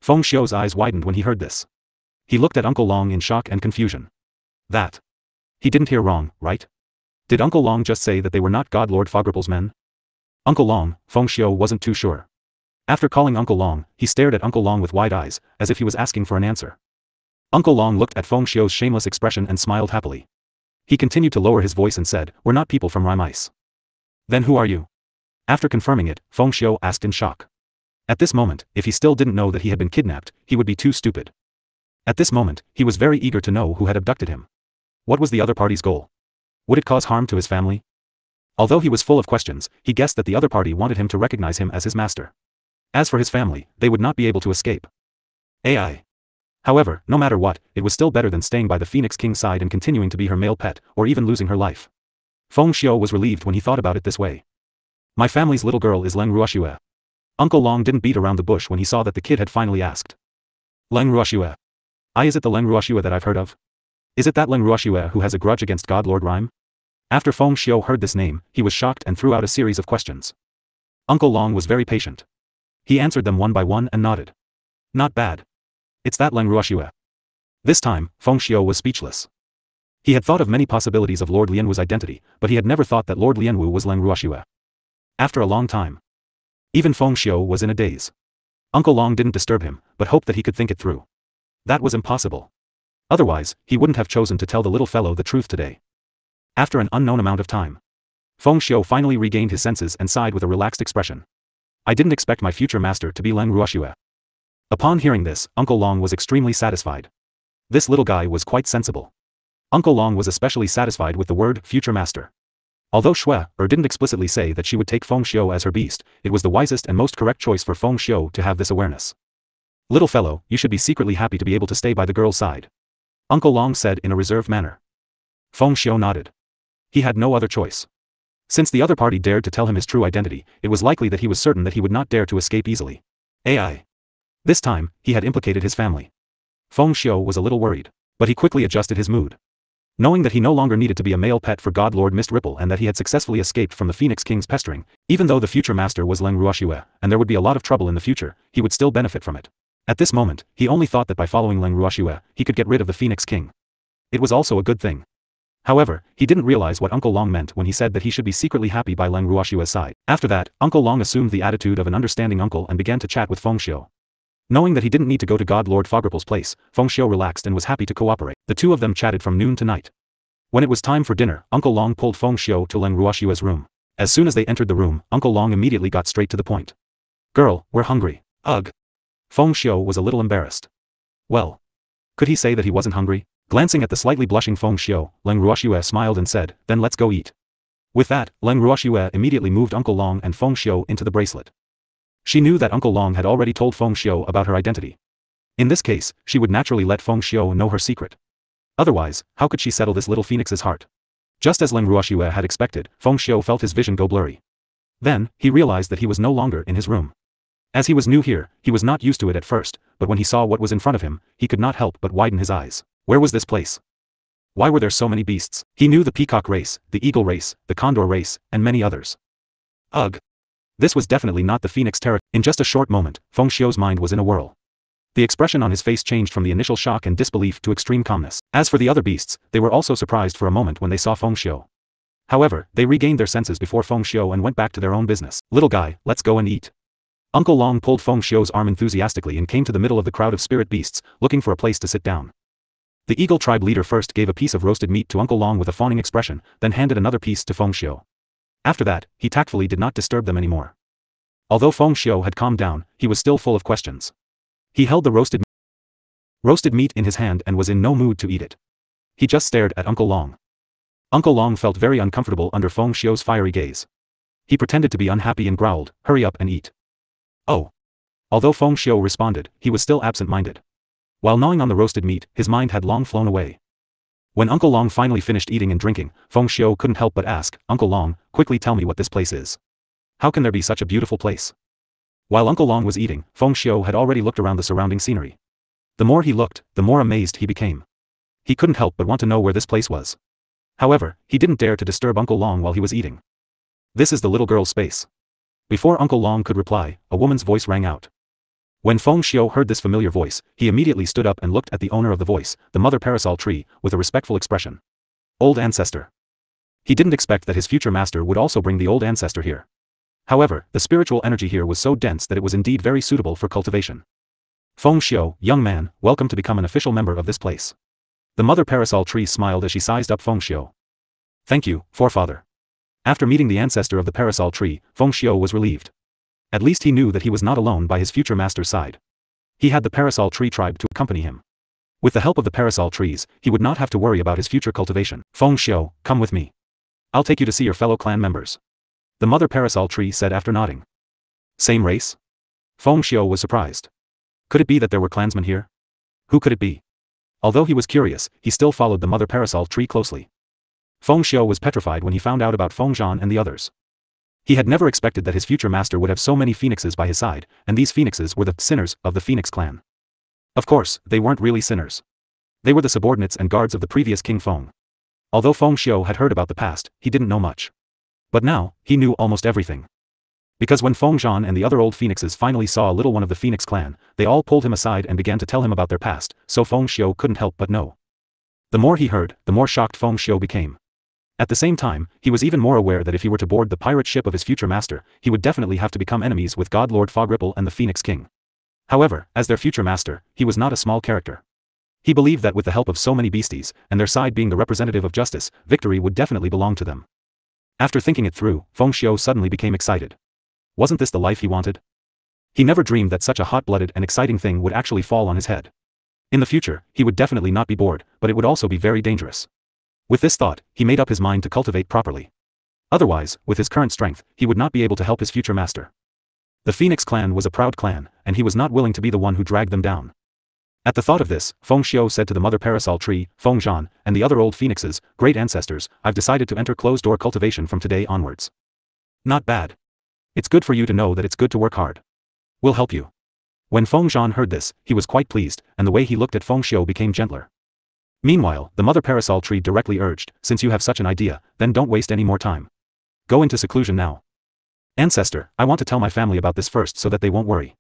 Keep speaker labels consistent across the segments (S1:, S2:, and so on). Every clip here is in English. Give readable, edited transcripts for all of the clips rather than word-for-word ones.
S1: Feng Xiu's eyes widened when he heard this. He looked at Uncle Long in shock and confusion. That. He didn't hear wrong, right? Did Uncle Long just say that they were not God Lord Fogripple's men? Uncle Long, Feng Xiu wasn't too sure. After calling Uncle Long, he stared at Uncle Long with wide eyes, as if he was asking for an answer. Uncle Long looked at Feng Xiu's shameless expression and smiled happily. He continued to lower his voice and said, "We're not people from Rimice." "Then who are you?" After confirming it, Feng Xiu asked in shock. At this moment, if he still didn't know that he had been kidnapped, he would be too stupid. At this moment, he was very eager to know who had abducted him. What was the other party's goal? Would it cause harm to his family? Although he was full of questions, he guessed that the other party wanted him to recognize him as his master. As for his family, they would not be able to escape. AI. However, no matter what, it was still better than staying by the Phoenix King's side and continuing to be her male pet, or even losing her life. Feng Xiu was relieved when he thought about it this way. My family's little girl is Leng Ruoxue. Uncle Long didn't beat around the bush when he saw that the kid had finally asked. Leng Ruoxue. Is it the Leng Ruoxue that I've heard of? Is it that Leng Ruoxue who has a grudge against God Lord Rime? After Feng Xiu heard this name, he was shocked and threw out a series of questions. Uncle Long was very patient. He answered them one by one and nodded. Not bad. It's that Leng Ruoxue. This time, Feng Xiu was speechless. He had thought of many possibilities of Lord Lianwu's identity, but he had never thought that Lord Lianwu was Leng Ruoxue. After a long time. Even Feng Xiu was in a daze. Uncle Long didn't disturb him, but hoped that he could think it through. That was impossible. Otherwise, he wouldn't have chosen to tell the little fellow the truth today. After an unknown amount of time, Feng Xiu finally regained his senses and sighed with a relaxed expression. I didn't expect my future master to be Leng Ruoxue. Upon hearing this, Uncle Long was extremely satisfied. This little guy was quite sensible. Uncle Long was especially satisfied with the word future master. Although Shui didn't explicitly say that she would take Feng Xiu as her beast, it was the wisest and most correct choice for Feng Xiu to have this awareness. Little fellow, you should be secretly happy to be able to stay by the girl's side. Uncle Long said in a reserved manner. Feng Xiu nodded. He had no other choice. Since the other party dared to tell him his true identity, it was likely that he was certain that he would not dare to escape easily. AI. This time, he had implicated his family. Feng Xiu was a little worried, but he quickly adjusted his mood. Knowing that he no longer needed to be a male pet for God Lord Mist Ripple and that he had successfully escaped from the Phoenix King's pestering, even though the future master was Leng Ruoxue, and there would be a lot of trouble in the future, he would still benefit from it. At this moment, he only thought that by following Leng Ruoxue, he could get rid of the Phoenix King. It was also a good thing. However, he didn't realize what Uncle Long meant when he said that he should be secretly happy by Leng Ruoxue's side. After that, Uncle Long assumed the attitude of an understanding uncle and began to chat with Feng Xiu. Knowing that he didn't need to go to God Lord Fogripple's place, Feng Xiu relaxed and was happy to cooperate. The two of them chatted from noon to night. When it was time for dinner, Uncle Long pulled Feng Xiu to Leng Ruoxue's room. As soon as they entered the room, Uncle Long immediately got straight to the point. Girl, we're hungry. Ugh. Feng Xiu was a little embarrassed. Well. Could he say that he wasn't hungry? Glancing at the slightly blushing Feng Xiu, Leng Ruoxue smiled and said, then let's go eat. With that, Leng Ruoxue immediately moved Uncle Long and Feng Xiu into the bracelet. She knew that Uncle Long had already told Feng Xiu about her identity. In this case, she would naturally let Feng Xiu know her secret. Otherwise, how could she settle this little phoenix's heart? Just as Leng Ruoxue had expected, Feng Xiu felt his vision go blurry. Then, he realized that he was no longer in his room. As he was new here, he was not used to it at first, but when he saw what was in front of him, he could not help but widen his eyes. Where was this place? Why were there so many beasts? He knew the peacock race, the eagle race, the condor race, and many others. Ugh. This was definitely not the phoenix territory. In just a short moment, Feng Xiu's mind was in a whirl. The expression on his face changed from the initial shock and disbelief to extreme calmness. As for the other beasts, they were also surprised for a moment when they saw Feng Xiu. However, they regained their senses before Feng Xiu and went back to their own business. Little guy, let's go and eat. Uncle Long pulled Feng Xiu's arm enthusiastically and came to the middle of the crowd of spirit beasts, looking for a place to sit down. The eagle tribe leader first gave a piece of roasted meat to Uncle Long with a fawning expression, then handed another piece to Feng Xiu. After that, he tactfully did not disturb them anymore. Although Feng Xiu had calmed down, he was still full of questions. He held the roasted meat in his hand and was in no mood to eat it. He just stared at Uncle Long. Uncle Long felt very uncomfortable under Feng Xiu's fiery gaze. He pretended to be unhappy and growled, hurry up and eat. Oh. Although Feng Xiu responded, he was still absent-minded. While gnawing on the roasted meat, his mind had long flown away. When Uncle Long finally finished eating and drinking, Feng Xiu couldn't help but ask, Uncle Long, quickly tell me what this place is. How can there be such a beautiful place? While Uncle Long was eating, Feng Xiu had already looked around the surrounding scenery. The more he looked, the more amazed he became. He couldn't help but want to know where this place was. However, he didn't dare to disturb Uncle Long while he was eating. This is the little girl's space. Before Uncle Long could reply, a woman's voice rang out. When Feng Xiu heard this familiar voice, he immediately stood up and looked at the owner of the voice, the mother parasol tree, with a respectful expression. Old ancestor. He didn't expect that his future master would also bring the old ancestor here. However, the spiritual energy here was so dense that it was indeed very suitable for cultivation. Feng Xiu, young man, welcome to become an official member of this place. The mother parasol tree smiled as she sized up Feng Xiu. Thank you, forefather. After meeting the ancestor of the parasol tree, Feng Xiu was relieved. At least he knew that he was not alone by his future master's side. He had the parasol tree tribe to accompany him. With the help of the parasol trees, he would not have to worry about his future cultivation. Feng Xiu, come with me. I'll take you to see your fellow clan members. The mother parasol tree said after nodding. Same race? Feng Xiu was surprised. Could it be that there were clansmen here? Who could it be? Although he was curious, he still followed the mother parasol tree closely. Feng Xiu was petrified when he found out about Feng Zhan and the others. He had never expected that his future master would have so many phoenixes by his side, and these phoenixes were the sinners of the Phoenix clan. Of course, they weren't really sinners. They were the subordinates and guards of the previous King Feng. Although Feng Xiu had heard about the past, he didn't know much. But now, he knew almost everything. Because when Feng Zhan and the other old phoenixes finally saw a little one of the Phoenix clan, they all pulled him aside and began to tell him about their past, so Feng Xiu couldn't help but know. The more he heard, the more shocked Feng Xiu became. At the same time, he was even more aware that if he were to board the pirate ship of his future master, he would definitely have to become enemies with God Lord Fog Ripple and the Phoenix King. However, as their future master, he was not a small character. He believed that with the help of so many beasties, and their side being the representative of justice, victory would definitely belong to them. After thinking it through, Feng Xiu suddenly became excited. Wasn't this the life he wanted? He never dreamed that such a hot-blooded and exciting thing would actually fall on his head. In the future, he would definitely not be bored, but it would also be very dangerous. With this thought, he made up his mind to cultivate properly. Otherwise, with his current strength, he would not be able to help his future master. The Phoenix clan was a proud clan, and he was not willing to be the one who dragged them down. At the thought of this, Feng Xiu said to the mother parasol tree, Feng Zhan, and the other old phoenixes, great ancestors, I've decided to enter closed-door cultivation from today onwards. Not bad. It's good for you to know that it's good to work hard. We'll help you. When Feng Zhan heard this, he was quite pleased, and the way he looked at Feng Xiu became gentler. Meanwhile, the mother parasol tree directly urged, since you have such an idea, then don't waste any more time. Go into seclusion now. Ancestor, I want to tell my family about this first so that they won't worry.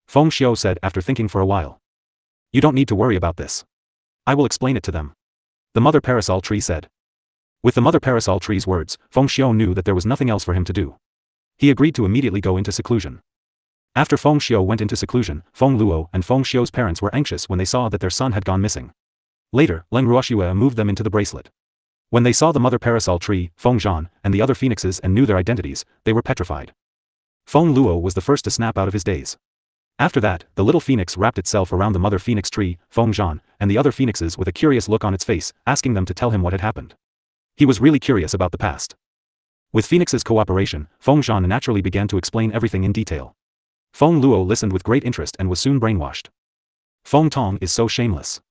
S1: Feng Xiu said after thinking for a while. You don't need to worry about this. I will explain it to them. The mother parasol tree said. With the mother parasol tree's words, Feng Xiu knew that there was nothing else for him to do. He agreed to immediately go into seclusion. After Feng Xiu went into seclusion, Feng Luo and Feng Xiu's parents were anxious when they saw that their son had gone missing. Later, Leng Ruoxue moved them into the bracelet. When they saw the mother parasol tree, Feng Zhan, and the other phoenixes and knew their identities, they were petrified. Feng Luo was the first to snap out of his daze. After that, the little phoenix wrapped itself around the mother phoenix tree, Feng Zhan, and the other phoenixes with a curious look on its face, asking them to tell him what had happened. He was really curious about the past. With Phoenix's cooperation, Feng Zhan naturally began to explain everything in detail. Feng Luo listened with great interest and was soon brainwashed. Feng Tong is so shameless.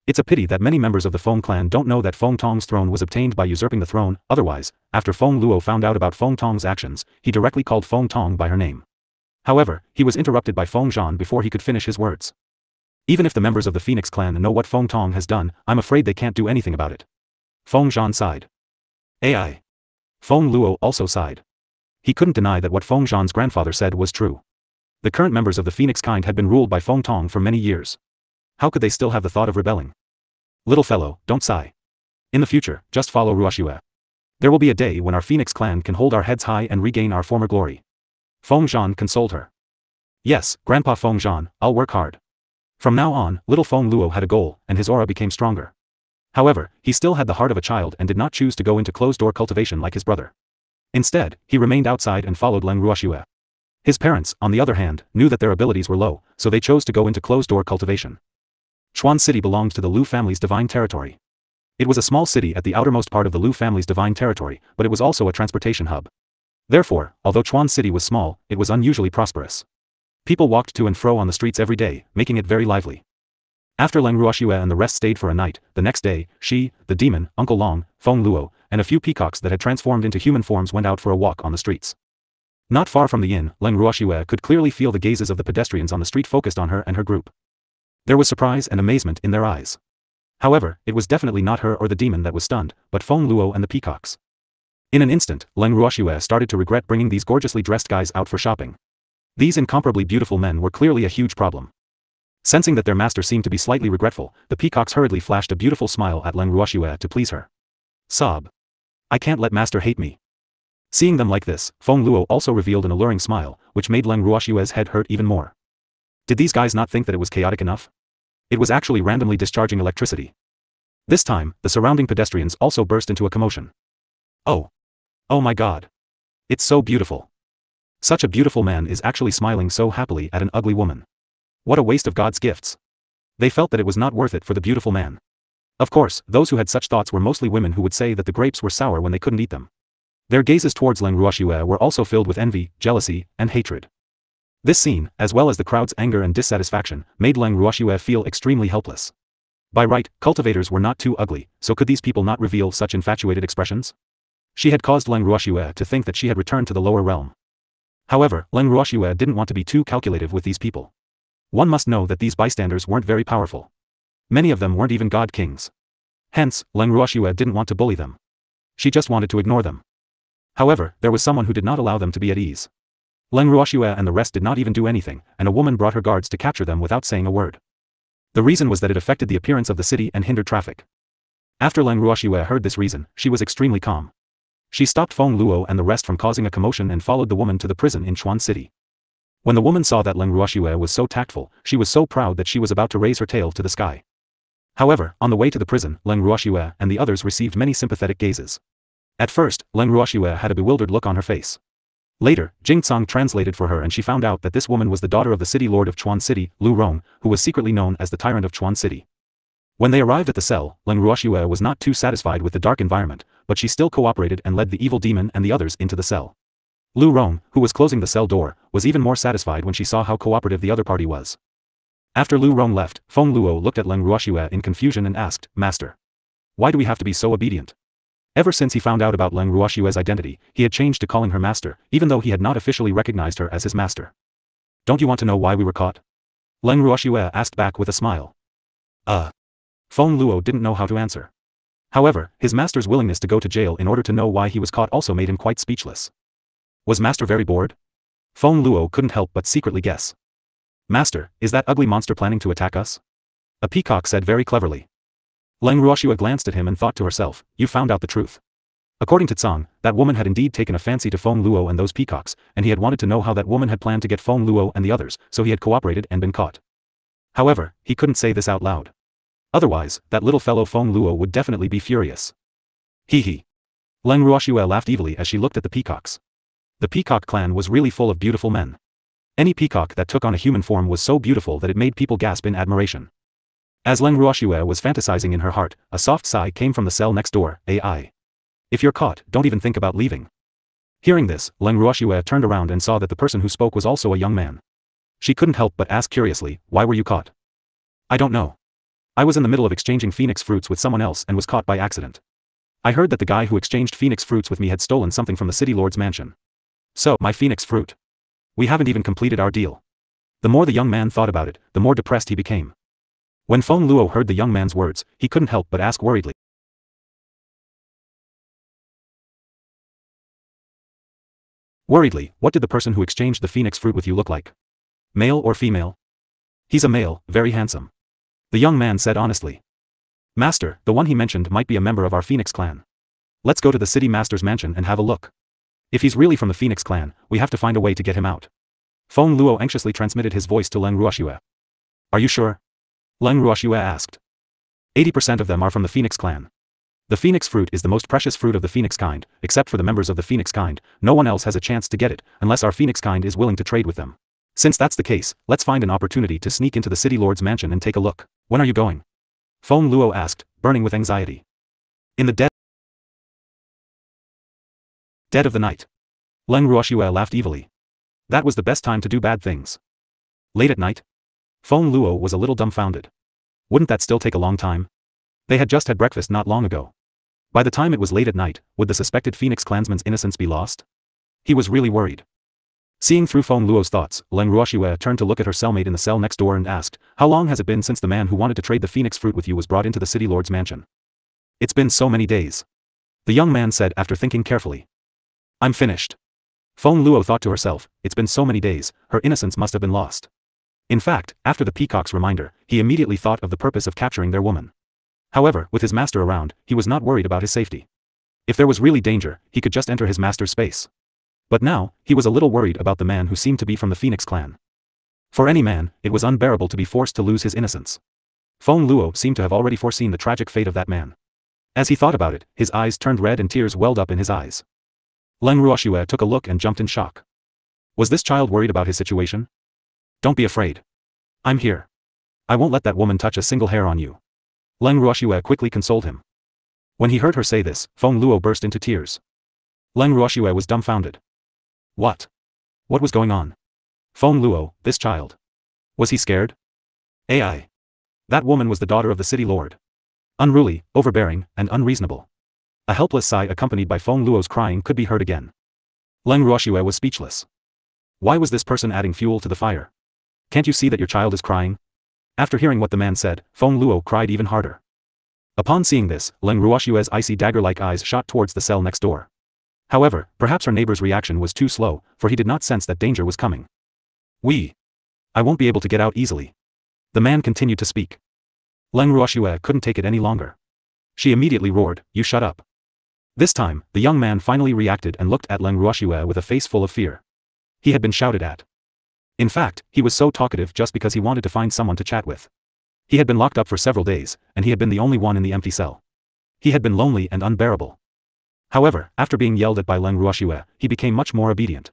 S1: It's a pity that many members of the Feng clan don't know that Feng Tong's throne was obtained by usurping the throne, otherwise, after Feng Luo found out about Feng Tong's actions, he directly called Feng Tong by her name. However, he was interrupted by Feng Zhan before he could finish his words. Even if the members of the Phoenix clan know what Feng Tong has done, I'm afraid they can't do anything about it. Feng Zhan sighed. AI. Feng Luo also sighed. He couldn't deny that what Feng Zhan's grandfather said was true. The current members of the Phoenix kind had been ruled by Feng Tong for many years. How could they still have the thought of rebelling? Little fellow, don't sigh. In the future, just follow Ruoxue. There will be a day when our Phoenix clan can hold our heads high and regain our former glory. Feng Zhan consoled her. Yes, Grandpa Feng Zhan, I'll work hard. From now on, little Feng Luo had a goal, and his aura became stronger. However, he still had the heart of a child and did not choose to go into closed-door cultivation like his brother. Instead, he remained outside and followed Leng Ruoxue. His parents, on the other hand, knew that their abilities were low, so they chose to go into closed-door cultivation. Chuan City belonged to the Lu family's divine territory. It was a small city at the outermost part of the Lu family's divine territory, but it was also a transportation hub. Therefore, although Chuan City was small, it was unusually prosperous. People walked to and fro on the streets every day, making it very lively. After Leng Ruoxue and the rest stayed for a night, the next day, she, the demon, Uncle Long, Feng Luo, and a few peacocks that had transformed into human forms went out for a walk on the streets. Not far from the inn, Leng Ruoxue could clearly feel the gazes of the pedestrians on the street focused on her and her group. There was surprise and amazement in their eyes. However, it was definitely not her or the demon that was stunned, but Feng Luo and the peacocks. In an instant, Leng Ruoxue started to regret bringing these gorgeously dressed guys out for shopping. These incomparably beautiful men were clearly a huge problem. Sensing that their master seemed to be slightly regretful, the peacocks hurriedly flashed a beautiful smile at Leng Ruoxue to please her. Sob. I can't let master hate me. Seeing them like this, Feng Luo also revealed an alluring smile, which made Leng Ruoxue's head hurt even more. Did these guys not think that it was chaotic enough? It was actually randomly discharging electricity. This time, the surrounding pedestrians also burst into a commotion. Oh. Oh my god. It's so beautiful. Such a beautiful man is actually smiling so happily at an ugly woman. What a waste of God's gifts. They felt that it was not worth it for the beautiful man. Of course, those who had such thoughts were mostly women who would say that the grapes were sour when they couldn't eat them. Their gazes towards Leng Ruoxue were also filled with envy, jealousy, and hatred. This scene, as well as the crowd's anger and dissatisfaction, made Leng Ruoxue feel extremely helpless. By right, cultivators were not too ugly, so could these people not reveal such infatuated expressions? She had caused Leng Ruoxue to think that she had returned to the lower realm. However, Leng Ruoxue didn't want to be too calculative with these people. One must know that these bystanders weren't very powerful. Many of them weren't even god kings. Hence, Leng Ruoxue didn't want to bully them. She just wanted to ignore them. However, there was someone who did not allow them to be at ease. Leng Ruoxue and the rest did not even do anything, and a woman brought her guards to capture them without saying a word. The reason was that it affected the appearance of the city and hindered traffic. After Leng Ruoxue heard this reason, she was extremely calm. She stopped Feng Luo and the rest from causing a commotion and followed the woman to the prison in Chuan City. When the woman saw that Leng Ruoxue was so tactful, she was so proud that she was about to raise her tail to the sky. However, on the way to the prison, Leng Ruoxue and the others received many sympathetic gazes. At first, Leng Ruoxue had a bewildered look on her face. Later, Jing Tsang translated for her and she found out that this woman was the daughter of the city lord of Chuan City, Lu Rong, who was secretly known as the tyrant of Chuan City. When they arrived at the cell, Leng Ruoxue was not too satisfied with the dark environment, but she still cooperated and led the evil demon and the others into the cell. Lu Rong, who was closing the cell door, was even more satisfied when she saw how cooperative the other party was. After Lu Rong left, Feng Luo looked at Leng Ruoxue in confusion and asked, Master. Why do we have to be so obedient? Ever since he found out about Leng Ruoxue's identity, he had changed to calling her master, even though he had not officially recognized her as his master. Don't you want to know why we were caught? Leng Ruoxue asked back with a smile. Feng Luo didn't know how to answer. However, his master's willingness to go to jail in order to know why he was caught also made him quite speechless. Was master very bored? Feng Luo couldn't help but secretly guess. Master, is that ugly monster planning to attack us? A peacock said very cleverly. Leng Ruoxue glanced at him and thought to herself, you found out the truth. According to Tsang, that woman had indeed taken a fancy to Feng Luo and those peacocks, and he had wanted to know how that woman had planned to get Feng Luo and the others, so he had cooperated and been caught. However, he couldn't say this out loud. Otherwise, that little fellow Feng Luo would definitely be furious. Hee hee. Leng Ruoxue laughed evilly as she looked at the peacocks. The peacock clan was really full of beautiful men. Any peacock that took on a human form was so beautiful that it made people gasp in admiration. As Leng Ruoxue was fantasizing in her heart, a soft sigh came from the cell next door, AI. If you're caught, don't even think about leaving. Hearing this, Leng Ruoxue turned around and saw that the person who spoke was also a young man. She couldn't help but ask curiously, why were you caught? I don't know. I was in the middle of exchanging phoenix fruits with someone else and was caught by accident. I heard that the guy who exchanged phoenix fruits with me had stolen something from the city lord's mansion. So, my phoenix fruit. We haven't even completed our deal. The more the young man thought about it, the more depressed he became. When Feng Luo heard the young man's words, he couldn't help but ask worriedly. What did the person who exchanged the phoenix fruit with you look like? Male or female? He's a male, very handsome. The young man said honestly. Master, the one he mentioned might be a member of our Phoenix clan. Let's go to the city master's mansion and have a look. If he's really from the Phoenix clan, we have to find a way to get him out. Feng Luo anxiously transmitted his voice to Leng Ruoxue. Are you sure? Leng Ruoxue asked. 80% of them are from the Phoenix clan. The Phoenix fruit is the most precious fruit of the Phoenix kind, except for the members of the Phoenix kind, no one else has a chance to get it, unless our Phoenix kind is willing to trade with them. Since that's the case, let's find an opportunity to sneak into the city lord's mansion and take a look. When are you going? Feng Luo asked, burning with anxiety. In the dead of the night. Leng Ruoxue laughed evilly. That was the best time to do bad things. Late at night? Feng Luo was a little dumbfounded. Wouldn't that still take a long time? They had just had breakfast not long ago. By the time it was late at night, would the suspected Phoenix clansman's innocence be lost? He was really worried. Seeing through Feng Luo's thoughts, Leng Ruoxue turned to look at her cellmate in the cell next door and asked, how long has it been since the man who wanted to trade the Phoenix fruit with you was brought into the city lord's mansion? It's been so many days. The young man said after thinking carefully. I'm finished. Feng Luo thought to herself, it's been so many days, her innocence must have been lost. In fact, after the peacock's reminder, he immediately thought of the purpose of capturing their woman. However, with his master around, he was not worried about his safety. If there was really danger, he could just enter his master's space. But now, he was a little worried about the man who seemed to be from the Phoenix clan. For any man, it was unbearable to be forced to lose his innocence. Feng Luo seemed to have already foreseen the tragic fate of that man. As he thought about it, his eyes turned red and tears welled up in his eyes. Leng Ruoxue took a look and jumped in shock. Was this child worried about his situation? Don't be afraid. I'm here. I won't let that woman touch a single hair on you. Leng Ruoxue quickly consoled him. When he heard her say this, Feng Luo burst into tears. Leng Ruoxue was dumbfounded. What? What was going on? Feng Luo, this child. Was he scared? AI. That woman was the daughter of the city lord. Unruly, overbearing, and unreasonable. A helpless sigh accompanied by Feng Luo's crying could be heard again. Leng Ruoxue was speechless. Why was this person adding fuel to the fire? Can't you see that your child is crying? After hearing what the man said, Feng Luo cried even harder. Upon seeing this, Leng Ruoxue's icy dagger-like eyes shot towards the cell next door. However, perhaps her neighbor's reaction was too slow, for he did not sense that danger was coming. I won't be able to get out easily. The man continued to speak. Leng Ruoxue couldn't take it any longer. She immediately roared, "You shut up." This time, the young man finally reacted and looked at Leng Ruoxue with a face full of fear. He had been shouted at. In fact, he was so talkative just because he wanted to find someone to chat with. He had been locked up for several days, and he had been the only one in the empty cell. He had been lonely and unbearable. However, after being yelled at by Leng Ruoxue, he became much more obedient.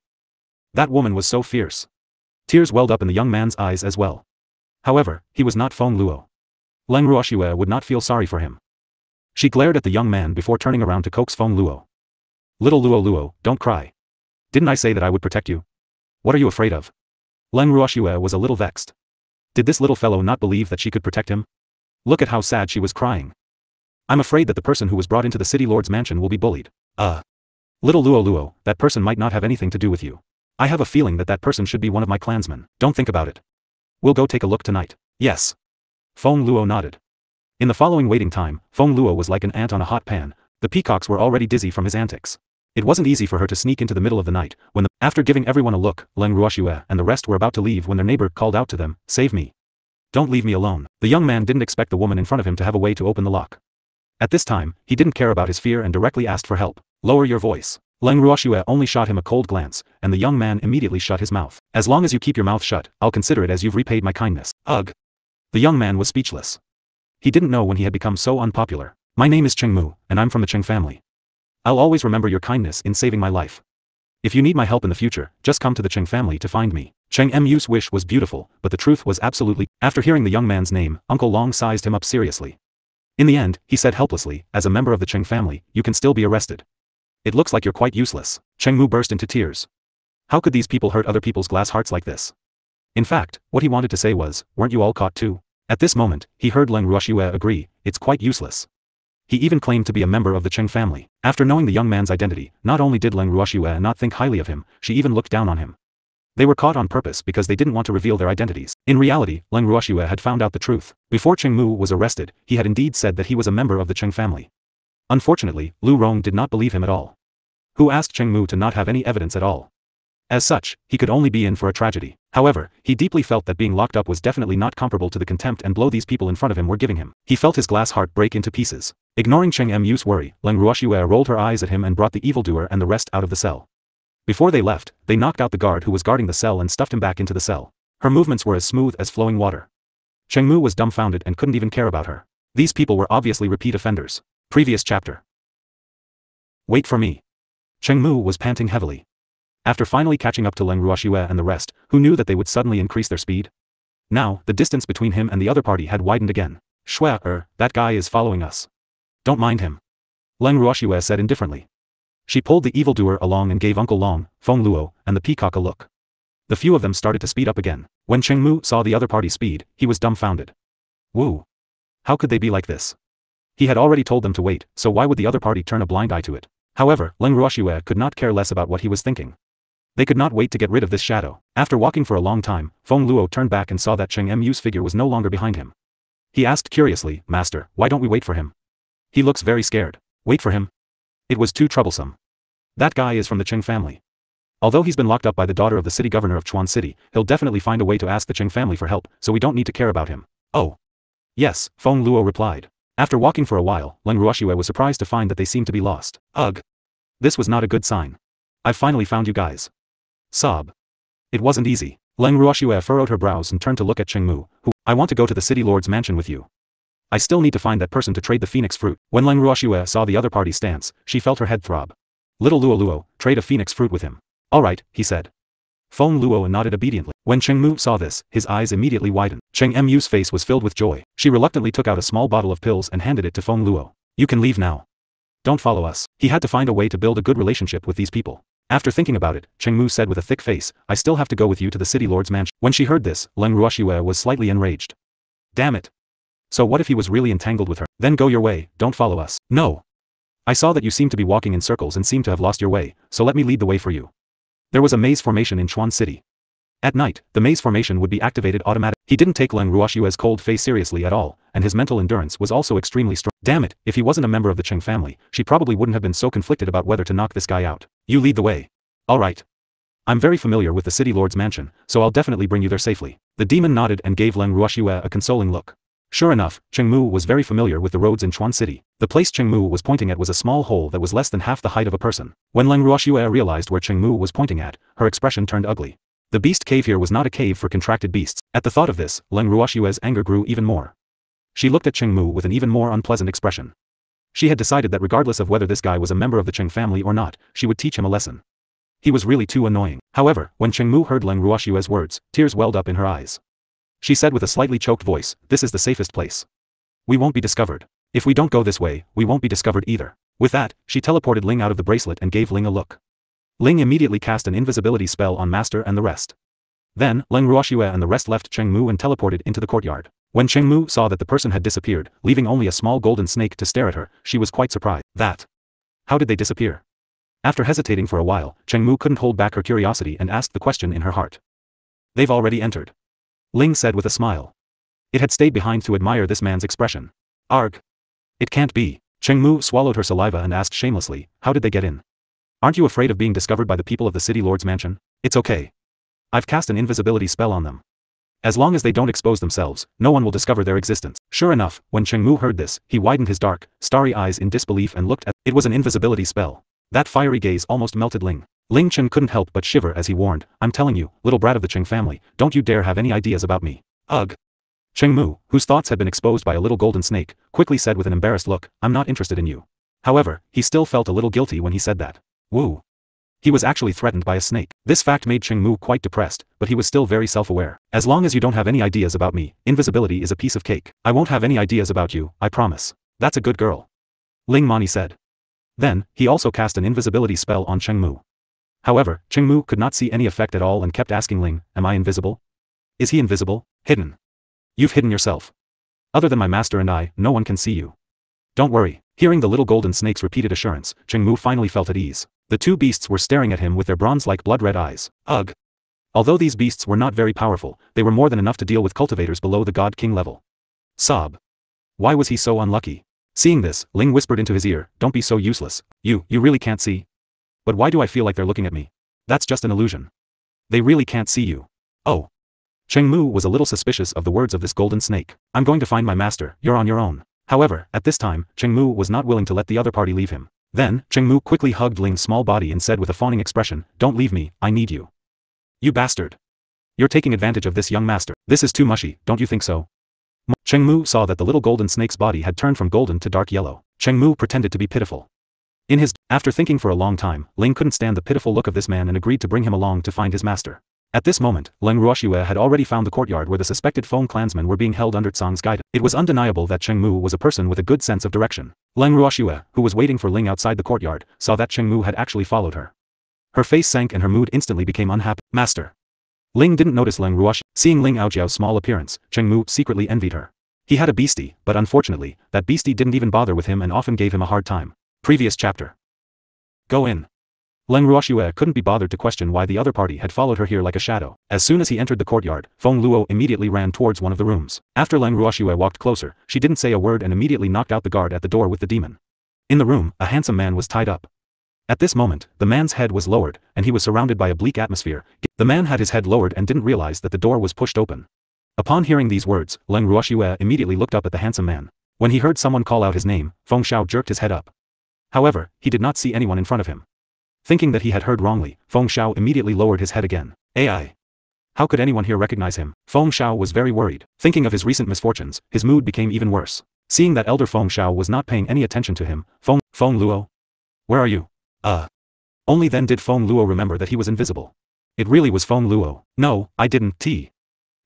S1: That woman was so fierce. Tears welled up in the young man's eyes as well. However, he was not Feng Luo. Leng Ruoxue would not feel sorry for him. She glared at the young man before turning around to coax Feng Luo. "Little Luo, don't cry. Didn't I say that I would protect you? What are you afraid of?" Leng Ruoxue was a little vexed. Did this little fellow not believe that she could protect him? Look at how sad she was crying. "I'm afraid that the person who was brought into the city lord's mansion will be bullied." Little Luo, that person might not have anything to do with you. I have a feeling that that person should be one of my clansmen. Don't think about it. We'll go take a look tonight." "Yes." Feng Luo nodded. In the following waiting time, Feng Luo was like an ant on a hot pan. The peacocks were already dizzy from his antics. It wasn't easy for her to sneak into the middle of the night, after giving everyone a look, Leng Ruoxue and the rest were about to leave when their neighbor called out to them, "Save me. Don't leave me alone." The young man didn't expect the woman in front of him to have a way to open the lock. At this time, he didn't care about his fear and directly asked for help. "Lower your voice." Leng Ruoxue only shot him a cold glance, and the young man immediately shut his mouth. "As long as you keep your mouth shut, I'll consider it as you've repaid my kindness." Ugh. The young man was speechless. He didn't know when he had become so unpopular. "My name is Cheng Mu, and I'm from the Cheng family. I'll always remember your kindness in saving my life. If you need my help in the future, just come to the Cheng family to find me." Cheng Mu's wish was beautiful, but the truth was absolutely. After hearing the young man's name, Uncle Long sized him up seriously. In the end, he said helplessly, "As a member of the Cheng family, you can still be arrested. It looks like you're quite useless." Cheng Mu burst into tears. How could these people hurt other people's glass hearts like this? In fact, what he wanted to say was, "Weren't you all caught too?" At this moment, he heard Leng Ruoxue agree, "It's quite useless." He even claimed to be a member of the Cheng family. After knowing the young man's identity, not only did Leng Ruoxue not think highly of him, she even looked down on him. They were caught on purpose because they didn't want to reveal their identities. In reality, Leng Ruoxue had found out the truth. Before Cheng Mu was arrested, he had indeed said that he was a member of the Cheng family. Unfortunately, Lu Rong did not believe him at all. Who asked Cheng Mu to not have any evidence at all? As such, he could only be in for a tragedy. However, he deeply felt that being locked up was definitely not comparable to the contempt and blow these people in front of him were giving him. He felt his glass heart break into pieces. Ignoring Cheng Mu's worry, Leng Ruoxue rolled her eyes at him and brought the evildoer and the rest out of the cell. Before they left, they knocked out the guard who was guarding the cell and stuffed him back into the cell. Her movements were as smooth as flowing water. Cheng Mu was dumbfounded and couldn't even care about her. These people were obviously repeat offenders. Previous chapter. "Wait for me." Cheng Mu was panting heavily. After finally catching up to Leng Ruoxue and the rest, who knew that they would suddenly increase their speed? Now, the distance between him and the other party had widened again. That guy is following us. Don't mind him." Leng Ruoxue said indifferently. She pulled the evildoer along and gave Uncle Long, Feng Luo, and the peacock a look. The few of them started to speed up again. When Cheng Mu saw the other party's speed, he was dumbfounded. Woo! How could they be like this? He had already told them to wait, so why would the other party turn a blind eye to it? However, Leng Ruoxue could not care less about what he was thinking. They could not wait to get rid of this shadow. After walking for a long time, Feng Luo turned back and saw that Cheng Mu's figure was no longer behind him. He asked curiously, "Master, why don't we wait for him? He looks very scared." "Wait for him?" It was too troublesome. That guy is from the Cheng family. Although he's been locked up by the daughter of the city governor of Chuan City, he'll definitely find a way to ask the Cheng family for help, so we don't need to care about him. Oh. Yes, Feng Luo replied. After walking for a while, Leng Ruoxue was surprised to find that they seemed to be lost. Ugh. This was not a good sign. I've finally found you guys. Sob. It wasn't easy. Leng Ruoxue furrowed her brows and turned to look at Cheng Mu, who, I want to go to the city lord's mansion with you. I still need to find that person to trade the phoenix fruit. When Leng Ruoxue saw the other party's stance, she felt her head throb. Little Luo, trade a phoenix fruit with him. Alright, he said. Feng Luo nodded obediently. When Cheng Mu saw this, his eyes immediately widened. Cheng Mu's face was filled with joy. She reluctantly took out a small bottle of pills and handed it to Feng Luo. You can leave now. Don't follow us. He had to find a way to build a good relationship with these people. After thinking about it, Cheng Mu said with a thick face, I still have to go with you to the city lord's mansion. When she heard this, Leng Ruoxue was slightly enraged. Damn it. So what if he was really entangled with her? Then go your way, don't follow us. No. I saw that you seem to be walking in circles and seem to have lost your way, so let me lead the way for you. There was a maze formation in Chuan City. At night, the maze formation would be activated automatically. He didn't take Leng Ruoxue's cold face seriously at all, and his mental endurance was also extremely strong. Damn it, if he wasn't a member of the Cheng family, she probably wouldn't have been so conflicted about whether to knock this guy out. You lead the way. Alright. I'm very familiar with the city lord's mansion, so I'll definitely bring you there safely. The demon nodded and gave Leng Ruoxue a consoling look. Sure enough, Cheng Mu was very familiar with the roads in Chuan City. The place Cheng Mu was pointing at was a small hole that was less than half the height of a person. When Leng Ruoxue realized where Cheng Mu was pointing at, her expression turned ugly. The beast cave here was not a cave for contracted beasts. At the thought of this, Leng Ruoxue's anger grew even more. She looked at Cheng Mu with an even more unpleasant expression. She had decided that regardless of whether this guy was a member of the Cheng family or not, she would teach him a lesson. He was really too annoying. However, when Cheng Mu heard Leng Ruoxue's words, tears welled up in her eyes. She said with a slightly choked voice, this is the safest place. We won't be discovered. If we don't go this way, we won't be discovered either. With that, she teleported Ling out of the bracelet and gave Ling a look. Ling immediately cast an invisibility spell on Master and the rest. Then, Leng Ruoxue and the rest left Cheng Mu and teleported into the courtyard. When Cheng Mu saw that the person had disappeared, leaving only a small golden snake to stare at her, she was quite surprised. How did they disappear? After hesitating for a while, Cheng Mu couldn't hold back her curiosity and asked the question in her heart. They've already entered. Ling said with a smile. It had stayed behind to admire this man's expression. Arg. It can't be. Cheng Mu swallowed her saliva and asked shamelessly, how did they get in? Aren't you afraid of being discovered by the people of the city lord's mansion? It's okay. I've cast an invisibility spell on them. As long as they don't expose themselves, no one will discover their existence. Sure enough, when Cheng Mu heard this, he widened his dark, starry eyes in disbelief and looked at it. Was an invisibility spell. That fiery gaze almost melted Ling. Ling Chen couldn't help but shiver as he warned, I'm telling you, little brat of the Cheng family, don't you dare have any ideas about me. Ugh. Cheng Mu, whose thoughts had been exposed by a little golden snake, quickly said with an embarrassed look, I'm not interested in you. However, he still felt a little guilty when he said that. Woo. He was actually threatened by a snake. This fact made Cheng Mu quite depressed, but he was still very self-aware. As long as you don't have any ideas about me, invisibility is a piece of cake. I won't have any ideas about you, I promise. That's a good girl. Ling Mani said. Then, he also cast an invisibility spell on Cheng Mu. However, Cheng Mu could not see any effect at all and kept asking Ling, am I invisible? Is he invisible? Hidden. You've hidden yourself. Other than my master and I, no one can see you. Don't worry. Hearing the little golden snake's repeated assurance, Cheng Mu finally felt at ease. The two beasts were staring at him with their bronze-like blood-red eyes. Ugh. Although these beasts were not very powerful, they were more than enough to deal with cultivators below the God King level. Sob. Why was he so unlucky? Seeing this, Ling whispered into his ear, don't be so useless. You really can't see? But why do I feel like they're looking at me? That's just an illusion. They really can't see you. Oh. Cheng Mu was a little suspicious of the words of this golden snake. I'm going to find my master, you're on your own. However, at this time, Cheng Mu was not willing to let the other party leave him. Then, Cheng Mu quickly hugged Ling's small body and said with a fawning expression, don't leave me, I need you. You bastard. You're taking advantage of this young master. This is too mushy, don't you think so? Cheng Mu saw that the little golden snake's body had turned from golden to dark yellow. Cheng Mu pretended to be pitiful. After thinking for a long time, Ling couldn't stand the pitiful look of this man and agreed to bring him along to find his master. At this moment, Leng Ruoxue had already found the courtyard where the suspected Feng clansmen were being held under Tsang's guidance. It was undeniable that Cheng Mu was a person with a good sense of direction. Leng Ruoxue, who was waiting for Ling outside the courtyard, saw that Cheng Mu had actually followed her. Her face sank and her mood instantly became unhappy. Master. Ling didn't notice Leng Ruoxue. Seeing Ling Aojiao's small appearance, Cheng Mu secretly envied her. He had a beastie, but unfortunately, that beastie didn't even bother with him and often gave him a hard time. Previous chapter. Go in. Leng Ruoxue couldn't be bothered to question why the other party had followed her here like a shadow. As soon as he entered the courtyard, Feng Luo immediately ran towards one of the rooms. After Leng Ruoxue walked closer, she didn't say a word and immediately knocked out the guard at the door with the demon. In the room, a handsome man was tied up. At this moment, the man's head was lowered, and he was surrounded by a bleak atmosphere. The man had his head lowered and didn't realize that the door was pushed open. Upon hearing these words, Leng Ruoxue immediately looked up at the handsome man. When he heard someone call out his name, Feng Shao jerked his head up. However, he did not see anyone in front of him. Thinking that he had heard wrongly, Feng Shao immediately lowered his head again. AI. How could anyone here recognize him? Feng Shao was very worried. Thinking of his recent misfortunes, his mood became even worse. Seeing that elder Feng Shao was not paying any attention to him, Feng Luo? Where are you? Only then did Feng Luo remember that he was invisible. It really was Feng Luo. No, I didn't.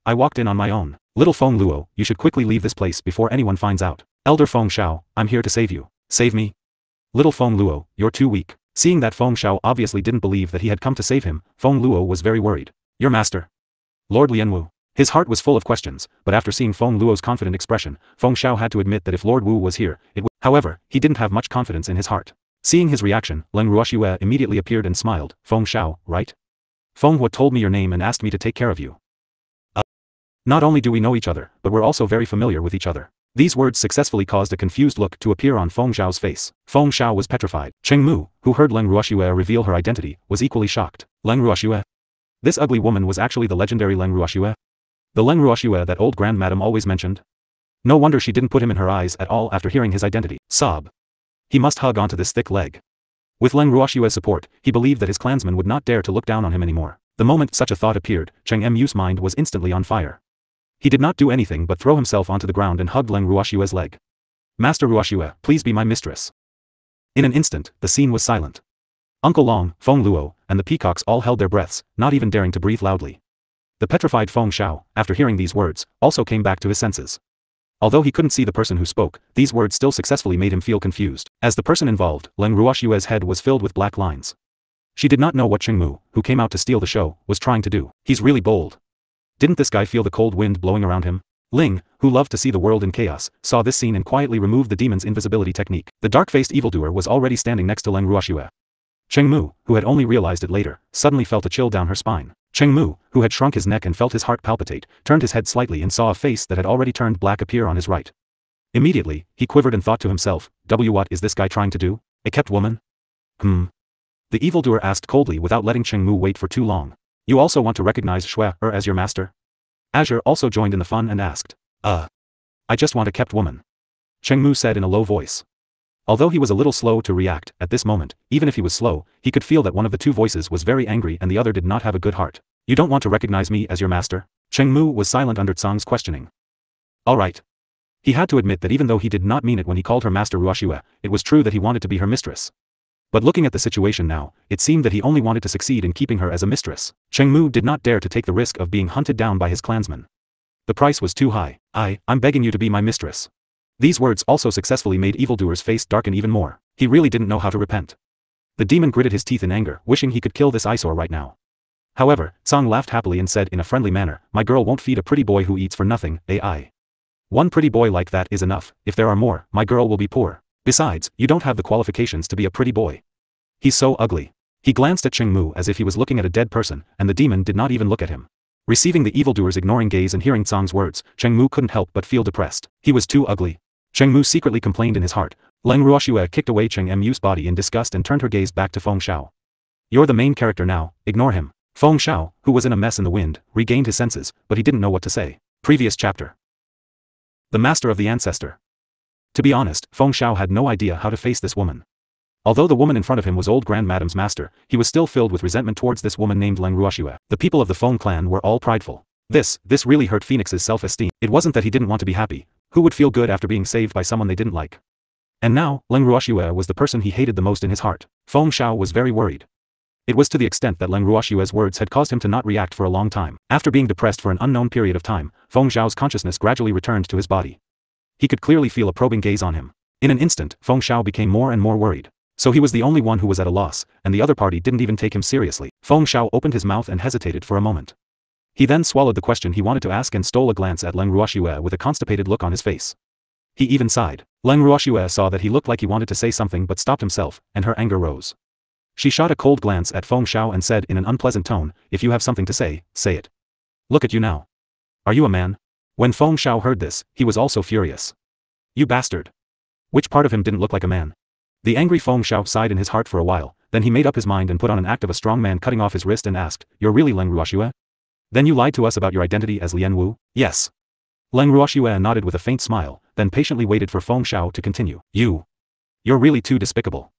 S1: I walked in on my own. Little Feng Luo, you should quickly leave this place before anyone finds out. Elder Feng Shao, I'm here to save you. Save me? Little Feng Luo, you're too weak. Seeing that Feng Shao obviously didn't believe that he had come to save him, Feng Luo was very worried. Your master? Lord Lianwu. His heart was full of questions, but after seeing Feng Luo's confident expression, Feng Shao had to admit that if Lord Wu was here, it would. However, he didn't have much confidence in his heart. Seeing his reaction, Leng Ruoxue immediately appeared and smiled. Feng Shao, right? Feng Hu told me your name and asked me to take care of you. Not only do we know each other, but we're also very familiar with each other. These words successfully caused a confused look to appear on Feng Shao's face. Feng Shao was petrified. Cheng Mu, who heard Leng Ruoxue reveal her identity, was equally shocked. Leng Ruoxue? This ugly woman was actually the legendary Leng Ruoxue? The Leng Ruoxue that old grandmadam always mentioned? No wonder she didn't put him in her eyes at all after hearing his identity. Sob. He must hug onto this thick leg. With Leng Ruoxue's support, he believed that his clansmen would not dare to look down on him anymore. The moment such a thought appeared, Cheng Mu's mind was instantly on fire. He did not do anything but throw himself onto the ground and hugged Leng Ruoxue's leg. Master Ruoxue, please be my mistress. In an instant, the scene was silent. Uncle Long, Feng Luo, and the peacocks all held their breaths, not even daring to breathe loudly. The petrified Feng Shao, after hearing these words, also came back to his senses. Although he couldn't see the person who spoke, these words still successfully made him feel confused. As the person involved, Leng Ruoxue's head was filled with black lines. She did not know what Cheng Mu, who came out to steal the show, was trying to do. He's really bold. Didn't this guy feel the cold wind blowing around him? Ling, who loved to see the world in chaos, saw this scene and quietly removed the demon's invisibility technique. The dark-faced evildoer was already standing next to Leng Ruoxue. Cheng Mu, who had only realized it later, suddenly felt a chill down her spine. Cheng Mu, who had shrunk his neck and felt his heart palpitate, turned his head slightly and saw a face that had already turned black appear on his right. Immediately, he quivered and thought to himself, what is this guy trying to do? A kept woman? The evildoer asked coldly without letting Cheng Mu wait for too long. You also want to recognize Shui as your master? Azure also joined in the fun and asked. I just want a kept woman. Cheng Mu said in a low voice. Although he was a little slow to react, at this moment, even if he was slow, he could feel that one of the two voices was very angry and the other did not have a good heart. You don't want to recognize me as your master? Cheng Mu was silent under Tsang's questioning. Alright. He had to admit that even though he did not mean it when he called her Master Ruoxue, it was true that he wanted to be her mistress. But looking at the situation now, it seemed that he only wanted to succeed in keeping her as a mistress. Cheng Mu did not dare to take the risk of being hunted down by his clansmen. The price was too high. I'm begging you to be my mistress. These words also successfully made evildoer's face darken even more. He really didn't know how to repent. The demon gritted his teeth in anger, wishing he could kill this eyesore right now. However, Tsang laughed happily and said in a friendly manner, my girl won't feed a pretty boy who eats for nothing, AI. One pretty boy like that is enough. If there are more, my girl will be poor. Besides, you don't have the qualifications to be a pretty boy. He's so ugly. He glanced at Cheng Mu as if he was looking at a dead person, and the demon did not even look at him. Receiving the evildoer's ignoring gaze and hearing Tsang's words, Cheng Mu couldn't help but feel depressed. He was too ugly. Cheng Mu secretly complained in his heart. Leng Ruoxue kicked away Cheng Mu's body in disgust and turned her gaze back to Feng Shao. You're the main character now, ignore him. Feng Shao, who was in a mess in the wind, regained his senses, but he didn't know what to say. Previous chapter. The Master of the Ancestor. To be honest, Feng Shao had no idea how to face this woman. Although the woman in front of him was old grandmadam's master, he was still filled with resentment towards this woman named Leng Ruoxue. The people of the Feng clan were all prideful. This really hurt Phoenix's self-esteem. It wasn't that he didn't want to be happy. Who would feel good after being saved by someone they didn't like? And now, Leng Ruoxue was the person he hated the most in his heart. Feng Shao was very worried. It was to the extent that Leng Ruoxue's words had caused him to not react for a long time. After being depressed for an unknown period of time, Feng Shao's consciousness gradually returned to his body. He could clearly feel a probing gaze on him. In an instant, Feng Shao became more and more worried. So he was the only one who was at a loss, and the other party didn't even take him seriously. Feng Shao opened his mouth and hesitated for a moment. He then swallowed the question he wanted to ask and stole a glance at Leng Ruoxue with a constipated look on his face. He even sighed. Leng Ruoxue saw that he looked like he wanted to say something but stopped himself, and her anger rose. She shot a cold glance at Feng Shao and said in an unpleasant tone, if you have something to say, say it. Look at you now. Are you a man? When Feng Shao heard this, he was also furious. You bastard. Which part of him didn't look like a man? The angry Feng Shao sighed in his heart for a while, Then he made up his mind and put on an act of a strong man cutting off his wrist and asked, "You're really Leng Ruoxue? Then you lied to us about your identity as Lien Wu?" "Yes." Leng Ruoxue nodded with a faint smile, then patiently waited for Feng Shao to continue. You're really too despicable.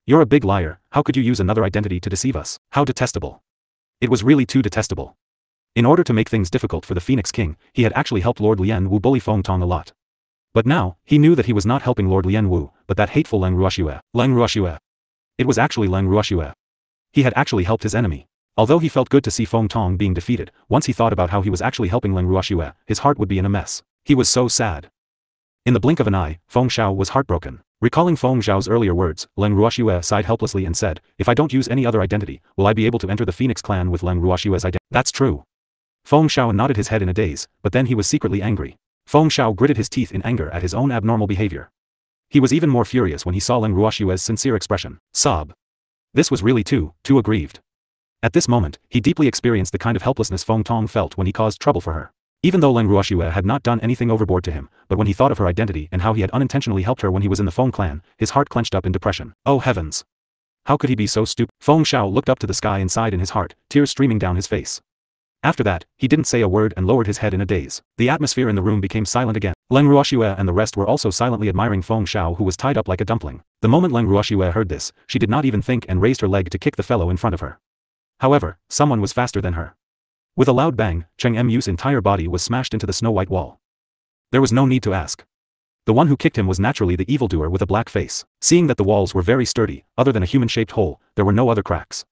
S1: You're a big liar. How could you use another identity to deceive us? How detestable." It was really too detestable. In order to make things difficult for the Phoenix King, he had actually helped Lord Lien Wu bully Feng Tong a lot. But now, he knew that he was not helping Lord Lien Wu, but that hateful Leng Ruoxue. Leng Ruoxue. It was actually Leng Ruoxue. He had actually helped his enemy. Although he felt good to see Feng Tong being defeated, once he thought about how he was actually helping Leng Ruoxue, his heart would be in a mess. He was so sad. In the blink of an eye, Feng Shao was heartbroken. Recalling Feng Zhao's earlier words, Leng Ruoxue sighed helplessly and said, "If I don't use any other identity, will I be able to enter the Phoenix clan with Leng Ruoxue's identity?" "That's true." Feng Shao nodded his head in a daze, but then he was secretly angry. Feng Shao gritted his teeth in anger at his own abnormal behavior. He was even more furious when he saw Leng Ruoxue's sincere expression. Sob. This was really too aggrieved. At this moment, he deeply experienced the kind of helplessness Feng Tong felt when he caused trouble for her. Even though Leng Ruoxue had not done anything overboard to him, but when he thought of her identity and how he had unintentionally helped her when he was in the Feng clan, his heart clenched up in depression. Oh heavens! How could he be so stupid? Feng Shao looked up to the sky and sighed in his heart, tears streaming down his face. After that, he didn't say a word and lowered his head in a daze. The atmosphere in the room became silent again. Leng Ruoxue and the rest were also silently admiring Feng Shao, who was tied up like a dumpling. The moment Leng Ruoxue heard this, she did not even think and raised her leg to kick the fellow in front of her. However, someone was faster than her. With a loud bang, Cheng Mu's entire body was smashed into the snow-white wall. There was no need to ask. The one who kicked him was naturally the evildoer with a black face. Seeing that the walls were very sturdy, other than a human-shaped hole, there were no other cracks.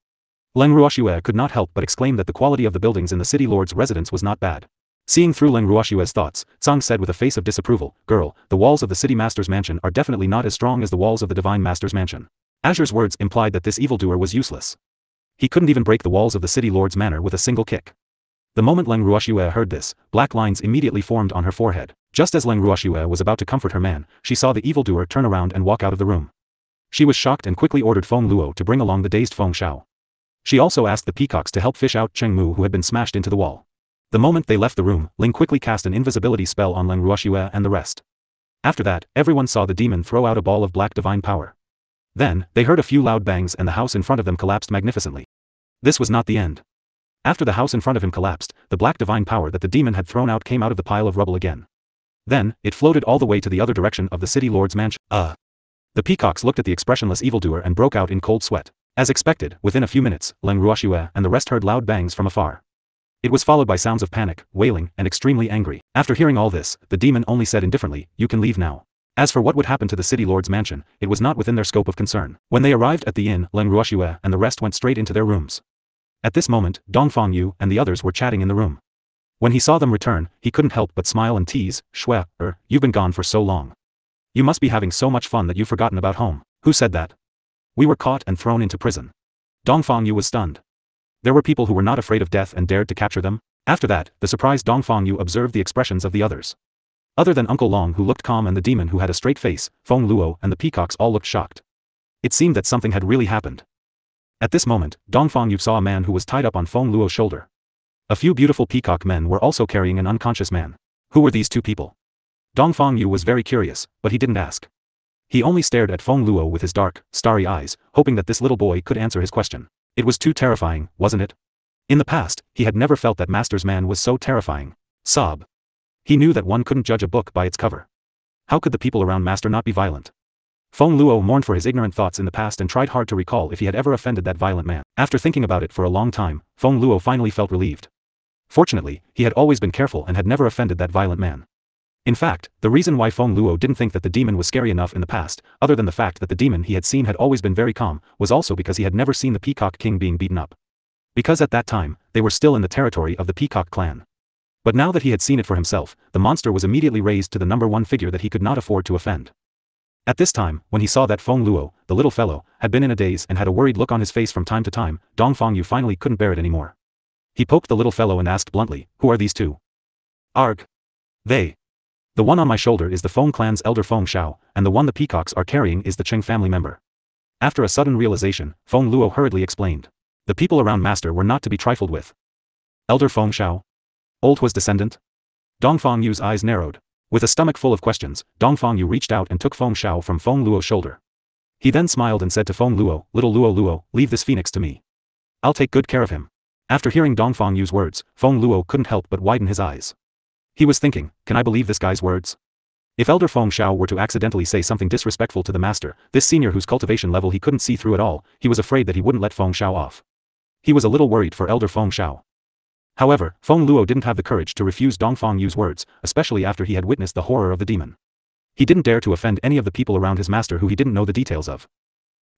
S1: Leng Ruoxue could not help but exclaim that the quality of the buildings in the city lord's residence was not bad. Seeing through Leng Ruoxue's thoughts, Zhang said with a face of disapproval, "Girl, the walls of the city master's mansion are definitely not as strong as the walls of the divine master's mansion." Azure's words implied that this evildoer was useless. He couldn't even break the walls of the city lord's manor with a single kick. The moment Leng Ruoxue heard this, black lines immediately formed on her forehead. Just as Leng Ruoxue was about to comfort her man, she saw the evildoer turn around and walk out of the room. She was shocked and quickly ordered Feng Luo to bring along the dazed Feng Shao. She also asked the peacocks to help fish out Cheng Mu, who had been smashed into the wall. The moment they left the room, Ling quickly cast an invisibility spell on Leng Ruoxue and the rest. After that, everyone saw the demon throw out a ball of black divine power. Then, they heard a few loud bangs and the house in front of them collapsed magnificently. This was not the end. After the house in front of him collapsed, the black divine power that the demon had thrown out came out of the pile of rubble again. Then, it floated all the way to the other direction of the city lord's mansion. The peacocks looked at the expressionless evildoer and broke out in cold sweat. As expected, within a few minutes, Leng Ruoxue and the rest heard loud bangs from afar. It was followed by sounds of panic, wailing, and extremely angry. After hearing all this, the demon only said indifferently, "You can leave now." As for what would happen to the city lord's mansion, it was not within their scope of concern. When they arrived at the inn, Leng Ruoxue and the rest went straight into their rooms. At this moment, Dongfang Yu and the others were chatting in the room. When he saw them return, he couldn't help but smile and tease, "Shui, you've been gone for so long. You must be having so much fun that you've forgotten about home." "Who said that?" "We were caught and thrown into prison." Dongfang Yu was stunned. There were people who were not afraid of death and dared to capture them? After that, the surprised Dongfang Yu observed the expressions of the others. Other than Uncle Long, who looked calm, and the demon who had a straight face, Feng Luo and the peacocks all looked shocked. It seemed that something had really happened. At this moment, Dongfang Yu saw a man who was tied up on Feng Luo's shoulder. A few beautiful peacock men were also carrying an unconscious man. Who were these two people? Dongfang Yu was very curious, but he didn't ask. He only stared at Feng Luo with his dark, starry eyes, hoping that this little boy could answer his question. It was too terrifying, wasn't it? In the past, he had never felt that Master's man was so terrifying. Sob. He knew that one couldn't judge a book by its cover. How could the people around Master not be violent? Feng Luo mourned for his ignorant thoughts in the past and tried hard to recall if he had ever offended that violent man. After thinking about it for a long time, Feng Luo finally felt relieved. Fortunately, he had always been careful and had never offended that violent man. In fact, the reason why Feng Luo didn't think that the demon was scary enough in the past, other than the fact that the demon he had seen had always been very calm, was also because he had never seen the Peacock King being beaten up. Because at that time, they were still in the territory of the Peacock clan. But now that he had seen it for himself, the monster was immediately raised to the number one figure that he could not afford to offend. At this time, when he saw that Feng Luo, the little fellow, had been in a daze and had a worried look on his face from time to time, Dongfang Yu finally couldn't bear it anymore. He poked the little fellow and asked bluntly, "Who are these two?" "Arg. They. The one on my shoulder is the Feng clan's elder Feng Shao, and the one the peacocks are carrying is the Cheng family member." After a sudden realization, Feng Luo hurriedly explained. The people around Master were not to be trifled with. Elder Feng Shao? Old was descendant? Dongfang Yu's eyes narrowed. With a stomach full of questions, Dongfang Yu reached out and took Feng Shao from Feng Luo's shoulder. He then smiled and said to Feng Luo, "Little Luo, leave this phoenix to me. I'll take good care of him." After hearing Dongfang Yu's words, Feng Luo couldn't help but widen his eyes. He was thinking, can I believe this guy's words? If Elder Feng Shao were to accidentally say something disrespectful to the master, this senior whose cultivation level he couldn't see through at all, he was afraid that he wouldn't let Feng Shao off. He was a little worried for Elder Feng Shao. However, Feng Luo didn't have the courage to refuse Dongfang Yu's words, especially after he had witnessed the horror of the demon. He didn't dare to offend any of the people around his master who he didn't know the details of.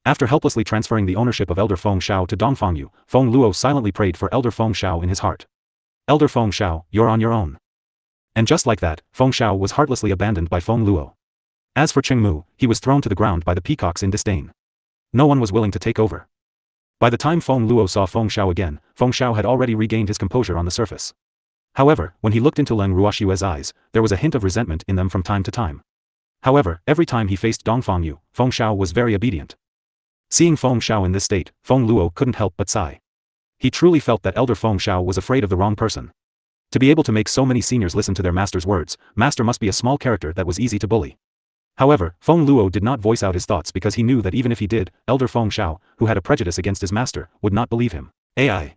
S1: After helplessly transferring the ownership of Elder Feng Shao to Dongfang Yu, Feng Luo silently prayed for Elder Feng Shao in his heart. "Elder Feng Shao, you're on your own." And just like that, Feng Shao was heartlessly abandoned by Feng Luo. As for Cheng Mu, he was thrown to the ground by the peacocks in disdain. No one was willing to take over. By the time Feng Luo saw Feng Shao again, Feng Shao had already regained his composure on the surface. However, when he looked into Leng Ruoxue's eyes, there was a hint of resentment in them from time to time. However, every time he faced Dongfang Yu, Feng Shao was very obedient. Seeing Feng Shao in this state, Feng Luo couldn't help but sigh. He truly felt that Elder Feng Shao was afraid of the wrong person. To be able to make so many seniors listen to their master's words, master must be a small character that was easy to bully. However, Feng Luo did not voice out his thoughts because he knew that even if he did, Elder Feng Shao, who had a prejudice against his master, would not believe him. AI.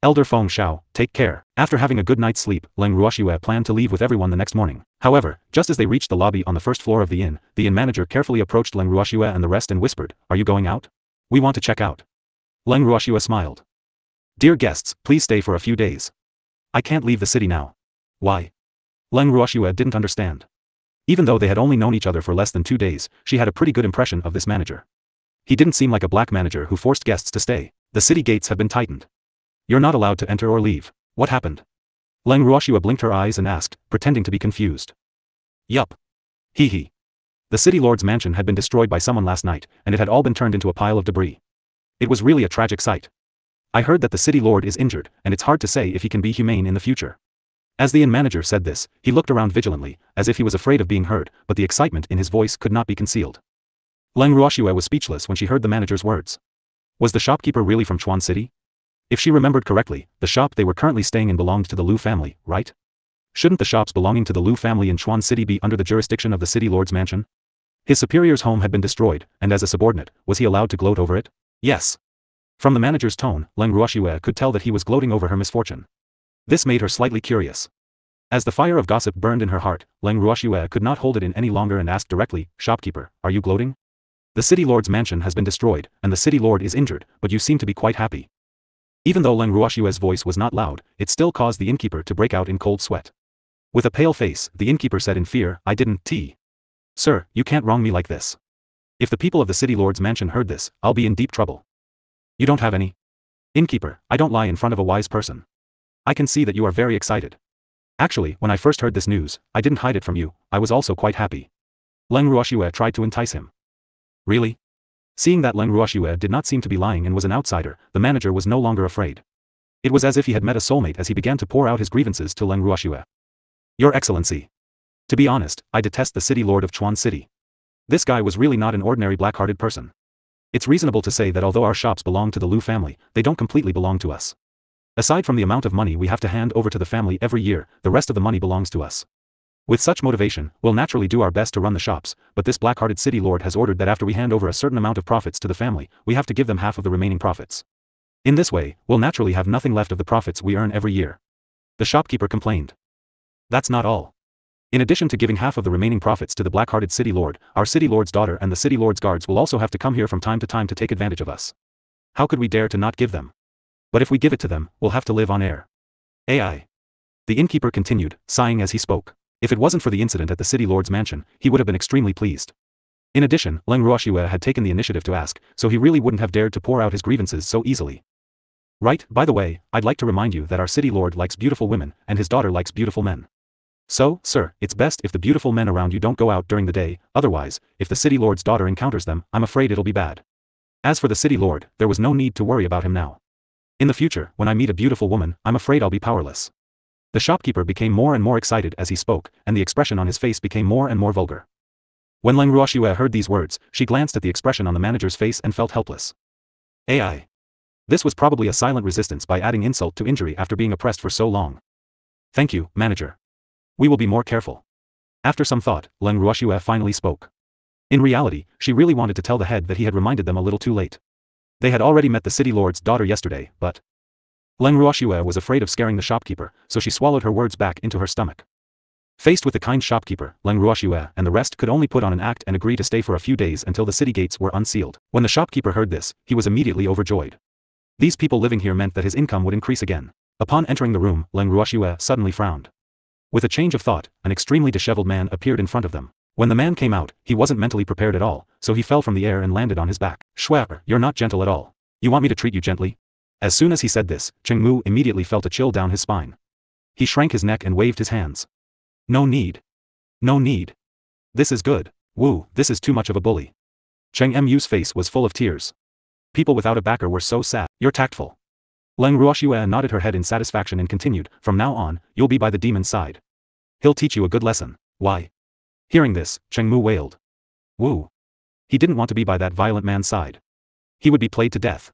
S1: Elder Feng Shao, take care. After having a good night's sleep, Leng Ruoxue planned to leave with everyone the next morning. However, just as they reached the lobby on the first floor of the inn manager carefully approached Leng Ruoxue and the rest and whispered, "Are you going out? We want to check out." Leng Ruoxue smiled. "Dear guests, please stay for a few days. I can't leave the city now." "Why?" Leng Ruoxue didn't understand. Even though they had only known each other for less than 2 days, she had a pretty good impression of this manager. He didn't seem like a black manager who forced guests to stay. "The city gates have been tightened. You're not allowed to enter or leave." "What happened?" Leng Ruoxue blinked her eyes and asked, pretending to be confused. "Yup. Hee. The city lord's mansion had been destroyed by someone last night, and it had all been turned into a pile of debris. It was really a tragic sight. I heard that the city lord is injured, and it's hard to say if he can be humane in the future." As the inn manager said this, he looked around vigilantly, as if he was afraid of being heard, but the excitement in his voice could not be concealed. Leng Ruoxue was speechless when she heard the manager's words. Was the shopkeeper really from Chuan City? If she remembered correctly, the shop they were currently staying in belonged to the Liu family, right? Shouldn't the shops belonging to the Liu family in Chuan City be under the jurisdiction of the city lord's mansion? His superior's home had been destroyed, and as a subordinate, was he allowed to gloat over it? Yes. From the manager's tone, Leng Ruoxue could tell that he was gloating over her misfortune. This made her slightly curious. As the fire of gossip burned in her heart, Leng Ruoxue could not hold it in any longer and asked directly, "Shopkeeper, are you gloating? The city lord's mansion has been destroyed, and the city lord is injured, but you seem to be quite happy." Even though Leng Ruoxue's voice was not loud, it still caused the innkeeper to break out in cold sweat. With a pale face, the innkeeper said in fear, "I didn't Sir, you can't wrong me like this. If the people of the city lord's mansion heard this, I'll be in deep trouble." "You don't have any?" "Innkeeper, I don't lie in front of a wise person. I can see that you are very excited. Actually, when I first heard this news, I didn't hide it from you, I was also quite happy." Leng Ruoxue tried to entice him. "Really?" Seeing that Leng Ruoxue did not seem to be lying and was an outsider, the manager was no longer afraid. It was as if he had met a soulmate as he began to pour out his grievances to Leng Ruoxue. "Your Excellency. To be honest, I detest the city lord of Chuan City. This guy was really not an ordinary black-hearted person. It's reasonable to say that although our shops belong to the Liu family, they don't completely belong to us. Aside from the amount of money we have to hand over to the family every year, the rest of the money belongs to us. With such motivation, we'll naturally do our best to run the shops, but this black-hearted city lord has ordered that after we hand over a certain amount of profits to the family, we have to give them half of the remaining profits. In this way, we'll naturally have nothing left of the profits we earn every year." The shopkeeper complained. "That's not all. In addition to giving half of the remaining profits to the black-hearted city lord, our city lord's daughter and the city lord's guards will also have to come here from time to time to take advantage of us. How could we dare to not give them? But if we give it to them, we'll have to live on air." AI. The innkeeper continued, sighing as he spoke. If it wasn't for the incident at the city lord's mansion, he would have been extremely pleased. In addition, Leng Ruoxue had taken the initiative to ask, so he really wouldn't have dared to pour out his grievances so easily. "Right, by the way, I'd like to remind you that our city lord likes beautiful women, and his daughter likes beautiful men. So, sir, it's best if the beautiful men around you don't go out during the day, otherwise, if the city lord's daughter encounters them, I'm afraid it'll be bad." As for the city lord, there was no need to worry about him now. In the future, when I meet a beautiful woman, I'm afraid I'll be powerless. The shopkeeper became more and more excited as he spoke, and the expression on his face became more and more vulgar. When Leng Ruoxue heard these words, she glanced at the expression on the manager's face and felt helpless. AI. This was probably a silent resistance by adding insult to injury after being oppressed for so long. "Thank you, manager. We will be more careful." After some thought, Leng Ruoxue finally spoke. In reality, she really wanted to tell the head that he had reminded them a little too late. They had already met the city lord's daughter yesterday, but Leng Ruoxue was afraid of scaring the shopkeeper, so she swallowed her words back into her stomach. Faced with the kind shopkeeper, Leng Ruoxue and the rest could only put on an act and agree to stay for a few days until the city gates were unsealed. When the shopkeeper heard this, he was immediately overjoyed. These people living here meant that his income would increase again. Upon entering the room, Leng Ruoxue suddenly frowned. With a change of thought, an extremely disheveled man appeared in front of them. When the man came out, he wasn't mentally prepared at all, so he fell from the air and landed on his back. "Schwapper, you're not gentle at all. You want me to treat you gently?" As soon as he said this, Cheng Mu immediately felt a chill down his spine. He shrank his neck and waved his hands. "No need. No need. This is good. Woo, this is too much of a bully." Cheng Mu's face was full of tears. People without a backer were so sad. "You're tactful." Leng Ruoxue nodded her head in satisfaction and continued, "From now on, you'll be by the demon's side. He'll teach you a good lesson." "Why?" Hearing this, Cheng Mu wailed. Woo. He didn't want to be by that violent man's side. He would be played to death.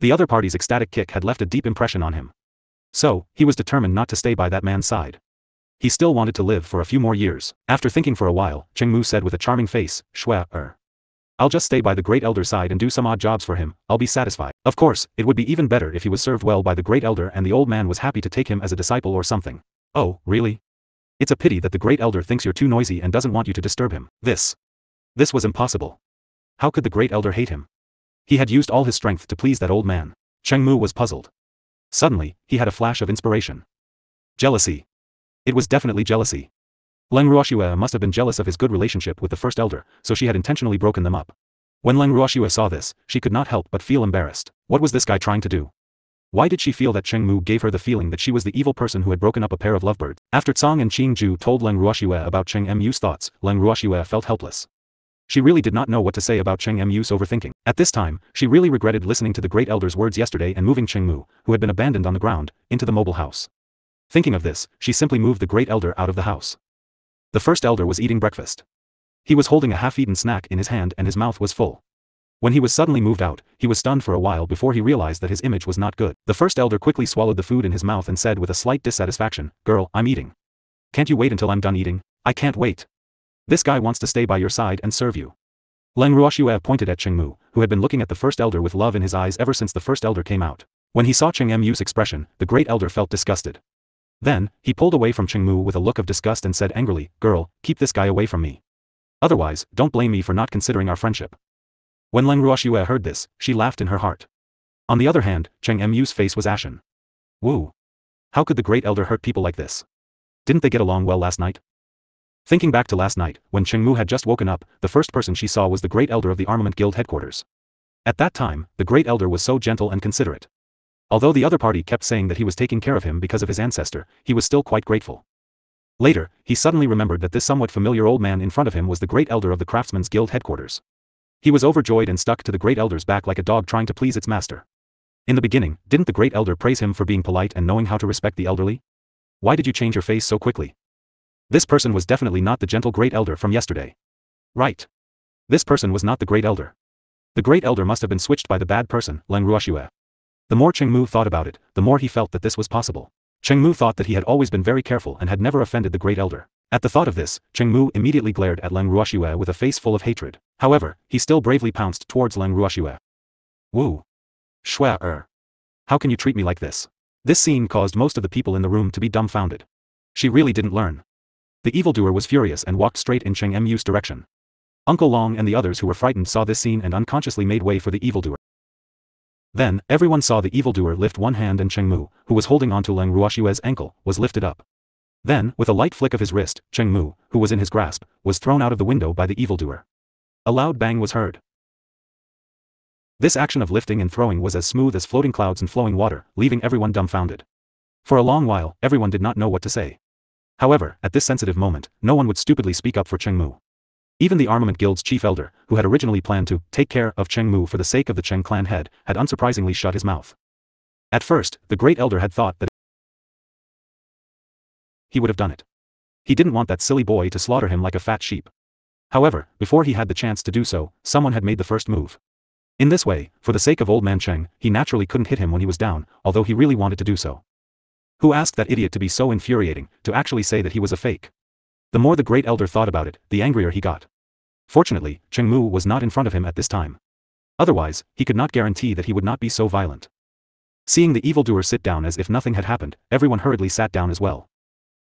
S1: The other party's ecstatic kick had left a deep impression on him. So, he was determined not to stay by that man's side. He still wanted to live for a few more years. After thinking for a while, Cheng Mu said with a charming face, "Schwa. I'll just stay by the great elder's side and do some odd jobs for him, I'll be satisfied." Of course, it would be even better if he was served well by the great elder and the old man was happy to take him as a disciple or something. "Oh, really? It's a pity that the great elder thinks you're too noisy and doesn't want you to disturb him." This was impossible. How could the great elder hate him? He had used all his strength to please that old man. Cheng Mu was puzzled. Suddenly, he had a flash of inspiration. Jealousy. It was definitely jealousy. Leng Ruoxue must have been jealous of his good relationship with the first elder, so she had intentionally broken them up. When Leng Ruoxue saw this, she could not help but feel embarrassed. What was this guy trying to do? Why did she feel that Cheng Mu gave her the feeling that she was the evil person who had broken up a pair of lovebirds? After Tsang and Qing Ju told Leng Ruoxue about Cheng Mu's thoughts, Leng Ruoxue felt helpless. She really did not know what to say about Cheng Mu's overthinking. At this time, she really regretted listening to the great elder's words yesterday and moving Cheng Mu, who had been abandoned on the ground, into the mobile house. Thinking of this, she simply moved the great elder out of the house. The first elder was eating breakfast. He was holding a half-eaten snack in his hand and his mouth was full. When he was suddenly moved out, he was stunned for a while before he realized that his image was not good. The first elder quickly swallowed the food in his mouth and said with a slight dissatisfaction, "Girl, I'm eating. Can't you wait until I'm done eating?" "I can't wait. This guy wants to stay by your side and serve you." Leng Ruoxue pointed at Cheng Mu, who had been looking at the first elder with love in his eyes ever since the first elder came out. When he saw Cheng Mu's expression, the great elder felt disgusted. Then, he pulled away from Cheng Mu with a look of disgust and said angrily, "Girl, keep this guy away from me. Otherwise, don't blame me for not considering our friendship." When Leng Ruoxue heard this, she laughed in her heart. On the other hand, Cheng Mu's face was ashen. Woo. How could the great elder hurt people like this? Didn't they get along well last night? Thinking back to last night, when Cheng Mu had just woken up, the first person she saw was the great elder of the Armament Guild headquarters. At that time, the great elder was so gentle and considerate. Although the other party kept saying that he was taking care of him because of his ancestor, he was still quite grateful. Later, he suddenly remembered that this somewhat familiar old man in front of him was the great elder of the Craftsmen's Guild headquarters. He was overjoyed and stuck to the great elder's back like a dog trying to please its master. In the beginning, didn't the great elder praise him for being polite and knowing how to respect the elderly? Why did you change your face so quickly? This person was definitely not the gentle great elder from yesterday. Right. This person was not the great elder. The great elder must have been switched by the bad person, Leng Ruoxue. The more Cheng Mu thought about it, the more he felt that this was possible. Cheng Mu thought that he had always been very careful and had never offended the great elder. At the thought of this, Cheng Mu immediately glared at Leng Ruoxue with a face full of hatred. However, he still bravely pounced towards Leng Ruoxue. Woo. Schwa. How can you treat me like this? This scene caused most of the people in the room to be dumbfounded. She really didn't learn. The evildoer was furious and walked straight in Cheng Mu's direction. Uncle Long and the others who were frightened saw this scene and unconsciously made way for the evildoer. Then, everyone saw the evildoer lift one hand and Cheng Mu, who was holding onto Leng Ruoxue's ankle, was lifted up. Then, with a light flick of his wrist, Cheng Mu, who was in his grasp, was thrown out of the window by the evildoer. A loud bang was heard. This action of lifting and throwing was as smooth as floating clouds and flowing water, leaving everyone dumbfounded. For a long while, everyone did not know what to say. However, at this sensitive moment, no one would stupidly speak up for Cheng Mu. Even the Armament Guild's chief elder, who had originally planned to take care of Cheng Mu for the sake of the Cheng clan head, had unsurprisingly shut his mouth. At first, the great elder had thought that he would have done it. He didn't want that silly boy to slaughter him like a fat sheep. However, before he had the chance to do so, someone had made the first move. In this way, for the sake of old man Cheng, he naturally couldn't hit him when he was down, although he really wanted to do so. Who asked that idiot to be so infuriating, to actually say that he was a fake? The more the great elder thought about it, the angrier he got. Fortunately, Cheng Mu was not in front of him at this time. Otherwise, he could not guarantee that he would not be so violent. Seeing the evildoer sit down as if nothing had happened, everyone hurriedly sat down as well.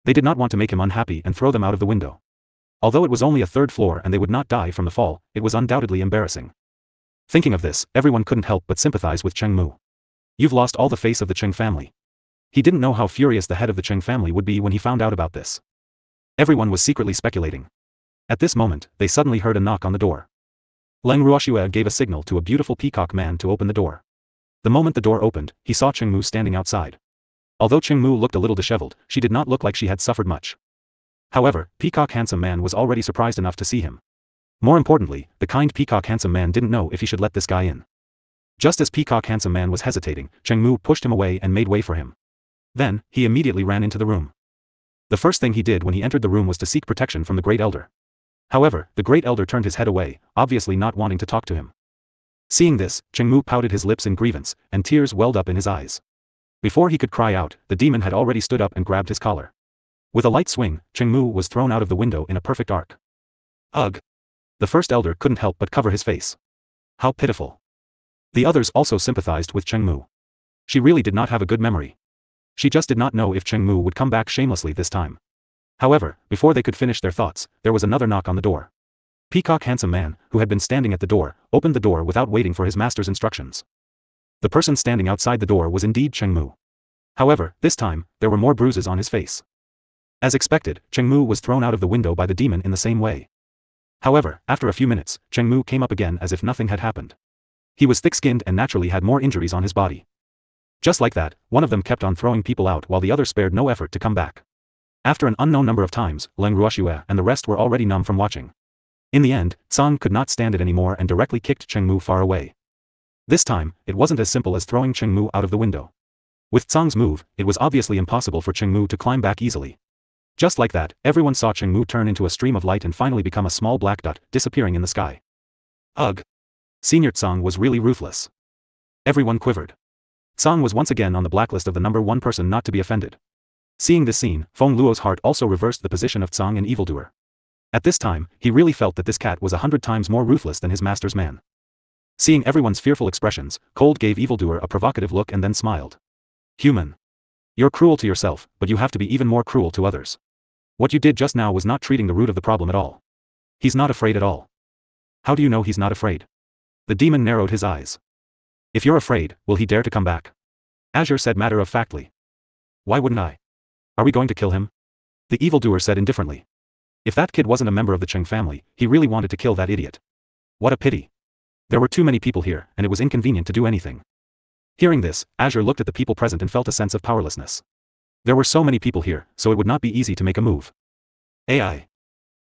S1: They did not want to make him unhappy and throw them out of the window. Although it was only a third floor and they would not die from the fall, it was undoubtedly embarrassing. Thinking of this, everyone couldn't help but sympathize with Cheng Mu. You've lost all the face of the Cheng family. He didn't know how furious the head of the Cheng family would be when he found out about this. Everyone was secretly speculating. At this moment, they suddenly heard a knock on the door. Leng Ruoxue gave a signal to a beautiful peacock man to open the door. The moment the door opened, he saw Cheng Mu standing outside. Although Cheng Mu looked a little disheveled, she did not look like she had suffered much. However, Peacock Handsome Man was already surprised enough to see him. More importantly, the kind Peacock Handsome Man didn't know if he should let this guy in. Just as Peacock Handsome Man was hesitating, Cheng Mu pushed him away and made way for him. Then, he immediately ran into the room. The first thing he did when he entered the room was to seek protection from the Great Elder. However, the Great Elder turned his head away, obviously not wanting to talk to him. Seeing this, Cheng Mu pouted his lips in grievance, and tears welled up in his eyes. Before he could cry out, the demon had already stood up and grabbed his collar. With a light swing, Cheng Mu was thrown out of the window in a perfect arc. Ugh! The first elder couldn't help but cover his face. How pitiful. The others also sympathized with Cheng Mu. She really did not have a good memory. She just did not know if Cheng Mu would come back shamelessly this time. However, before they could finish their thoughts, there was another knock on the door. Peacock Handsome Man, who had been standing at the door, opened the door without waiting for his master's instructions. The person standing outside the door was indeed Cheng Mu. However, this time, there were more bruises on his face. As expected, Cheng Mu was thrown out of the window by the demon in the same way. However, after a few minutes, Cheng Mu came up again as if nothing had happened. He was thick-skinned and naturally had more injuries on his body. Just like that, one of them kept on throwing people out while the other spared no effort to come back. After an unknown number of times, Leng Ruoxue and the rest were already numb from watching. In the end, Tsang could not stand it anymore and directly kicked Cheng Mu far away. This time, it wasn't as simple as throwing Cheng Mu out of the window. With Tsang's move, it was obviously impossible for Cheng Mu to climb back easily. Just like that, everyone saw Cheng Mu turn into a stream of light and finally become a small black dot, disappearing in the sky. Ugh! Senior Tsang was really ruthless. Everyone quivered. Tsang was once again on the blacklist of the #1 person not to be offended. Seeing this scene, Feng Luo's heart also reversed the position of Tsang and evildoer. At this time, he really felt that this cat was 100 times more ruthless than his master's man. Seeing everyone's fearful expressions, Cold gave evildoer a provocative look and then smiled. Human. You're cruel to yourself, but you have to be even more cruel to others. What you did just now was not treating the root of the problem at all. He's not afraid at all. How do you know he's not afraid? The demon narrowed his eyes. If you're afraid, will he dare to come back? Azure said matter-of-factly. Why wouldn't I? Are we going to kill him? The evildoer said indifferently. If that kid wasn't a member of the Cheng family, he really wanted to kill that idiot. What a pity. There were too many people here, and it was inconvenient to do anything. Hearing this, Azure looked at the people present and felt a sense of powerlessness. There were so many people here, so it would not be easy to make a move. AI.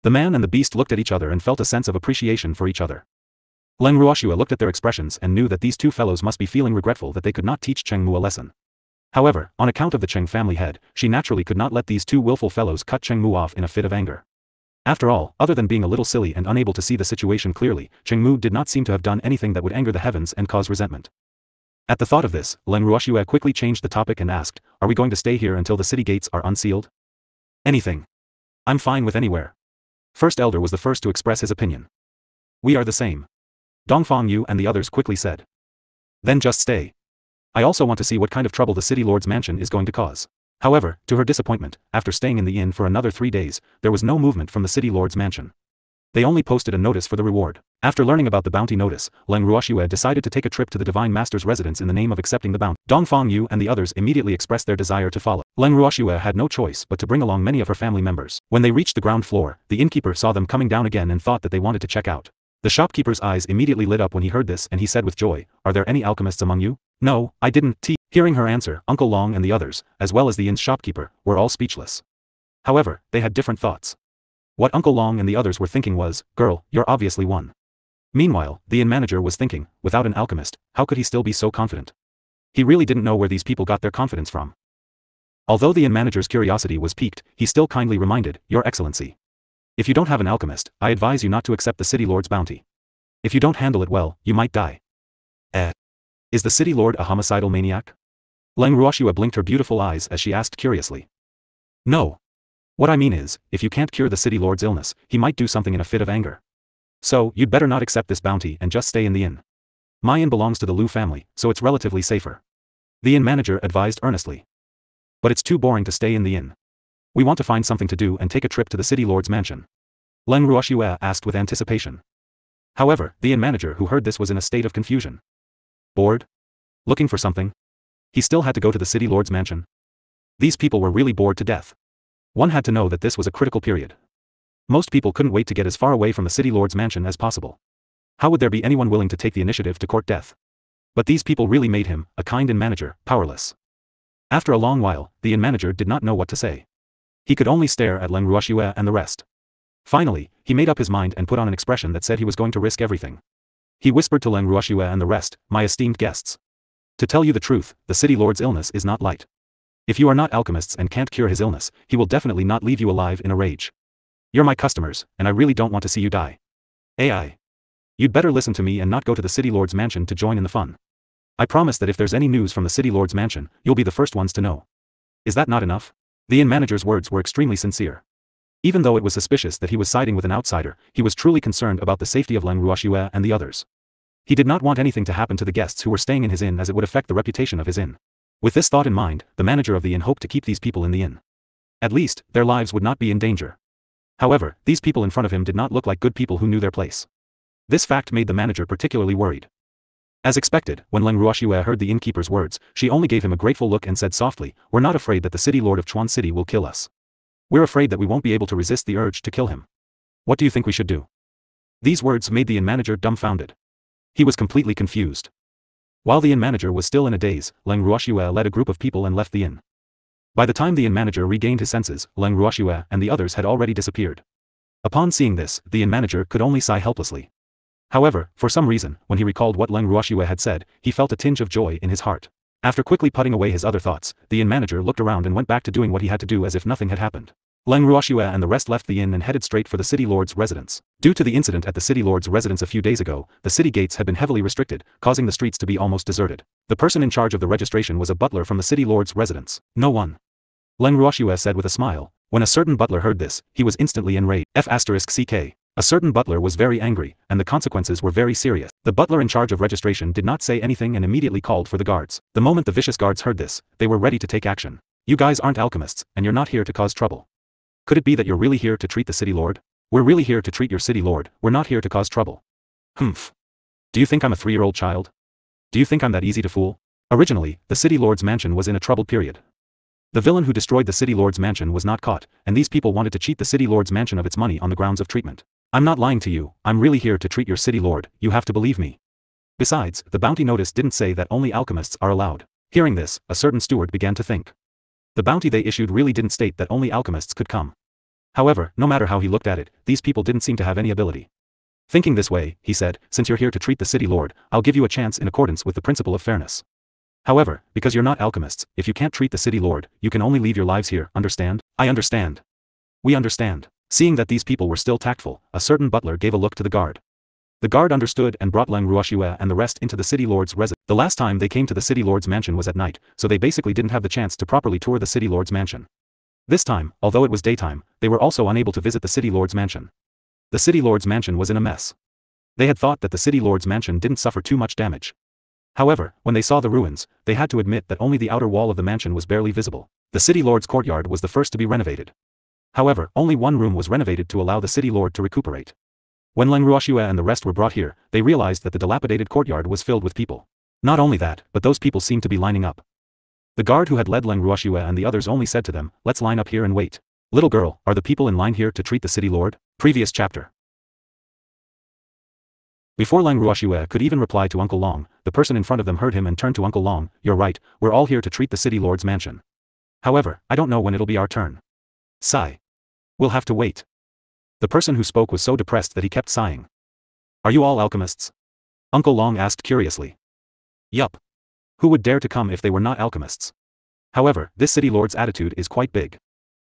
S1: The man and the beast looked at each other and felt a sense of appreciation for each other. Leng Ruoxue looked at their expressions and knew that these two fellows must be feeling regretful that they could not teach Cheng Mu a lesson. However, on account of the Cheng family head, she naturally could not let these two willful fellows cut Cheng Mu off in a fit of anger. After all, other than being a little silly and unable to see the situation clearly, Cheng Mu did not seem to have done anything that would anger the heavens and cause resentment. At the thought of this, Leng Ruoxue quickly changed the topic and asked, are we going to stay here until the city gates are unsealed? Anything. I'm fine with anywhere. First Elder was the first to express his opinion. We are the same. Dongfang Yu and the others quickly said. Then just stay. I also want to see what kind of trouble the city lord's mansion is going to cause. However, to her disappointment, after staying in the inn for another 3 days, there was no movement from the city lord's mansion. They only posted a notice for the reward. After learning about the bounty notice, Leng Ruoxue decided to take a trip to the Divine Master's residence in the name of accepting the bounty. Dongfang Yu and the others immediately expressed their desire to follow. Leng Ruoxue had no choice but to bring along many of her family members. When they reached the ground floor, the innkeeper saw them coming down again and thought that they wanted to check out. The shopkeeper's eyes immediately lit up when he heard this and he said with joy, are there any alchemists among you? No, I didn't. Hearing her answer, Uncle Long and the others, as well as the inn's shopkeeper, were all speechless. However, they had different thoughts. What Uncle Long and the others were thinking was, girl, you're obviously one. Meanwhile, the inn manager was thinking, without an alchemist, how could he still be so confident? He really didn't know where these people got their confidence from. Although the inn manager's curiosity was piqued, he still kindly reminded, Your Excellency. If you don't have an alchemist, I advise you not to accept the city lord's bounty. If you don't handle it well, you might die. Is the city lord a homicidal maniac? Leng Ruoxue blinked her beautiful eyes as she asked curiously. No. What I mean is, if you can't cure the city lord's illness, he might do something in a fit of anger. So, you'd better not accept this bounty and just stay in the inn. My inn belongs to the Liu family, so it's relatively safer. The inn manager advised earnestly. But it's too boring to stay in the inn. We want to find something to do and take a trip to the city lord's mansion. Leng Ruoxue asked with anticipation. However, the inn manager who heard this was in a state of confusion. Bored? Looking for something? He still had to go to the city lord's mansion. These people were really bored to death. One had to know that this was a critical period. Most people couldn't wait to get as far away from the city lord's mansion as possible. How would there be anyone willing to take the initiative to court death? But these people really made him, a kind inn manager, powerless. After a long while, the inn manager did not know what to say. He could only stare at Leng Ruoxue and the rest. Finally, he made up his mind and put on an expression that said he was going to risk everything. He whispered to Leng Ruoxue and the rest, "My esteemed guests. To tell you the truth, the city lord's illness is not light. If you are not alchemists and can't cure his illness, he will definitely not leave you alive in a rage. You're my customers, and I really don't want to see you die. AI. You'd better listen to me and not go to the city lord's mansion to join in the fun. I promise that if there's any news from the city lord's mansion, you'll be the first ones to know. Is that not enough?" The inn manager's words were extremely sincere. Even though it was suspicious that he was siding with an outsider, he was truly concerned about the safety of Leng Ruoxue and the others. He did not want anything to happen to the guests who were staying in his inn, as it would affect the reputation of his inn. With this thought in mind, the manager of the inn hoped to keep these people in the inn. At least, their lives would not be in danger. However, these people in front of him did not look like good people who knew their place. This fact made the manager particularly worried. As expected, when Leng Ruoxue heard the innkeeper's words, she only gave him a grateful look and said softly, "We're not afraid that the city lord of Chuan City will kill us. We're afraid that we won't be able to resist the urge to kill him. What do you think we should do?" These words made the inn manager dumbfounded. He was completely confused. While the inn manager was still in a daze, Leng Ruoxue led a group of people and left the inn. By the time the inn manager regained his senses, Leng Ruoxue and the others had already disappeared. Upon seeing this, the inn manager could only sigh helplessly. However, for some reason, when he recalled what Leng Ruoxue had said, he felt a tinge of joy in his heart. After quickly putting away his other thoughts, the inn manager looked around and went back to doing what he had to do as if nothing had happened. Leng Ruoxue and the rest left the inn and headed straight for the city lord's residence. Due to the incident at the city lord's residence a few days ago, the city gates had been heavily restricted, causing the streets to be almost deserted. The person in charge of the registration was a butler from the city lord's residence. "No one," Leng Ruoxue said with a smile. When a certain butler heard this, he was instantly enraged. F***ck. A certain butler was very angry, and the consequences were very serious. The butler in charge of registration did not say anything and immediately called for the guards. The moment the vicious guards heard this, they were ready to take action. "You guys aren't alchemists, and you're not here to cause trouble. Could it be that you're really here to treat the city lord?" "We're really here to treat your city lord, we're not here to cause trouble." "Humph. Do you think I'm a 3-year-old child? Do you think I'm that easy to fool?" Originally, the city lord's mansion was in a troubled period. The villain who destroyed the city lord's mansion was not caught, and these people wanted to cheat the city lord's mansion of its money on the grounds of treatment. "I'm not lying to you, I'm really here to treat your city lord, you have to believe me." Besides, the bounty notice didn't say that only alchemists are allowed. Hearing this, a certain steward began to think. The bounty they issued really didn't state that only alchemists could come. However, no matter how he looked at it, these people didn't seem to have any ability. Thinking this way, he said, "Since you're here to treat the city lord, I'll give you a chance in accordance with the principle of fairness. However, because you're not alchemists, if you can't treat the city lord, you can only leave your lives here, understand?" "I understand. We understand." Seeing that these people were still tactful, a certain butler gave a look to the guard. The guard understood and brought Leng Ruoxue and the rest into the city lord's residence. The last time they came to the city lord's mansion was at night, so they basically didn't have the chance to properly tour the city lord's mansion. This time, although it was daytime, they were also unable to visit the city lord's mansion. The city lord's mansion was in a mess. They had thought that the city lord's mansion didn't suffer too much damage. However, when they saw the ruins, they had to admit that only the outer wall of the mansion was barely visible. The city lord's courtyard was the first to be renovated. However, only one room was renovated to allow the city lord to recuperate. When Leng Ruoxue and the rest were brought here, they realized that the dilapidated courtyard was filled with people. Not only that, but those people seemed to be lining up. The guard who had led Leng Ruoxue and the others only said to them, "Let's line up here and wait." "Little girl, are the people in line here to treat the city lord?" Previous chapter. Before Leng Ruoxue could even reply to Uncle Long, the person in front of them heard him and turned to Uncle Long. "You're right, we're all here to treat the city lord's mansion. However, I don't know when it'll be our turn. Sigh. We'll have to wait." The person who spoke was so depressed that he kept sighing. "Are you all alchemists?" Uncle Long asked curiously. "Yup. Who would dare to come if they were not alchemists? However, this city lord's attitude is quite big.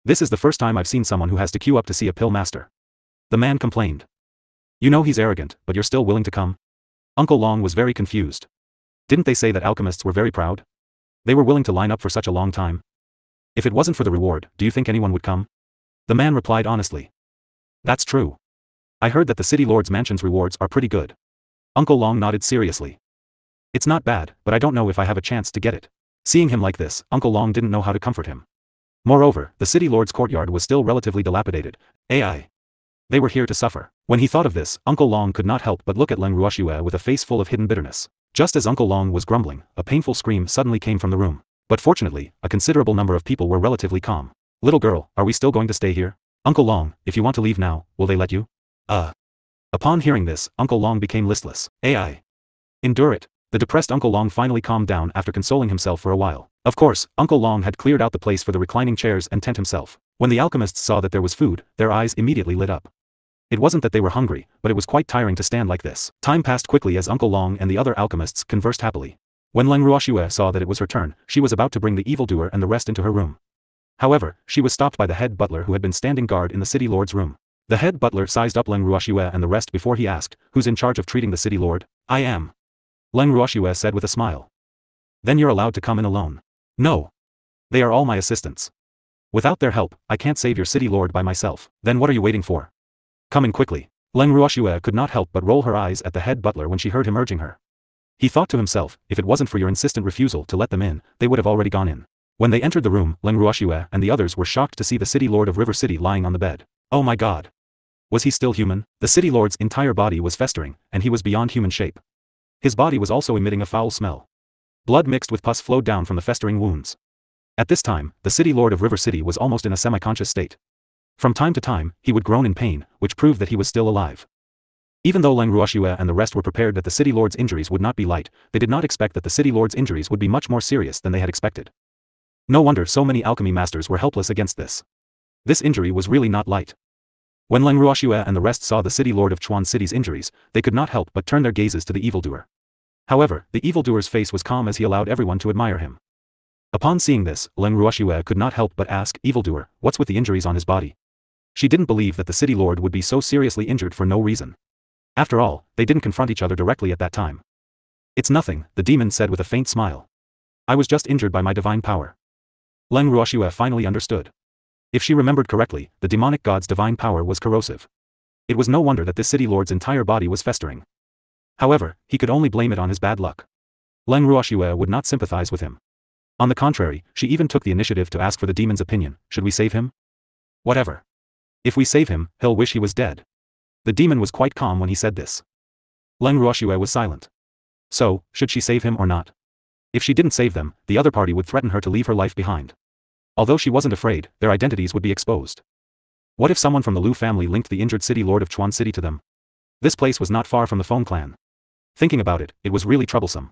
S1: This is the first time I've seen someone who has to queue up to see a pill master." The man complained. "You know he's arrogant, but you're still willing to come?" Uncle Long was very confused. Didn't they say that alchemists were very proud? They were willing to line up for such a long time. If it wasn't for the reward, do you think anyone would come? The man replied honestly. "That's true. I heard that the city lord's mansion's rewards are pretty good. Uncle Long nodded seriously. It's not bad, but I don't know if I have a chance to get it. Seeing him like this, Uncle Long didn't know how to comfort him. Moreover, the city lord's courtyard was still relatively dilapidated. They were here to suffer. When he thought of this, Uncle Long could not help but look at Leng Ruoxue with a face full of hidden bitterness. Just as Uncle Long was grumbling, a painful scream suddenly came from the room. But fortunately, a considerable number of people were relatively calm. Little girl, are we still going to stay here? Uncle Long, if you want to leave now, will they let you? Upon hearing this, Uncle Long became listless. Endure it. The depressed Uncle Long finally calmed down after consoling himself for a while. Of course, Uncle Long had cleared out the place for the reclining chairs and tent himself. When the alchemists saw that there was food, their eyes immediately lit up. It wasn't that they were hungry, but it was quite tiring to stand like this. Time passed quickly as Uncle Long and the other alchemists conversed happily. When Leng Ruoxue saw that it was her turn, she was about to bring the evildoer and the rest into her room. However, she was stopped by the head butler who had been standing guard in the city lord's room. The head butler sized up Leng Ruoxue and the rest before he asked, "Who's in charge of treating the city lord?" "I am," Leng Ruoxue said with a smile. "Then you're allowed to come in alone." "No. They are all my assistants. Without their help, I can't save your city lord by myself." "Then what are you waiting for? Come in quickly." Leng Ruoxue could not help but roll her eyes at the head butler when she heard him urging her. He thought to himself, if it wasn't for your insistent refusal to let them in, they would have already gone in. When they entered the room, Leng Ruoxue and the others were shocked to see the city lord of River City lying on the bed. Oh my god. Was he still human? The city lord's entire body was festering, and he was beyond human shape. His body was also emitting a foul smell. Blood mixed with pus flowed down from the festering wounds. At this time, the city lord of River City was almost in a semi-conscious state. From time to time, he would groan in pain, which proved that he was still alive. Even though Leng Ruoxue and the rest were prepared that the city lord's injuries would not be light, they did not expect that the city lord's injuries would be much more serious than they had expected. No wonder so many alchemy masters were helpless against this. This injury was really not light. When Leng Ruoxue and the rest saw the city lord of Chuan City's injuries, they could not help but turn their gazes to the evildoer. However, the evildoer's face was calm as he allowed everyone to admire him. Upon seeing this, Leng Ruoxue could not help but ask, "Evildoer, what's with the injuries on his body?" She didn't believe that the city lord would be so seriously injured for no reason. After all, they didn't confront each other directly at that time. "It's nothing," the demon said with a faint smile. "I was just injured by my divine power." Leng Ruoxue finally understood. If she remembered correctly, the demonic god's divine power was corrosive. It was no wonder that this city lord's entire body was festering. However, he could only blame it on his bad luck. Leng Ruoxue would not sympathize with him. On the contrary, she even took the initiative to ask for the demon's opinion. Should we save him? Whatever. If we save him, he'll wish he was dead. The demon was quite calm when he said this. Leng Ruoxue was silent. So, should she save him or not? If she didn't save them, the other party would threaten her to leave her life behind. Although she wasn't afraid, their identities would be exposed. What if someone from the Lu family linked the injured city lord of Chuan City to them? This place was not far from the Feng clan. Thinking about it, it was really troublesome.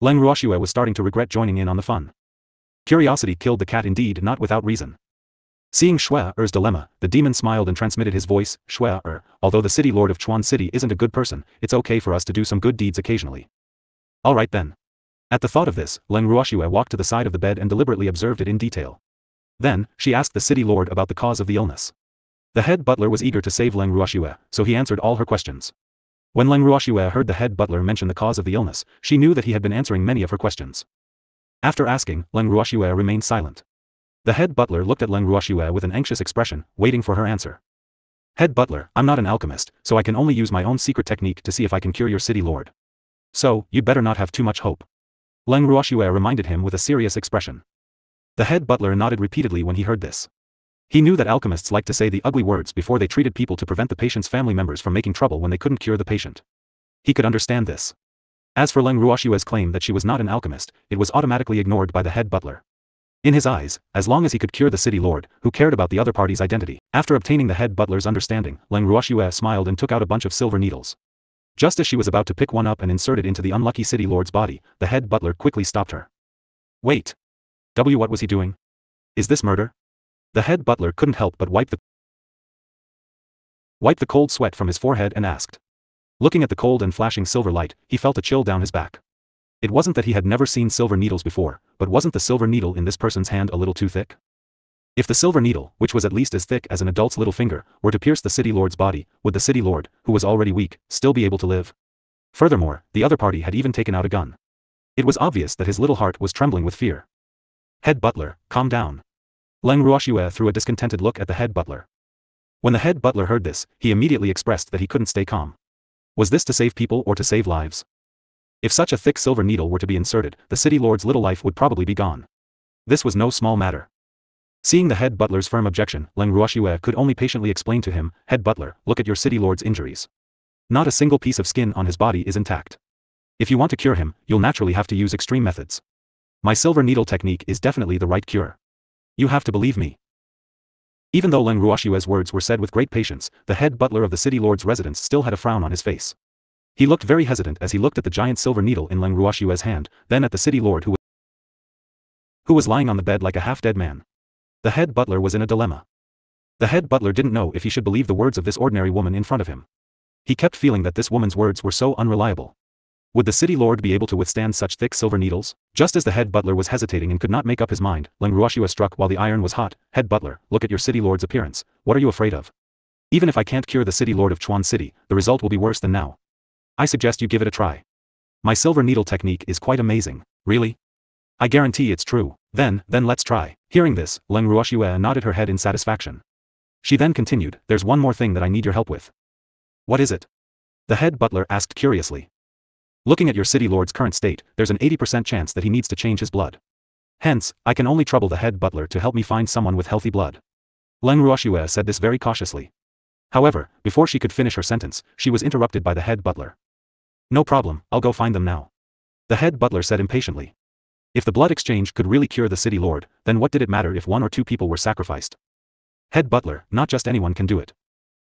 S1: Leng Ruoxue was starting to regret joining in on the fun. Curiosity killed the cat indeed, not without reason. Seeing Shui Er's dilemma, the demon smiled and transmitted his voice, "Shui Er, although the city lord of Chuan City isn't a good person, it's okay for us to do some good deeds occasionally." Alright then. At the thought of this, Leng Ruoxue walked to the side of the bed and deliberately observed it in detail. Then, she asked the city lord about the cause of the illness. The head butler was eager to save Leng Ruoxue, so he answered all her questions. When Leng Ruoxue heard the head butler mention the cause of the illness, she knew that he had been answering many of her questions. After asking, Leng Ruoxue remained silent. The head butler looked at Leng Ruoxue with an anxious expression, waiting for her answer. "Head butler, I'm not an alchemist, so I can only use my own secret technique to see if I can cure your city lord. So, you'd better not have too much hope." Leng Ruoxue reminded him with a serious expression. The head butler nodded repeatedly when he heard this. He knew that alchemists liked to say the ugly words before they treated people to prevent the patient's family members from making trouble when they couldn't cure the patient. He could understand this. As for Leng Ruoxue's claim that she was not an alchemist, it was automatically ignored by the head butler. In his eyes, as long as he could cure the city lord, who cared about the other party's identity? After obtaining the head butler's understanding, Leng Ruoxue smiled and took out a bunch of silver needles. Just as she was about to pick one up and insert it into the unlucky city lord's body, the head butler quickly stopped her. "Wait. What was he doing? Is this murder?" The head butler couldn't help but wipe the cold sweat from his forehead and asked. Looking at the cold and flashing silver light, he felt a chill down his back. It wasn't that he had never seen silver needles before, but wasn't the silver needle in this person's hand a little too thick? If the silver needle, which was at least as thick as an adult's little finger, were to pierce the city lord's body, would the city lord, who was already weak, still be able to live? Furthermore, the other party had even taken out a gun. It was obvious that his little heart was trembling with fear. "Head butler, calm down." Leng Ruoxue threw a discontented look at the head butler. When the head butler heard this, he immediately expressed that he couldn't stay calm. Was this to save people or to save lives? If such a thick silver needle were to be inserted, the city lord's little life would probably be gone. This was no small matter. Seeing the head butler's firm objection, Leng Ruoxue could only patiently explain to him, "Head butler, look at your city lord's injuries. Not a single piece of skin on his body is intact. If you want to cure him, you'll naturally have to use extreme methods. My silver needle technique is definitely the right cure. You have to believe me." Even though Leng Ruoxue's words were said with great patience, the head butler of the city lord's residence still had a frown on his face. He looked very hesitant as he looked at the giant silver needle in Leng Ruoxue's hand, then at the city lord who was lying on the bed like a half-dead man. The head butler was in a dilemma. The head butler didn't know if he should believe the words of this ordinary woman in front of him. He kept feeling that this woman's words were so unreliable. Would the city lord be able to withstand such thick silver needles? Just as the head butler was hesitating and could not make up his mind, Leng Ruoxue struck while the iron was hot. "Head butler, look at your city lord's appearance. What are you afraid of? Even if I can't cure the city lord of Chuan City, the result will be worse than now. I suggest you give it a try. My silver needle technique is quite amazing." "Really? I guarantee it's true." Then let's try." Hearing this, Leng Ruoxue nodded her head in satisfaction. She then continued, "There's one more thing that I need your help with." "What is it?" the head butler asked curiously. "Looking at your city lord's current state, there's an 80% chance that he needs to change his blood. Hence, I can only trouble the head butler to help me find someone with healthy blood." Leng Ruoxue said this very cautiously. However, before she could finish her sentence, she was interrupted by the head butler. "No problem, I'll go find them now," the head butler said impatiently. If the blood exchange could really cure the city lord, then what did it matter if 1 or 2 people were sacrificed? "Head butler, not just anyone can do it.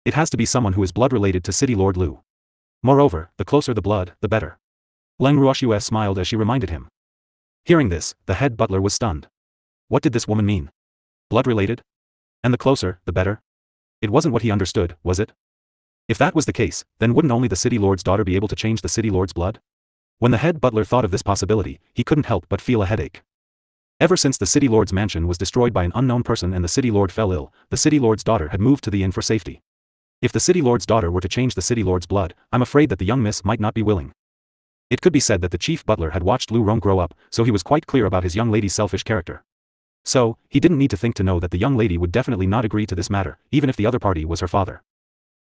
S1: It has to be someone who is blood related to city lord Lu. Moreover, the closer the blood, the better." Leng Ruoxue smiled as she reminded him. Hearing this, the head butler was stunned. What did this woman mean? Blood related? And the closer, the better? It wasn't what he understood, was it? If that was the case, then wouldn't only the city lord's daughter be able to change the city lord's blood? When the head butler thought of this possibility, he couldn't help but feel a headache. Ever since the city lord's mansion was destroyed by an unknown person and the city lord fell ill, the city lord's daughter had moved to the inn for safety. If the city lord's daughter were to change the city lord's blood, I'm afraid that the young miss might not be willing. It could be said that the chief butler had watched Lu Rong grow up, so he was quite clear about his young lady's selfish character. So, he didn't need to think to know that the young lady would definitely not agree to this matter, even if the other party was her father.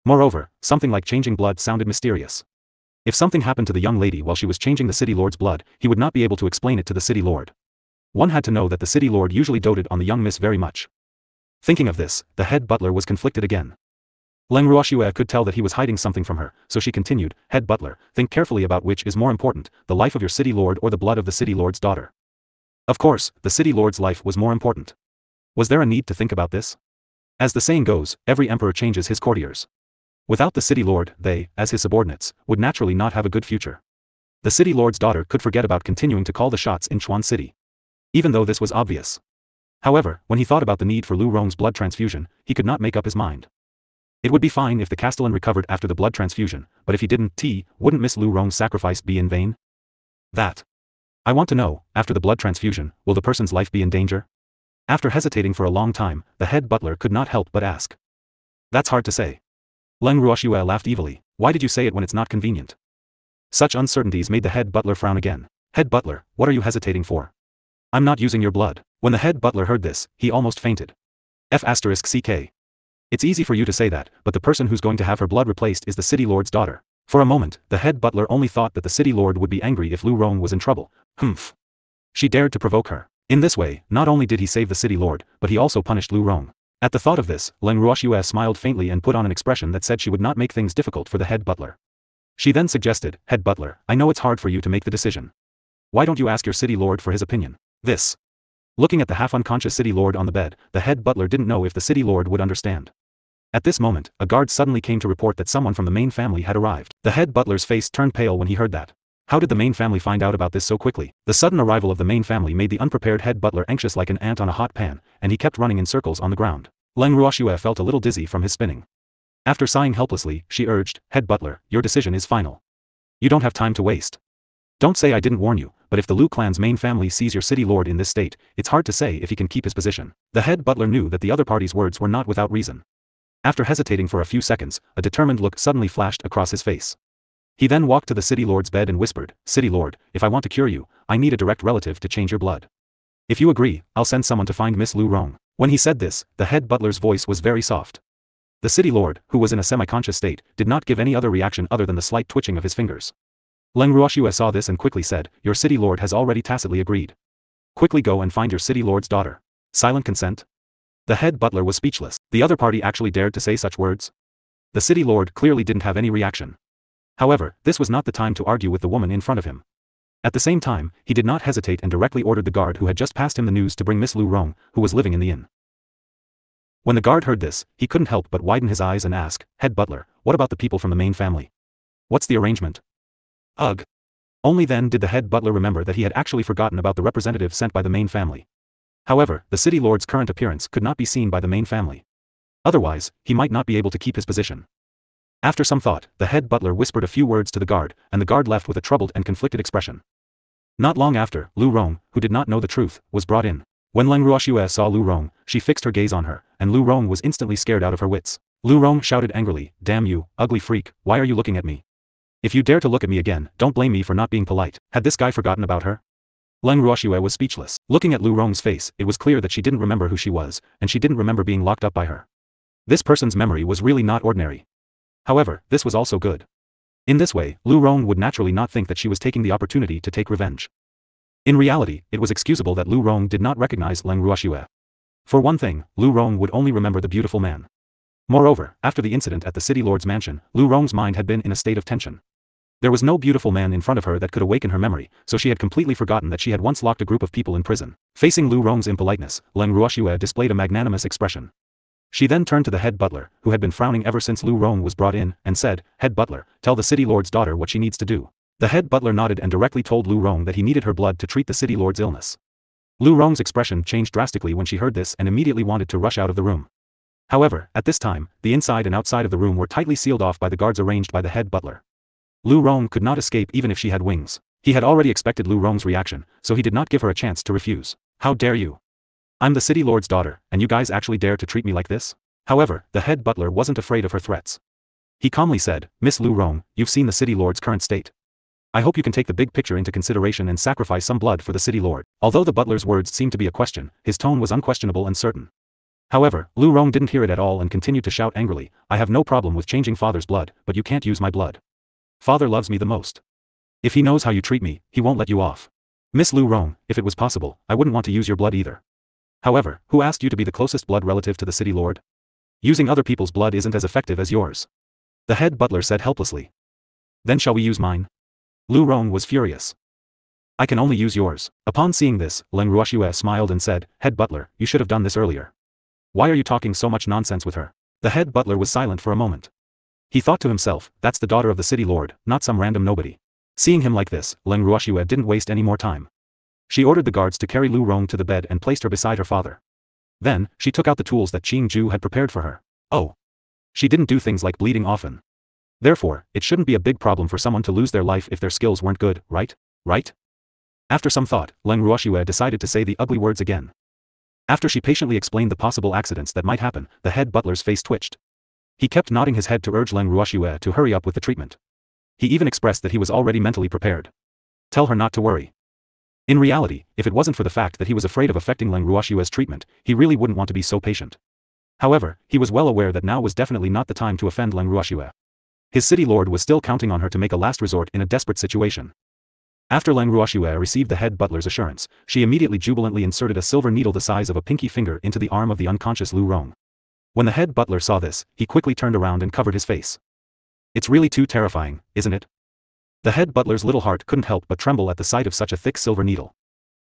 S1: Moreover, something like changing blood sounded mysterious. If something happened to the young lady while she was changing the city lord's blood, he would not be able to explain it to the city lord. One had to know that the city lord usually doted on the young miss very much. Thinking of this, the head butler was conflicted again. Leng Ruoxue could tell that he was hiding something from her, so she continued, "Head butler, think carefully about which is more important, the life of your city lord or the blood of the city lord's daughter." Of course, the city lord's life was more important. Was there a need to think about this? As the saying goes, every emperor changes his courtiers. Without the city lord, they, as his subordinates, would naturally not have a good future. The city lord's daughter could forget about continuing to call the shots in Chuan City. Even though this was obvious. However, when he thought about the need for Lu Rong's blood transfusion, he could not make up his mind. It would be fine if the castellan recovered after the blood transfusion, but if he didn't, wouldn't Miss Lu Rong's sacrifice be in vain? That. I want to know, after the blood transfusion, will the person's life be in danger? After hesitating for a long time, the head butler could not help but ask. That's hard to say. Leng Ruoxue laughed evilly. Why did you say it when it's not convenient? Such uncertainties made the head butler frown again. Head butler, what are you hesitating for? I'm not using your blood. When the head butler heard this, he almost fainted. F***ck. It's easy for you to say that, but the person who's going to have her blood replaced is the city lord's daughter. For a moment, the head butler only thought that the city lord would be angry if Lu Rong was in trouble. Humph. She dared to provoke her. In this way, not only did he save the city lord, but he also punished Lu Rong. At the thought of this, Leng Ruoxue smiled faintly and put on an expression that said she would not make things difficult for the head butler. She then suggested, Head butler, I know it's hard for you to make the decision. Why don't you ask your city lord for his opinion? This. Looking at the half-unconscious city lord on the bed, the head butler didn't know if the city lord would understand. At this moment, a guard suddenly came to report that someone from the main family had arrived. The head butler's face turned pale when he heard that. How did the main family find out about this so quickly? The sudden arrival of the main family made the unprepared head butler anxious like an ant on a hot pan, and he kept running in circles on the ground. Leng Ruoxue felt a little dizzy from his spinning. After sighing helplessly, she urged, Head butler, your decision is final. You don't have time to waste. Don't say I didn't warn you, but if the Lu clan's main family sees your city lord in this state, it's hard to say if he can keep his position. The head butler knew that the other party's words were not without reason. After hesitating for a few seconds, a determined look suddenly flashed across his face. He then walked to the city lord's bed and whispered, City lord, if I want to cure you, I need a direct relative to change your blood. If you agree, I'll send someone to find Miss Lu Rong. When he said this, the head butler's voice was very soft. The city lord, who was in a semi-conscious state, did not give any other reaction other than the slight twitching of his fingers. Leng Ruoxue saw this and quickly said, "Your city lord has already tacitly agreed. Quickly go and find your city lord's daughter." Silent consent? The head butler was speechless. The other party actually dared to say such words? The city lord clearly didn't have any reaction. However, this was not the time to argue with the woman in front of him. At the same time, he did not hesitate and directly ordered the guard who had just passed him the news to bring Miss Lu Rong, who was living in the inn. When the guard heard this, he couldn't help but widen his eyes and ask, "Head butler, what about the people from the main family? What's the arrangement?" Ugh. Only then did the head butler remember that he had actually forgotten about the representative sent by the main family. However, the city lord's current appearance could not be seen by the main family. Otherwise, he might not be able to keep his position. After some thought, the head butler whispered a few words to the guard, and the guard left with a troubled and conflicted expression. Not long after, Lu Rong, who did not know the truth, was brought in. When Leng Ruoxue saw Lu Rong, she fixed her gaze on her, and Lu Rong was instantly scared out of her wits. Lu Rong shouted angrily, "Damn you, ugly freak, why are you looking at me? If you dare to look at me again, don't blame me for not being polite." Had this guy forgotten about her? Leng Ruoxue was speechless. Looking at Lu Rong's face, it was clear that she didn't remember who she was, and she didn't remember being locked up by her. This person's memory was really not ordinary. However, this was also good. In this way, Lu Rong would naturally not think that she was taking the opportunity to take revenge. In reality, it was excusable that Lu Rong did not recognize Leng Ruoxue. For one thing, Lu Rong would only remember the beautiful man. Moreover, after the incident at the city lord's mansion, Lu Rong's mind had been in a state of tension. There was no beautiful man in front of her that could awaken her memory, so she had completely forgotten that she had once locked a group of people in prison. Facing Lu Rong's impoliteness, Leng Ruoxue displayed a magnanimous expression. She then turned to the head butler, who had been frowning ever since Lu Rong was brought in, and said, "Head butler, tell the city lord's daughter what she needs to do." The head butler nodded and directly told Lu Rong that he needed her blood to treat the city lord's illness. Lu Rong's expression changed drastically when she heard this and immediately wanted to rush out of the room. However, at this time, the inside and outside of the room were tightly sealed off by the guards arranged by the head butler. Lu Rong could not escape even if she had wings. He had already expected Lu Rong's reaction, so he did not give her a chance to refuse. "How dare you? I'm the city lord's daughter, and you guys actually dare to treat me like this?" However, the head butler wasn't afraid of her threats. He calmly said, "Miss Lu Rong, you've seen the city lord's current state. I hope you can take the big picture into consideration and sacrifice some blood for the city lord." Although the butler's words seemed to be a question, his tone was unquestionable and certain. However, Lu Rong didn't hear it at all and continued to shout angrily, "I have no problem with changing father's blood, but you can't use my blood. Father loves me the most. If he knows how you treat me, he won't let you off. Miss Lu Rong, if it was possible, I wouldn't want to use your blood either. However, who asked you to be the closest blood relative to the city lord? Using other people's blood isn't as effective as yours." The head butler said helplessly. "Then shall we use mine?" Lu Rong was furious. "I can only use yours." Upon seeing this, Leng Ruoxue smiled and said, "Head butler, you should have done this earlier. Why are you talking so much nonsense with her?" The head butler was silent for a moment. He thought to himself, that's the daughter of the city lord, not some random nobody. Seeing him like this, Leng Ruoxue didn't waste any more time. She ordered the guards to carry Lu Rong to the bed and placed her beside her father. Then, she took out the tools that Qing Ju had prepared for her. Oh. She didn't do things like bleeding often. Therefore, it shouldn't be a big problem for someone to lose their life if their skills weren't good, right? Right? After some thought, Leng Ruoxue decided to say the ugly words again. After she patiently explained the possible accidents that might happen, the head butler's face twitched. He kept nodding his head to urge Leng Ruoxue to hurry up with the treatment. He even expressed that he was already mentally prepared. Tell her not to worry. In reality, if it wasn't for the fact that he was afraid of affecting Leng Ruoxue's treatment, he really wouldn't want to be so patient. However, he was well aware that now was definitely not the time to offend Leng Ruoxue. His city lord was still counting on her to make a last resort in a desperate situation. After Leng Ruoxue received the head butler's assurance, she immediately jubilantly inserted a silver needle the size of a pinky finger into the arm of the unconscious Lu Rong. When the head butler saw this, he quickly turned around and covered his face. It's really too terrifying, isn't it? The head butler's little heart couldn't help but tremble at the sight of such a thick silver needle.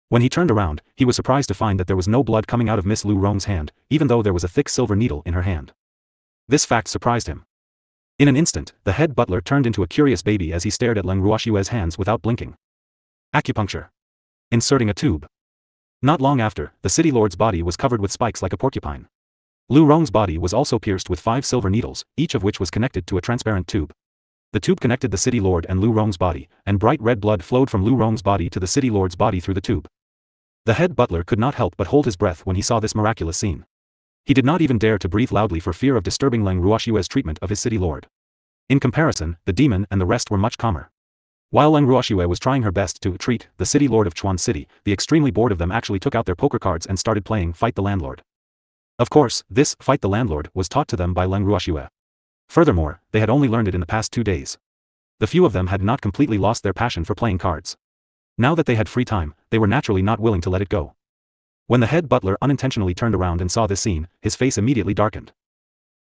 S1: When he turned around, he was surprised to find that there was no blood coming out of Miss Lu Rong's hand, even though there was a thick silver needle in her hand. This fact surprised him. In an instant, the head butler turned into a curious baby as he stared at Leng Ruoxue's hands without blinking. Acupuncture. Inserting a tube. Not long after, the city lord's body was covered with spikes like a porcupine. Lu Rong's body was also pierced with 5 silver needles, each of which was connected to a transparent tube. The tube connected the city lord and Lu Rong's body, and bright red blood flowed from Lu Rong's body to the city lord's body through the tube. The head butler could not help but hold his breath when he saw this miraculous scene. He did not even dare to breathe loudly for fear of disturbing Leng Ruoxue's treatment of his city lord. In comparison, the demon and the rest were much calmer. While Leng Ruoxue was trying her best to treat the city lord of Chuan City, the extremely bored of them actually took out their poker cards and started playing Fight the Landlord. Of course, this fight the landlord was taught to them by Leng Ruoxue. Furthermore, they had only learned it in the past 2 days. The few of them had not completely lost their passion for playing cards. Now that they had free time, they were naturally not willing to let it go. When the head butler unintentionally turned around and saw this scene, his face immediately darkened.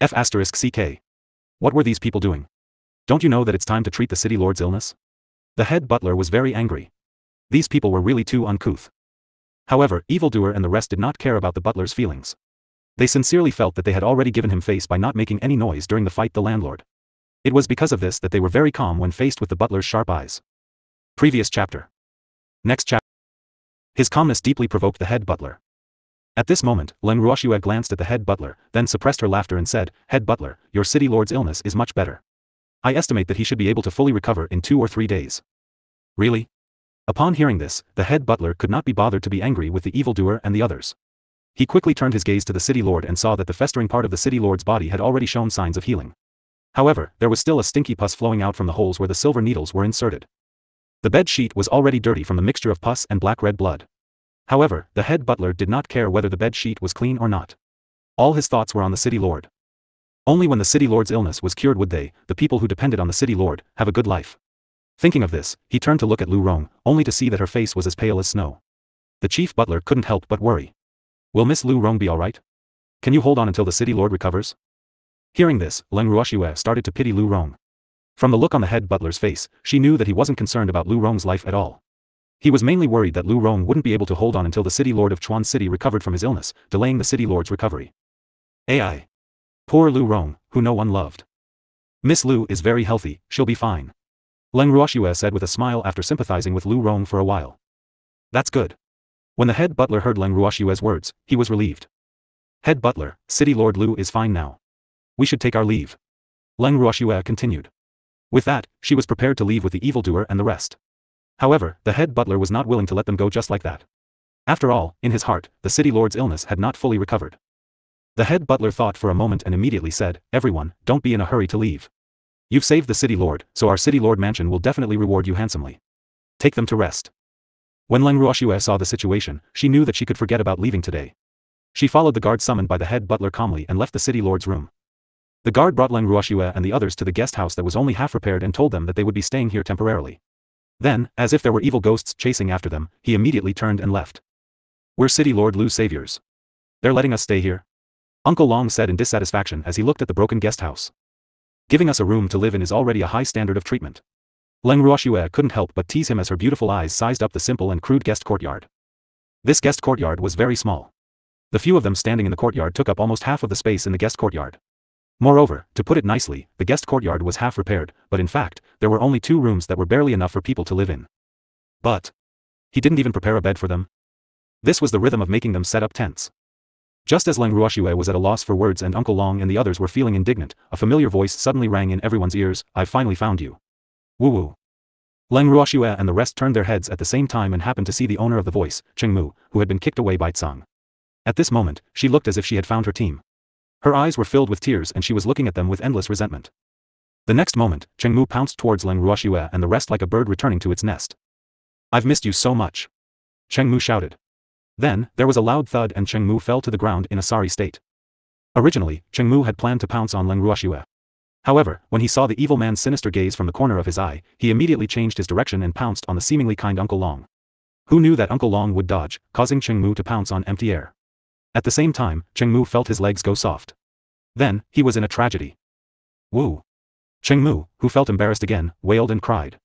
S1: F***ck. What were these people doing? Don't you know that it's time to treat the city lord's illness? The head butler was very angry. These people were really too uncouth. However, evildoer and the rest did not care about the butler's feelings. They sincerely felt that they had already given him face by not making any noise during the fight the landlord. It was because of this that they were very calm when faced with the butler's sharp eyes. Previous chapter. Next chapter. His calmness deeply provoked the head butler. At this moment, Leng Ruoxue glanced at the head butler, then suppressed her laughter and said, "Head butler, your city lord's illness is much better. I estimate that he should be able to fully recover in 2 or 3 days." Really? Upon hearing this, the head butler could not be bothered to be angry with the evildoer and the others. He quickly turned his gaze to the city lord and saw that the festering part of the city lord's body had already shown signs of healing. However, there was still a stinky pus flowing out from the holes where the silver needles were inserted. The bed sheet was already dirty from the mixture of pus and black-red blood. However, the head butler did not care whether the bed sheet was clean or not. All his thoughts were on the city lord. Only when the city lord's illness was cured would they, the people who depended on the city lord, have a good life. Thinking of this, he turned to look at Lu Rong, only to see that her face was as pale as snow. The chief butler couldn't help but worry. Will Miss Lu Rong be alright? Can you hold on until the city lord recovers? Hearing this, Leng Ruoxue started to pity Lu Rong. From the look on the head butler's face, she knew that he wasn't concerned about Lu Rong's life at all. He was mainly worried that Lu Rong wouldn't be able to hold on until the city lord of Chuan City recovered from his illness, delaying the city lord's recovery. AI. Poor Lu Rong, who no one loved. Miss Lu is very healthy, she'll be fine. Leng Ruoxue said with a smile after sympathizing with Lu Rong for a while. That's good. When the head butler heard Leng Ruoxue's words, he was relieved. Head butler, city lord Lu is fine now. We should take our leave. Leng Ruoxue continued. With that, she was prepared to leave with the evildoer and the rest. However, the head butler was not willing to let them go just like that. After all, in his heart, the city lord's illness had not fully recovered. The head butler thought for a moment and immediately said, "Everyone, don't be in a hurry to leave. You've saved the city lord, so our city lord mansion will definitely reward you handsomely. Take them to rest." When Leng Ruoxue saw the situation, she knew that she could forget about leaving today. She followed the guard summoned by the head butler calmly and left the city lord's room. The guard brought Leng Ruoxue and the others to the guest house that was only half repaired and told them that they would be staying here temporarily. Then, as if there were evil ghosts chasing after them, he immediately turned and left. "We're city lord Lu's saviors. They're letting us stay here?" Uncle Long said in dissatisfaction as he looked at the broken guest house. "Giving us a room to live in is already a high standard of treatment." Leng Ruoxue couldn't help but tease him as her beautiful eyes sized up the simple and crude guest courtyard. This guest courtyard was very small. The few of them standing in the courtyard took up almost half of the space in the guest courtyard. Moreover, to put it nicely, the guest courtyard was half repaired, but in fact, there were only 2 rooms that were barely enough for people to live in. But he didn't even prepare a bed for them. This was the rhythm of making them set up tents. Just as Leng Ruoxue was at a loss for words and Uncle Long and the others were feeling indignant, a familiar voice suddenly rang in everyone's ears, "I've finally found you." Woo-woo. Leng Ruoxue and the rest turned their heads at the same time and happened to see the owner of the voice, Cheng Mu, who had been kicked away by Tsang. At this moment, she looked as if she had found her team. Her eyes were filled with tears and she was looking at them with endless resentment. The next moment, Cheng Mu pounced towards Leng Ruoxue and the rest like a bird returning to its nest. "I've missed you so much," Cheng Mu shouted. Then, there was a loud thud and Cheng Mu fell to the ground in a sorry state. Originally, Cheng Mu had planned to pounce on Leng Ruoxue. However, when he saw the evil man's sinister gaze from the corner of his eye, he immediately changed his direction and pounced on the seemingly kind Uncle Long. Who knew that Uncle Long would dodge, causing Cheng Mu to pounce on empty air. At the same time, Cheng Mu felt his legs go soft. Then, he was in a tragedy. Woo! Cheng Mu, who felt embarrassed again, wailed and cried.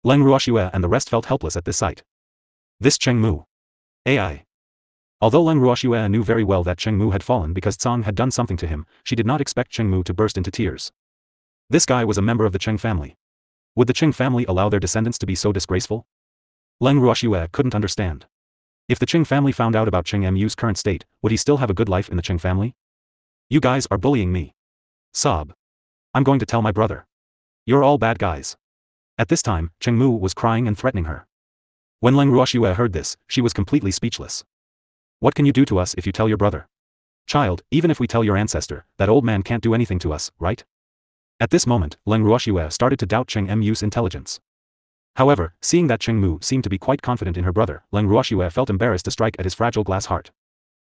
S1: Leng Ruoxue and the rest felt helpless at this sight. This Cheng Mu. AI. Although Leng Ruoxue knew very well that Cheng Mu had fallen because Tsang had done something to him, she did not expect Cheng Mu to burst into tears. This guy was a member of the Cheng family. Would the Cheng family allow their descendants to be so disgraceful? Leng Ruoxue couldn't understand. If the Cheng family found out about Cheng Mu's current state, would he still have a good life in the Cheng family? "You guys are bullying me." Sob. "I'm going to tell my brother. You're all bad guys." At this time, Cheng Mu was crying and threatening her. When Leng Ruoxue heard this, she was completely speechless. "What can you do to us if you tell your brother?" "Child, even if we tell your ancestor, that old man can't do anything to us, right?" At this moment, Leng Ruoxue started to doubt Cheng Mu's intelligence. However, seeing that Cheng Mu seemed to be quite confident in her brother, Leng Ruoxue felt embarrassed to strike at his fragile glass heart.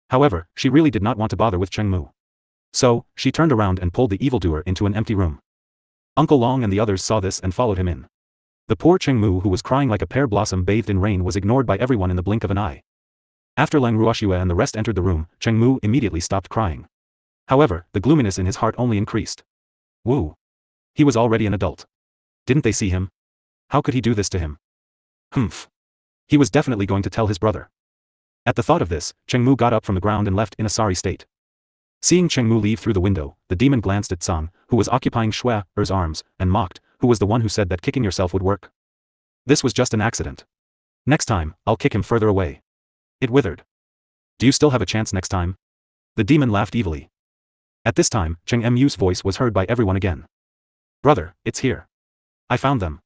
S1: However, she really did not want to bother with Cheng Mu. So, she turned around and pulled the evildoer into an empty room. Uncle Long and the others saw this and followed him in. The poor Cheng Mu, who was crying like a pear blossom bathed in rain, was ignored by everyone in the blink of an eye. After Leng Ruoxue and the rest entered the room, Cheng Mu immediately stopped crying. However, the gloominess in his heart only increased. Woo! He was already an adult. Didn't they see him? How could he do this to him? Humph. He was definitely going to tell his brother. At the thought of this, Cheng Mu got up from the ground and left in a sorry state. Seeing Cheng Mu leave through the window, the demon glanced at Tsang, who was occupying Shue's arms, and mocked, who was the one who said that kicking yourself would work? This was just an accident. Next time, I'll kick him further away. It withered. Do you still have a chance next time? The demon laughed evilly. At this time, Cheng Mu's voice was heard by everyone again. Brother, it's here. I found them.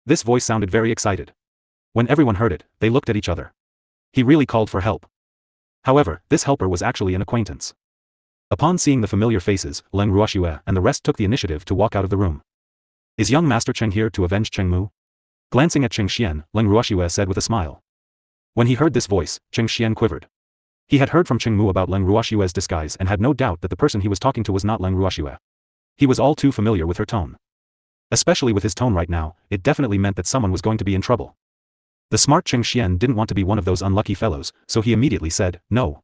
S1: This voice sounded very excited. When everyone heard it, they looked at each other. He really called for help. However, this helper was actually an acquaintance. Upon seeing the familiar faces, Leng Ruoxue and the rest took the initiative to walk out of the room. Is young Master Cheng here to avenge Cheng Mu? Glancing at Cheng Xian, Leng Ruoxue said with a smile. When he heard this voice, Cheng Xian quivered. He had heard from Cheng Mu about Leng Ruoxue's disguise and had no doubt that the person he was talking to was not Leng Ruoxue. He was all too familiar with her tone. Especially with his tone right now, it definitely meant that someone was going to be in trouble. The smart Cheng Xian didn't want to be one of those unlucky fellows, so he immediately said, no.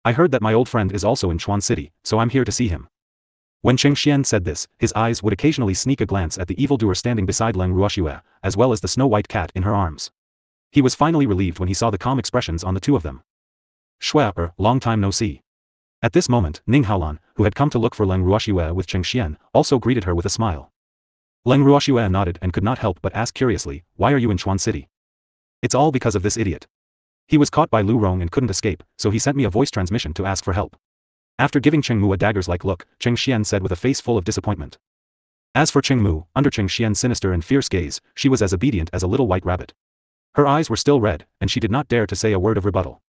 S1: I heard that my old friend is also in Chuan City, so I'm here to see him. When Cheng Xian said this, his eyes would occasionally sneak a glance at the evildoer standing beside Leng Ruoxue, as well as the snow-white cat in her arms. He was finally relieved when he saw the calm expressions on the two of them. Long time no see. At this moment, Ning Haolan, who had come to look for Leng Ruoxue with Cheng Xian, also greeted her with a smile. Leng Ruoxue nodded and could not help but ask curiously, why are you in Chuan City? It's all because of this idiot. He was caught by Lu Rong and couldn't escape, so he sent me a voice transmission to ask for help. After giving Cheng Mu a daggers-like look, Cheng Xian said with a face full of disappointment. As for Cheng Mu, under Cheng Xian's sinister and fierce gaze, she was as obedient as a little white rabbit. Her eyes were still red, and she did not dare to say a word of rebuttal.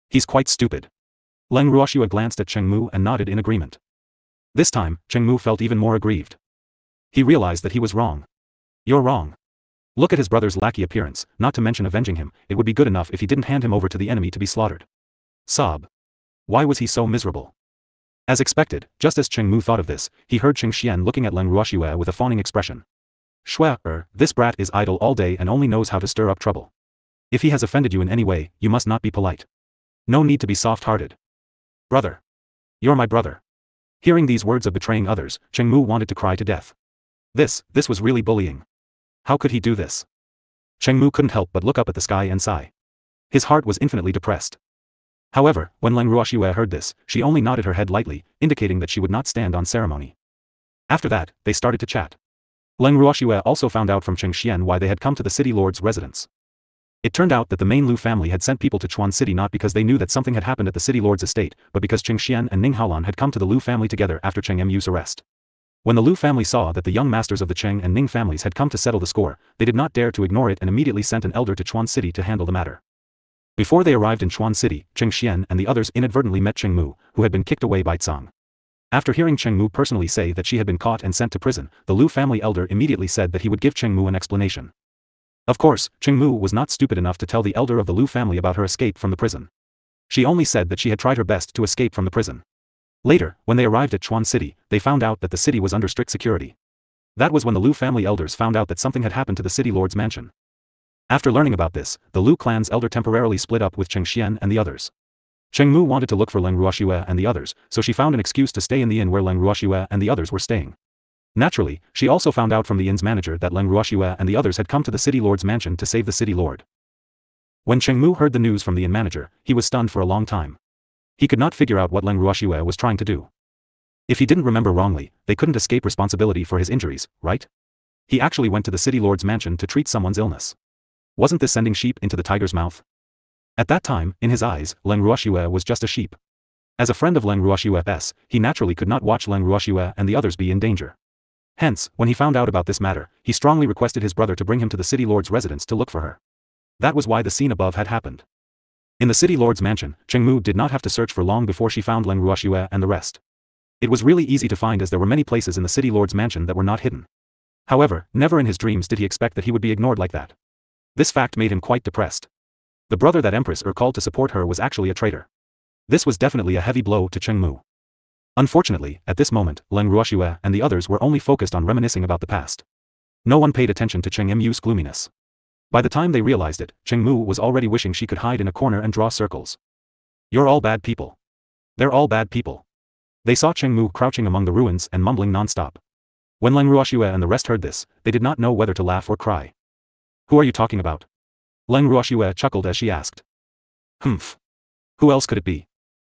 S1: He's quite stupid. Leng Ruoxue glanced at Cheng Mu and nodded in agreement. This time, Cheng Mu felt even more aggrieved. He realized that he was wrong. You're wrong. Look at his brother's lackey appearance, not to mention avenging him, it would be good enough if he didn't hand him over to the enemy to be slaughtered. Sob. Why was he so miserable? As expected, just as Cheng Mu thought of this, he heard Cheng Xian looking at Leng Ruoxue with a fawning expression. This brat is idle all day and only knows how to stir up trouble. If he has offended you in any way, you must not be polite. No need to be soft-hearted. Brother. You're my brother. Hearing these words of betraying others, Cheng Mu wanted to cry to death. This was really bullying. How could he do this? Cheng Mu couldn't help but look up at the sky and sigh. His heart was infinitely depressed. However, when Leng Ruoxue heard this, she only nodded her head lightly, indicating that she would not stand on ceremony. After that, they started to chat. Leng Ruoxue also found out from Cheng Xian why they had come to the city lord's residence. It turned out that the main Lu family had sent people to Chuan City not because they knew that something had happened at the city lord's estate, but because Cheng Xian and Ning Haolan had come to the Lu family together after Cheng Mu's arrest. When the Lu family saw that the young masters of the Cheng and Ning families had come to settle the score, they did not dare to ignore it and immediately sent an elder to Chuan City to handle the matter. Before they arrived in Chuan City, Cheng Xian and the others inadvertently met Cheng Mu, who had been kicked away by Tsang. After hearing Cheng Mu personally say that she had been caught and sent to prison, the Lu family elder immediately said that he would give Cheng Mu an explanation. Of course, Cheng Mu was not stupid enough to tell the elder of the Lu family about her escape from the prison. She only said that she had tried her best to escape from the prison. Later, when they arrived at Chuan City, they found out that the city was under strict security. That was when the Lu family elders found out that something had happened to the city lord's mansion. After learning about this, the Lu clan's elder temporarily split up with Cheng Xian and the others. Cheng Mu wanted to look for Leng Ruoxue and the others, so she found an excuse to stay in the inn where Leng Ruoxue and the others were staying. Naturally, she also found out from the inn's manager that Leng Ruoxue and the others had come to the city lord's mansion to save the city lord. When Cheng Mu heard the news from the inn manager, he was stunned for a long time. He could not figure out what Leng Ruoxue was trying to do. If he didn't remember wrongly, they couldn't escape responsibility for his injuries, right? He actually went to the city lord's mansion to treat someone's illness. Wasn't this sending sheep into the tiger's mouth? At that time, in his eyes, Leng Ruoxue was just a sheep. As a friend of Leng Ruoxue's, he naturally could not watch Leng Ruoxue and the others be in danger. Hence, when he found out about this matter, he strongly requested his brother to bring him to the city lord's residence to look for her. That was why the scene above had happened. In the city lord's mansion, Cheng Mu did not have to search for long before she found Leng Ruoxue and the rest. It was really easy to find as there were many places in the city lord's mansion that were not hidden. However, never in his dreams did he expect that he would be ignored like that. This fact made him quite depressed. The brother that Empress called to support her was actually a traitor. This was definitely a heavy blow to Cheng Mu. Unfortunately, at this moment, Leng Ruoxue and the others were only focused on reminiscing about the past. No one paid attention to Cheng Mu's gloominess. By the time they realized it, Cheng Mu was already wishing she could hide in a corner and draw circles. You're all bad people. They're all bad people. They saw Cheng Mu crouching among the ruins and mumbling non-stop. When Leng Ruoxue and the rest heard this, they did not know whether to laugh or cry. Who are you talking about? Leng Ruoxue chuckled as she asked. Humph. Who else could it be?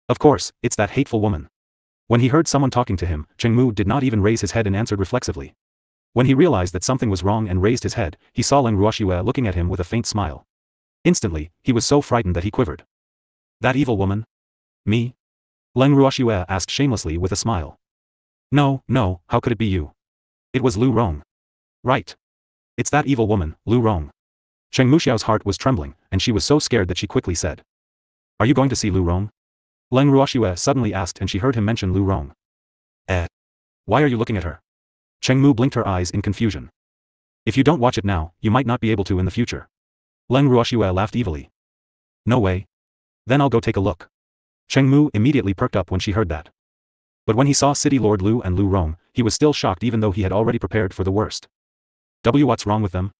S1: Of course, it's that hateful woman. When he heard someone talking to him, Cheng Mu did not even raise his head and answered reflexively. When he realized that something was wrong and raised his head, he saw Leng Ruoxue looking at him with a faint smile. Instantly, he was so frightened that he quivered. That evil woman? Me? Leng Ruoxue asked shamelessly with a smile. No, no, how could it be you? It was Lu Rong. Right. It's that evil woman, Lu Rong. Cheng Muxiao's heart was trembling, and she was so scared that she quickly said. Are you going to see Lu Rong? Leng Ruoxue suddenly asked, and she heard him mention Lu Rong. Why are you looking at her? Cheng Mu blinked her eyes in confusion. If you don't watch it now, you might not be able to in the future. Leng Ruoxue laughed evilly. No way. Then I'll go take a look. Cheng Mu immediately perked up when she heard that. But when he saw City Lord Lu and Lu Rong, he was still shocked even though he had already prepared for the worst. What's wrong with them?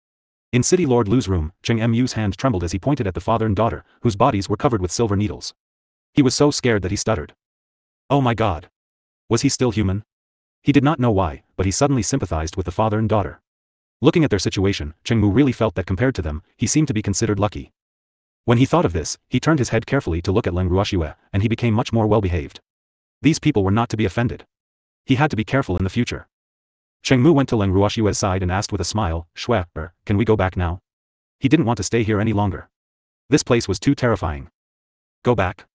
S1: In City Lord Lu's room, Cheng Mu's hand trembled as he pointed at the father and daughter, whose bodies were covered with silver needles. He was so scared that he stuttered. Oh my god. Was he still human? He did not know why, but he suddenly sympathized with the father and daughter. Looking at their situation, Cheng Mu really felt that compared to them, he seemed to be considered lucky. When he thought of this, he turned his head carefully to look at Leng Ruoxue, and he became much more well-behaved. These people were not to be offended. He had to be careful in the future. Cheng Mu went to Leng Ruoxue's side and asked with a smile, Shue, can we go back now? He didn't want to stay here any longer. This place was too terrifying. Go back?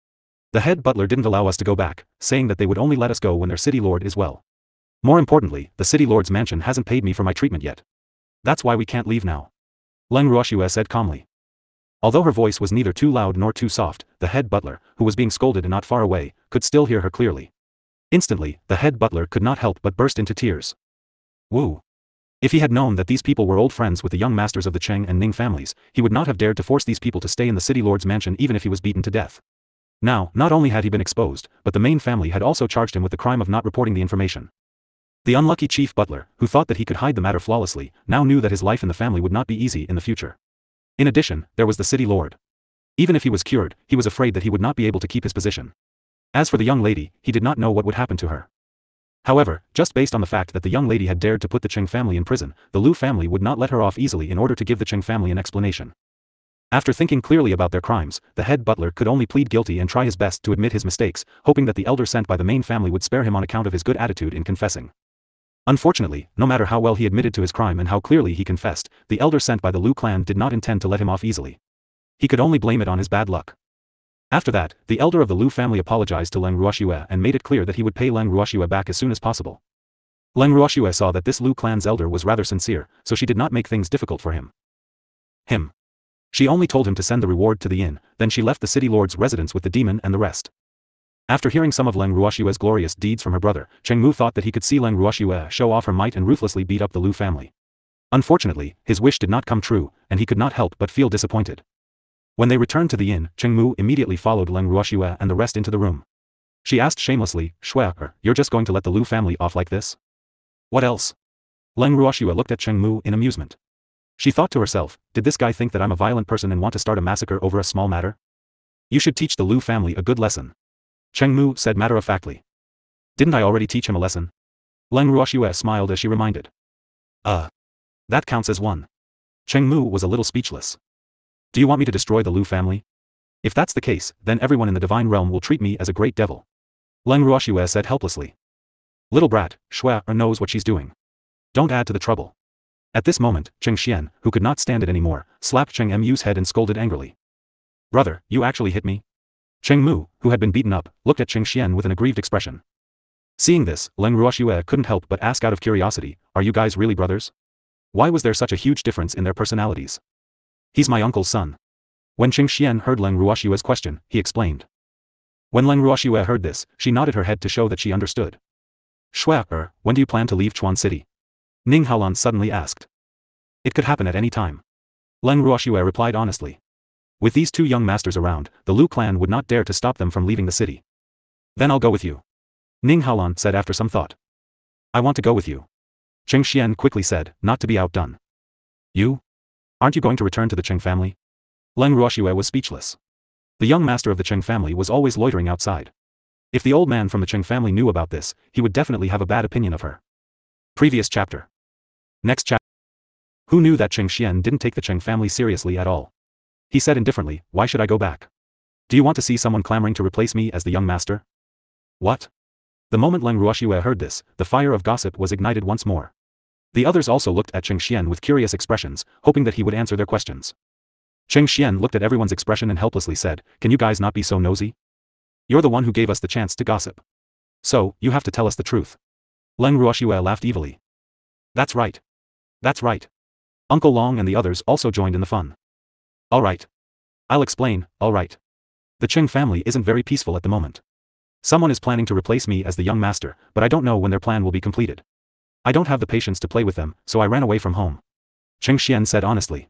S1: The head butler didn't allow us to go back, saying that they would only let us go when their city lord is well. More importantly, the city lord's mansion hasn't paid me for my treatment yet. That's why we can't leave now. Leng Ruoxue said calmly. Although her voice was neither too loud nor too soft, the head butler, who was being scolded and not far away, could still hear her clearly. Instantly, the head butler could not help but burst into tears. Woo! If he had known that these people were old friends with the young masters of the Cheng and Ning families, he would not have dared to force these people to stay in the city lord's mansion even if he was beaten to death. Now, not only had he been exposed, but the main family had also charged him with the crime of not reporting the information. The unlucky chief butler, who thought that he could hide the matter flawlessly, now knew that his life in the family would not be easy in the future. In addition, there was the city lord. Even if he was cured, he was afraid that he would not be able to keep his position. As for the young lady, he did not know what would happen to her. However, just based on the fact that the young lady had dared to put the Cheng family in prison, the Lu family would not let her off easily in order to give the Cheng family an explanation. After thinking clearly about their crimes, the head butler could only plead guilty and try his best to admit his mistakes, hoping that the elder sent by the main family would spare him on account of his good attitude in confessing. Unfortunately, no matter how well he admitted to his crime and how clearly he confessed, the elder sent by the Lu clan did not intend to let him off easily. He could only blame it on his bad luck. After that, the elder of the Lu family apologized to Leng Ruoxue and made it clear that he would pay Leng Ruoxue back as soon as possible. Leng Ruoxue saw that this Lu clan's elder was rather sincere, so she did not make things difficult for him. She only told him to send the reward to the inn, then she left the city lord's residence with the demon and the rest. After hearing some of Leng Ruoxue's glorious deeds from her brother, Cheng Mu thought that he could see Leng Ruoxue show off her might and ruthlessly beat up the Lu family. Unfortunately, his wish did not come true, and he could not help but feel disappointed. When they returned to the inn, Cheng Mu immediately followed Leng Ruoxue and the rest into the room. She asked shamelessly, Shue, you're just going to let the Lu family off like this? What else? Leng Ruoxue looked at Cheng Mu in amusement. She thought to herself, did this guy think that I'm a violent person and want to start a massacre over a small matter? You should teach the Lu family a good lesson. Cheng Mu said matter-of-factly. Didn't I already teach him a lesson? Leng Ruoxue smiled as she reminded. That counts as one. Cheng Mu was a little speechless. Do you want me to destroy the Lu family? If that's the case, then everyone in the divine realm will treat me as a great devil. Leng Ruoxue said helplessly. Little brat, Shue knows what she's doing. Don't add to the trouble. At this moment, Cheng Xian, who could not stand it anymore, slapped Cheng Mu's head and scolded angrily. Brother, you actually hit me? Cheng Mu, who had been beaten up, looked at Cheng Xian with an aggrieved expression. Seeing this, Leng Ruoxue couldn't help but ask out of curiosity, are you guys really brothers? Why was there such a huge difference in their personalities? He's my uncle's son. When Cheng Xian heard Leng Ruoxue's question, he explained. When Leng Ruoxue heard this, she nodded her head to show that she understood. Shue, when do you plan to leave Chuan City? Ning Haolan suddenly asked. It could happen at any time. Leng Ruoxue replied honestly. With these two young masters around, the Lu clan would not dare to stop them from leaving the city. Then I'll go with you. Ning Haolan said after some thought. I want to go with you. Cheng Xian quickly said, not to be outdone. You? Aren't you going to return to the Cheng family? Leng Ruoxue was speechless. The young master of the Cheng family was always loitering outside. If the old man from the Cheng family knew about this, he would definitely have a bad opinion of her. Previous chapter. Next chapter. Who knew that Cheng Xian didn't take the Cheng family seriously at all? He said indifferently, why should I go back? Do you want to see someone clamoring to replace me as the young master? What? The moment Leng Ruoxue heard this, the fire of gossip was ignited once more. The others also looked at Cheng Xian with curious expressions, hoping that he would answer their questions. Cheng Xian looked at everyone's expression and helplessly said, can you guys not be so nosy? You're the one who gave us the chance to gossip. So, you have to tell us the truth. Leng Ruoxue laughed evilly. That's right. That's right. Uncle Long and the others also joined in the fun. Alright. I'll explain, alright. The Cheng family isn't very peaceful at the moment. Someone is planning to replace me as the young master, but I don't know when their plan will be completed. I don't have the patience to play with them, so I ran away from home. Cheng Xian said honestly.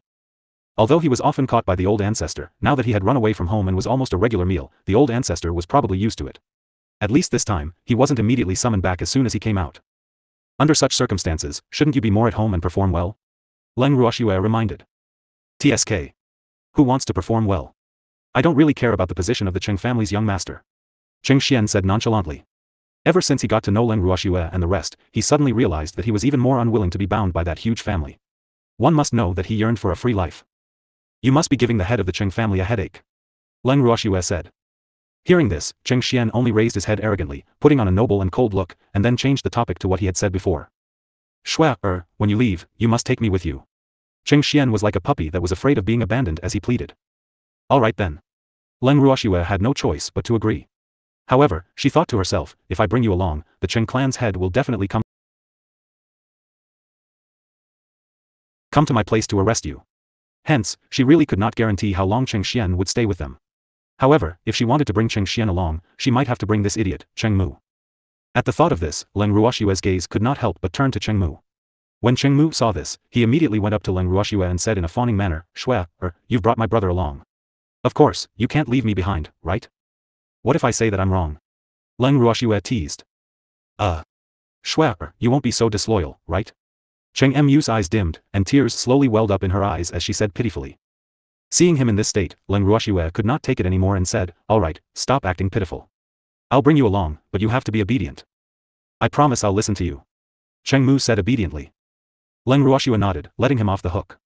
S1: Although he was often caught by the old ancestor, now that he had run away from home and was almost a regular meal, the old ancestor was probably used to it. At least this time, he wasn't immediately summoned back as soon as he came out. Under such circumstances, shouldn't you be more at home and perform well? Leng Ruoxue reminded. TSK. Who wants to perform well? I don't really care about the position of the Cheng family's young master. Cheng Xian said nonchalantly. Ever since he got to know Leng Ruoxue and the rest, he suddenly realized that he was even more unwilling to be bound by that huge family. One must know that he yearned for a free life. You must be giving the head of the Cheng family a headache. Leng Ruoxue said. Hearing this, Cheng Xian only raised his head arrogantly, putting on a noble and cold look, and then changed the topic to what he had said before. Shue, when you leave, you must take me with you. Cheng Xian was like a puppy that was afraid of being abandoned as he pleaded. Alright then. Leng Ruoxue had no choice but to agree. However, she thought to herself, if I bring you along, the Cheng clan's head will definitely come to my place to arrest you. Hence, she really could not guarantee how long Cheng Xian would stay with them. However, if she wanted to bring Cheng Xian along, she might have to bring this idiot, Cheng Mu. At the thought of this, Leng Ruoxue's gaze could not help but turn to Cheng Mu. When Cheng Mu saw this, he immediately went up to Leng Ruoxue and said in a fawning manner, Shue, you've brought my brother along. Of course, you can't leave me behind, right? What if I say that I'm wrong? Leng Ruoxue teased. Shue, you won't be so disloyal, right? Cheng Mu's eyes dimmed, and tears slowly welled up in her eyes as she said pitifully. Seeing him in this state, Leng Ruoxue could not take it anymore and said, alright, stop acting pitiful. I'll bring you along, but you have to be obedient. I promise I'll listen to you. Cheng Mu said obediently. Leng Ruoxue nodded, letting him off the hook.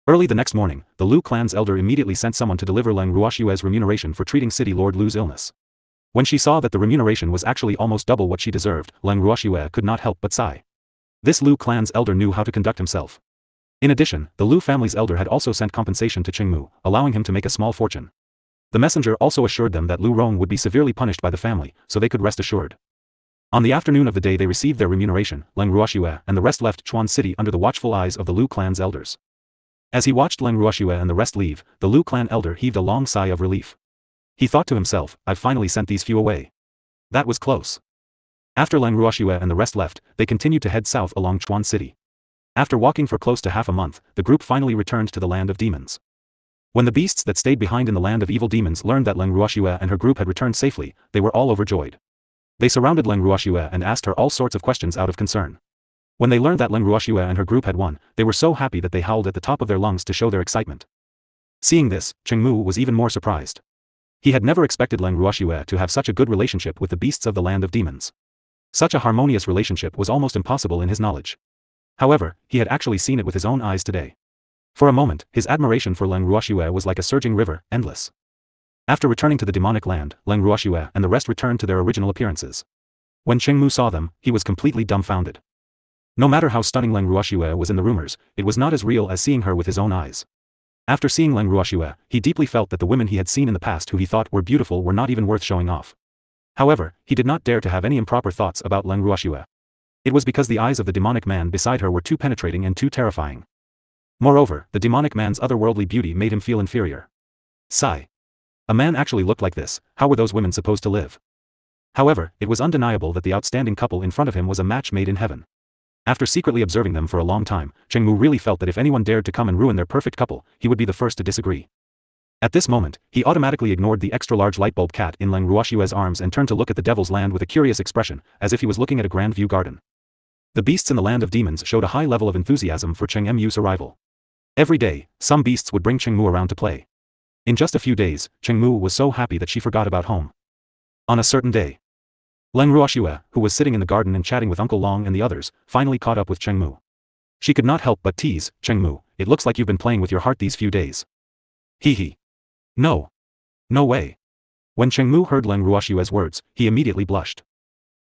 S1: Early the next morning, the Lu clan's elder immediately sent someone to deliver Leng Ruoxue's remuneration for treating City Lord Lu's illness. When she saw that the remuneration was actually almost double what she deserved, Leng Ruoxue could not help but sigh. This Lu clan's elder knew how to conduct himself. In addition, the Lu family's elder had also sent compensation to Cheng Mu, allowing him to make a small fortune. The messenger also assured them that Lu Rong would be severely punished by the family, so they could rest assured. On the afternoon of the day they received their remuneration, Leng Ruoxue and the rest left Chuan City under the watchful eyes of the Lu clan's elders. As he watched Leng Ruoxue and the rest leave, the Lu clan elder heaved a long sigh of relief. He thought to himself, I've finally sent these few away. That was close. After Leng Ruoxue and the rest left, they continued to head south along Chuan City. After walking for close to half a month, the group finally returned to the land of demons. When the beasts that stayed behind in the land of evil demons learned that Leng Ruoxue and her group had returned safely, they were all overjoyed. They surrounded Leng Ruoxue and asked her all sorts of questions out of concern. When they learned that Leng Ruoxue and her group had won, they were so happy that they howled at the top of their lungs to show their excitement. Seeing this, Cheng Mu was even more surprised. He had never expected Leng Ruoxue to have such a good relationship with the beasts of the land of demons. Such a harmonious relationship was almost impossible in his knowledge. However, he had actually seen it with his own eyes today. For a moment, his admiration for Leng Ruoxue was like a surging river, endless. After returning to the demonic land, Leng Ruoxue and the rest returned to their original appearances. When Cheng Mu saw them, he was completely dumbfounded. No matter how stunning Leng Ruoxue was in the rumors, it was not as real as seeing her with his own eyes. After seeing Leng Ruoxue, he deeply felt that the women he had seen in the past who he thought were beautiful were not even worth showing off. However, he did not dare to have any improper thoughts about Leng Ruoxue. It was because the eyes of the demonic man beside her were too penetrating and too terrifying. Moreover, the demonic man's otherworldly beauty made him feel inferior. Sigh. A man actually looked like this, how were those women supposed to live? However, it was undeniable that the outstanding couple in front of him was a match made in heaven. After secretly observing them for a long time, Cheng Mu really felt that if anyone dared to come and ruin their perfect couple, he would be the first to disagree. At this moment, he automatically ignored the extra-large light-bulb cat in Leng Ruoxue's arms and turned to look at the Devil's Land with a curious expression, as if he was looking at a grand view garden. The beasts in the Land of Demons showed a high level of enthusiasm for Cheng Mu's arrival. Every day, some beasts would bring Cheng Mu around to play. In just a few days, Cheng Mu was so happy that she forgot about home. On a certain day, Leng Ruoxue, who was sitting in the garden and chatting with Uncle Long and the others, finally caught up with Cheng Mu. She could not help but tease, "Cheng Mu, it looks like you've been playing with your heart these few days." Hee hee. No. No way. When Cheng Mu heard Leng Ruoxue's words, he immediately blushed.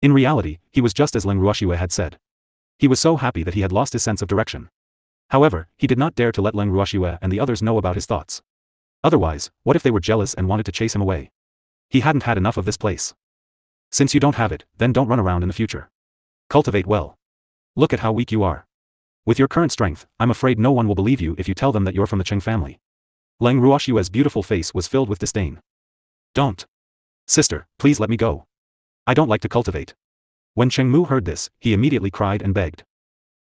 S1: In reality, he was just as Leng Ruoxue had said. He was so happy that he had lost his sense of direction. However, he did not dare to let Leng Ruoxue and the others know about his thoughts. Otherwise, what if they were jealous and wanted to chase him away? He hadn't had enough of this place. Since you don't have it, then don't run around in the future. Cultivate well. Look at how weak you are. With your current strength, I'm afraid no one will believe you if you tell them that you're from the Cheng family. Leng Ruoxue's beautiful face was filled with disdain. Don't. Sister, please let me go. I don't like to cultivate. When Cheng Mu heard this, he immediately cried and begged.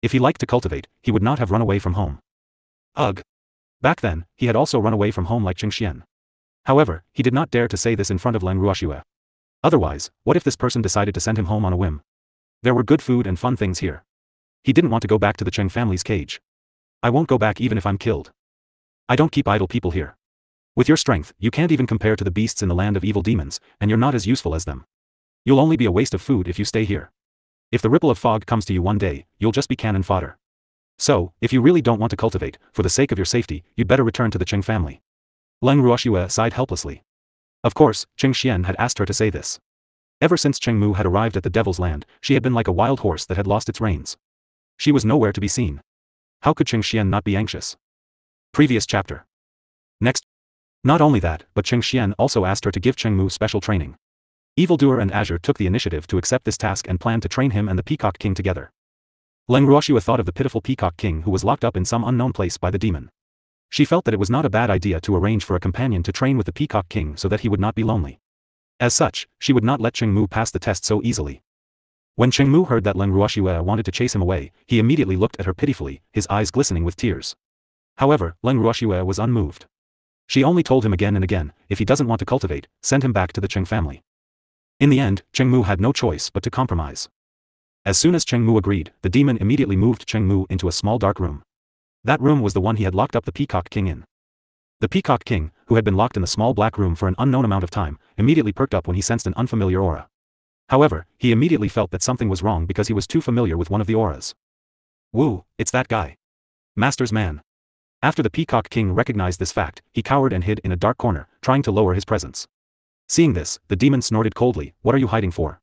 S1: If he liked to cultivate, he would not have run away from home. Ugh. Back then, he had also run away from home like Cheng Xian. However, he did not dare to say this in front of Leng Ruoxue. Otherwise, what if this person decided to send him home on a whim? There were good food and fun things here. He didn't want to go back to the Cheng family's cage. I won't go back even if I'm killed. I don't keep idle people here. With your strength, you can't even compare to the beasts in the land of evil demons, and you're not as useful as them. You'll only be a waste of food if you stay here. If the ripple of fog comes to you one day, you'll just be cannon fodder. So, if you really don't want to cultivate, for the sake of your safety, you'd better return to the Cheng family. Leng Ruoxue sighed helplessly. Of course, Cheng Xian had asked her to say this. Ever since Cheng Mu had arrived at the Devil's Land, she had been like a wild horse that had lost its reins. She was nowhere to be seen. How could Cheng Xian not be anxious? Previous chapter. Next. Not only that, but Cheng Xian also asked her to give Cheng Mu special training. Evildoer and Azure took the initiative to accept this task and planned to train him and the Peacock King together. Leng Ruoxue thought of the pitiful Peacock King who was locked up in some unknown place by the demon. She felt that it was not a bad idea to arrange for a companion to train with the Peacock King so that he would not be lonely. As such, she would not let Cheng Mu pass the test so easily. When Cheng Mu heard that Leng Ruoxue wanted to chase him away, he immediately looked at her pitifully, his eyes glistening with tears. However, Leng Ruoxue was unmoved. She only told him again and again, if he doesn't want to cultivate, send him back to the Cheng family. In the end, Cheng Mu had no choice but to compromise. As soon as Cheng Mu agreed, the demon immediately moved Cheng Mu into a small dark room. That room was the one he had locked up the Peacock King in. The Peacock King, who had been locked in the small black room for an unknown amount of time, immediately perked up when he sensed an unfamiliar aura. However, he immediately felt that something was wrong because he was too familiar with one of the auras. Woo, it's that guy. Master's man. After the Peacock King recognized this fact, he cowered and hid in a dark corner, trying to lower his presence. Seeing this, the demon snorted coldly, "What are you hiding for?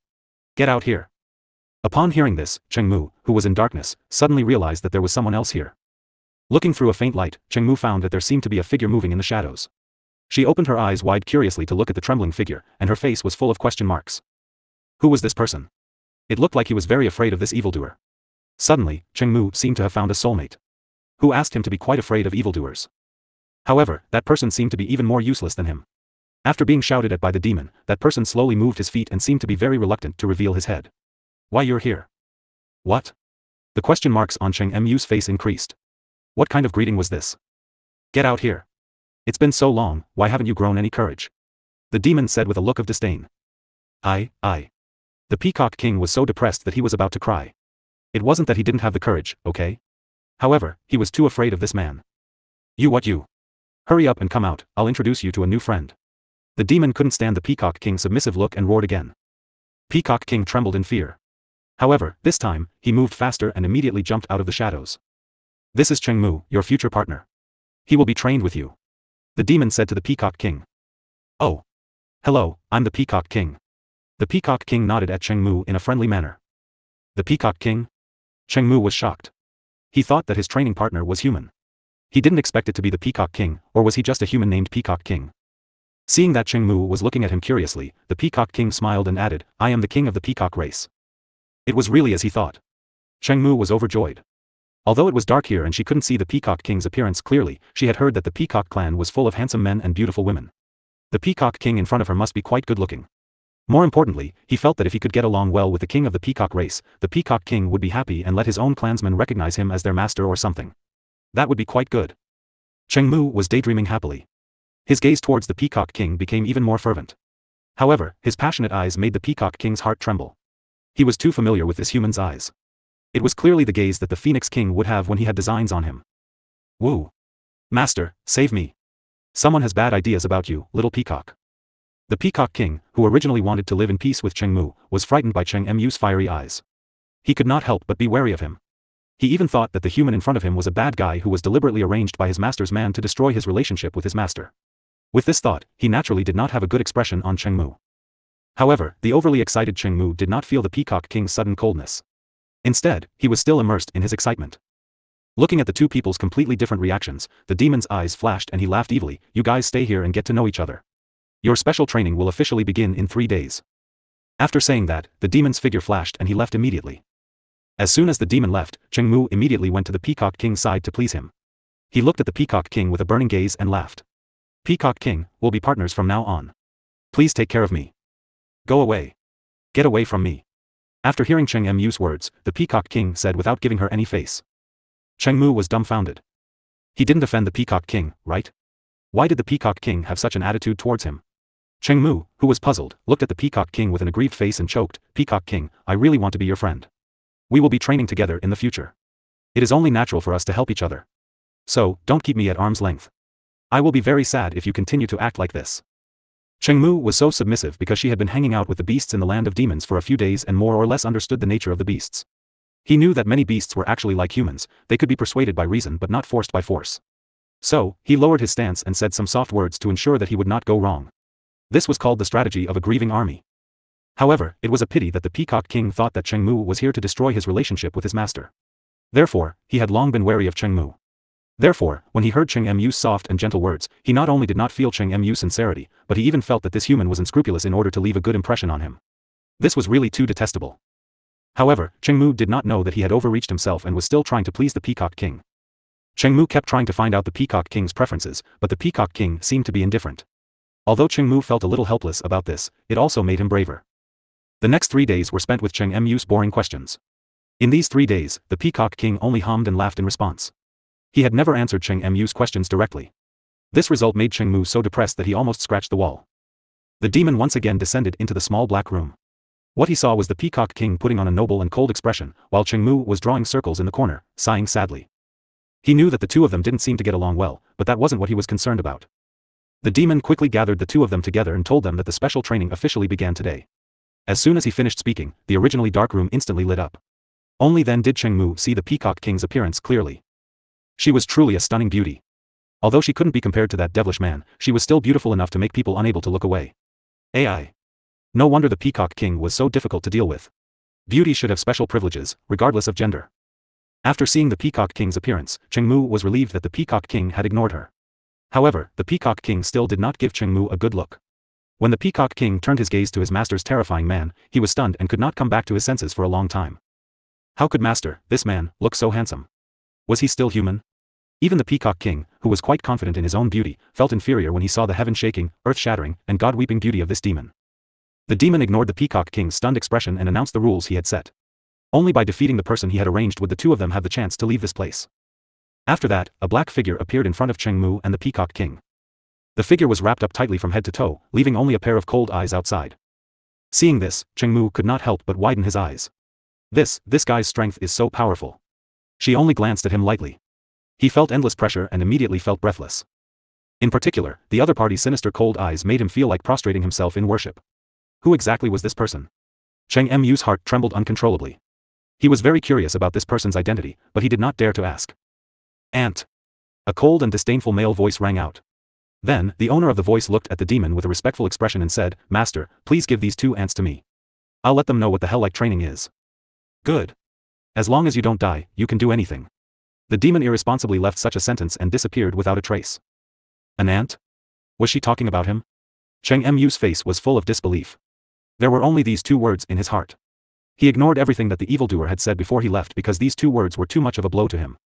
S1: Get out here." Upon hearing this, Cheng Mu, who was in darkness, suddenly realized that there was someone else here. Looking through a faint light, Cheng Mu found that there seemed to be a figure moving in the shadows. She opened her eyes wide curiously to look at the trembling figure, and her face was full of question marks. Who was this person? It looked like he was very afraid of this evildoer. Suddenly, Cheng Mu seemed to have found a soulmate, who asked him to be quite afraid of evildoers. However, that person seemed to be even more useless than him. After being shouted at by the demon, that person slowly moved his feet and seemed to be very reluctant to reveal his head. Why you're here? What? The question marks on Cheng Mu's face increased. What kind of greeting was this? Get out here. It's been so long, why haven't you grown any courage? The demon said with a look of disdain. I. The Peacock King was so depressed that he was about to cry. It wasn't that he didn't have the courage, okay? However, he was too afraid of this man. You? Hurry up and come out, I'll introduce you to a new friend. The demon couldn't stand the Peacock King's submissive look and roared again. Peacock King trembled in fear. However, this time, he moved faster and immediately jumped out of the shadows. This is Cheng Mu, your future partner. He will be trained with you. The demon said to the Peacock King. Oh. Hello, I'm the Peacock King. The Peacock King nodded at Cheng Mu in a friendly manner. The Peacock King? Cheng Mu was shocked. He thought that his training partner was human. He didn't expect it to be the Peacock King, or was he just a human named Peacock King? Seeing that Cheng Mu was looking at him curiously, the Peacock King smiled and added, I am the king of the peacock race. It was really as he thought. Cheng Mu was overjoyed. Although it was dark here and she couldn't see the Peacock King's appearance clearly, she had heard that the Peacock clan was full of handsome men and beautiful women. The Peacock King in front of her must be quite good looking. More importantly, he felt that if he could get along well with the king of the peacock race, the Peacock King would be happy and let his own clansmen recognize him as their master or something. That would be quite good. Cheng Mu was daydreaming happily. His gaze towards the Peacock King became even more fervent. However, his passionate eyes made the Peacock King's heart tremble. He was too familiar with this human's eyes. It was clearly the gaze that the Phoenix King would have when he had designs on him. Woo! Master, save me. Someone has bad ideas about you, little peacock. The Peacock King, who originally wanted to live in peace with Cheng Mu, was frightened by Cheng Mu's fiery eyes. He could not help but be wary of him. He even thought that the human in front of him was a bad guy who was deliberately arranged by his master's man to destroy his relationship with his master. With this thought, he naturally did not have a good expression on Cheng Mu. However, the overly excited Cheng Mu did not feel the Peacock King's sudden coldness. Instead, he was still immersed in his excitement. Looking at the two people's completely different reactions, the demon's eyes flashed and he laughed evilly. You guys stay here and get to know each other. Your special training will officially begin in 3 days. After saying that, the demon's figure flashed and he left immediately. As soon as the demon left, Cheng Mu immediately went to the Peacock King's side to please him. He looked at the Peacock King with a burning gaze and laughed. Peacock King, we'll be partners from now on. Please take care of me. Go away. Get away from me. After hearing Cheng Mu's words, the Peacock King said without giving her any face. Cheng Mu was dumbfounded. He didn't offend the Peacock King, right? Why did the Peacock King have such an attitude towards him? Cheng Mu, who was puzzled, looked at the Peacock King with an aggrieved face and choked. Peacock King, I really want to be your friend. We will be training together in the future. It is only natural for us to help each other. So, don't keep me at arm's length. I will be very sad if you continue to act like this. Cheng Mu was so submissive because she had been hanging out with the beasts in the land of demons for a few days and more or less understood the nature of the beasts. He knew that many beasts were actually like humans, they could be persuaded by reason but not forced by force. So, he lowered his stance and said some soft words to ensure that he would not go wrong. This was called the strategy of a grieving army. However, it was a pity that the Peacock King thought that Cheng Mu was here to destroy his relationship with his master. Therefore, he had long been wary of Cheng Mu. Therefore, when he heard Cheng Mu's soft and gentle words, he not only did not feel Cheng Mu's sincerity, but he even felt that this human was unscrupulous in order to leave a good impression on him. This was really too detestable. However, Cheng Mu did not know that he had overreached himself and was still trying to please the Peacock King. Cheng Mu kept trying to find out the Peacock King's preferences, but the Peacock King seemed to be indifferent. Although Cheng Mu felt a little helpless about this, it also made him braver. The next 3 days were spent with Cheng Mu's boring questions. In these 3 days, the Peacock King only hummed and laughed in response. He had never answered Cheng Mu's questions directly. This result made Cheng Mu so depressed that he almost scratched the wall. The demon once again descended into the small black room. What he saw was the Peacock King putting on a noble and cold expression, while Cheng Mu was drawing circles in the corner, sighing sadly. He knew that the two of them didn't seem to get along well, but that wasn't what he was concerned about. The demon quickly gathered the two of them together and told them that the special training officially began today. As soon as he finished speaking, the originally dark room instantly lit up. Only then did Cheng Mu see the Peacock King's appearance clearly. She was truly a stunning beauty. Although she couldn't be compared to that devilish man, she was still beautiful enough to make people unable to look away. AI. No wonder the Peacock King was so difficult to deal with. Beauty should have special privileges, regardless of gender. After seeing the Peacock King's appearance, Cheng Mu was relieved that the Peacock King had ignored her. However, the Peacock King still did not give Cheng Mu a good look. When the Peacock King turned his gaze to his master's terrifying man, he was stunned and could not come back to his senses for a long time. How could master, this man, look so handsome? Was he still human? Even the Peacock King, who was quite confident in his own beauty, felt inferior when he saw the heaven-shaking, earth-shattering, and God-weeping beauty of this demon. The demon ignored the Peacock King's stunned expression and announced the rules he had set. Only by defeating the person he had arranged would the two of them have the chance to leave this place. After that, a black figure appeared in front of Cheng Mu and the Peacock King. The figure was wrapped up tightly from head to toe, leaving only a pair of cold eyes outside. Seeing this, Cheng Mu could not help but widen his eyes. This guy's strength is so powerful. She only glanced at him lightly. He felt endless pressure and immediately felt breathless. In particular, the other party's sinister cold eyes made him feel like prostrating himself in worship. Who exactly was this person? Cheng Mu's heart trembled uncontrollably. He was very curious about this person's identity, but he did not dare to ask. Ant. A cold and disdainful male voice rang out. Then, the owner of the voice looked at the demon with a respectful expression and said, Master, please give these 2 ants to me. I'll let them know what the hell like training is. Good. As long as you don't die, you can do anything. The demon irresponsibly left such a sentence and disappeared without a trace. An ant? Was she talking about him? Cheng Mu's face was full of disbelief. There were only these 2 words in his heart. He ignored everything that the evildoer had said before he left because these 2 words were too much of a blow to him.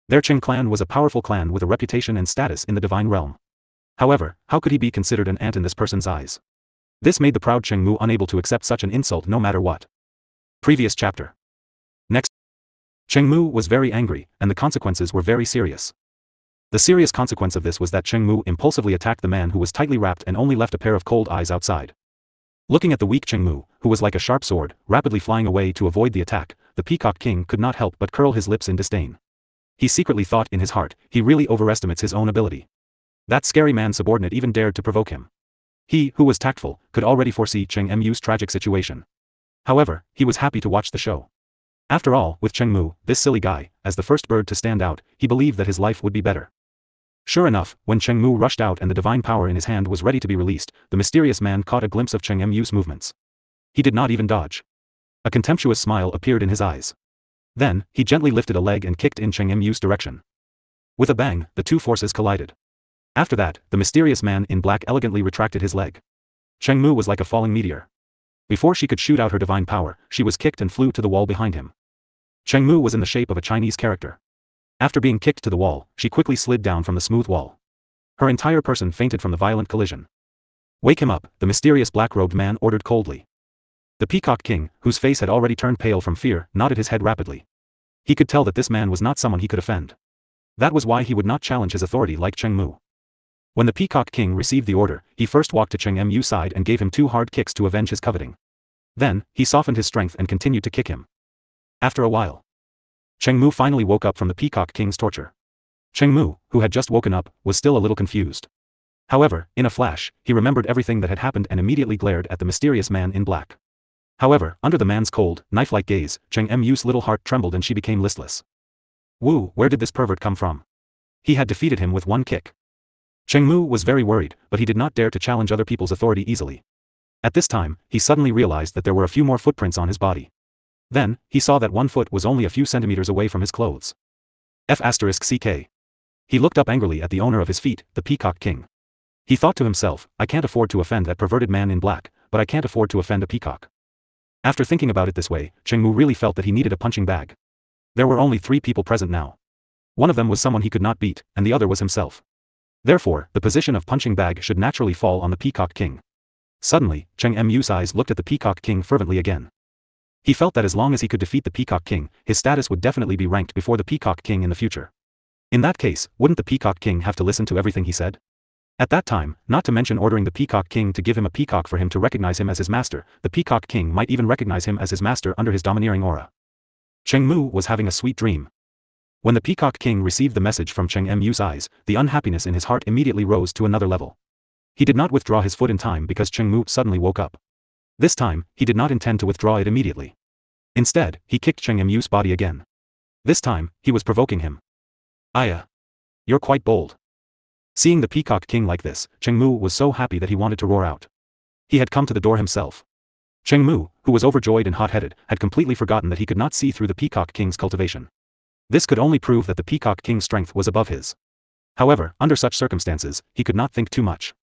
S1: Their Cheng clan was a powerful clan with a reputation and status in the divine realm. However, how could he be considered an ant in this person's eyes? This made the proud Cheng Mu unable to accept such an insult no matter what. Previous chapter. Next. Cheng Mu was very angry, and the consequences were very serious. The serious consequence of this was that Cheng Mu impulsively attacked the man who was tightly wrapped and only left a pair of cold eyes outside. Looking at the weak Cheng Mu, who was like a sharp sword, rapidly flying away to avoid the attack, the Peacock King could not help but curl his lips in disdain. He secretly thought in his heart, he really overestimates his own ability. That scary man subordinate even dared to provoke him. He, who was tactful, could already foresee Cheng Mu's tragic situation. However, he was happy to watch the show. After all, with Cheng Mu, this silly guy, as the first bird to stand out, he believed that his life would be better. Sure enough, when Cheng Mu rushed out and the divine power in his hand was ready to be released, the mysterious man caught a glimpse of Cheng Mu's movements. He did not even dodge. A contemptuous smile appeared in his eyes. Then, he gently lifted a leg and kicked in Cheng Mu's direction. With a bang, the two forces collided. After that, the mysterious man in black elegantly retracted his leg. Cheng Mu was like a falling meteor. Before she could shoot out her divine power, she was kicked and flew to the wall behind him. Cheng Mu was in the shape of a Chinese character. After being kicked to the wall, she quickly slid down from the smooth wall. Her entire person fainted from the violent collision. "Wake him up," the mysterious black-robed man ordered coldly. The Peacock King, whose face had already turned pale from fear, nodded his head rapidly. He could tell that this man was not someone he could offend. That was why he would not challenge his authority like Cheng Mu. When the Peacock King received the order, he first walked to Cheng Mu's side and gave him 2 hard kicks to avenge his coveting. Then, he softened his strength and continued to kick him. After a while, Cheng Mu finally woke up from the Peacock King's torture. Cheng Mu, who had just woken up, was still a little confused. However, in a flash, he remembered everything that had happened and immediately glared at the mysterious man in black. However, under the man's cold, knife-like gaze, Cheng Mu's little heart trembled and she became listless. Wu, where did this pervert come from? He had defeated him with 1 kick. Cheng Mu was very worried, but he did not dare to challenge other people's authority easily. At this time, he suddenly realized that there were a few more footprints on his body. Then, he saw that 1 foot was only a few centimeters away from his clothes. F***ck. He looked up angrily at the owner of his feet, the Peacock King. He thought to himself, I can't afford to offend that perverted man in black, but I can't afford to offend a peacock. After thinking about it this way, Cheng Mu really felt that he needed a punching bag. There were only 3 people present now. One of them was someone he could not beat, and the other was himself. Therefore, the position of punching bag should naturally fall on the Peacock King. Suddenly, Cheng Mu's eyes looked at the Peacock King fervently again. He felt that as long as he could defeat the Peacock King, his status would definitely be ranked before the Peacock King in the future. In that case, wouldn't the Peacock King have to listen to everything he said? At that time, not to mention ordering the Peacock King to give him a peacock for him to recognize him as his master, the Peacock King might even recognize him as his master under his domineering aura. Cheng Mu was having a sweet dream. When the Peacock King received the message from Cheng Mu's eyes, the unhappiness in his heart immediately rose to another level. He did not withdraw his foot in time because Cheng Mu suddenly woke up. This time, he did not intend to withdraw it immediately. Instead, he kicked Cheng Mu's body again. This time, he was provoking him. Aya. You're quite bold. Seeing the Peacock King like this, Cheng Mu was so happy that he wanted to roar out. He had come to the door himself. Cheng Mu, who was overjoyed and hot-headed, had completely forgotten that he could not see through the Peacock King's cultivation. This could only prove that the Peacock King's strength was above his. However, under such circumstances, he could not think too much.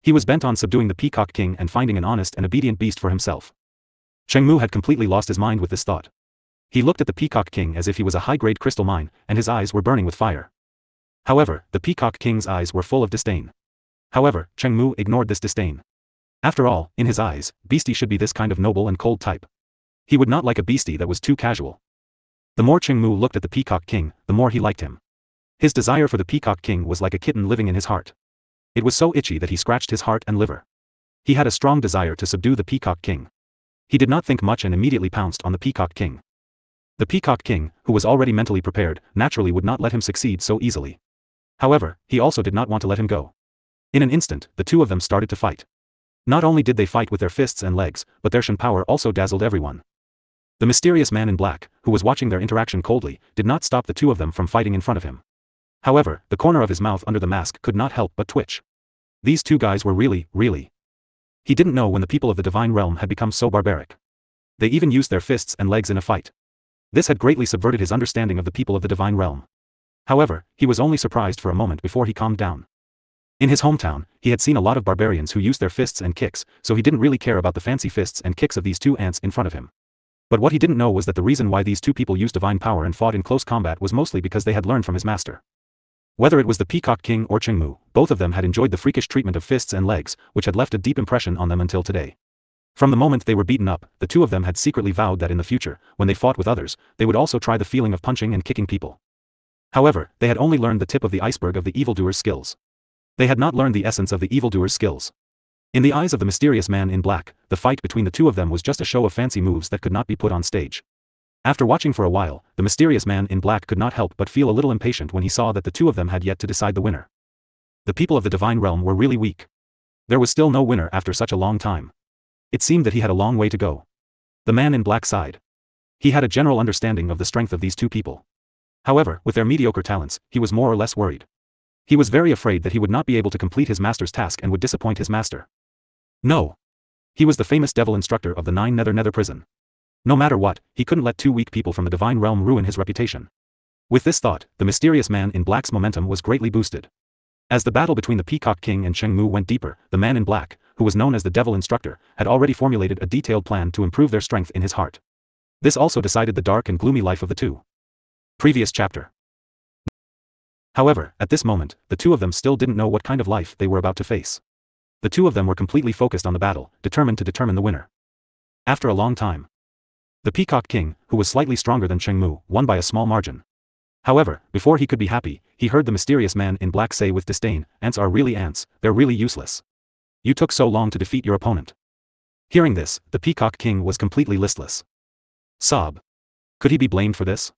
S1: He was bent on subduing the Peacock King and finding an honest and obedient beast for himself. Cheng Mu had completely lost his mind with this thought. He looked at the Peacock King as if he was a high-grade crystal mine, and his eyes were burning with fire. However, the Peacock King's eyes were full of disdain. However, Cheng Mu ignored this disdain. After all, in his eyes, beastie should be this kind of noble and cold type. He would not like a beastie that was too casual. The more Cheng Mu looked at the Peacock King, the more he liked him. His desire for the Peacock King was like a kitten living in his heart. It was so itchy that he scratched his heart and liver. He had a strong desire to subdue the Peacock King. He did not think much and immediately pounced on the Peacock King. The Peacock King, who was already mentally prepared, naturally would not let him succeed so easily. However, he also did not want to let him go. In an instant, the two of them started to fight. Not only did they fight with their fists and legs, but their Shen power also dazzled everyone. The mysterious man in black, who was watching their interaction coldly, did not stop the two of them from fighting in front of him. However, the corner of his mouth under the mask could not help but twitch. These two guys were really. He didn't know when the people of the divine realm had become so barbaric. They even used their fists and legs in a fight. This had greatly subverted his understanding of the people of the divine realm. However, he was only surprised for a moment before he calmed down. In his hometown, he had seen a lot of barbarians who used their fists and kicks, so he didn't really care about the fancy fists and kicks of these two ants in front of him. But what he didn't know was that the reason why these two people used divine power and fought in close combat was mostly because they had learned from his master. Whether it was the Peacock King or Cheng Mu, both of them had enjoyed the freakish treatment of fists and legs, which had left a deep impression on them until today. From the moment they were beaten up, the two of them had secretly vowed that in the future, when they fought with others, they would also try the feeling of punching and kicking people. However, they had only learned the tip of the iceberg of the evildoer's skills. They had not learned the essence of the evildoer's skills. In the eyes of the mysterious man in black, the fight between the two of them was just a show of fancy moves that could not be put on stage. After watching for a while, the mysterious man in black could not help but feel a little impatient when he saw that the two of them had yet to decide the winner. The people of the divine realm were really weak. There was still no winner after such a long time. It seemed that he had a long way to go. The man in black sighed. He had a general understanding of the strength of these two people. However, with their mediocre talents, he was more or less worried. He was very afraid that he would not be able to complete his master's task and would disappoint his master. No. He was the famous devil instructor of the Nine Nether prison. No matter what, he couldn't let two weak people from the divine realm ruin his reputation. With this thought, the mysterious man in black's momentum was greatly boosted. As the battle between the Peacock King and Cheng Mu went deeper, the man in black, who was known as the devil instructor, had already formulated a detailed plan to improve their strength in his heart. This also decided the dark and gloomy life of the two. Previous chapter. However, at this moment, the two of them still didn't know what kind of life they were about to face. The two of them were completely focused on the battle, determined to determine the winner. After a long time, the Peacock King, who was slightly stronger than Cheng Mu, won by a small margin. However, before he could be happy, he heard the mysterious man in black say with disdain, "Ants are really ants, they're really useless. You took so long to defeat your opponent." Hearing this, the Peacock King was completely listless. Sob. Could he be blamed for this?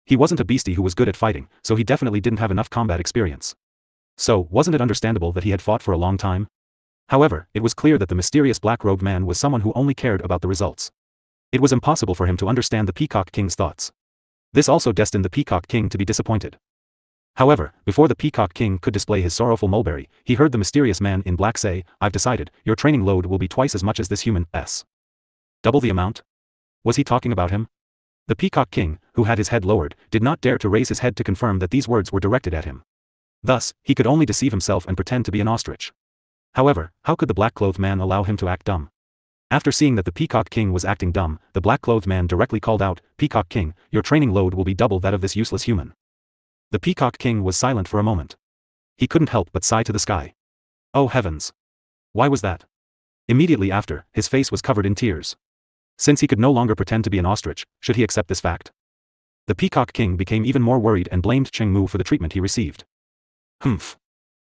S1: He wasn't a beastie who was good at fighting, so he definitely didn't have enough combat experience. So, wasn't it understandable that he had fought for a long time? However, it was clear that the mysterious black-robed man was someone who only cared about the results. It was impossible for him to understand the Peacock King's thoughts. This also destined the Peacock King to be disappointed. However, before the Peacock King could display his sorrowful mulberry, he heard the mysterious man in black say, "I've decided, your training load will be twice as much as this human's. Double the amount?" Was he talking about him? The Peacock King, who had his head lowered, did not dare to raise his head to confirm that these words were directed at him. Thus, he could only deceive himself and pretend to be an ostrich. However, how could the black-clothed man allow him to act dumb? After seeing that the Peacock King was acting dumb, the black-clothed man directly called out, "Peacock King, your training load will be double that of this useless human." The Peacock King was silent for a moment. He couldn't help but sigh to the sky. Oh heavens! Why was that? Immediately after, his face was covered in tears. Since he could no longer pretend to be an ostrich, should he accept this fact? The Peacock King became even more worried and blamed Cheng Mu for the treatment he received. Humph.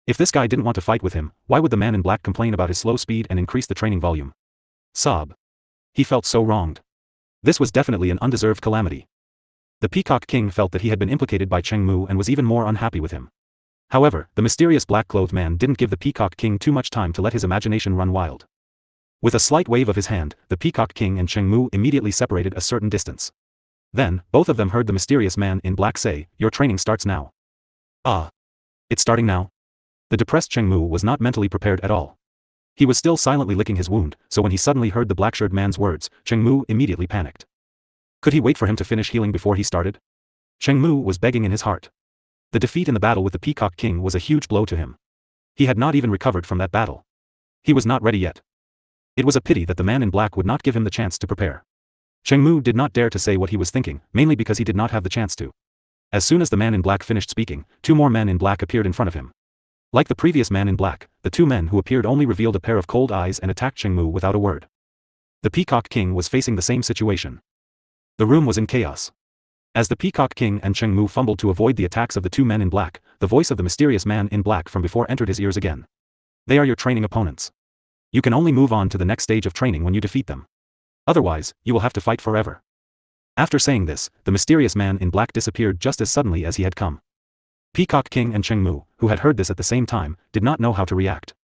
S1: If this guy didn't want to fight with him, why would the man in black complain about his slow speed and increase the training volume? Sob. He felt so wronged. This was definitely an undeserved calamity. The Peacock King felt that he had been implicated by Cheng Mu and was even more unhappy with him. However, the mysterious black-clothed man didn't give the Peacock King too much time to let his imagination run wild. With a slight wave of his hand, the Peacock King and Cheng Mu immediately separated a certain distance. Then, both of them heard the mysterious man in black say, "Your training starts now." Ah. It's starting now? The depressed Cheng Mu was not mentally prepared at all. He was still silently licking his wound, so when he suddenly heard the black-shirted man's words, Cheng Mu immediately panicked. Could he wait for him to finish healing before he started? Cheng Mu was begging in his heart. The defeat in the battle with the Peacock King was a huge blow to him. He had not even recovered from that battle. He was not ready yet. It was a pity that the man in black would not give him the chance to prepare. Cheng Mu did not dare to say what he was thinking, mainly because he did not have the chance to. As soon as the man in black finished speaking, two more men in black appeared in front of him. Like the previous man in black, the two men who appeared only revealed a pair of cold eyes and attacked Cheng Mu without a word. The Peacock King was facing the same situation. The room was in chaos. As the Peacock King and Cheng Mu fumbled to avoid the attacks of the two men in black, the voice of the mysterious man in black from before entered his ears again. They are your training opponents. You can only move on to the next stage of training when you defeat them. Otherwise, you will have to fight forever. After saying this, the mysterious man in black disappeared just as suddenly as he had come. Peacock King and Cheng Mu, who had heard this at the same time, did not know how to react.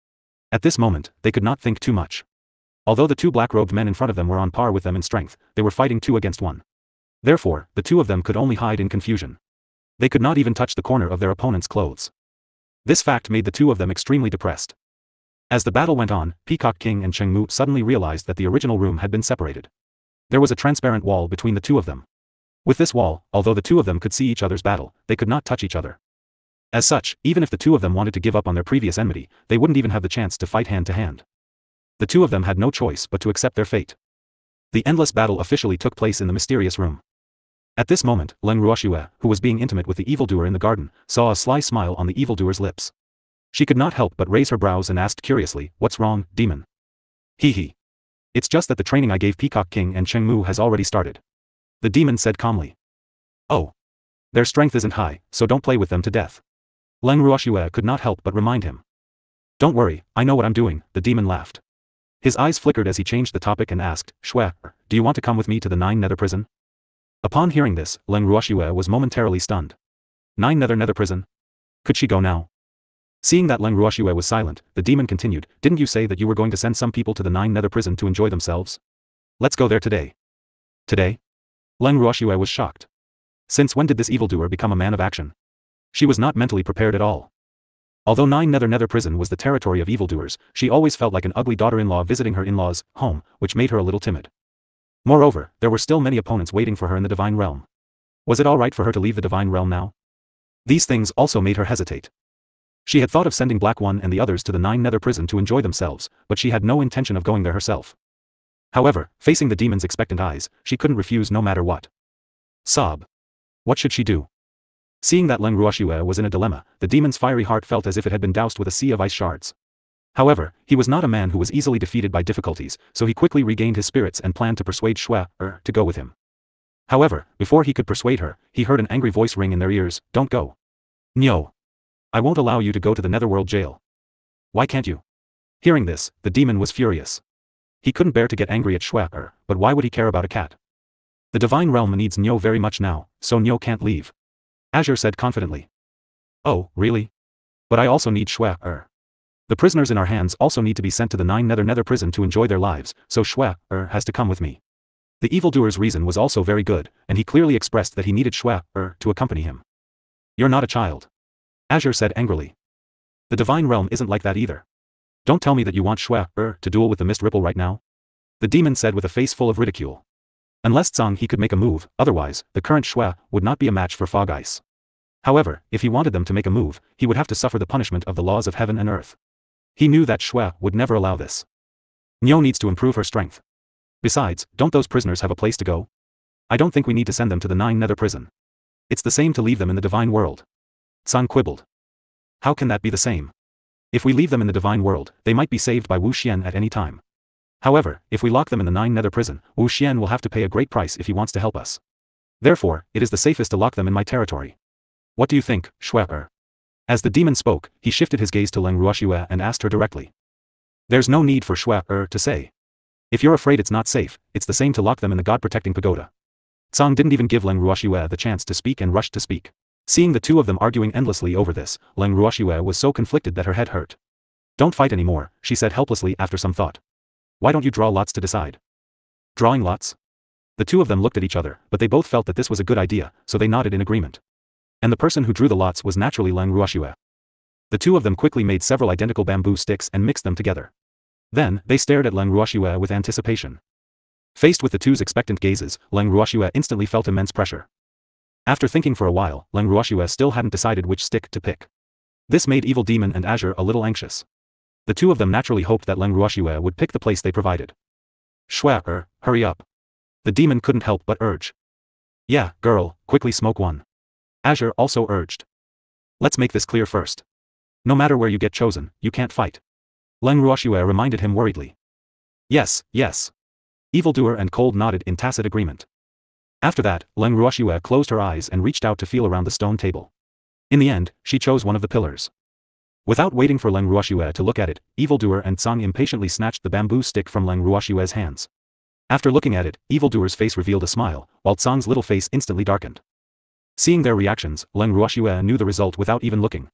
S1: At this moment, they could not think too much. Although the two black-robed men in front of them were on par with them in strength, they were fighting 2 against 1. Therefore, the two of them could only hide in confusion. They could not even touch the corner of their opponent's clothes. This fact made the two of them extremely depressed. As the battle went on, Peacock King and Cheng Mu suddenly realized that the original room had been separated. There was a transparent wall between the two of them. With this wall, although the two of them could see each other's battle, they could not touch each other. As such, even if the two of them wanted to give up on their previous enmity, they wouldn't even have the chance to fight hand to hand. The two of them had no choice but to accept their fate. The endless battle officially took place in the mysterious room. At this moment, Leng Ruoxue, who was being intimate with the evildoer in the garden, saw a sly smile on the evildoer's lips. She could not help but raise her brows and asked curiously, "What's wrong, demon?" Hee. It's just that the training I gave Peacock King and Cheng Mu has already started. The demon said calmly. Oh. Their strength isn't high, so don't play with them to death. Leng Ruoxue could not help but remind him. Don't worry, I know what I'm doing, the demon laughed. His eyes flickered as he changed the topic and asked, Xue, do you want to come with me to the 9 nether prison? Upon hearing this, Leng Ruoxue was momentarily stunned. 9 nether prison? Could she go now? Seeing that Leng Ruoxue was silent, the demon continued, didn't you say that you were going to send some people to the 9 nether prison to enjoy themselves? Let's go there today. Today? Leng Ruoxue was shocked. Since when did this evildoer become a man of action? She was not mentally prepared at all. Although 9 nether prison was the territory of evildoers, she always felt like an ugly daughter-in-law visiting her in-laws' home, which made her a little timid. Moreover, there were still many opponents waiting for her in the divine realm. Was it all right for her to leave the divine realm now? These things also made her hesitate. She had thought of sending Black One and the others to the 9 nether prison to enjoy themselves, but she had no intention of going there herself. However, facing the demon's expectant eyes, she couldn't refuse no matter what. Sob. What should she do? Seeing that Leng Ruoxue was in a dilemma, the demon's fiery heart felt as if it had been doused with a sea of ice shards. However, he was not a man who was easily defeated by difficulties, so he quickly regained his spirits and planned to persuade Xue to go with him. However, before he could persuade her, he heard an angry voice ring in their ears, don't go. No. I won't allow you to go to the netherworld jail. Why can't you? Hearing this, the demon was furious. He couldn't bear to get angry at Xue, but why would he care about a cat? The divine realm needs Nyo very much now, so Nyo can't leave. Azure said confidently. Oh, really? But I also need Xue. The prisoners in our hands also need to be sent to the 9 nether prison to enjoy their lives, so Xue has to come with me. The evildoer's reason was also very good, and he clearly expressed that he needed Xue to accompany him. You're not a child. Azure said angrily. The divine realm isn't like that either. Don't tell me that you want Xue to duel with the mist ripple right now. The demon said with a face full of ridicule. Unless Tsang he could make a move, otherwise, the current Xue would not be a match for Fog Ice. However, if he wanted them to make a move, he would have to suffer the punishment of the laws of heaven and earth. He knew that Xue would never allow this. Nyo needs to improve her strength. Besides, don't those prisoners have a place to go? I don't think we need to send them to the 9 nether prison. It's the same to leave them in the divine world. Tsang quibbled. How can that be the same? If we leave them in the divine world, they might be saved by Wu Xian at any time. However, if we lock them in the 9 nether prison, Wu Xian will have to pay a great price if he wants to help us. Therefore, it is the safest to lock them in my territory. What do you think, Xue? As the demon spoke, he shifted his gaze to Leng Ruoxue and asked her directly. There's no need for Xue to say. If you're afraid it's not safe, it's the same to lock them in the god-protecting pagoda. Tsang didn't even give Leng Ruoxue the chance to speak and rushed to speak. Seeing the two of them arguing endlessly over this, Leng Ruoxue was so conflicted that her head hurt. Don't fight anymore, she said helplessly after some thought. Why don't you draw lots to decide? Drawing lots? The two of them looked at each other, but they both felt that this was a good idea, so they nodded in agreement. And the person who drew the lots was naturally Leng Ruoxue. The two of them quickly made several identical bamboo sticks and mixed them together. Then, they stared at Leng Ruoxue with anticipation. Faced with the two's expectant gazes, Leng Ruoxue instantly felt immense pressure. After thinking for a while, Leng Ruoxue still hadn't decided which stick to pick. This made Evil Demon and Azure a little anxious. The two of them naturally hoped that Leng Ruoxue would pick the place they provided. Xue, hurry up. The demon couldn't help but urge. Yeah, girl, quickly smoke one. Azure also urged. Let's make this clear first. No matter where you get chosen, you can't fight. Leng Ruoxue reminded him worriedly. Yes, yes. Evildoer and Cold nodded in tacit agreement. After that, Leng Ruoxue closed her eyes and reached out to feel around the stone table. In the end, she chose one of the pillars. Without waiting for Leng Ruoxue to look at it, Evildoer and Tsang impatiently snatched the bamboo stick from Leng Ruoxue's hands. After looking at it, Evildoer's face revealed a smile, while Tsang's little face instantly darkened. Seeing their reactions, Leng Ruoxue knew the result without even looking.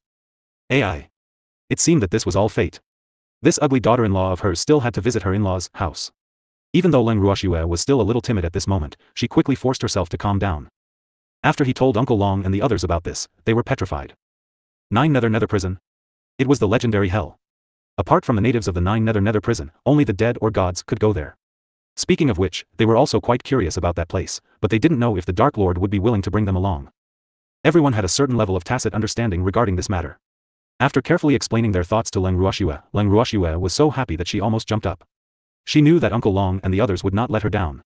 S1: AI. It seemed that this was all fate. This ugly daughter-in-law of hers still had to visit her in-laws' house. Even though Leng Ruoxue was still a little timid at this moment, she quickly forced herself to calm down. After he told Uncle Long and the others about this, they were petrified. 9 nether prison? It was the legendary hell. Apart from the natives of the 9 nether prison, only the dead or gods could go there. Speaking of which, they were also quite curious about that place, but they didn't know if the Dark Lord would be willing to bring them along. Everyone had a certain level of tacit understanding regarding this matter. After carefully explaining their thoughts to Leng Ruoxue was so happy that she almost jumped up. She knew that Uncle Long and the others would not let her down.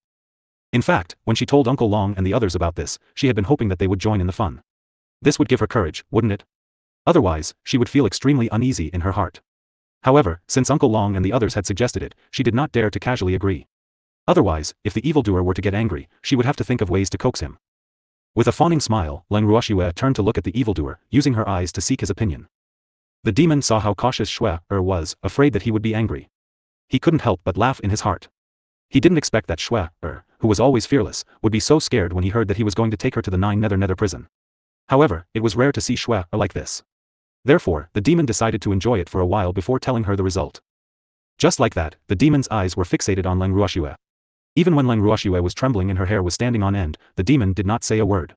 S1: In fact, when she told Uncle Long and the others about this, she had been hoping that they would join in the fun. This would give her courage, wouldn't it? Otherwise, she would feel extremely uneasy in her heart. However, since Uncle Long and the others had suggested it, she did not dare to casually agree. Otherwise, if the evildoer were to get angry, she would have to think of ways to coax him. With a fawning smile, Leng Ruoxue turned to look at the evildoer, using her eyes to seek his opinion. The demon saw how cautious Shui was, afraid that he would be angry. He couldn't help but laugh in his heart. He didn't expect that Shui, who was always fearless, would be so scared when he heard that he was going to take her to the Nine Nether prison. However, it was rare to see Shui like this. Therefore, the demon decided to enjoy it for a while before telling her the result. Just like that, the demon's eyes were fixated on Leng Ruoxue. Even when Leng Ruoxue was trembling and her hair was standing on end, the demon did not say a word.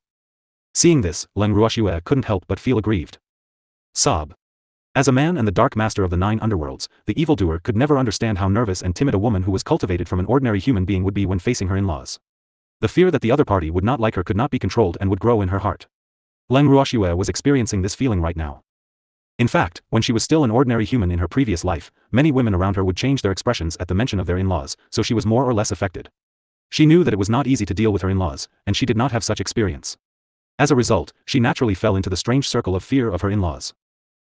S1: Seeing this, Leng Ruoxue couldn't help but feel aggrieved. Sob. As a man and the dark master of the 9 underworlds, the evildoer could never understand how nervous and timid a woman who was cultivated from an ordinary human being would be when facing her in-laws. The fear that the other party would not like her could not be controlled and would grow in her heart. Leng Ruoxue was experiencing this feeling right now. In fact, when she was still an ordinary human in her previous life, many women around her would change their expressions at the mention of their in-laws, so she was more or less affected. She knew that it was not easy to deal with her in-laws, and she did not have such experience. As a result, she naturally fell into the strange circle of fear of her in-laws.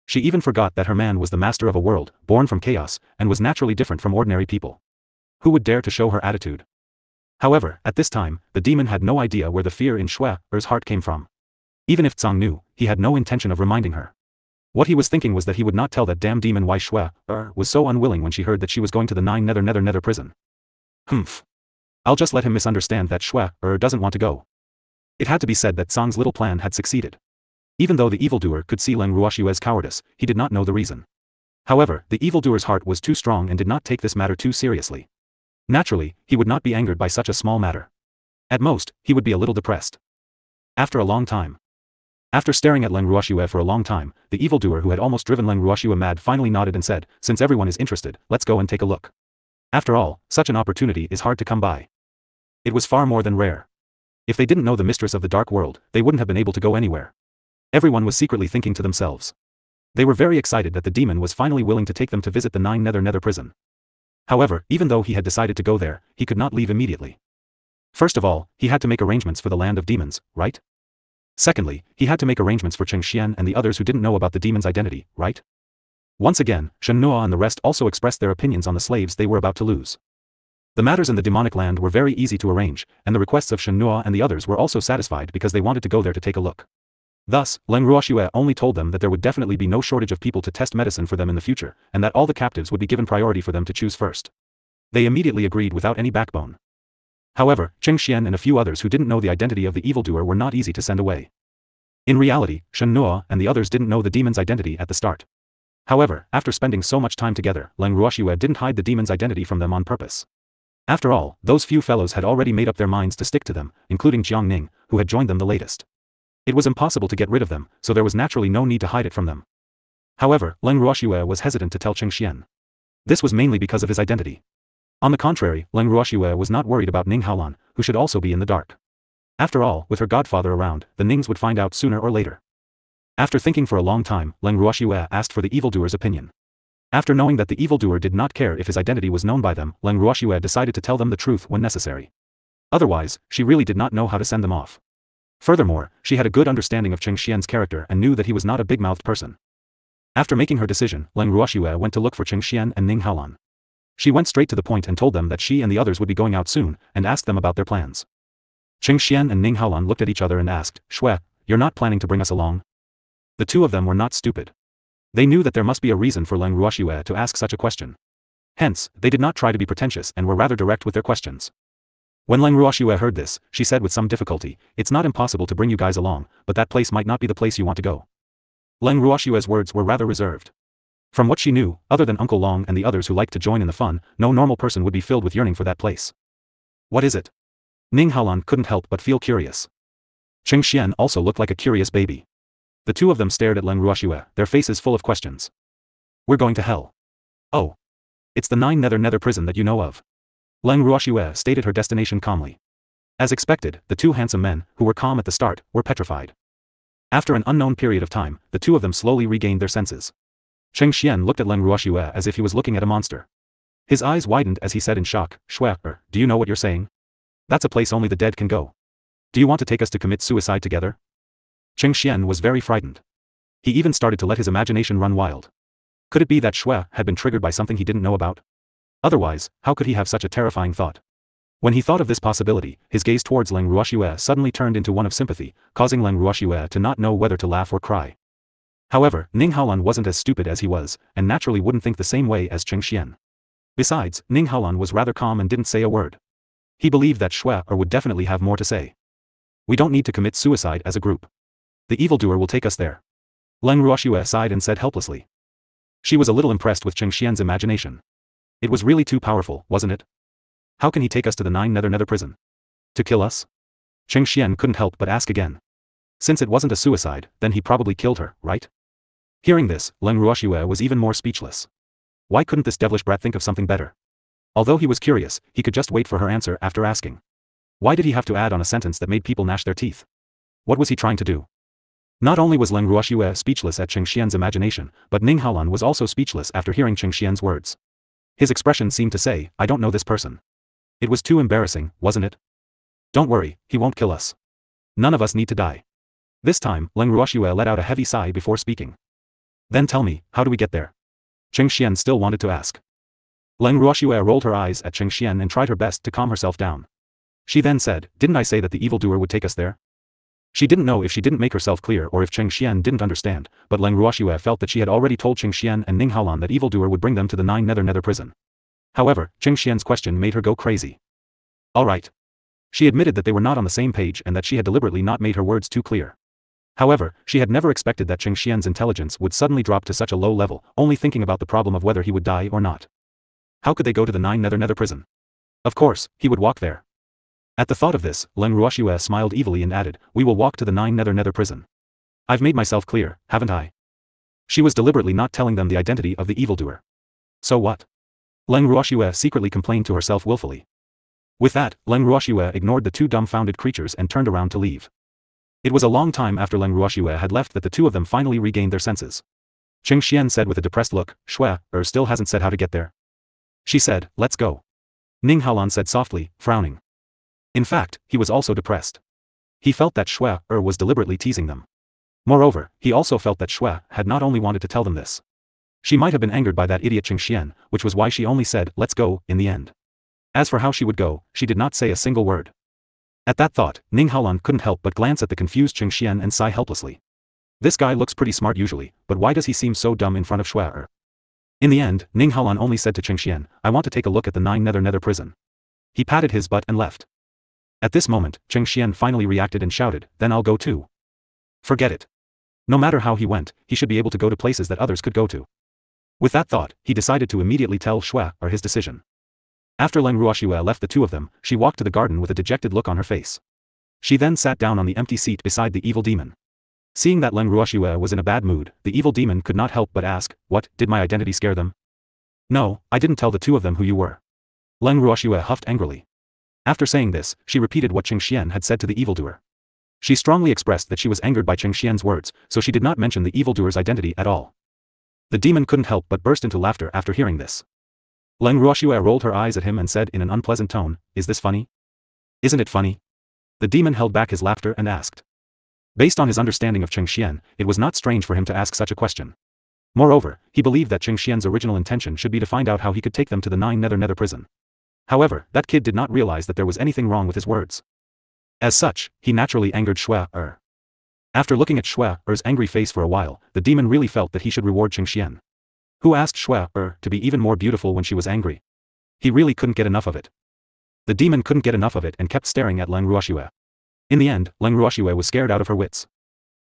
S1: She even forgot that her man was the master of a world, born from chaos, and was naturally different from ordinary people. Who would dare to show her attitude? However, at this time, the demon had no idea where the fear in Shui's heart came from. Even if Tsang knew, he had no intention of reminding her. What he was thinking was that he would not tell that damn demon why Shui was so unwilling when she heard that she was going to the 9 Nether prison. Humph. I'll just let him misunderstand that Shui doesn't want to go. It had to be said that Tsang's little plan had succeeded. Even though the evildoer could see Leng Ruoxue's cowardice, he did not know the reason. However, the evildoer's heart was too strong and did not take this matter too seriously. Naturally, he would not be angered by such a small matter. At most, he would be a little depressed. After a long time. After staring at Leng Ruoxue for a long time, the evildoer who had almost driven Leng Ruoxue mad finally nodded and said, "Since everyone is interested, let's go and take a look." After all, such an opportunity is hard to come by. It was far more than rare. If they didn't know the mistress of the dark world, they wouldn't have been able to go anywhere. Everyone was secretly thinking to themselves. They were very excited that the demon was finally willing to take them to visit the 9 Nether prison. However, even though he had decided to go there, he could not leave immediately. First of all, he had to make arrangements for the land of demons, right? Secondly, he had to make arrangements for Cheng Xian and the others who didn't know about the demon's identity, right? Once again, Shen Nua and the rest also expressed their opinions on the slaves they were about to lose. The matters in the demonic land were very easy to arrange, and the requests of Shen Nua and the others were also satisfied because they wanted to go there to take a look. Thus, Leng Ruoxue only told them that there would definitely be no shortage of people to test medicine for them in the future, and that all the captives would be given priority for them to choose first. They immediately agreed without any backbone. However, Cheng Xian and a few others who didn't know the identity of the evildoer were not easy to send away. In reality, Shen Nua and the others didn't know the demon's identity at the start. However, after spending so much time together, Leng Ruoxue didn't hide the demon's identity from them on purpose. After all, those few fellows had already made up their minds to stick to them, including Jiang Ning, who had joined them the latest. It was impossible to get rid of them, so there was naturally no need to hide it from them. However, Leng Ruoxue was hesitant to tell Cheng Xian. This was mainly because of his identity. On the contrary, Leng Ruoxue was not worried about Ning Haolan, who should also be in the dark. After all, with her godfather around, the Nings would find out sooner or later. After thinking for a long time, Leng Ruoxue asked for the evildoer's opinion. After knowing that the evildoer did not care if his identity was known by them, Leng Ruoxue decided to tell them the truth when necessary. Otherwise, she really did not know how to send them off. Furthermore, she had a good understanding of Cheng Xian's character and knew that he was not a big-mouthed person. After making her decision, Leng Ruoxue went to look for Cheng Xian and Ning Haolan. She went straight to the point and told them that she and the others would be going out soon, and asked them about their plans. Cheng Xian and Ning Haolan looked at each other and asked, "Shui, you're not planning to bring us along?" The two of them were not stupid. They knew that there must be a reason for Leng Ruoxue to ask such a question. Hence, they did not try to be pretentious and were rather direct with their questions. When Leng Ruoxue heard this, she said with some difficulty, "It's not impossible to bring you guys along, but that place might not be the place you want to go." Leng Ruoxue's words were rather reserved. From what she knew, other than Uncle Long and the others who liked to join in the fun, no normal person would be filled with yearning for that place. What is it? Ning Haolan couldn't help but feel curious. Cheng Xian also looked like a curious baby. The two of them stared at Leng Ruoxue, their faces full of questions. "We're going to hell." "Oh. It's the 9 Nether prison that you know of." Leng Ruoxue stated her destination calmly. As expected, the two handsome men, who were calm at the start, were petrified. After an unknown period of time, the two of them slowly regained their senses. Cheng Xian looked at Leng Ruoxue as if he was looking at a monster. His eyes widened as he said in shock, "Shui, do you know what you're saying? That's a place only the dead can go. Do you want to take us to commit suicide together?" Cheng Xian was very frightened. He even started to let his imagination run wild. Could it be that Shui had been triggered by something he didn't know about? Otherwise, how could he have such a terrifying thought? When he thought of this possibility, his gaze towards Leng Ruoxue suddenly turned into one of sympathy, causing Leng Ruoxue to not know whether to laugh or cry. However, Ning Haolan wasn't as stupid as he was, and naturally wouldn't think the same way as Cheng Xian. Besides, Ning Haolan was rather calm and didn't say a word. He believed that Shui would definitely have more to say. We don't need to commit suicide as a group. The evildoer will take us there. Leng Ruoxue sighed and said helplessly. She was a little impressed with Cheng Xian's imagination. It was really too powerful, wasn't it? How can he take us to the Nine Nether prison? To kill us? Cheng Xian couldn't help but ask again. Since it wasn't a suicide, then he probably killed her, right? Hearing this, Leng Ruoxue was even more speechless. Why couldn't this devilish brat think of something better? Although he was curious, he could just wait for her answer after asking. Why did he have to add on a sentence that made people gnash their teeth? What was he trying to do? Not only was Leng Ruoxue speechless at Cheng Xian's imagination, but Ning Haolan was also speechless after hearing Cheng Xian's words. His expression seemed to say, I don't know this person. It was too embarrassing, wasn't it? Don't worry, he won't kill us. None of us need to die. This time, Leng Ruoxue let out a heavy sigh before speaking. Then tell me, how do we get there? Cheng Xian still wanted to ask. Leng Ruoxue rolled her eyes at Cheng Xian and tried her best to calm herself down. She then said, didn't I say that the evildoer would take us there? She didn't know if she didn't make herself clear or if Cheng Xian didn't understand, but Leng Ruoxue felt that she had already told Cheng Xian and Ning Haolan that evildoer would bring them to the Nine Nether prison. However, Cheng Xian's question made her go crazy. All right. She admitted that they were not on the same page and that she had deliberately not made her words too clear. However, she had never expected that Cheng Xian's intelligence would suddenly drop to such a low level, only thinking about the problem of whether he would die or not. How could they go to the Nine Nether prison? Of course, he would walk there. At the thought of this, Leng Ruoxue smiled evilly and added, we will walk to the Nine Nether prison. I've made myself clear, haven't I? She was deliberately not telling them the identity of the evildoer. So what? Leng Ruoxue secretly complained to herself willfully. With that, Leng Ruoxue ignored the two dumbfounded creatures and turned around to leave. It was a long time after Leng Ruoxue had left that the two of them finally regained their senses. Cheng Xian said with a depressed look, Shui still hasn't said how to get there. She said, let's go. Ning Haolan said softly, frowning. In fact, he was also depressed. He felt that Shui was deliberately teasing them. Moreover, he also felt that Shui had not only wanted to tell them this. She might have been angered by that idiot Cheng Xian, which was why she only said, let's go, in the end. As for how she would go, she did not say a single word. At that thought, Ning Haolan couldn't help but glance at the confused Cheng Xian and sigh helplessly. This guy looks pretty smart usually, but why does he seem so dumb in front of Shui? In the end, Ning Haolan only said to Cheng Xian, I want to take a look at the Nine Nether prison. He patted his butt and left. At this moment, Cheng Xian finally reacted and shouted, then I'll go too. Forget it. No matter how he went, he should be able to go to places that others could go to. With that thought, he decided to immediately tell Shui his decision. After Leng Ruoxue left the two of them, she walked to the garden with a dejected look on her face. She then sat down on the empty seat beside the evil demon. Seeing that Leng Ruoxue was in a bad mood, the evil demon could not help but ask, what, did my identity scare them? No, I didn't tell the two of them who you were. Leng Ruoxue huffed angrily. After saying this, she repeated what Cheng Xian had said to the evildoer. She strongly expressed that she was angered by Cheng Xian's words, so she did not mention the evildoer's identity at all. The demon couldn't help but burst into laughter after hearing this. Leng Ruoxue rolled her eyes at him and said in an unpleasant tone, is this funny? Isn't it funny? The demon held back his laughter and asked. Based on his understanding of Cheng Xian, it was not strange for him to ask such a question. Moreover, he believed that Cheng Xian's original intention should be to find out how he could take them to the Nine Nether prison. However, that kid did not realize that there was anything wrong with his words. As such, he naturally angered Shui. After looking at Shui's angry face for a while, the demon really felt that he should reward Cheng Xian. Who asked Shui to be even more beautiful when she was angry. He really couldn't get enough of it. The demon couldn't get enough of it and kept staring at Leng Ruoxue. In the end, Leng Ruoxue was scared out of her wits.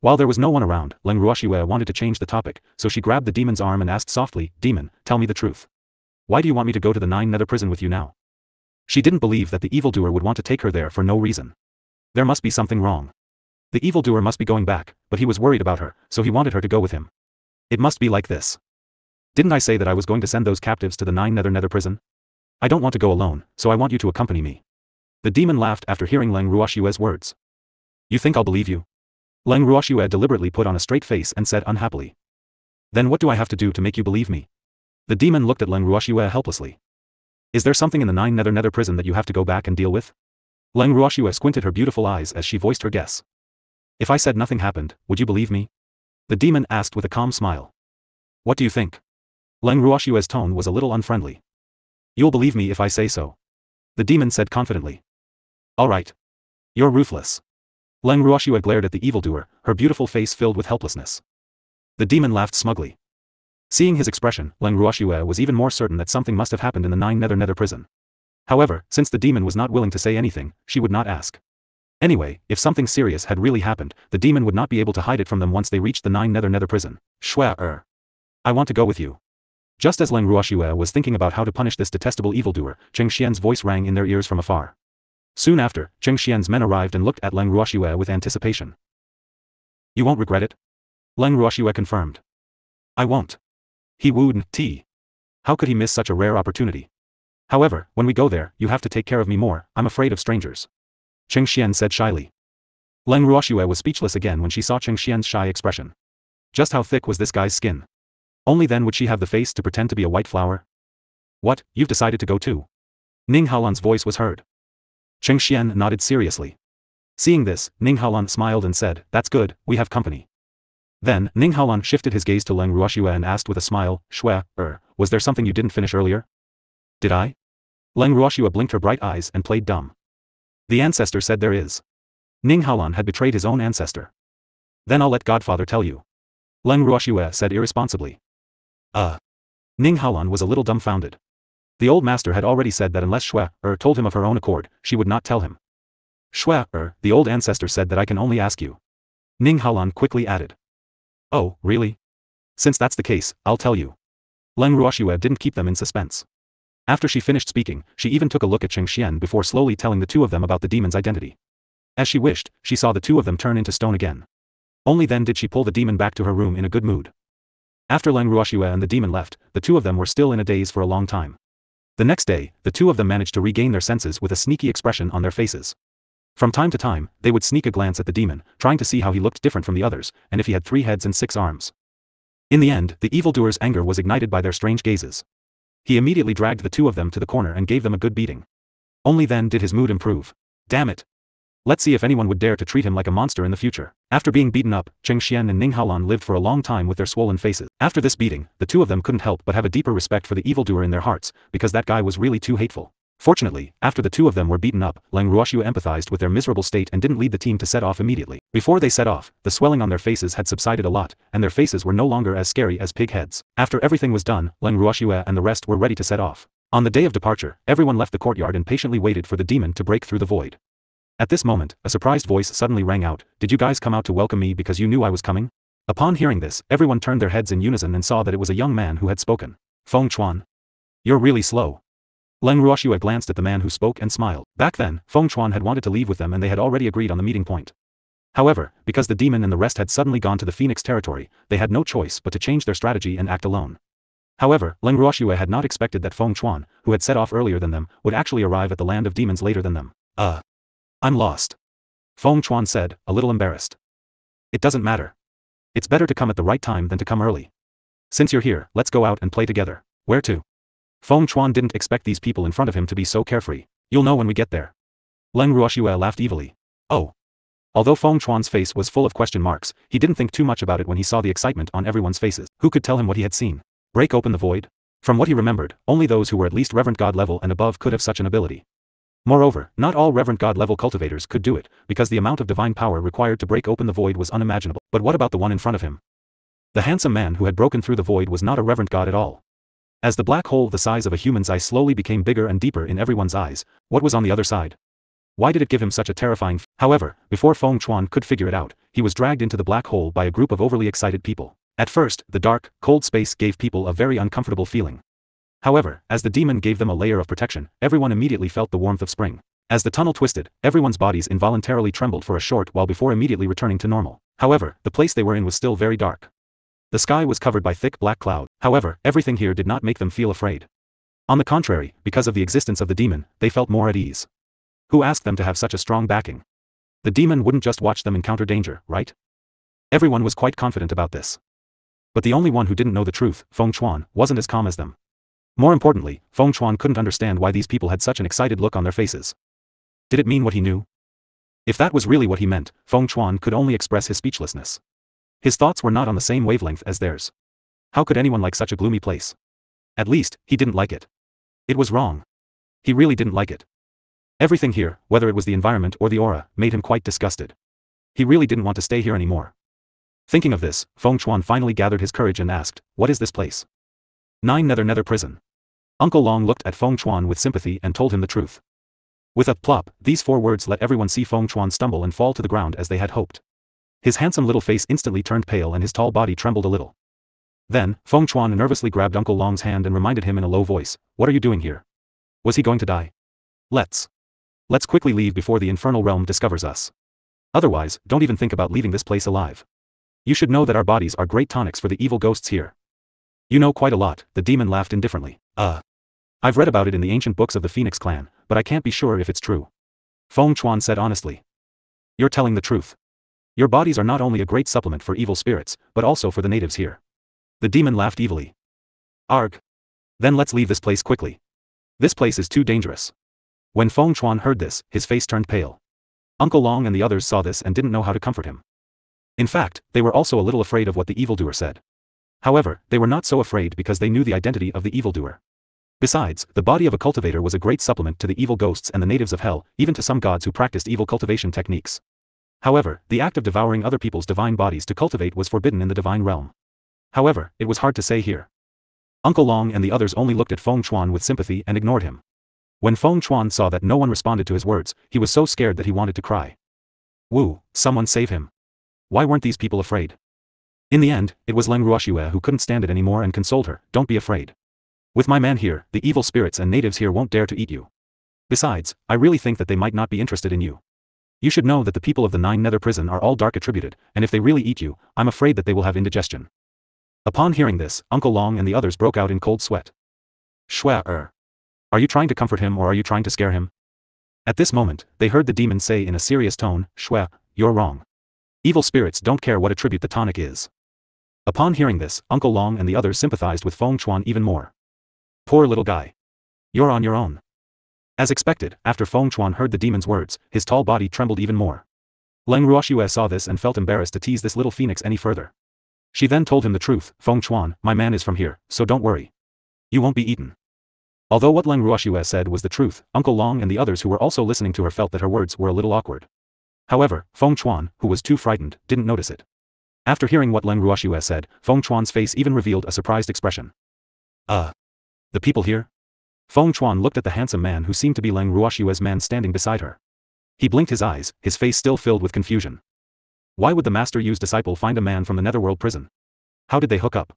S1: While there was no one around, Leng Ruoxue wanted to change the topic, so she grabbed the demon's arm and asked softly, Demon, tell me the truth. Why do you want me to go to the Nine Nether prison with you now? She didn't believe that the evildoer would want to take her there for no reason. There must be something wrong. The evildoer must be going back, but he was worried about her, so he wanted her to go with him. It must be like this. Didn't I say that I was going to send those captives to the Nine Nether prison? I don't want to go alone, so I want you to accompany me. The demon laughed after hearing Leng Ruoxue's words. You think I'll believe you? Leng Ruoxue deliberately put on a straight face and said unhappily. Then what do I have to do to make you believe me? The demon looked at Leng Ruoxue helplessly. Is there something in the Nine Nether prison that you have to go back and deal with? Leng Ruoxue squinted her beautiful eyes as she voiced her guess. If I said nothing happened, would you believe me? The demon asked with a calm smile. What do you think? Leng Ruoxue's tone was a little unfriendly. You'll believe me if I say so. The demon said confidently. All right. You're ruthless. Leng Ruoxue glared at the evildoer, her beautiful face filled with helplessness. The demon laughed smugly. Seeing his expression, Leng Ruoxue was even more certain that something must have happened in the Nine Nether prison. However, since the demon was not willing to say anything, she would not ask. Anyway, if something serious had really happened, the demon would not be able to hide it from them once they reached the Nine Nether prison. Shua. I want to go with you. Just as Leng Ruoxue was thinking about how to punish this detestable evildoer, Cheng Xian's voice rang in their ears from afar. Soon after, Cheng Xian's men arrived and looked at Leng Ruoxue with anticipation. You won't regret it? Leng Ruoxue confirmed. I won't. He wooed T. How could he miss such a rare opportunity? However, when we go there, you have to take care of me more, I'm afraid of strangers. Cheng Xian said shyly. Leng Ruoxue was speechless again when she saw Cheng Xian's shy expression. Just how thick was this guy's skin? Only then would she have the face to pretend to be a white flower? What, you've decided to go too? Ning Haolan's voice was heard. Cheng Xian nodded seriously. Seeing this, Ning Haolan smiled and said, that's good, we have company. Then, Ning Haolan shifted his gaze to Leng Ruoxue and asked with a smile, Shue, was there something you didn't finish earlier? Did I? Leng Ruoxue blinked her bright eyes and played dumb. The ancestor said there is. Ning Haolan had betrayed his own ancestor. Then I'll let Godfather tell you. Leng Ruoxue said irresponsibly. Ning Haolan was a little dumbfounded. The old master had already said that unless Shue told him of her own accord, she would not tell him. Shue the old ancestor said that I can only ask you. Ning Haolan quickly added. Oh, really? Since that's the case, I'll tell you. Leng Ruoxue didn't keep them in suspense. After she finished speaking, she even took a look at Cheng Xian before slowly telling the two of them about the demon's identity. As she wished, she saw the two of them turn into stone again. Only then did she pull the demon back to her room in a good mood. After Leng Ruoxue and the demon left, the two of them were still in a daze for a long time. The next day, the two of them managed to regain their senses with a sneaky expression on their faces. From time to time, they would sneak a glance at the demon, trying to see how he looked different from the others, and if he had 3 heads and 6 arms. In the end, the evildoer's anger was ignited by their strange gazes. He immediately dragged the two of them to the corner and gave them a good beating. Only then did his mood improve. Damn it! Let's see if anyone would dare to treat him like a monster in the future. After being beaten up, Cheng Xian and Ning Haolan lived for a long time with their swollen faces. After this beating, the two of them couldn't help but have a deeper respect for the evildoer in their hearts, because that guy was really too hateful. Fortunately, after the two of them were beaten up, Leng Ruoxue empathized with their miserable state and didn't lead the team to set off immediately. Before they set off, the swelling on their faces had subsided a lot, and their faces were no longer as scary as pig heads. After everything was done, Leng Ruoxue and the rest were ready to set off. On the day of departure, everyone left the courtyard and patiently waited for the demon to break through the void. At this moment, a surprised voice suddenly rang out, "Did you guys come out to welcome me because you knew I was coming?" Upon hearing this, everyone turned their heads in unison and saw that it was a young man who had spoken. Feng Chuan. You're really slow. Leng Ruoxue glanced at the man who spoke and smiled. Back then, Feng Chuan had wanted to leave with them and they had already agreed on the meeting point. However, because the demon and the rest had suddenly gone to the Phoenix territory, they had no choice but to change their strategy and act alone. However, Leng Ruoxue had not expected that Feng Chuan, who had set off earlier than them, would actually arrive at the land of demons later than them. I'm lost. Feng Chuan said, a little embarrassed. It doesn't matter. It's better to come at the right time than to come early. Since you're here, let's go out and play together. Where to? Feng Chuan didn't expect these people in front of him to be so carefree. You'll know when we get there. Leng Ruoxue laughed evilly. Oh. Although Feng Chuan's face was full of question marks, he didn't think too much about it when he saw the excitement on everyone's faces. Who could tell him what he had seen? Break open the void? From what he remembered, only those who were at least Reverend God level and above could have such an ability. Moreover, not all Reverend God level cultivators could do it, because the amount of divine power required to break open the void was unimaginable. But what about the one in front of him? The handsome man who had broken through the void was not a Reverend God at all. As the black hole the size of a human's eye slowly became bigger and deeper in everyone's eyes, what was on the other side? Why did it give him such a terrifying However, before Feng Chuan could figure it out, he was dragged into the black hole by a group of overly excited people. At first, the dark, cold space gave people a very uncomfortable feeling. However, as the demon gave them a layer of protection, everyone immediately felt the warmth of spring. As the tunnel twisted, everyone's bodies involuntarily trembled for a short while before immediately returning to normal. However, the place they were in was still very dark. The sky was covered by thick black cloud. However, everything here did not make them feel afraid. On the contrary, because of the existence of the demon, they felt more at ease. Who asked them to have such a strong backing? The demon wouldn't just watch them encounter danger, right? Everyone was quite confident about this. But the only one who didn't know the truth, Feng Chuan, wasn't as calm as them. More importantly, Feng Chuan couldn't understand why these people had such an excited look on their faces. Did it mean what he knew? If that was really what he meant, Feng Chuan could only express his speechlessness. His thoughts were not on the same wavelength as theirs. How could anyone like such a gloomy place? At least, he didn't like it. It was wrong. He really didn't like it. Everything here, whether it was the environment or the aura, made him quite disgusted. He really didn't want to stay here anymore. Thinking of this, Feng Chuan finally gathered his courage and asked, "What is this place?" "Nine Nether Prison." Uncle Long looked at Feng Chuan with sympathy and told him the truth. With a plop, these 4 words let everyone see Feng Chuan stumble and fall to the ground as they had hoped. His handsome little face instantly turned pale and his tall body trembled a little. Then, Feng Chuan nervously grabbed Uncle Long's hand and reminded him in a low voice, "What are you doing here? Was he going to die? Let's quickly leave before the infernal realm discovers us. Otherwise, don't even think about leaving this place alive. You should know that our bodies are great tonics for the evil ghosts here." "You know quite a lot," the demon laughed indifferently. I've read about it in the ancient books of the Phoenix clan, but I can't be sure if it's true." Feng Chuan said honestly. "You're telling the truth. Your bodies are not only a great supplement for evil spirits, but also for the natives here." The demon laughed evilly. "Arg. Then let's leave this place quickly. This place is too dangerous." When Feng Chuan heard this, his face turned pale. Uncle Long and the others saw this and didn't know how to comfort him. In fact, they were also a little afraid of what the evildoer said. However, they were not so afraid because they knew the identity of the evildoer. Besides, the body of a cultivator was a great supplement to the evil ghosts and the natives of hell, even to some gods who practiced evil cultivation techniques. However, the act of devouring other people's divine bodies to cultivate was forbidden in the divine realm. However, it was hard to say here. Uncle Long and the others only looked at Feng Chuan with sympathy and ignored him. When Feng Chuan saw that no one responded to his words, he was so scared that he wanted to cry. "Woo, someone save him. Why weren't these people afraid?" In the end, it was Leng Ruoxue who couldn't stand it anymore and consoled her, "Don't be afraid. With my man here, the evil spirits and natives here won't dare to eat you. Besides, I really think that they might not be interested in you. You should know that the people of the Nine Nether Prison are all dark attributed, and if they really eat you, I'm afraid that they will have indigestion." Upon hearing this, Uncle Long and the others broke out in cold sweat. "Shua. Are you trying to comfort him or are you trying to scare him?" At this moment, they heard the demon say in a serious tone, "Shua, you're wrong. Evil spirits don't care what attribute the tonic is." Upon hearing this, Uncle Long and the others sympathized with Feng Chuan even more. "Poor little guy. You're on your own." As expected, after Feng Chuan heard the demon's words, his tall body trembled even more. Leng Ruoxue saw this and felt embarrassed to tease this little phoenix any further. She then told him the truth, "Feng Chuan, my man is from here, so don't worry. You won't be eaten." Although what Leng Ruoxue said was the truth, Uncle Long and the others who were also listening to her felt that her words were a little awkward. However, Feng Chuan, who was too frightened, didn't notice it. After hearing what Leng Ruoxue said, Feng Chuan's face even revealed a surprised expression. The people here?" Feng Chuan looked at the handsome man who seemed to be Leng Ruoxue's man standing beside her. He blinked his eyes, his face still filled with confusion. Why would the Master Yu's disciple find a man from the netherworld prison? How did they hook up?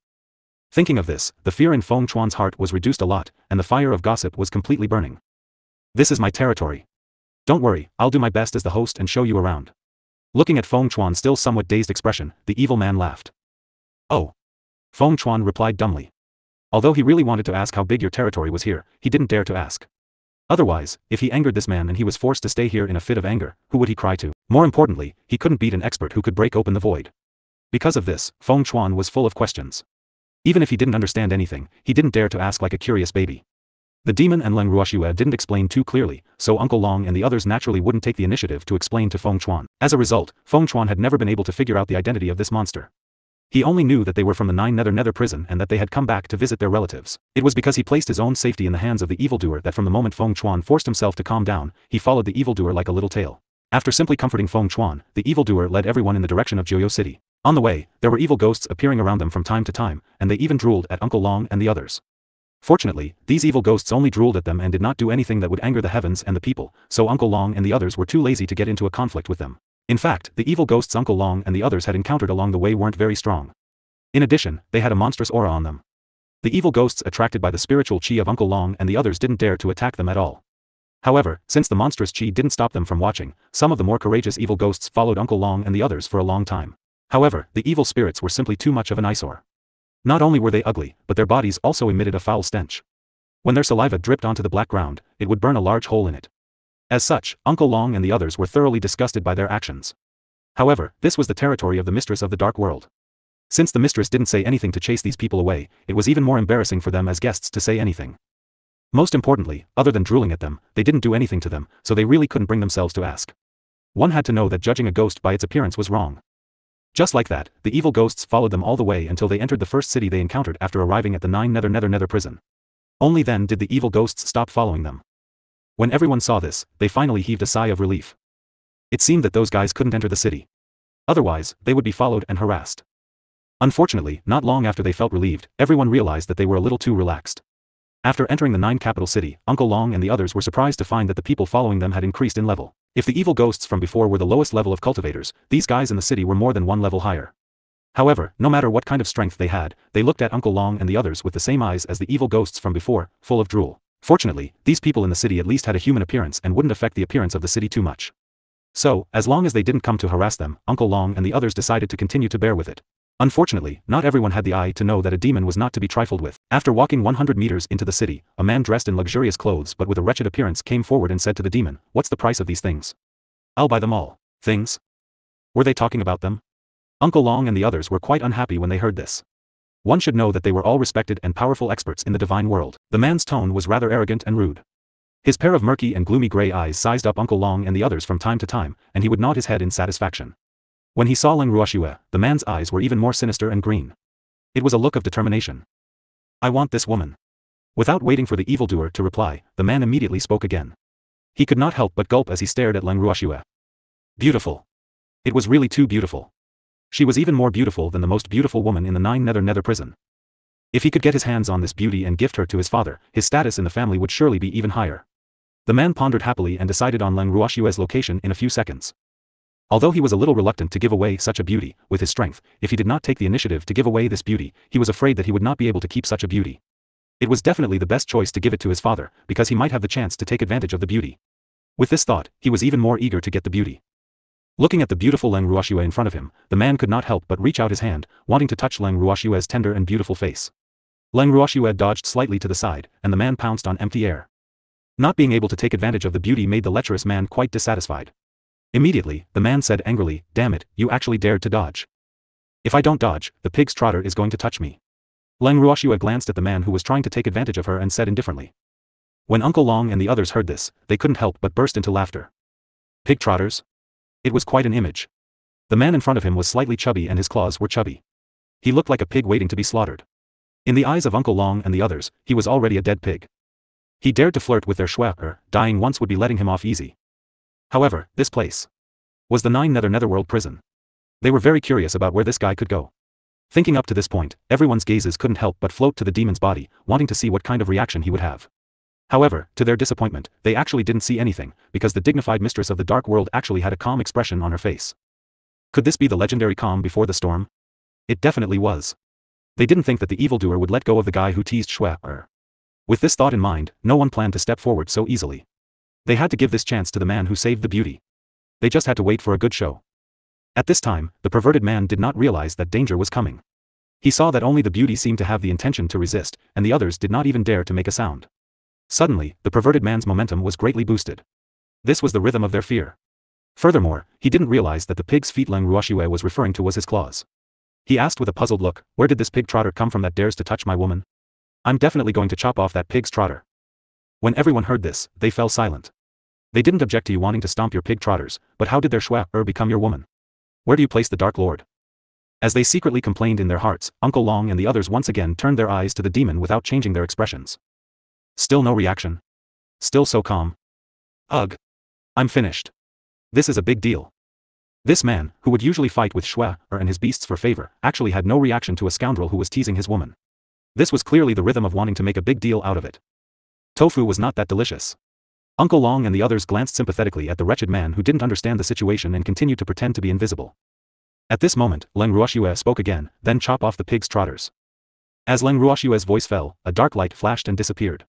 S1: Thinking of this, the fear in Feng Chuan's heart was reduced a lot, and the fire of gossip was completely burning. "This is my territory. Don't worry, I'll do my best as the host and show you around." Looking at Feng Chuan's still somewhat dazed expression, the evil man laughed. "Oh." Feng Chuan replied dumbly. Although he really wanted to ask how big your territory was here, he didn't dare to ask. Otherwise, if he angered this man and he was forced to stay here in a fit of anger, who would he cry to? More importantly, he couldn't beat an expert who could break open the void. Because of this, Feng Chuan was full of questions. Even if he didn't understand anything, he didn't dare to ask like a curious baby. The demon and Leng Ruoxue didn't explain too clearly, so Uncle Long and the others naturally wouldn't take the initiative to explain to Feng Chuan. As a result, Feng Chuan had never been able to figure out the identity of this monster. He only knew that they were from the Nine Nether Prison and that they had come back to visit their relatives. It was because he placed his own safety in the hands of the evildoer that from the moment Feng Chuan forced himself to calm down, he followed the evildoer like a little tail. After simply comforting Feng Chuan, the evildoer led everyone in the direction of Joyo City. On the way, there were evil ghosts appearing around them from time to time, and they even drooled at Uncle Long and the others. Fortunately, these evil ghosts only drooled at them and did not do anything that would anger the heavens and the people, so Uncle Long and the others were too lazy to get into a conflict with them. In fact, the evil ghosts Uncle Long and the others had encountered along the way weren't very strong. In addition, they had a monstrous aura on them. The evil ghosts attracted by the spiritual chi of Uncle Long and the others didn't dare to attack them at all. However, since the monstrous chi didn't stop them from watching, some of the more courageous evil ghosts followed Uncle Long and the others for a long time. However, the evil spirits were simply too much of an eyesore. Not only were they ugly, but their bodies also emitted a foul stench. When their saliva dripped onto the black ground, it would burn a large hole in it. As such, Uncle Long and the others were thoroughly disgusted by their actions. However, this was the territory of the mistress of the dark world. Since the mistress didn't say anything to chase these people away, it was even more embarrassing for them as guests to say anything. Most importantly, other than drooling at them, they didn't do anything to them, so they really couldn't bring themselves to ask. One had to know that judging a ghost by its appearance was wrong. Just like that, the evil ghosts followed them all the way until they entered the first city they encountered after arriving at the Nine Nether Prison. Only then did the evil ghosts stop following them. When everyone saw this, they finally heaved a sigh of relief. It seemed that those guys couldn't enter the city. Otherwise, they would be followed and harassed. Unfortunately, not long after they felt relieved, everyone realized that they were a little too relaxed. After entering the 9 capital city, Uncle Long and the others were surprised to find that the people following them had increased in level. If the evil ghosts from before were the lowest level of cultivators, these guys in the city were more than 1 level higher. However, no matter what kind of strength they had, they looked at Uncle Long and the others with the same eyes as the evil ghosts from before, full of drool. Fortunately, these people in the city at least had a human appearance and wouldn't affect the appearance of the city too much. So, as long as they didn't come to harass them, Uncle Long and the others decided to continue to bear with it. Unfortunately, not everyone had the eye to know that a demon was not to be trifled with. After walking 100 meters into the city, a man dressed in luxurious clothes but with a wretched appearance came forward and said to the demon, "What's the price of these things?" "I'll buy them all." Things? Were they talking about them? Uncle Long and the others were quite unhappy when they heard this. One should know that they were all respected and powerful experts in the divine world. The man's tone was rather arrogant and rude. His pair of murky and gloomy gray eyes sized up Uncle Long and the others from time to time, and he would nod his head in satisfaction. When he saw Leng Ruoxue, the man's eyes were even more sinister and green. It was a look of determination. "I want this woman." Without waiting for the evildoer to reply, the man immediately spoke again. He could not help but gulp as he stared at Leng Ruoxue. Beautiful. It was really too beautiful. She was even more beautiful than the most beautiful woman in the 9 nether prison. If he could get his hands on this beauty and gift her to his father, his status in the family would surely be even higher. The man pondered happily and decided on Leng Ruoxue's location in a few seconds. Although he was a little reluctant to give away such a beauty, with his strength, if he did not take the initiative to give away this beauty, he was afraid that he would not be able to keep such a beauty. It was definitely the best choice to give it to his father, because he might have the chance to take advantage of the beauty. With this thought, he was even more eager to get the beauty. Looking at the beautiful Leng Ruoxue in front of him, the man could not help but reach out his hand, wanting to touch Leng Ruoxue's tender and beautiful face. Leng Ruoxue dodged slightly to the side, and the man pounced on empty air. Not being able to take advantage of the beauty made the lecherous man quite dissatisfied. Immediately, the man said angrily, "Damn it, you actually dared to dodge. If I don't dodge, the pig's trotter is going to touch me." Leng Ruoxue glanced at the man who was trying to take advantage of her and said indifferently. When Uncle Long and the others heard this, they couldn't help but burst into laughter. Pig trotters? It was quite an image. The man in front of him was slightly chubby and his claws were chubby. He looked like a pig waiting to be slaughtered. In the eyes of Uncle Long and the others, he was already a dead pig. He dared to flirt with their schwager, dying once would be letting him off easy. However, this place was the 9 netherworld prison. They were very curious about where this guy could go. Thinking up to this point, everyone's gazes couldn't help but float to the demon's body, wanting to see what kind of reaction he would have. However, to their disappointment, they actually didn't see anything, because the dignified mistress of the dark world actually had a calm expression on her face. Could this be the legendary calm before the storm? It definitely was. They didn't think that the evildoer would let go of the guy who teased schwager. With this thought in mind, no one planned to step forward so easily. They had to give this chance to the man who saved the beauty. They just had to wait for a good show. At this time, the perverted man did not realize that danger was coming. He saw that only the beauty seemed to have the intention to resist, and the others did not even dare to make a sound. Suddenly, the perverted man's momentum was greatly boosted. This was the rhythm of their fear. Furthermore, he didn't realize that the pig's feet Leng Ruoxue was referring to was his claws. He asked with a puzzled look, "Where did this pig trotter come from that dares to touch my woman? I'm definitely going to chop off that pig's trotter." When everyone heard this, they fell silent. They didn't object to you wanting to stomp your pig trotters, but how did their schwager become your woman? Where do you place the Dark Lord? As they secretly complained in their hearts, Uncle Long and the others once again turned their eyes to the demon without changing their expressions. Still no reaction. Still so calm. Ugh. I'm finished. This is a big deal. This man, who would usually fight with schwager and his beasts for favor, actually had no reaction to a scoundrel who was teasing his woman. This was clearly the rhythm of wanting to make a big deal out of it. Tofu was not that delicious. Uncle Long and the others glanced sympathetically at the wretched man who didn't understand the situation and continued to pretend to be invisible. At this moment, Leng Ruoxue spoke again, "Then chop off the pig's trotters." As Leng Ruoxue's voice fell, a dark light flashed and disappeared.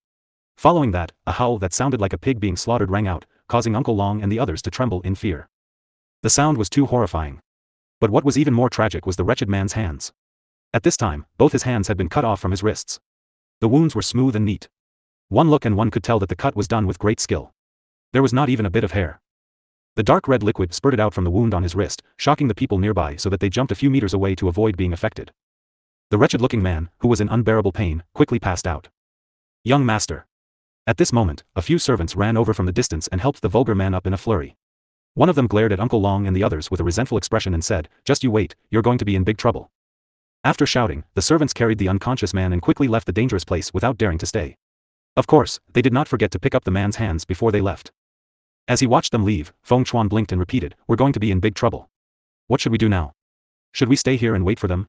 S1: Following that, a howl that sounded like a pig being slaughtered rang out, causing Uncle Long and the others to tremble in fear. The sound was too horrifying. But what was even more tragic was the wretched man's hands. At this time, both his hands had been cut off from his wrists. The wounds were smooth and neat. One look and one could tell that the cut was done with great skill. There was not even a bit of hair. The dark red liquid spurted out from the wound on his wrist, shocking the people nearby so that they jumped a few meters away to avoid being affected. The wretched-looking man, who was in unbearable pain, quickly passed out. "Young master." At this moment, a few servants ran over from the distance and helped the vulgar man up in a flurry. One of them glared at Uncle Long and the others with a resentful expression and said, "Just you wait, you're going to be in big trouble." After shouting, the servants carried the unconscious man and quickly left the dangerous place without daring to stay. Of course, they did not forget to pick up the man's hands before they left. As he watched them leave, Feng Chuan blinked and repeated, "We're going to be in big trouble. What should we do now? Should we stay here and wait for them?"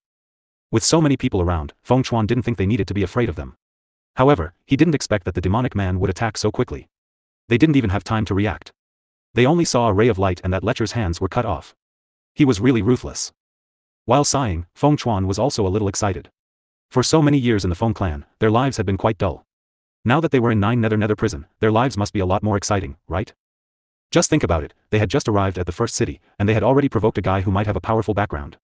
S1: With so many people around, Feng Chuan didn't think they needed to be afraid of them. However, he didn't expect that the demonic man would attack so quickly. They didn't even have time to react. They only saw a ray of light and that lecher's hands were cut off. He was really ruthless. While sighing, Feng Chuan was also a little excited. For so many years in the Feng clan, their lives had been quite dull. Now that they were in Nine Nether prison, their lives must be a lot more exciting, right? Just think about it, they had just arrived at the first city, and they had already provoked a guy who might have a powerful background.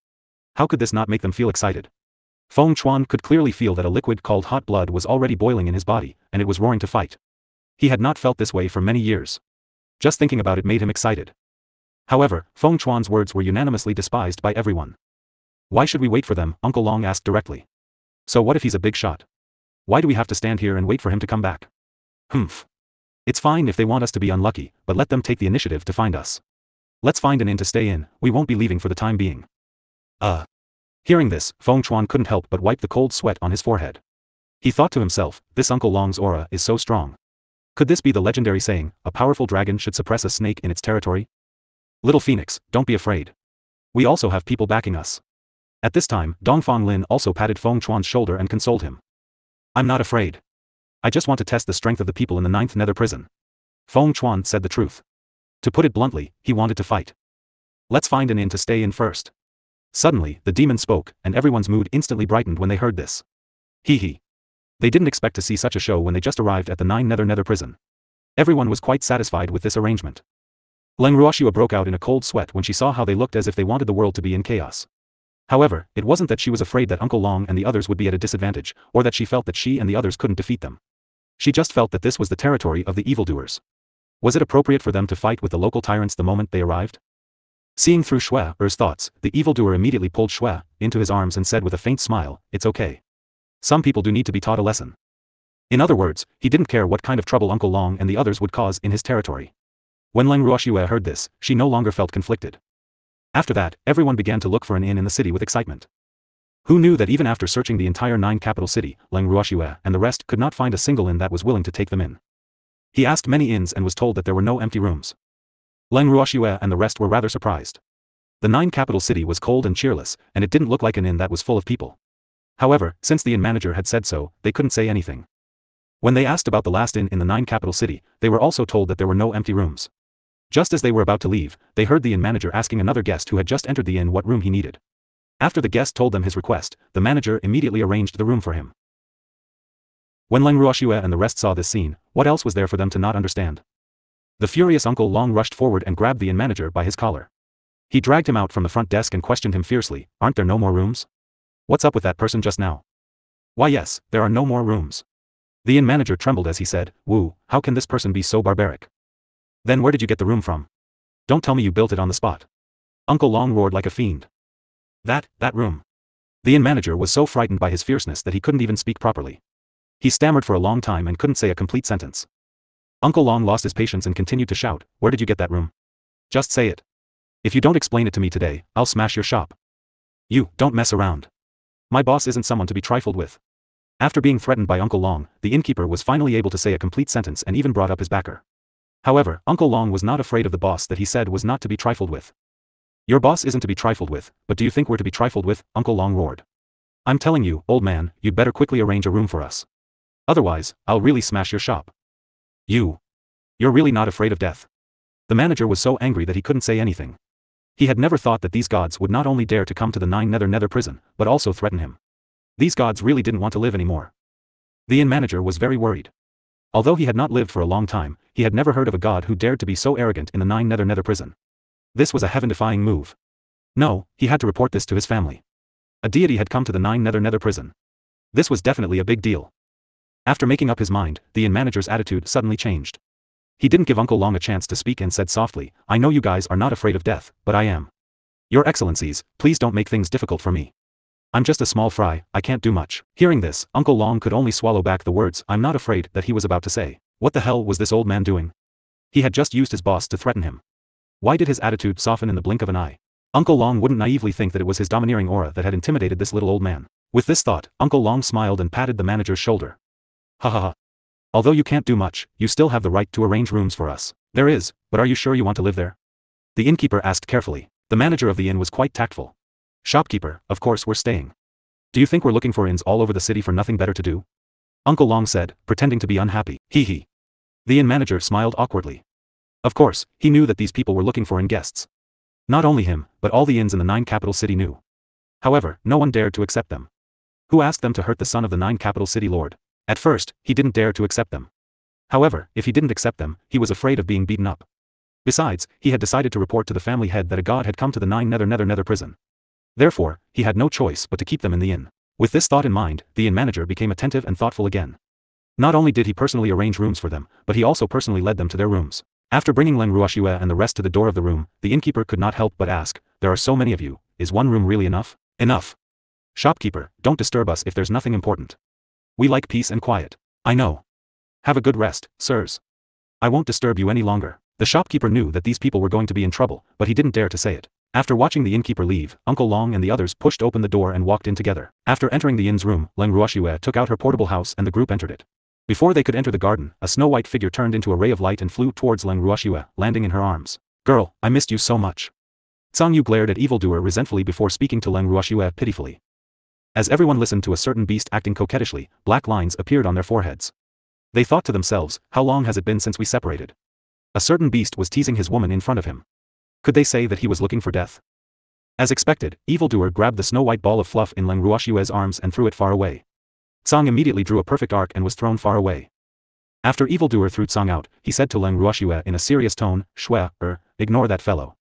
S1: How could this not make them feel excited? Feng Chuan could clearly feel that a liquid called hot blood was already boiling in his body, and it was roaring to fight. He had not felt this way for many years. Just thinking about it made him excited. However, Feng Chuan's words were unanimously despised by everyone. "Why should we wait for them?" Uncle Long asked directly. "So what if he's a big shot? Why do we have to stand here and wait for him to come back?" "Humph. It's fine if they want us to be unlucky, but let them take the initiative to find us. Let's find an inn to stay in, we won't be leaving for the time being." Hearing this, Feng Chuan couldn't help but wipe the cold sweat on his forehead. He thought to himself, this Uncle Long's aura is so strong. Could this be the legendary saying, a powerful dragon should suppress a snake in its territory? "Little Phoenix, don't be afraid. We also have people backing us." At this time, Dongfang Lin also patted Feng Chuan's shoulder and consoled him. "I'm not afraid. I just want to test the strength of the people in the Ninth Nether prison." Feng Chuan said the truth. To put it bluntly, he wanted to fight. "Let's find an inn to stay in first." Suddenly, the demon spoke, and everyone's mood instantly brightened when they heard this. Hee. They didn't expect to see such a show when they just arrived at the Nine Nether prison. Everyone was quite satisfied with this arrangement. Leng Ruoxue broke out in a cold sweat when she saw how they looked as if they wanted the world to be in chaos. However, it wasn't that she was afraid that Uncle Long and the others would be at a disadvantage, or that she felt that she and the others couldn't defeat them. She just felt that this was the territory of the evildoers. Was it appropriate for them to fight with the local tyrants the moment they arrived? Seeing through Shue's thoughts, the evildoer immediately pulled Shue into his arms and said with a faint smile, "It's okay. Some people do need to be taught a lesson." In other words, he didn't care what kind of trouble Uncle Long and the others would cause in his territory. When Leng Ruoxue heard this, she no longer felt conflicted. After that, everyone began to look for an inn in the city with excitement. Who knew that even after searching the entire 9 capital city, Leng Ruoxue and the rest could not find a single inn that was willing to take them in. He asked many inns and was told that there were no empty rooms. Leng Ruoxue and the rest were rather surprised. The 9 capital city was cold and cheerless, and it didn't look like an inn that was full of people. However, since the inn manager had said so, they couldn't say anything. When they asked about the last inn in the 9 capital city, they were also told that there were no empty rooms. Just as they were about to leave, they heard the inn manager asking another guest who had just entered the inn what room he needed. After the guest told them his request, the manager immediately arranged the room for him. When Leng Ruoxue and the rest saw this scene, what else was there for them to not understand? The furious Uncle Long rushed forward and grabbed the inn manager by his collar. He dragged him out from the front desk and questioned him fiercely, "Aren't there no more rooms? What's up with that person just now?" "Why yes, there are no more rooms." The inn manager trembled as he said, "Woo, how can this person be so barbaric? Then where did you get the room from? Don't tell me you built it on the spot." Uncle Long roared like a fiend. That room." The inn manager was so frightened by his fierceness that he couldn't even speak properly. He stammered for a long time and couldn't say a complete sentence. Uncle Long lost his patience and continued to shout, "Where did you get that room? Just say it. If you don't explain it to me today, I'll smash your shop. You, don't mess around. My boss isn't someone to be trifled with." After being threatened by Uncle Long, the innkeeper was finally able to say a complete sentence and even brought up his backer. However, Uncle Long was not afraid of the boss that he said was not to be trifled with. "Your boss isn't to be trifled with, but do you think we're to be trifled with?" Uncle Long roared. "I'm telling you, old man, you'd better quickly arrange a room for us. Otherwise, I'll really smash your shop. You're really not afraid of death." The manager was so angry that he couldn't say anything. He had never thought that these gods would not only dare to come to the 9 Nether prison, but also threaten him. These gods really didn't want to live anymore. The inn manager was very worried. Although he had not lived for a long time, he had never heard of a god who dared to be so arrogant in the 9 Nether prison. This was a heaven-defying move. No, he had to report this to his family. A deity had come to the 9 Nether prison. This was definitely a big deal. After making up his mind, the inn manager's attitude suddenly changed. He didn't give Uncle Long a chance to speak and said softly, "I know you guys are not afraid of death, but I am. Your Excellencies, please don't make things difficult for me. I'm just a small fry, I can't do much." Hearing this, Uncle Long could only swallow back the words "I'm not afraid" that he was about to say. What the hell was this old man doing? He had just used his boss to threaten him. Why did his attitude soften in the blink of an eye? Uncle Long wouldn't naively think that it was his domineering aura that had intimidated this little old man. With this thought, Uncle Long smiled and patted the manager's shoulder. "Ha ha ha. Although you can't do much, you still have the right to arrange rooms for us. There is, but are you sure you want to live there? The innkeeper asked carefully. The manager of the inn was quite tactful. Shopkeeper, of course we're staying. Do you think we're looking for inns all over the city for nothing better to do? Uncle Long said, pretending to be unhappy. Hee hee. The inn manager smiled awkwardly. Of course, he knew that these people were looking for inn guests. Not only him, but all the inns in the 9 capital city knew. However, no one dared to accept them. Who asked them to hurt the son of the 9 capital city lord? At first, he didn't dare to accept them. However, if he didn't accept them, he was afraid of being beaten up. Besides, he had decided to report to the family head that a god had come to the 9 nether prison. Therefore, he had no choice but to keep them in the inn. With this thought in mind, the inn manager became attentive and thoughtful again. Not only did he personally arrange rooms for them, but he also personally led them to their rooms. After bringing Leng Ruoxue and the rest to the door of the room, the innkeeper could not help but ask, there are so many of you, is one room really enough? Enough. Shopkeeper, don't disturb us if there's nothing important. We like peace and quiet. I know. Have a good rest, sirs. I won't disturb you any longer. The shopkeeper knew that these people were going to be in trouble, but he didn't dare to say it. After watching the innkeeper leave, Uncle Long and the others pushed open the door and walked in together. After entering the inn's room, Leng Ruoxue took out her portable house and the group entered it. Before they could enter the garden, a snow-white figure turned into a ray of light and flew towards Leng Ruoxue, landing in her arms. Girl, I missed you so much. Tsang Yu glared at evildoer resentfully before speaking to Leng Ruoxue pitifully. As everyone listened to a certain beast acting coquettishly, black lines appeared on their foreheads. They thought to themselves, how long has it been since we separated? A certain beast was teasing his woman in front of him. Could they say that he was looking for death? As expected, evildoer grabbed the snow-white ball of fluff in Leng Ruoxue's arms and threw it far away. Tsang immediately drew a perfect arc and was thrown far away. After evildoer threw Tsang out, he said to Leng Ruoxue in a serious tone, Shue, ignore that fellow.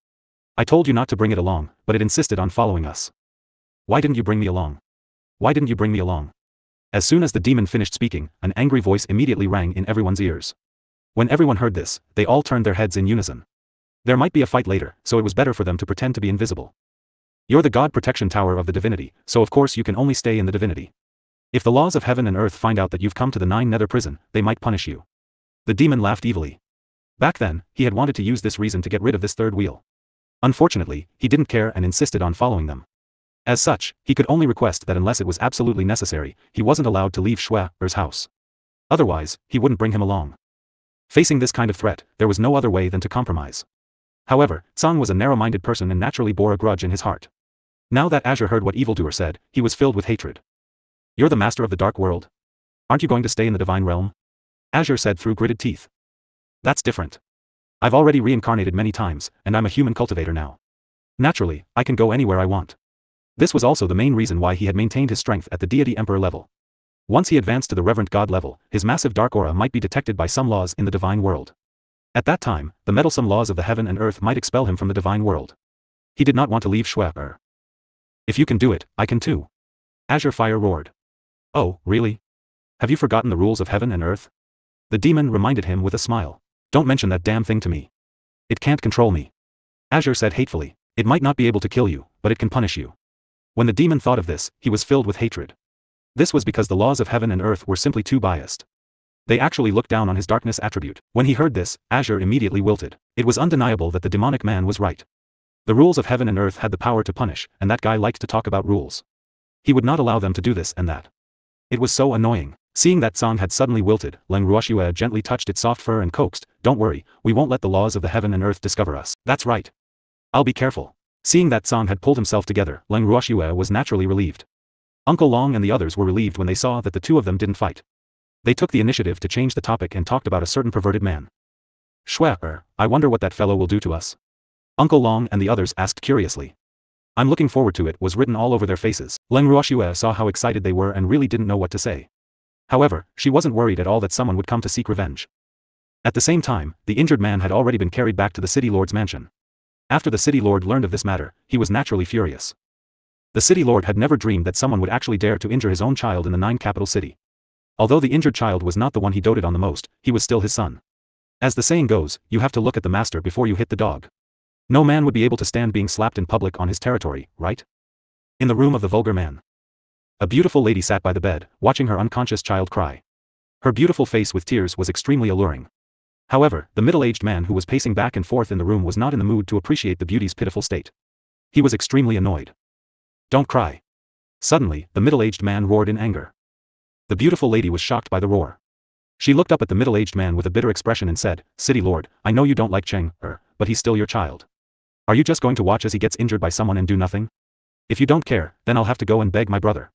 S1: I told you not to bring it along, but it insisted on following us. Why didn't you bring me along? Why didn't you bring me along? As soon as the demon finished speaking, an angry voice immediately rang in everyone's ears. When everyone heard this, they all turned their heads in unison. There might be a fight later, so it was better for them to pretend to be invisible. You're the god protection tower of the divinity, so of course you can only stay in the divinity. If the laws of heaven and earth find out that you've come to the 9 nether prison, they might punish you. The demon laughed evilly. Back then, he had wanted to use this reason to get rid of this third wheel. Unfortunately, he didn't care and insisted on following them. As such, he could only request that unless it was absolutely necessary, he wasn't allowed to leave Shue's house. Otherwise, he wouldn't bring him along. Facing this kind of threat, there was no other way than to compromise. However, Tsang was a narrow-minded person and naturally bore a grudge in his heart. Now that Azure heard what evildoer said, he was filled with hatred. You're the master of the dark world? Aren't you going to stay in the divine realm? Azure said through gritted teeth. That's different. I've already reincarnated many times, and I'm a human cultivator now. Naturally, I can go anywhere I want. This was also the main reason why he had maintained his strength at the deity emperor level. Once he advanced to the reverent god level, his massive dark aura might be detected by some laws in the divine world. At that time, the meddlesome laws of the heaven and earth might expel him from the divine world. He did not want to leave Shue. If you can do it, I can too. Azure Fire roared. Oh, really? Have you forgotten the rules of heaven and earth? The demon reminded him with a smile. Don't mention that damn thing to me. It can't control me. Azure said hatefully. It might not be able to kill you, but it can punish you. When the demon thought of this, he was filled with hatred. This was because the laws of heaven and earth were simply too biased. They actually looked down on his darkness attribute. When he heard this, Azure immediately wilted. It was undeniable that the demonic man was right. The rules of heaven and earth had the power to punish, and that guy liked to talk about rules. He would not allow them to do this and that. It was so annoying. Seeing that Tsang had suddenly wilted, Leng Ruoxue gently touched its soft fur and coaxed, don't worry, we won't let the laws of the heaven and earth discover us. That's right. I'll be careful. Seeing that Tsang had pulled himself together, Leng Ruoxue was naturally relieved. Uncle Long and the others were relieved when they saw that the two of them didn't fight. They took the initiative to change the topic and talked about a certain perverted man. Shue, I wonder what that fellow will do to us. Uncle Long and the others asked curiously. I'm looking forward to it was written all over their faces. Leng Ruoxue saw how excited they were and really didn't know what to say. However, she wasn't worried at all that someone would come to seek revenge. At the same time, the injured man had already been carried back to the city lord's mansion. After the city lord learned of this matter, he was naturally furious. The city lord had never dreamed that someone would actually dare to injure his own child in the 9 capital city. Although the injured child was not the one he doted on the most, he was still his son. As the saying goes, you have to look at the master before you hit the dog. No man would be able to stand being slapped in public on his territory, right? In the room of the vulgar man. A beautiful lady sat by the bed, watching her unconscious child cry. Her beautiful face with tears was extremely alluring. However, the middle-aged man who was pacing back and forth in the room was not in the mood to appreciate the beauty's pitiful state. He was extremely annoyed. Don't cry. Suddenly, the middle-aged man roared in anger. The beautiful lady was shocked by the roar. She looked up at the middle-aged man with a bitter expression and said, "City Lord, I know you don't like Cheng, but he's still your child. Are you just going to watch as he gets injured by someone and do nothing? If you don't care, then I'll have to go and beg my brother."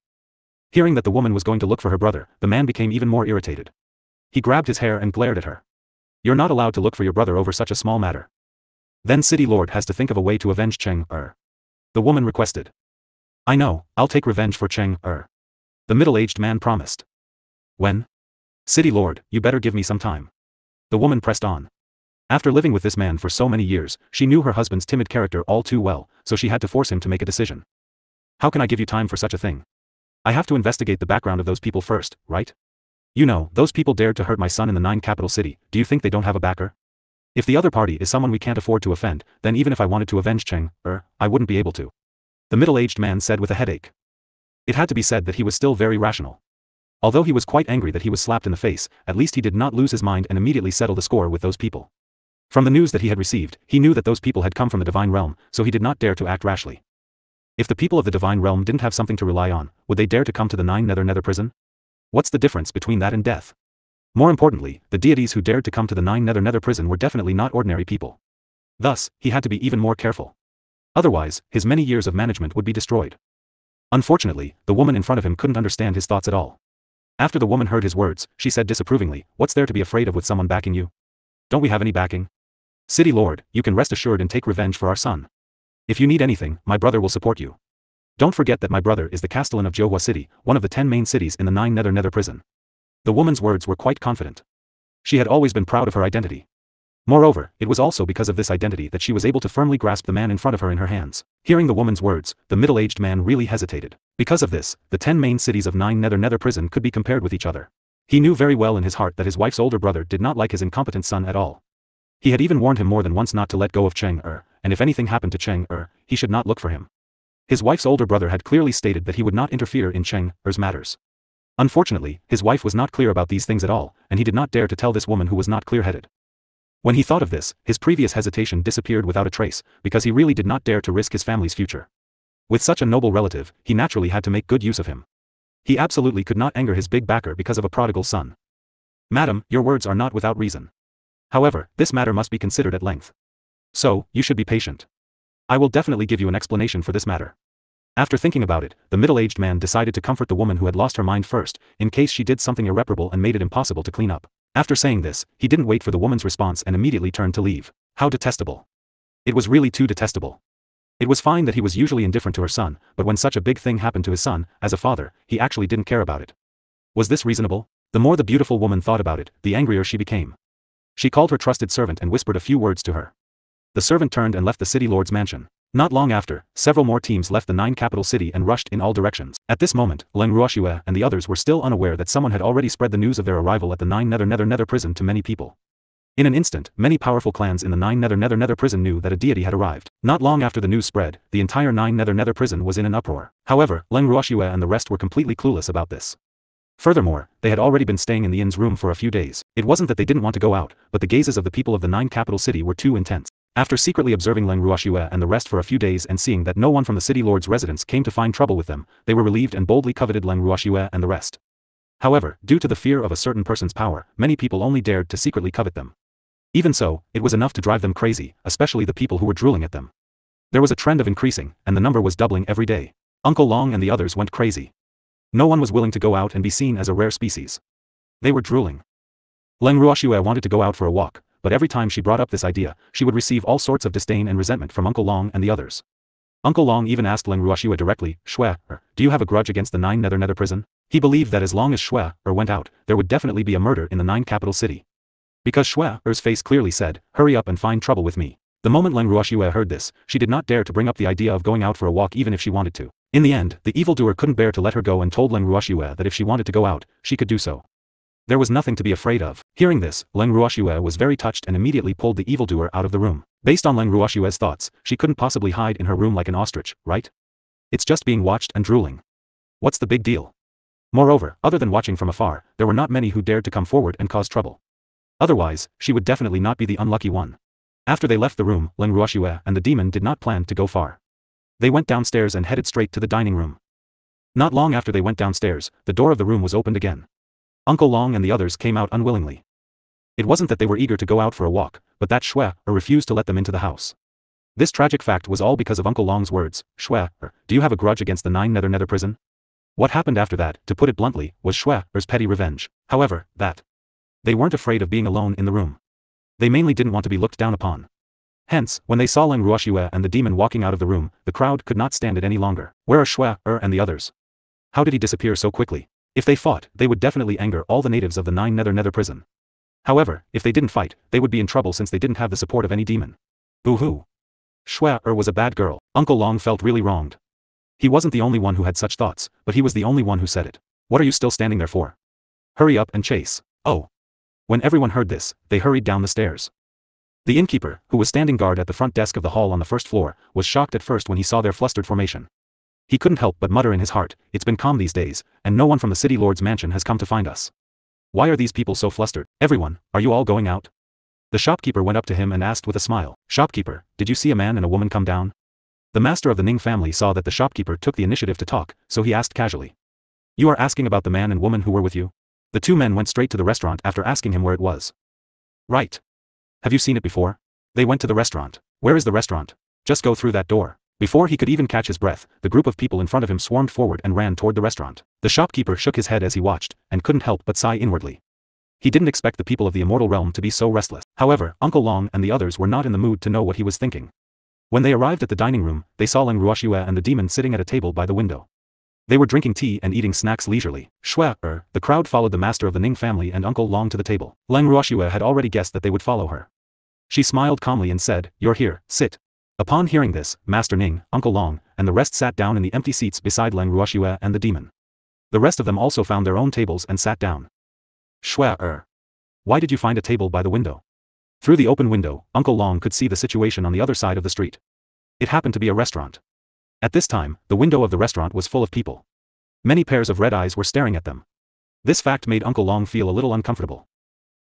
S1: Hearing that the woman was going to look for her brother, the man became even more irritated. He grabbed his hair and glared at her. "You're not allowed to look for your brother over such a small matter. Then City Lord has to think of a way to avenge Cheng, the woman requested. "I know, I'll take revenge for Cheng, the middle-aged man promised. "When? City Lord, you better give me some time." The woman pressed on. After living with this man for so many years, she knew her husband's timid character all too well, so she had to force him to make a decision. "How can I give you time for such a thing? I have to investigate the background of those people first, right? You know, those people dared to hurt my son in the 9 capital city. Do you think they don't have a backer? If the other party is someone we can't afford to offend, then even if I wanted to avenge Cheng, I wouldn't be able to," the middle-aged man said with a headache. It had to be said that he was still very rational. Although he was quite angry that he was slapped in the face, at least he did not lose his mind and immediately settle the score with those people. From the news that he had received, he knew that those people had come from the divine realm, so he did not dare to act rashly. If the people of the divine realm didn't have something to rely on, would they dare to come to the 9 nether prison? What's the difference between that and death? More importantly, the deities who dared to come to the 9 nether prison were definitely not ordinary people. Thus, he had to be even more careful. Otherwise, his many years of management would be destroyed. Unfortunately, the woman in front of him couldn't understand his thoughts at all. After the woman heard his words, she said disapprovingly, "What's there to be afraid of with someone backing you? Don't we have any backing? City Lord, you can rest assured and take revenge for our son. If you need anything, my brother will support you. Don't forget that my brother is the Castellan of Johua City, one of the 10 main cities in the 9 nether prison." The woman's words were quite confident. She had always been proud of her identity. Moreover, it was also because of this identity that she was able to firmly grasp the man in front of her in her hands. Hearing the woman's words, the middle-aged man really hesitated. Because of this, the 10 main cities of 9 nether prison could be compared with each other. He knew very well in his heart that his wife's older brother did not like his incompetent son at all. He had even warned him more than once not to let go of Cheng, and if anything happened to Cheng, he should not look for him. His wife's older brother had clearly stated that he would not interfere in Cheng's matters. Unfortunately, his wife was not clear about these things at all, and he did not dare to tell this woman who was not clear-headed. When he thought of this, his previous hesitation disappeared without a trace, because he really did not dare to risk his family's future. With such a noble relative, he naturally had to make good use of him. He absolutely could not anger his big backer because of a prodigal son. "Madam, your words are not without reason. However, this matter must be considered at length. So, you should be patient. I will definitely give you an explanation for this matter." After thinking about it, the middle-aged man decided to comfort the woman who had lost her mind first, in case she did something irreparable and made it impossible to clean up. After saying this, he didn't wait for the woman's response and immediately turned to leave. How detestable. It was really too detestable. It was fine that he was usually indifferent to her son, but when such a big thing happened to his son, as a father, he actually didn't care about it. Was this reasonable? The more the beautiful woman thought about it, the angrier she became. She called her trusted servant and whispered a few words to her. The servant turned and left the city lord's mansion. Not long after, several more teams left the 9 capital city and rushed in all directions. At this moment, Leng Ruoxue and the others were still unaware that someone had already spread the news of their arrival at the 9 nether prison to many people. In an instant, many powerful clans in the 9 nether prison knew that a deity had arrived. Not long after the news spread, the entire 9 nether prison was in an uproar. However, Leng Ruoxue and the rest were completely clueless about this. Furthermore, they had already been staying in the inn's room for a few days. It wasn't that they didn't want to go out, but the gazes of the people of the 9 capital city were too intense. After secretly observing Leng Ruoxue and the rest for a few days and seeing that no one from the city lord's residence came to find trouble with them, they were relieved and boldly coveted Leng Ruoxue and the rest. However, due to the fear of a certain person's power, many people only dared to secretly covet them. Even so, it was enough to drive them crazy, especially the people who were drooling at them. There was a trend of increasing, and the number was doubling every day. Uncle Long and the others went crazy. No one was willing to go out and be seen as a rare species. They were drooling. Leng Ruoxue wanted to go out for a walk, but every time she brought up this idea, she would receive all sorts of disdain and resentment from Uncle Long and the others. Uncle Long even asked Leng Ruoxue directly, "Xue, do you have a grudge against the 9 nether prison?" He believed that as long as Xue went out, there would definitely be a murder in the 9 capital city. Because Xue's face clearly said, "Hurry up and find trouble with me." The moment Leng Ruoxue heard this, she did not dare to bring up the idea of going out for a walk even if she wanted to. In the end, the evildoer couldn't bear to let her go and told Leng Ruoxue that if she wanted to go out, she could do so. There was nothing to be afraid of. Hearing this, Leng Ruoxue was very touched and immediately pulled the evildoer out of the room. Based on Leng Ruoxue's thoughts, she couldn't possibly hide in her room like an ostrich, right? It's just being watched and drooling. What's the big deal? Moreover, other than watching from afar, there were not many who dared to come forward and cause trouble. Otherwise, she would definitely not be the unlucky one. After they left the room, Leng Ruoxue and the demon did not plan to go far. They went downstairs and headed straight to the dining room. Not long after they went downstairs, the door of the room was opened again. Uncle Long and the others came out unwillingly. It wasn't that they were eager to go out for a walk, but that Shui refused to let them into the house. This tragic fact was all because of Uncle Long's words. Shui, do you have a grudge against the Nine Nether prison? What happened after that, to put it bluntly, was Shui's petty revenge. However, they weren't afraid of being alone in the room. They mainly didn't want to be looked down upon. Hence, when they saw Leng Ruoxue and the demon walking out of the room, the crowd could not stand it any longer. Where are Shui and the others? How did he disappear so quickly? If they fought, they would definitely anger all the natives of the Nine Nether prison. However, if they didn't fight, they would be in trouble since they didn't have the support of any demon. Boo-hoo. Shui was a bad girl. Uncle Long felt really wronged. He wasn't the only one who had such thoughts, but he was the only one who said it. What are you still standing there for? Hurry up and chase. Oh. When everyone heard this, they hurried down the stairs. The innkeeper, who was standing guard at the front desk of the hall on the first floor, was shocked at first when he saw their flustered formation. He couldn't help but mutter in his heart, it's been calm these days, and no one from the city lord's mansion has come to find us. Why are these people so flustered? Everyone, are you all going out? The shopkeeper went up to him and asked with a smile, Shopkeeper, did you see a man and a woman come down? The master of the Ning family saw that the shopkeeper took the initiative to talk, so he asked casually. You are asking about the man and woman who were with you? The two men went straight to the restaurant after asking him where it was. Right. Have you seen it before? They went to the restaurant. Where is the restaurant? Just go through that door. Before he could even catch his breath, the group of people in front of him swarmed forward and ran toward the restaurant. The shopkeeper shook his head as he watched, and couldn't help but sigh inwardly. He didn't expect the people of the immortal realm to be so restless. However, Uncle Long and the others were not in the mood to know what he was thinking. When they arrived at the dining room, they saw Leng Ruoxue and the demon sitting at a table by the window. They were drinking tea and eating snacks leisurely. Shui, the crowd followed the master of the Ning family and Uncle Long to the table. Leng Ruoxue had already guessed that they would follow her. She smiled calmly and said, You're here, sit. Upon hearing this, Master Ning, Uncle Long, and the rest sat down in the empty seats beside Leng Ruoxue and the demon. The rest of them also found their own tables and sat down. Shui, why did you find a table by the window? Through the open window, Uncle Long could see the situation on the other side of the street. It happened to be a restaurant. At this time, the window of the restaurant was full of people. Many pairs of red eyes were staring at them. This fact made Uncle Long feel a little uncomfortable.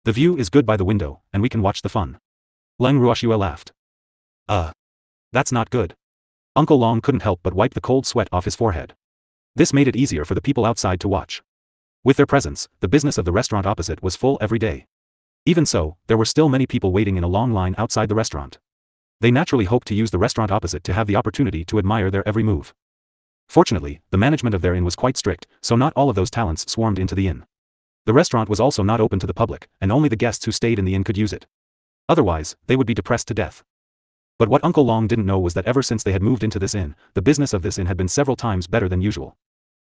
S1: The view is good by the window, and we can watch the fun. Leng Ruoxue laughed. That's not good. Uncle Long couldn't help but wipe the cold sweat off his forehead. This made it easier for the people outside to watch. With their presence, the business of the restaurant opposite was full every day. Even so, there were still many people waiting in a long line outside the restaurant. They naturally hoped to use the restaurant opposite to have the opportunity to admire their every move. Fortunately, the management of their inn was quite strict, so not all of those talents swarmed into the inn. The restaurant was also not open to the public, and only the guests who stayed in the inn could use it. Otherwise, they would be depressed to death. But what Uncle Long didn't know was that ever since they had moved into this inn, the business of this inn had been several times better than usual.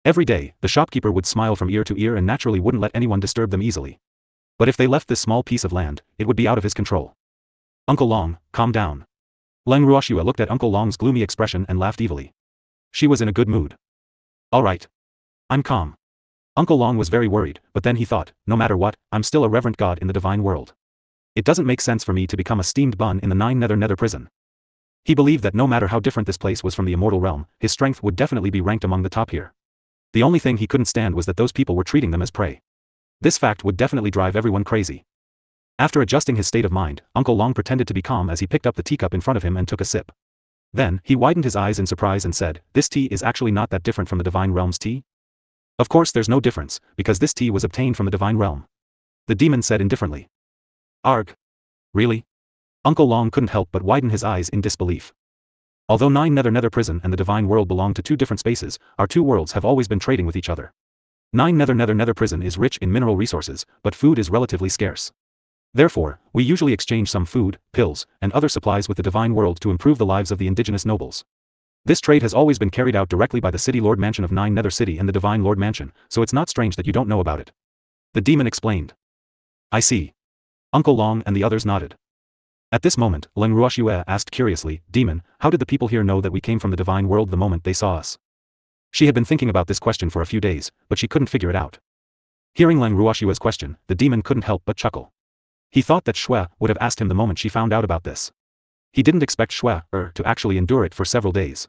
S1: Every day, the shopkeeper would smile from ear to ear and naturally wouldn't let anyone disturb them easily. But if they left this small piece of land, it would be out of his control. Uncle Long, calm down. Leng Ruoxue looked at Uncle Long's gloomy expression and laughed evilly. She was in a good mood. All right. I'm calm. Uncle Long was very worried, but then he thought, no matter what, I'm still a reverent god in the divine world. It doesn't make sense for me to become a steamed bun in the Nine Nether prison. He believed that no matter how different this place was from the immortal realm, his strength would definitely be ranked among the top here. The only thing he couldn't stand was that those people were treating them as prey. This fact would definitely drive everyone crazy. After adjusting his state of mind, Uncle Long pretended to be calm as he picked up the teacup in front of him and took a sip. Then, he widened his eyes in surprise and said, This tea is actually not that different from the divine realm's tea? Of course there's no difference, because this tea was obtained from the divine realm. The demon said indifferently. Arg. Really? Uncle Long couldn't help but widen his eyes in disbelief. Although Nine Nether prison and the divine world belong to two different spaces, our two worlds have always been trading with each other. Nine Nether prison is rich in mineral resources, but food is relatively scarce. Therefore, we usually exchange some food, pills, and other supplies with the divine world to improve the lives of the indigenous nobles. This trade has always been carried out directly by the City Lord Mansion of Nine Nether City and the Divine Lord Mansion, so it's not strange that you don't know about it. The demon explained. I see. Uncle Long and the others nodded. At this moment, Leng Ruoxue asked curiously, Demon, how did the people here know that we came from the divine world the moment they saw us? She had been thinking about this question for a few days, but she couldn't figure it out. Hearing Leng Ruoxue's question, the demon couldn't help but chuckle. He thought that Shui would have asked him the moment she found out about this. He didn't expect Shui to actually endure it for several days.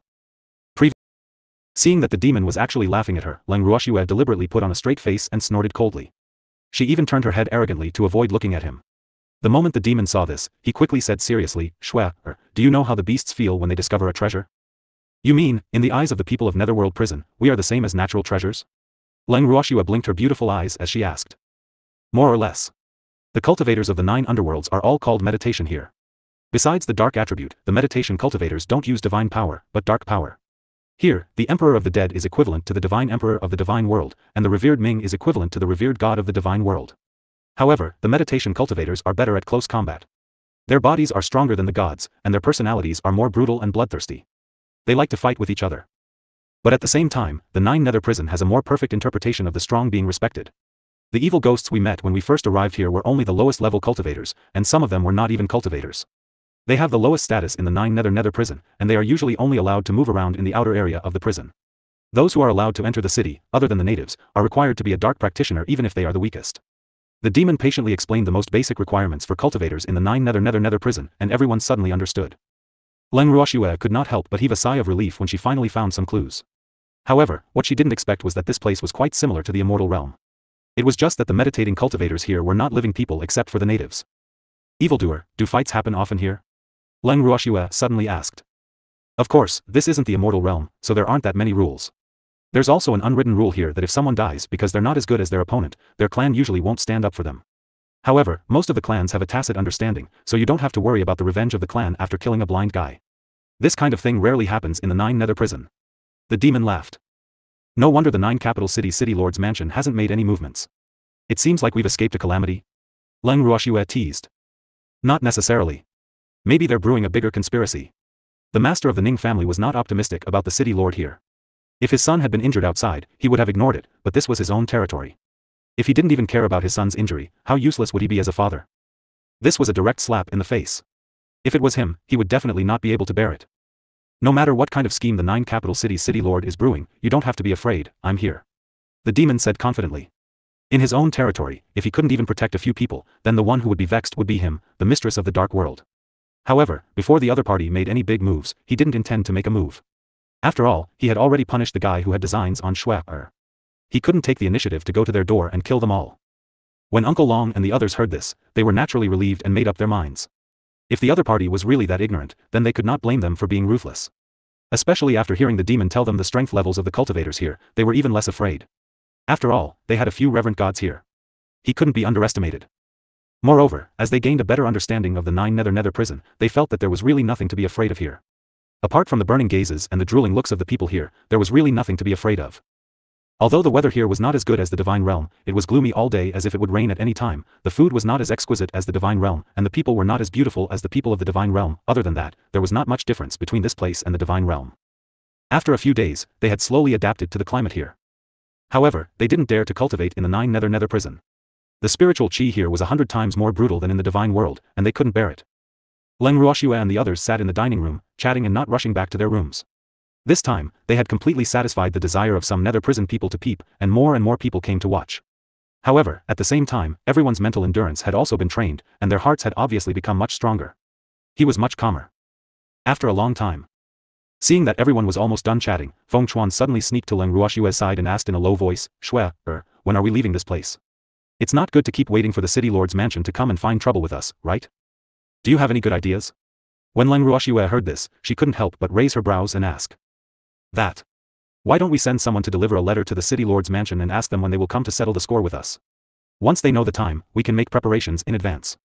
S1: Seeing that the demon was actually laughing at her, Leng Ruoxue deliberately put on a straight face and snorted coldly. She even turned her head arrogantly to avoid looking at him. The moment the demon saw this, he quickly said seriously, Shui, do you know how the beasts feel when they discover a treasure? You mean, in the eyes of the people of Netherworld Prison, we are the same as natural treasures? Leng Ruoxue blinked her beautiful eyes as she asked. More or less. The cultivators of the 9 underworlds are all called meditation here. Besides the dark attribute, the meditation cultivators don't use divine power, but dark power. Here, the Emperor of the Dead is equivalent to the Divine Emperor of the Divine World, and the revered Ming is equivalent to the revered God of the Divine World. However, the meditation cultivators are better at close combat. Their bodies are stronger than the gods, and their personalities are more brutal and bloodthirsty. They like to fight with each other. But at the same time, the 9 Nether Prison has a more perfect interpretation of the strong being respected. The evil ghosts we met when we first arrived here were only the lowest level cultivators, and some of them were not even cultivators. They have the lowest status in the 9 Nether Prison, and they are usually only allowed to move around in the outer area of the prison. Those who are allowed to enter the city, other than the natives, are required to be a dark practitioner even if they are the weakest. The demon patiently explained the most basic requirements for cultivators in the 9 Nether Prison, and everyone suddenly understood. Leng Ruoxue could not help but heave a sigh of relief when she finally found some clues. However, what she didn't expect was that this place was quite similar to the immortal realm. It was just that the meditating cultivators here were not living people except for the natives. Evildoer, do fights happen often here? Leng Ruoxue suddenly asked. Of course, this isn't the immortal realm, so there aren't that many rules. There's also an unwritten rule here that if someone dies because they're not as good as their opponent, their clan usually won't stand up for them. However, most of the clans have a tacit understanding, so you don't have to worry about the revenge of the clan after killing a blind guy. This kind of thing rarely happens in the 9 Nether Prison. The demon laughed. No wonder the 9 capital cities' city lord's mansion hasn't made any movements. It seems like we've escaped a calamity. Leng Ruoxue teased. Not necessarily. Maybe they're brewing a bigger conspiracy. The master of the Ning family was not optimistic about the city lord here. If his son had been injured outside, he would have ignored it, but this was his own territory. If he didn't even care about his son's injury, how useless would he be as a father? This was a direct slap in the face. If it was him, he would definitely not be able to bear it. No matter what kind of scheme the 9 capital cities' city lord is brewing, you don't have to be afraid, I'm here. The demon said confidently. In his own territory, if he couldn't even protect a few people, then the one who would be vexed would be him, the mistress of the dark world. However, before the other party made any big moves, he didn't intend to make a move. After all, he had already punished the guy who had designs on Shui. He couldn't take the initiative to go to their door and kill them all. When Uncle Long and the others heard this, they were naturally relieved and made up their minds. If the other party was really that ignorant, then they could not blame them for being ruthless. Especially after hearing the demon tell them the strength levels of the cultivators here, they were even less afraid. After all, they had a few reverent gods here. He couldn't be underestimated. Moreover, as they gained a better understanding of the 9 Nether Prison, they felt that there was really nothing to be afraid of here. Apart from the burning gazes and the drooling looks of the people here, there was really nothing to be afraid of. Although the weather here was not as good as the Divine Realm, it was gloomy all day as if it would rain at any time, the food was not as exquisite as the Divine Realm, and the people were not as beautiful as the people of the Divine Realm. Other than that, there was not much difference between this place and the Divine Realm. After a few days, they had slowly adapted to the climate here. However, they didn't dare to cultivate in the 9 Nether Prison. The spiritual chi here was 100 times more brutal than in the Divine World, and they couldn't bear it. Leng Ruoxue and the others sat in the dining room, chatting and not rushing back to their rooms. This time, they had completely satisfied the desire of some Nether Prison people to peep, and more people came to watch. However, at the same time, everyone's mental endurance had also been trained, and their hearts had obviously become much stronger. He was much calmer. After a long time. Seeing that everyone was almost done chatting, Feng Chuan suddenly sneaked to Leng Ruoxue's side and asked in a low voice, Shui, when are we leaving this place? It's not good to keep waiting for the city lord's mansion to come and find trouble with us, right? Do you have any good ideas? When Leng Ruoxue heard this, she couldn't help but raise her brows and ask. That. Why don't we send someone to deliver a letter to the city lord's mansion and ask them when they will come to settle the score with us? Once they know the time, we can make preparations in advance.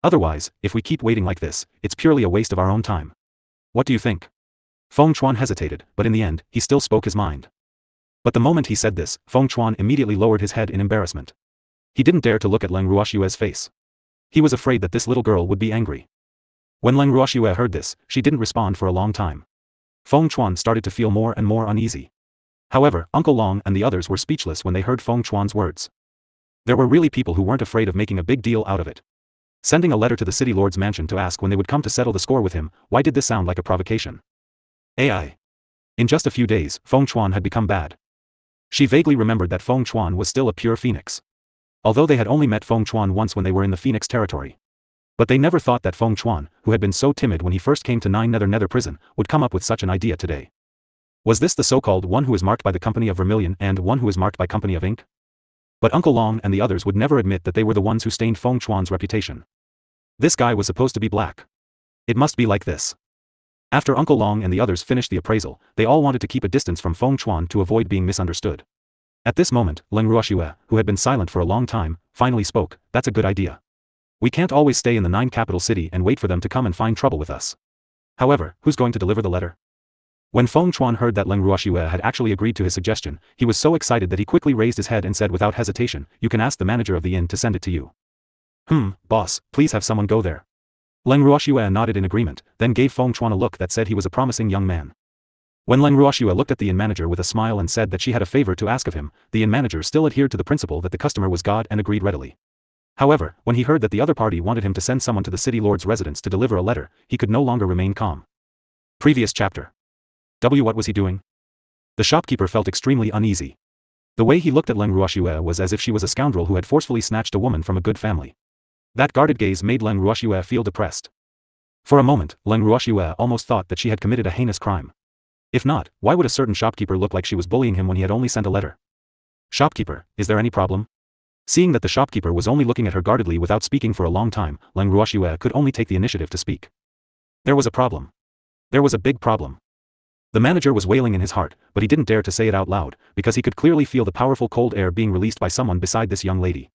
S1: Otherwise, if we keep waiting like this, it's purely a waste of our own time. What do you think? Feng Chuan hesitated, but in the end, he still spoke his mind. But the moment he said this, Feng Chuan immediately lowered his head in embarrassment. He didn't dare to look at Leng Ruoxue's face. He was afraid that this little girl would be angry. When Leng Ruoxue heard this, she didn't respond for a long time. Feng Chuan started to feel more and more uneasy. However, Uncle Long and the others were speechless when they heard Feng Chuan's words. There were really people who weren't afraid of making a big deal out of it. Sending a letter to the city lord's mansion to ask when they would come to settle the score with him, why did this sound like a provocation? AI. In just a few days, Feng Chuan had become bad. She vaguely remembered that Feng Chuan was still a pure phoenix. Although they had only met Feng Chuan once when they were in the phoenix territory. But they never thought that Feng Chuan, who had been so timid when he first came to 9 Nether Prison, would come up with such an idea today. Was this the so-called one who is marked by the company of vermilion and one who is marked by company of ink? But Uncle Long and the others would never admit that they were the ones who stained Feng Chuan's reputation. This guy was supposed to be black. It must be like this. After Uncle Long and the others finished the appraisal, they all wanted to keep a distance from Feng Chuan to avoid being misunderstood. At this moment, Leng Ruoxue, who had been silent for a long time, finally spoke. That's a good idea. We can't always stay in the 9 capital city and wait for them to come and find trouble with us. However, who's going to deliver the letter? When Feng Chuan heard that Leng Ruoxue had actually agreed to his suggestion, he was so excited that he quickly raised his head and said without hesitation, you can ask the manager of the inn to send it to you. Boss, please have someone go there. Leng Ruoxue nodded in agreement, then gave Feng Chuan a look that said he was a promising young man. When Leng Ruoxue looked at the inn manager with a smile and said that she had a favor to ask of him, the inn manager still adhered to the principle that the customer was God and agreed readily. However, when he heard that the other party wanted him to send someone to the city lord's residence to deliver a letter, he could no longer remain calm. Previous chapter. What was he doing? The shopkeeper felt extremely uneasy. The way he looked at Leng Ruoxue was as if she was a scoundrel who had forcefully snatched a woman from a good family. That guarded gaze made Leng Ruoxue feel depressed. For a moment, Leng Ruoxue almost thought that she had committed a heinous crime. If not, why would a certain shopkeeper look like she was bullying him when he had only sent a letter? Shopkeeper, is there any problem? Seeing that the shopkeeper was only looking at her guardedly without speaking for a long time, Leng Ruoxue could only take the initiative to speak. There was a problem. There was a big problem. The manager was wailing in his heart, but he didn't dare to say it out loud, because he could clearly feel the powerful cold air being released by someone beside this young lady.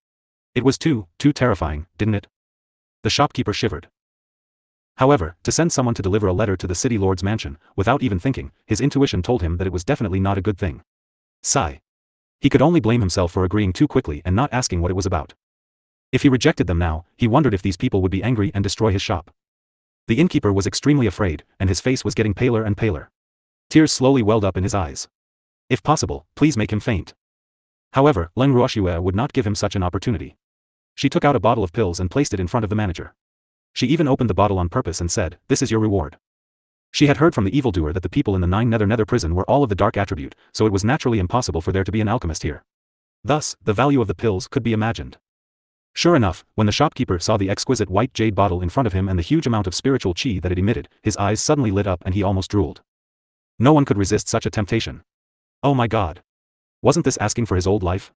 S1: It was too terrifying, didn't it? The shopkeeper shivered. However, to send someone to deliver a letter to the city lord's mansion, without even thinking, his intuition told him that it was definitely not a good thing. Sigh. He could only blame himself for agreeing too quickly and not asking what it was about. If he rejected them now, he wondered if these people would be angry and destroy his shop. The innkeeper was extremely afraid, and his face was getting paler and paler. Tears slowly welled up in his eyes. If possible, please make him faint. However, Leng Ruoxue would not give him such an opportunity. She took out a bottle of pills and placed it in front of the manager. She even opened the bottle on purpose and said, this is your reward. She had heard from the evildoer that the people in the 9 Nether prison were all of the dark attribute, so it was naturally impossible for there to be an alchemist here. Thus, the value of the pills could be imagined. Sure enough, when the shopkeeper saw the exquisite white jade bottle in front of him and the huge amount of spiritual chi that it emitted, his eyes suddenly lit up and he almost drooled. No one could resist such a temptation. Oh my god. Wasn't this asking for his old life?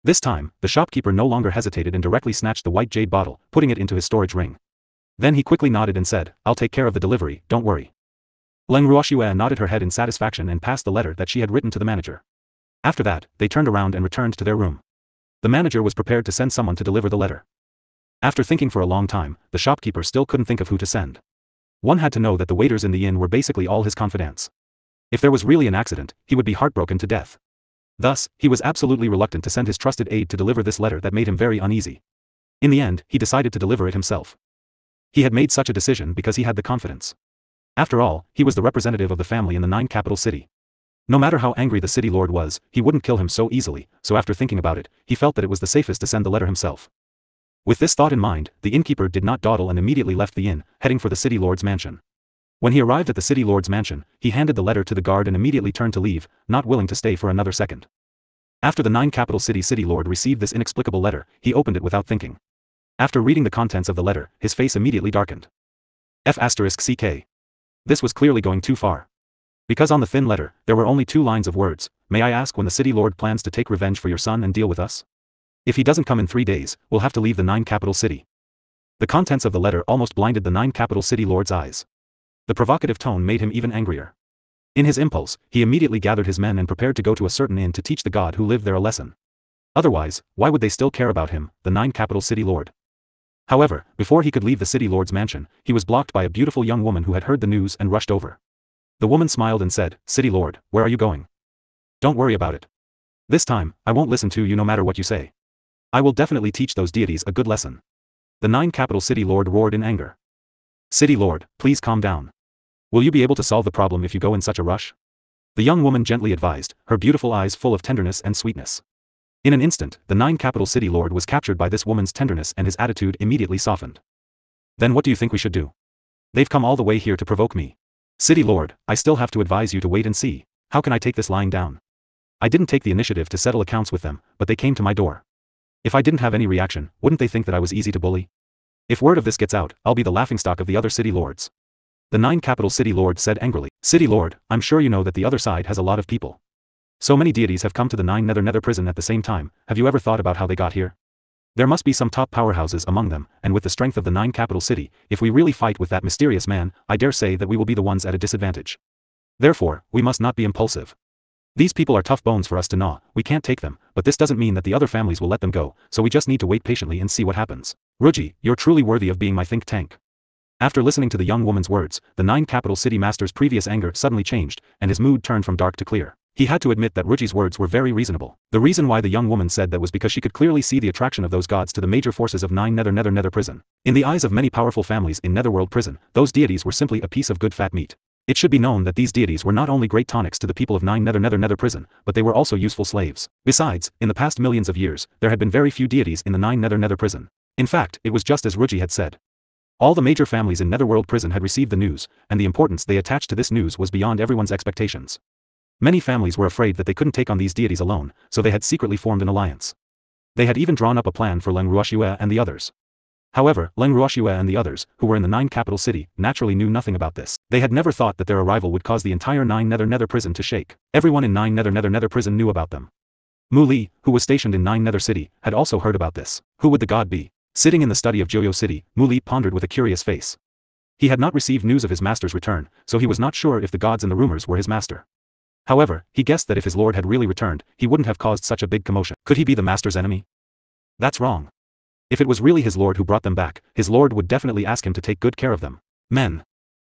S1: This time, the shopkeeper no longer hesitated and directly snatched the white jade bottle, putting it into his storage ring. Then he quickly nodded and said, I'll take care of the delivery, don't worry. Leng Ruoxue nodded her head in satisfaction and passed the letter that she had written to the manager. After that, they turned around and returned to their room. The manager was prepared to send someone to deliver the letter. After thinking for a long time, the shopkeeper still couldn't think of who to send. One had to know that the waiters in the inn were basically all his confidants. If there was really an accident, he would be heartbroken to death. Thus, he was absolutely reluctant to send his trusted aide to deliver this letter that made him very uneasy. In the end, he decided to deliver it himself. He had made such a decision because he had the confidence. After all, he was the representative of the family in the 9 capital city. No matter how angry the city lord was, he wouldn't kill him so easily, so after thinking about it, he felt that it was the safest to send the letter himself. With this thought in mind, the innkeeper did not dawdle and immediately left the inn, heading for the city lord's mansion. When he arrived at the city lord's mansion, he handed the letter to the guard and immediately turned to leave, not willing to stay for another second. After the 9 capital city lord received this inexplicable letter, he opened it without thinking. After reading the contents of the letter, his face immediately darkened. F***ck. This was clearly going too far. Because on the thin letter, there were only 2 lines of words. May I ask when the city lord plans to take revenge for your son and deal with us? If he doesn't come in 3 days, we'll have to leave the 9 capital city. The contents of the letter almost blinded the 9 capital city lord's eyes. The provocative tone made him even angrier. In his impulse, he immediately gathered his men and prepared to go to a certain inn to teach the god who lived there a lesson. Otherwise, why would they still care about him, the 9 capital city lord? However, before he could leave the city lord's mansion, he was blocked by a beautiful young woman who had heard the news and rushed over. The woman smiled and said, City lord, where are you going? Don't worry about it. This time, I won't listen to you no matter what you say. I will definitely teach those deities a good lesson. The 9 capital city lord roared in anger. City lord, please calm down. Will you be able to solve the problem if you go in such a rush? The young woman gently advised, her beautiful eyes full of tenderness and sweetness. In an instant, the 9 capital city lord was captured by this woman's tenderness and his attitude immediately softened. Then what do you think we should do? They've come all the way here to provoke me. City lord, I still have to advise you to wait and see. How can I take this lying down? I didn't take the initiative to settle accounts with them, but they came to my door. If I didn't have any reaction, wouldn't they think that I was easy to bully? If word of this gets out, I'll be the laughingstock of the other city lords. The 9 capital city lord said angrily. City lord, I'm sure you know that the other side has a lot of people. So many deities have come to the 9 Nether prison at the same time. Have you ever thought about how they got here? There must be some top powerhouses among them, and with the strength of the 9 capital city, if we really fight with that mysterious man, I dare say that we will be the ones at a disadvantage. Therefore, we must not be impulsive. These people are tough bones for us to gnaw, we can't take them, but this doesn't mean that the other families will let them go, so we just need to wait patiently and see what happens. Ruoxue, you're truly worthy of being my think tank. After listening to the young woman's words, the 9 capital city master's previous anger suddenly changed, and his mood turned from dark to clear. He had to admit that Ruoxue's words were very reasonable. The reason why the young woman said that was because she could clearly see the attraction of those gods to the major forces of 9 Nether prison. In the eyes of many powerful families in Netherworld prison, those deities were simply a piece of good fat meat. It should be known that these deities were not only great tonics to the people of 9 Nether prison, but they were also useful slaves. Besides, in the past millions of years, there had been very few deities in the 9 Nether prison. In fact, it was just as Ruoxue had said. All the major families in Netherworld prison had received the news, and the importance they attached to this news was beyond everyone's expectations. Many families were afraid that they couldn't take on these deities alone, so they had secretly formed an alliance. They had even drawn up a plan for Leng Ruoxue and the others. However, Leng Ruoxue and the others, who were in the 9 capital city, naturally knew nothing about this. They had never thought that their arrival would cause the entire 9 Nether prison to shake. Everyone in 9 Nether prison knew about them. Mu Li, who was stationed in 9 Nether city, had also heard about this. Who would the god be? Sitting in the study of Joyo City, Mu Li pondered with a curious face. He had not received news of his master's return, so he was not sure if the gods in the rumors were his master. However, he guessed that if his lord had really returned, he wouldn't have caused such a big commotion. Could he be the master's enemy? That's wrong. If it was really his lord who brought them back, his lord would definitely ask him to take good care of them. Men.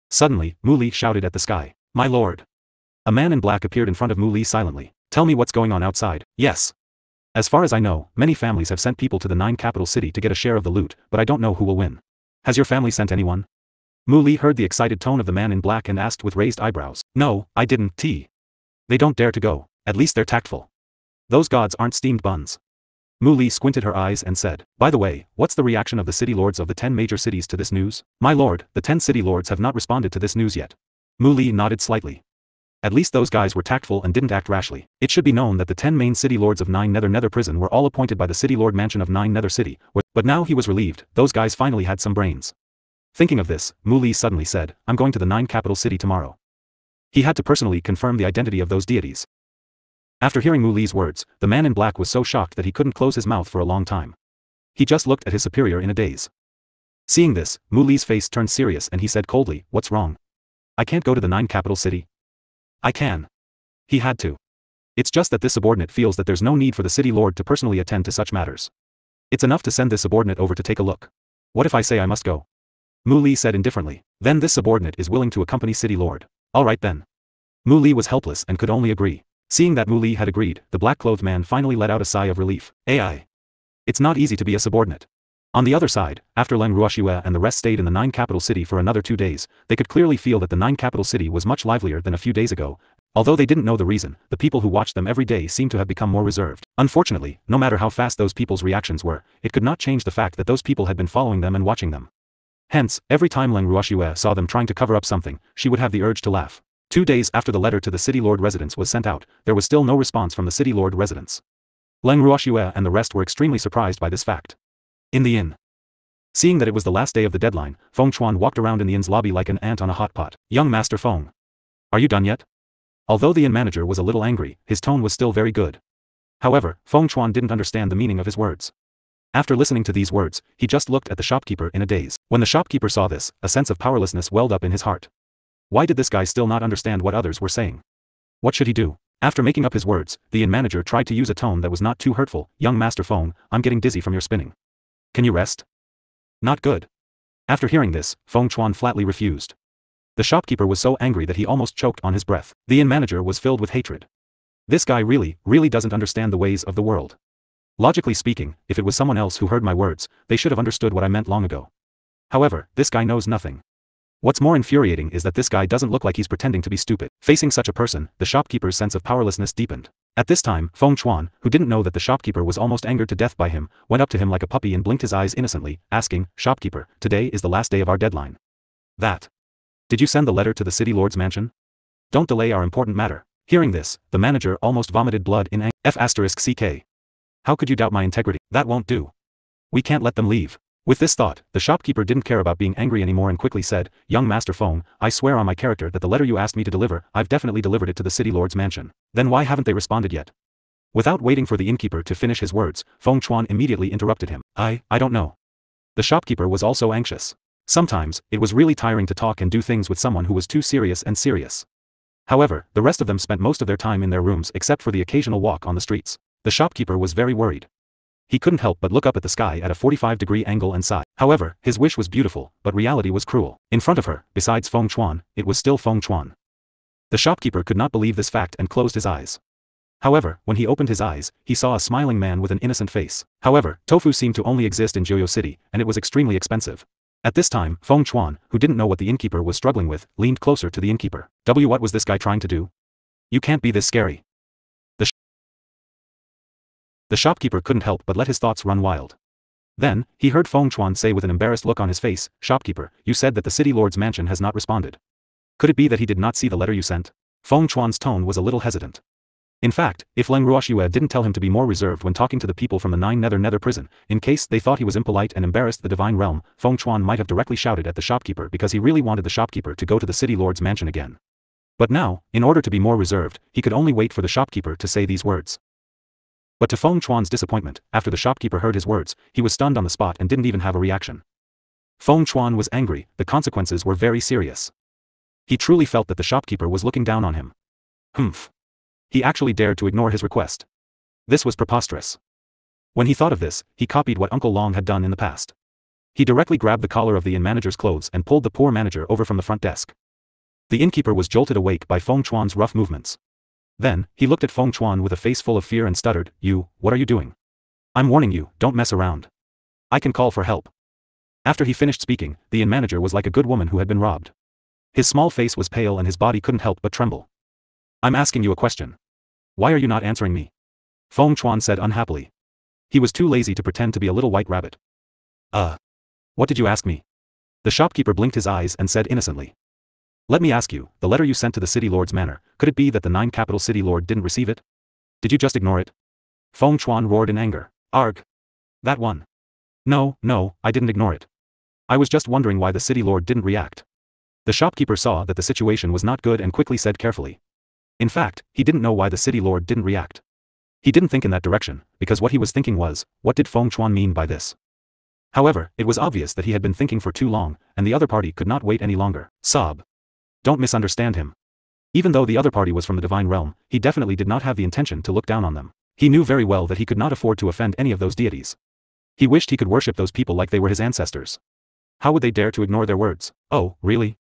S1: Suddenly, Mu Li shouted at the sky. My lord. A man in black appeared in front of Mu Li silently. Tell me what's going on outside. Yes. As far as I know, many families have sent people to the 9 capital city to get a share of the loot, but I don't know who will win. Has your family sent anyone? Mu Li heard the excited tone of the man in black and asked with raised eyebrows. No, I didn't. They don't dare to go. At least they're tactful. Those gods aren't steamed buns. Mu Li squinted her eyes and said, by the way, what's the reaction of the city lords of the 10 major cities to this news? My lord, the 10 city lords have not responded to this news yet. Mu Li nodded slightly. At least those guys were tactful and didn't act rashly. It should be known that the 10 main city lords of 9 Nether prison were all appointed by the city lord mansion of 9 Nether city, but now he was relieved, those guys finally had some brains. Thinking of this, Mu Li suddenly said, I'm going to the 9 capital city tomorrow. He had to personally confirm the identity of those deities. After hearing Mu Li's words, the man in black was so shocked that he couldn't close his mouth for a long time. He just looked at his superior in a daze. Seeing this, Mu Li's face turned serious and he said coldly, what's wrong? I can't go to the 9 capital city. I can. He had to. It's just that this subordinate feels that there's no need for the city lord to personally attend to such matters. It's enough to send this subordinate over to take a look. What if I say I must go? Mu Li said indifferently. Then this subordinate is willing to accompany city lord. Alright then. Mu Li was helpless and could only agree. Seeing that Mu Li had agreed, the black-clothed man finally let out a sigh of relief. AI. It's not easy to be a subordinate. On the other side, after Leng Ruoxue and the rest stayed in the 9 capital city for another 2 days, they could clearly feel that the 9 capital city was much livelier than a few days ago. Although they didn't know the reason, the people who watched them every day seemed to have become more reserved. Unfortunately, no matter how fast those people's reactions were, it could not change the fact that those people had been following them and watching them. Hence, every time Leng Ruoxue saw them trying to cover up something, she would have the urge to laugh. 2 days after the letter to the city lord residence was sent out, there was still no response from the city lord residence. Leng Ruoxue and the rest were extremely surprised by this fact. In the inn. Seeing that it was the last day of the deadline, Feng Chuan walked around in the inn's lobby like an ant on a hot pot. Young Master Feng. Are you done yet? Although the inn manager was a little angry, his tone was still very good. However, Feng Chuan didn't understand the meaning of his words. After listening to these words, he just looked at the shopkeeper in a daze. When the shopkeeper saw this, a sense of powerlessness welled up in his heart. Why did this guy still not understand what others were saying? What should he do? After making up his words, the inn manager tried to use a tone that was not too hurtful. Young Master Feng, I'm getting dizzy from your spinning. Can you rest? Not good. After hearing this, Feng Chuan flatly refused. The shopkeeper was so angry that he almost choked on his breath. The inn manager was filled with hatred. This guy really doesn't understand the ways of the world. Logically speaking, if it was someone else who heard my words, they should have understood what I meant long ago. However, this guy knows nothing. What's more infuriating is that this guy doesn't look like he's pretending to be stupid. Facing such a person, the shopkeeper's sense of powerlessness deepened. At this time, Feng Chuan, who didn't know that the shopkeeper was almost angered to death by him, went up to him like a puppy and blinked his eyes innocently, asking, Shopkeeper, today is the last day of our deadline. That. Did you send the letter to the city lord's mansion? Don't delay our important matter. Hearing this, the manager almost vomited blood in anger. F***ck. How could you doubt my integrity? That won't do. We can't let them leave. With this thought, the shopkeeper didn't care about being angry anymore and quickly said, Young Master Feng, I swear on my character that the letter you asked me to deliver, I've definitely delivered it to the city lord's mansion. Then why haven't they responded yet? Without waiting for the innkeeper to finish his words, Feng Chuan immediately interrupted him. I don't know. The shopkeeper was also anxious. Sometimes, it was really tiring to talk and do things with someone who was too serious. However, the rest of them spent most of their time in their rooms except for the occasional walk on the streets. The shopkeeper was very worried. He couldn't help but look up at the sky at a 45-degree angle and sigh. However, his wish was beautiful, but reality was cruel. In front of her, besides Feng Chuan, it was still Feng Chuan. The shopkeeper could not believe this fact and closed his eyes. However, when he opened his eyes, he saw a smiling man with an innocent face. However, tofu seemed to only exist in Joyo City, and it was extremely expensive. At this time, Feng Chuan, who didn't know what the innkeeper was struggling with, leaned closer to the innkeeper. What was this guy trying to do? You can't be this scary. The shopkeeper couldn't help but let his thoughts run wild. Then, he heard Feng Chuan say with an embarrassed look on his face, "Shopkeeper, you said that the city lord's mansion has not responded. Could it be that he did not see the letter you sent?" Feng Chuan's tone was a little hesitant. In fact, if Leng Ruoxue didn't tell him to be more reserved when talking to the people from the Nine Nether prison, in case they thought he was impolite and embarrassed the divine realm, Feng Chuan might have directly shouted at the shopkeeper because he really wanted the shopkeeper to go to the city lord's mansion again. But now, in order to be more reserved, he could only wait for the shopkeeper to say these words. But to Feng Chuan's disappointment, after the shopkeeper heard his words, he was stunned on the spot and didn't even have a reaction. Feng Chuan was angry, the consequences were very serious. He truly felt that the shopkeeper was looking down on him. Humph. He actually dared to ignore his request. This was preposterous. When he thought of this, he copied what Uncle Long had done in the past. He directly grabbed the collar of the inn manager's clothes and pulled the poor manager over from the front desk. The innkeeper was jolted awake by Feng Chuan's rough movements. Then, he looked at Feng Chuan with a face full of fear and stuttered, "What are you doing? I'm warning you, don't mess around. I can call for help." After he finished speaking, the inn manager was like a good woman who had been robbed. His small face was pale and his body couldn't help but tremble. "I'm asking you a question. Why are you not answering me?" Feng Chuan said unhappily. He was too lazy to pretend to be a little white rabbit. What did you ask me?" The shopkeeper blinked his eyes and said innocently. "Let me ask you, the letter you sent to the city lord's manor, could it be that the 9 capital city lord didn't receive it? Did you just ignore it?" Feng Chuan roared in anger. "Arg. That one. No, I didn't ignore it. I was just wondering why the city lord didn't react." The shopkeeper saw that the situation was not good and quickly said carefully. In fact, he didn't know why the city lord didn't react. He didn't think in that direction, because what he was thinking was, what did Feng Chuan mean by this? However, it was obvious that he had been thinking for too long, and the other party could not wait any longer. Sob. Don't misunderstand him. Even though the other party was from the divine realm, he definitely did not have the intention to look down on them. He knew very well that he could not afford to offend any of those deities. He wished he could worship those people like they were his ancestors. How would they dare to ignore their words? "Oh, really?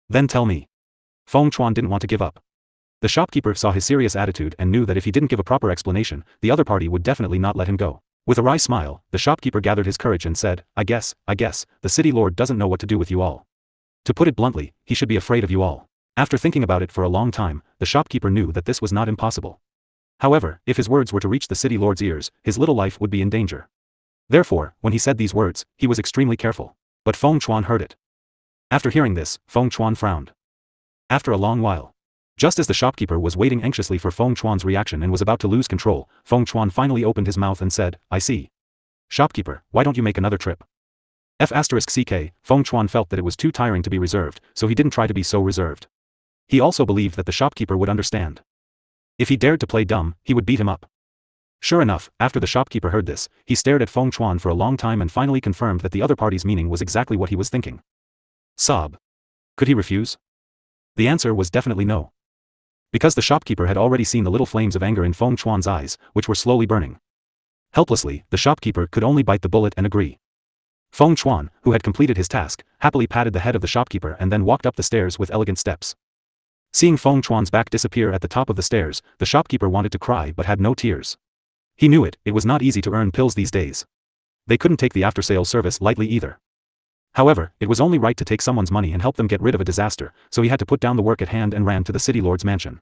S1: Then tell me." Feng Chuan didn't want to give up. The shopkeeper saw his serious attitude and knew that if he didn't give a proper explanation, the other party would definitely not let him go. With a wry smile, the shopkeeper gathered his courage and said, I guess, the city lord doesn't know what to do with you all. To put it bluntly, he should be afraid of you all." After thinking about it for a long time, the shopkeeper knew that this was not impossible. However, if his words were to reach the city lord's ears, his little life would be in danger. Therefore, when he said these words, he was extremely careful. But Feng Chuan heard it. After hearing this, Feng Chuan frowned. After a long while, just as the shopkeeper was waiting anxiously for Feng Chuan's reaction and was about to lose control, Feng Chuan finally opened his mouth and said, "I see. Shopkeeper, why don't you make another trip?" F***ck, Feng Chuan felt that it was too tiring to be reserved, so he didn't try to be so reserved. He also believed that the shopkeeper would understand. If he dared to play dumb, he would beat him up. Sure enough, after the shopkeeper heard this, he stared at Feng Chuan for a long time and finally confirmed that the other party's meaning was exactly what he was thinking. Sob. Could he refuse? The answer was definitely no. Because the shopkeeper had already seen the little flames of anger in Feng Chuan's eyes, which were slowly burning. Helplessly, the shopkeeper could only bite the bullet and agree. Feng Chuan, who had completed his task, happily patted the head of the shopkeeper and then walked up the stairs with elegant steps. Seeing Feng Chuan's back disappear at the top of the stairs, the shopkeeper wanted to cry but had no tears. He knew it was not easy to earn pills these days. They couldn't take the after-sales service lightly either. However, it was only right to take someone's money and help them get rid of a disaster, so he had to put down the work at hand and ran to the city lord's mansion.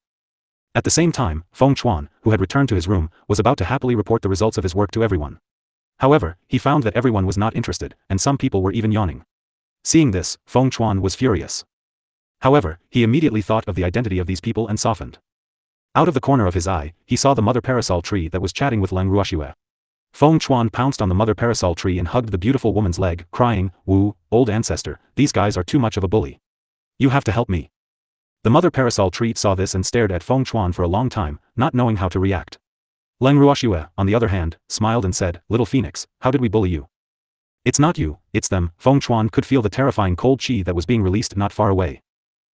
S1: At the same time, Feng Chuan, who had returned to his room, was about to happily report the results of his work to everyone. However, he found that everyone was not interested, and some people were even yawning. Seeing this, Feng Chuan was furious. However, he immediately thought of the identity of these people and softened. Out of the corner of his eye, he saw the mother parasol tree that was chatting with Leng Ruoxue. Feng Chuan pounced on the mother parasol tree and hugged the beautiful woman's leg, crying, "Wu, old ancestor, these guys are too much of a bully. You have to help me." The mother parasol tree saw this and stared at Feng Chuan for a long time, not knowing how to react. Leng Ruoxue, on the other hand, smiled and said, "Little Phoenix, how did we bully you? It's not you, it's them." Feng Chuan could feel the terrifying cold chi that was being released not far away.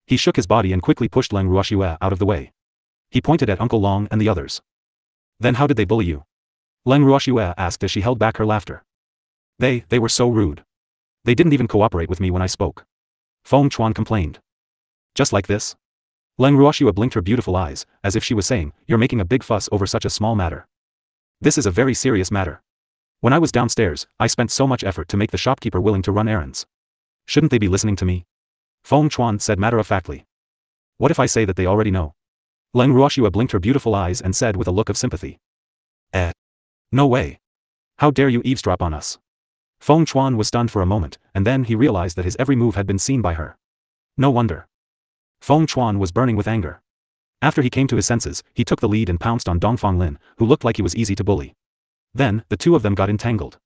S1: He shook his body and quickly pushed Leng Ruoxue out of the way. He pointed at Uncle Long and the others. Then how did they bully you? Leng Ruoxue asked as she held back her laughter. They were so rude. They didn't even cooperate with me when I spoke. Feng Chuan complained. Just like this? Leng Ruoxue blinked her beautiful eyes, as if she was saying, you're making a big fuss over such a small matter. This is a very serious matter. When I was downstairs, I spent so much effort to make the shopkeeper willing to run errands. Shouldn't they be listening to me? Feng Chuan said matter-of-factly. What if I say that they already know? Leng Ruoxue blinked her beautiful eyes and said with a look of sympathy. No way. How dare you eavesdrop on us? Feng Chuan was stunned for a moment, and then he realized that his every move had been seen by her. No wonder. Feng Chuan was burning with anger. After he came to his senses, he took the lead and pounced on Dongfang Lin, who looked like he was easy to bully. Then, the two of them got entangled.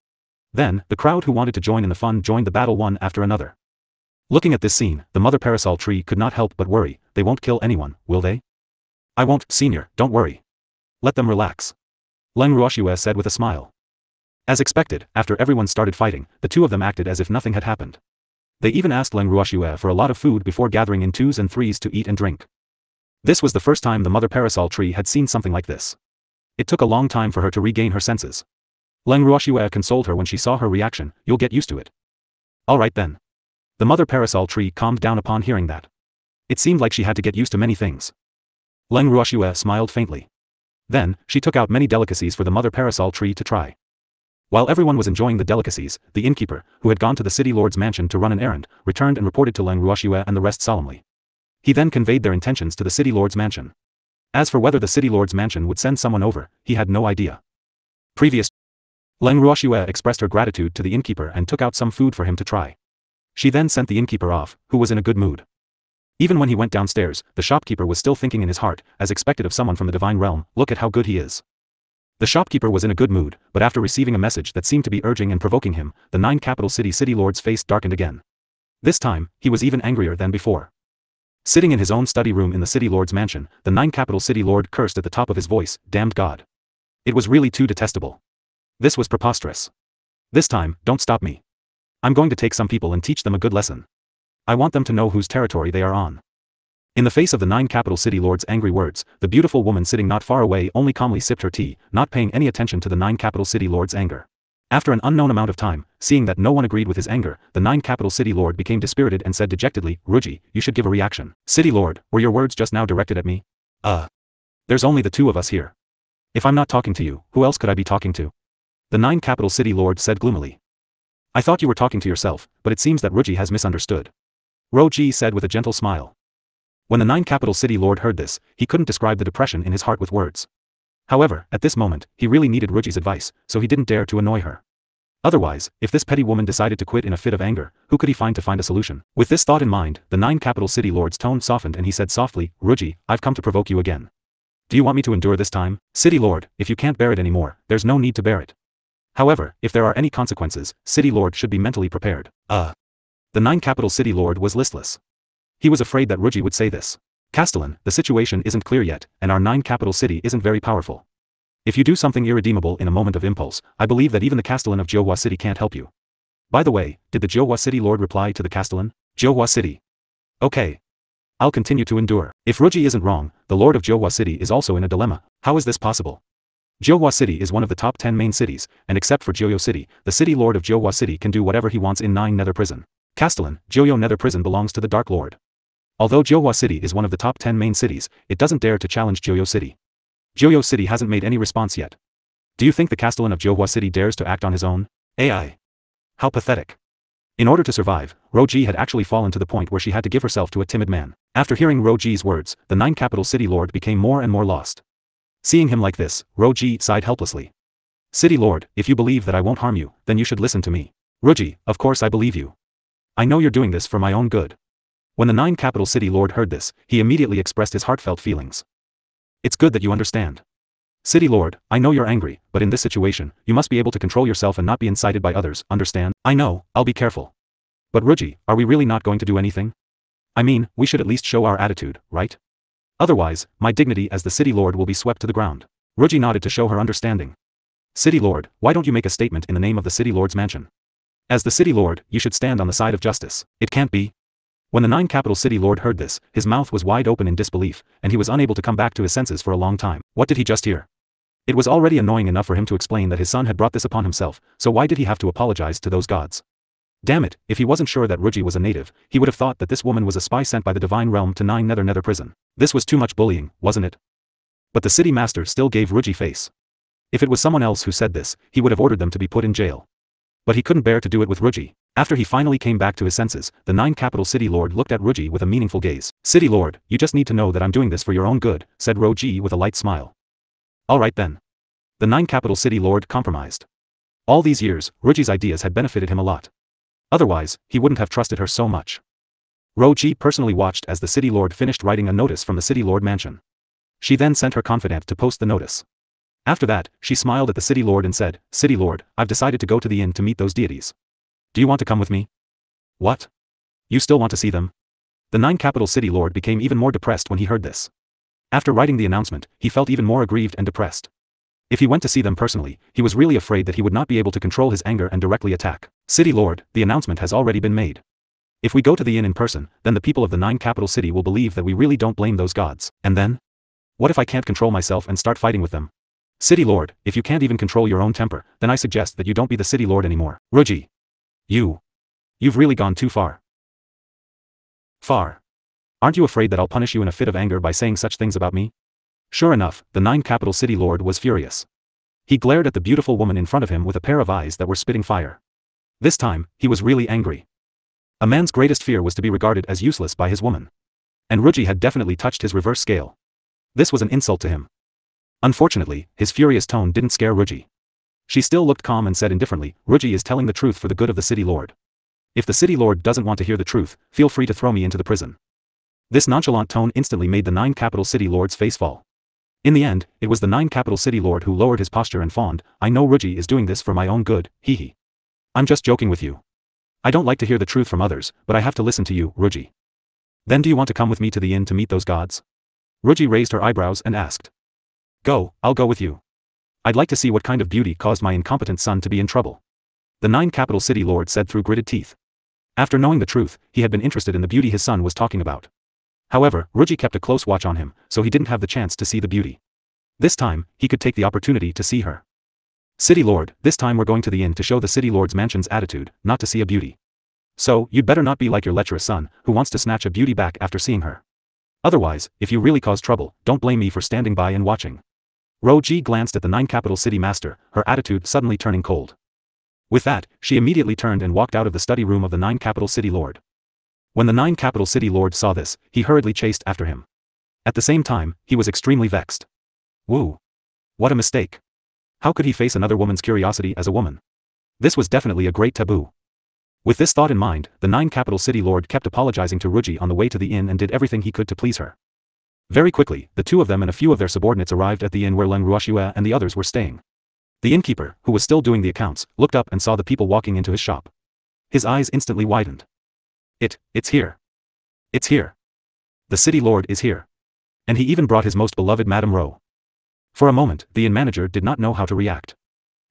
S1: Then, the crowd who wanted to join in the fun joined the battle one after another. Looking at this scene, the mother parasol tree could not help but worry, they won't kill anyone, will they? I won't, senior, don't worry. Let them relax. Leng Ruoxue said with a smile. As expected, after everyone started fighting, the two of them acted as if nothing had happened. They even asked Leng Ruoxue for a lot of food before gathering in twos and threes to eat and drink. This was the first time the mother parasol tree had seen something like this. It took a long time for her to regain her senses. Leng Ruoxue consoled her when she saw her reaction, you'll get used to it. All right then. The mother parasol tree calmed down upon hearing that. It seemed like she had to get used to many things. Leng Ruoxue smiled faintly. Then, she took out many delicacies for the mother parasol tree to try. While everyone was enjoying the delicacies, the innkeeper, who had gone to the city lord's mansion to run an errand, returned and reported to Leng Ruoxue and the rest solemnly. He then conveyed their intentions to the city lord's mansion. As for whether the city lord's mansion would send someone over, he had no idea. Leng Ruoxue expressed her gratitude to the innkeeper and took out some food for him to try. She then sent the innkeeper off, who was in a good mood. Even when he went downstairs, the shopkeeper was still thinking in his heart, as expected of someone from the divine realm, look at how good he is. The shopkeeper was in a good mood, but after receiving a message that seemed to be urging and provoking him, the 9 capital city lord's face darkened again. This time, he was even angrier than before. Sitting in his own study room in the city lord's mansion, the 9 capital city lord cursed at the top of his voice, damned God. It was really too detestable. This was preposterous. This time, don't stop me. I'm going to take some people and teach them a good lesson. I want them to know whose territory they are on. In the face of the 9 capital city lord's angry words, the beautiful woman sitting not far away only calmly sipped her tea, not paying any attention to the 9 capital city lord's anger. After an unknown amount of time, seeing that no one agreed with his anger, the 9 capital city lord became dispirited and said dejectedly, Ruji, you should give a reaction. City lord, were your words just now directed at me? There's only the two of us here. If I'm not talking to you, who else could I be talking to? The 9 capital city lord said gloomily. I thought you were talking to yourself, but it seems that Ruji has misunderstood. Ruoji said with a gentle smile. When the 9 capital city lord heard this, he couldn't describe the depression in his heart with words. However, at this moment, he really needed Ruji's advice, so he didn't dare to annoy her. Otherwise, if this petty woman decided to quit in a fit of anger, who could he find to find a solution? With this thought in mind, the 9 capital city lord's tone softened and he said softly, Ruji, I've come to provoke you again. Do you want me to endure this time? City lord, if you can't bear it anymore, there's no need to bear it. However, if there are any consequences, city lord should be mentally prepared. The 9 capital city lord was listless. He was afraid that Ruji would say this. Castellan, the situation isn't clear yet, and our 9 capital city isn't very powerful. If you do something irredeemable in a moment of impulse, I believe that even the Castellan of Jiuhua City can't help you. By the way, did the Jiuhua City lord reply to the Castellan? Jiuhua City. Okay. I'll continue to endure. If Ruji isn't wrong, the lord of Jiuhua City is also in a dilemma. How is this possible? Jiuhua City is one of the top 10 main cities, and except for Jiuhua City, the city lord of Jiuhua City can do whatever he wants in 9 Nether Prison. Castellan, Jiuhua Nether Prison belongs to the Dark Lord. Although Jiuhua City is one of the top 10 main cities, it doesn't dare to challenge Jiuhua City. Jiuhua City hasn't made any response yet. Do you think the Castellan of Jiuhua City dares to act on his own? AI. How pathetic. In order to survive, Ruoji had actually fallen to the point where she had to give herself to a timid man. After hearing Ruoji's words, the 9 capital city lord became more and more lost. Seeing him like this, Ruoji sighed helplessly. City lord, if you believe that I won't harm you, then you should listen to me. Ruoji, of course I believe you. I know you're doing this for my own good. When the 9 capital city lord heard this, he immediately expressed his heartfelt feelings. It's good that you understand. City lord, I know you're angry, but in this situation, you must be able to control yourself and not be incited by others, understand? I know, I'll be careful. But Ruoji, are we really not going to do anything? I mean, we should at least show our attitude, right? Otherwise, my dignity as the city lord will be swept to the ground. Ruoji nodded to show her understanding. City lord, why don't you make a statement in the name of the city lord's mansion? As the city lord, you should stand on the side of justice. It can't be. When the nine capital city lord heard this, his mouth was wide open in disbelief, and he was unable to come back to his senses for a long time. What did he just hear? It was already annoying enough for him to explain that his son had brought this upon himself, so why did he have to apologize to those gods? Damn it, if he wasn't sure that Ruoxue was a native, he would have thought that this woman was a spy sent by the divine realm to Nine Nether prison. This was too much bullying, wasn't it? But the city master still gave Ruoxue face. If it was someone else who said this, he would have ordered them to be put in jail. But he couldn't bear to do it with Ruoxue. After he finally came back to his senses, the nine capital city lord looked at Ruoxue with a meaningful gaze. City lord, you just need to know that I'm doing this for your own good, said Ruoxue with a light smile. Alright then. The nine capital city lord compromised. All these years, Ruoxue's ideas had benefited him a lot. Otherwise, he wouldn't have trusted her so much. Ruoxue personally watched as the city lord finished writing a notice from the city lord mansion. She then sent her confidant to post the notice. After that, she smiled at the city lord and said, City lord, I've decided to go to the inn to meet those deities. Do you want to come with me? What? You still want to see them? The nine capital city lord became even more depressed when he heard this. After writing the announcement, he felt even more aggrieved and depressed. If he went to see them personally, he was really afraid that he would not be able to control his anger and directly attack. City lord, the announcement has already been made. If we go to the inn in person, then the people of the nine capital city will believe that we really don't blame those gods. And then? What if I can't control myself and start fighting with them? City lord, if you can't even control your own temper, then I suggest that you don't be the city lord anymore. Ruoxue. You've really gone too far. Aren't you afraid that I'll punish you in a fit of anger by saying such things about me? Sure enough, the nine capital city lord was furious. He glared at the beautiful woman in front of him with a pair of eyes that were spitting fire. This time, he was really angry. A man's greatest fear was to be regarded as useless by his woman. And Ruoxue had definitely touched his reverse scale. This was an insult to him. Unfortunately, his furious tone didn't scare Ruoxue. She still looked calm and said indifferently, Ruoxue is telling the truth for the good of the city lord. If the city lord doesn't want to hear the truth, feel free to throw me into the prison. This nonchalant tone instantly made the nine capital city lord's face fall. In the end, it was the nine capital city lord who lowered his posture and fawned, I know Ruoxue is doing this for my own good, hee. I'm just joking with you. I don't like to hear the truth from others, but I have to listen to you, Ruoxue. Then do you want to come with me to the inn to meet those gods? Ruoxue raised her eyebrows and asked. Go, I'll go with you. I'd like to see what kind of beauty caused my incompetent son to be in trouble. The nine capital city lord said through gritted teeth. After knowing the truth, he had been interested in the beauty his son was talking about. However, Ruoxue kept a close watch on him, so he didn't have the chance to see the beauty. This time, he could take the opportunity to see her. City lord, this time we're going to the inn to show the city lord's mansion's attitude, not to see a beauty. So, you'd better not be like your lecherous son, who wants to snatch a beauty back after seeing her. Otherwise, if you really cause trouble, don't blame me for standing by and watching. Ruoxue glanced at the nine capital city master, her attitude suddenly turning cold. With that, she immediately turned and walked out of the study room of the nine capital city lord. When the nine capital city lord saw this, he hurriedly chased after him. At the same time, he was extremely vexed. Woo! What a mistake. How could he face another woman's curiosity as a woman? This was definitely a great taboo. With this thought in mind, the nine capital city lord kept apologizing to Ruoxue on the way to the inn and did everything he could to please her. Very quickly, the two of them and a few of their subordinates arrived at the inn where Leng Ruoxue and the others were staying. The innkeeper, who was still doing the accounts, looked up and saw the people walking into his shop. His eyes instantly widened. It's here. It's here. The city lord is here. And he even brought his most beloved Madame Ro. For a moment, the inn manager did not know how to react.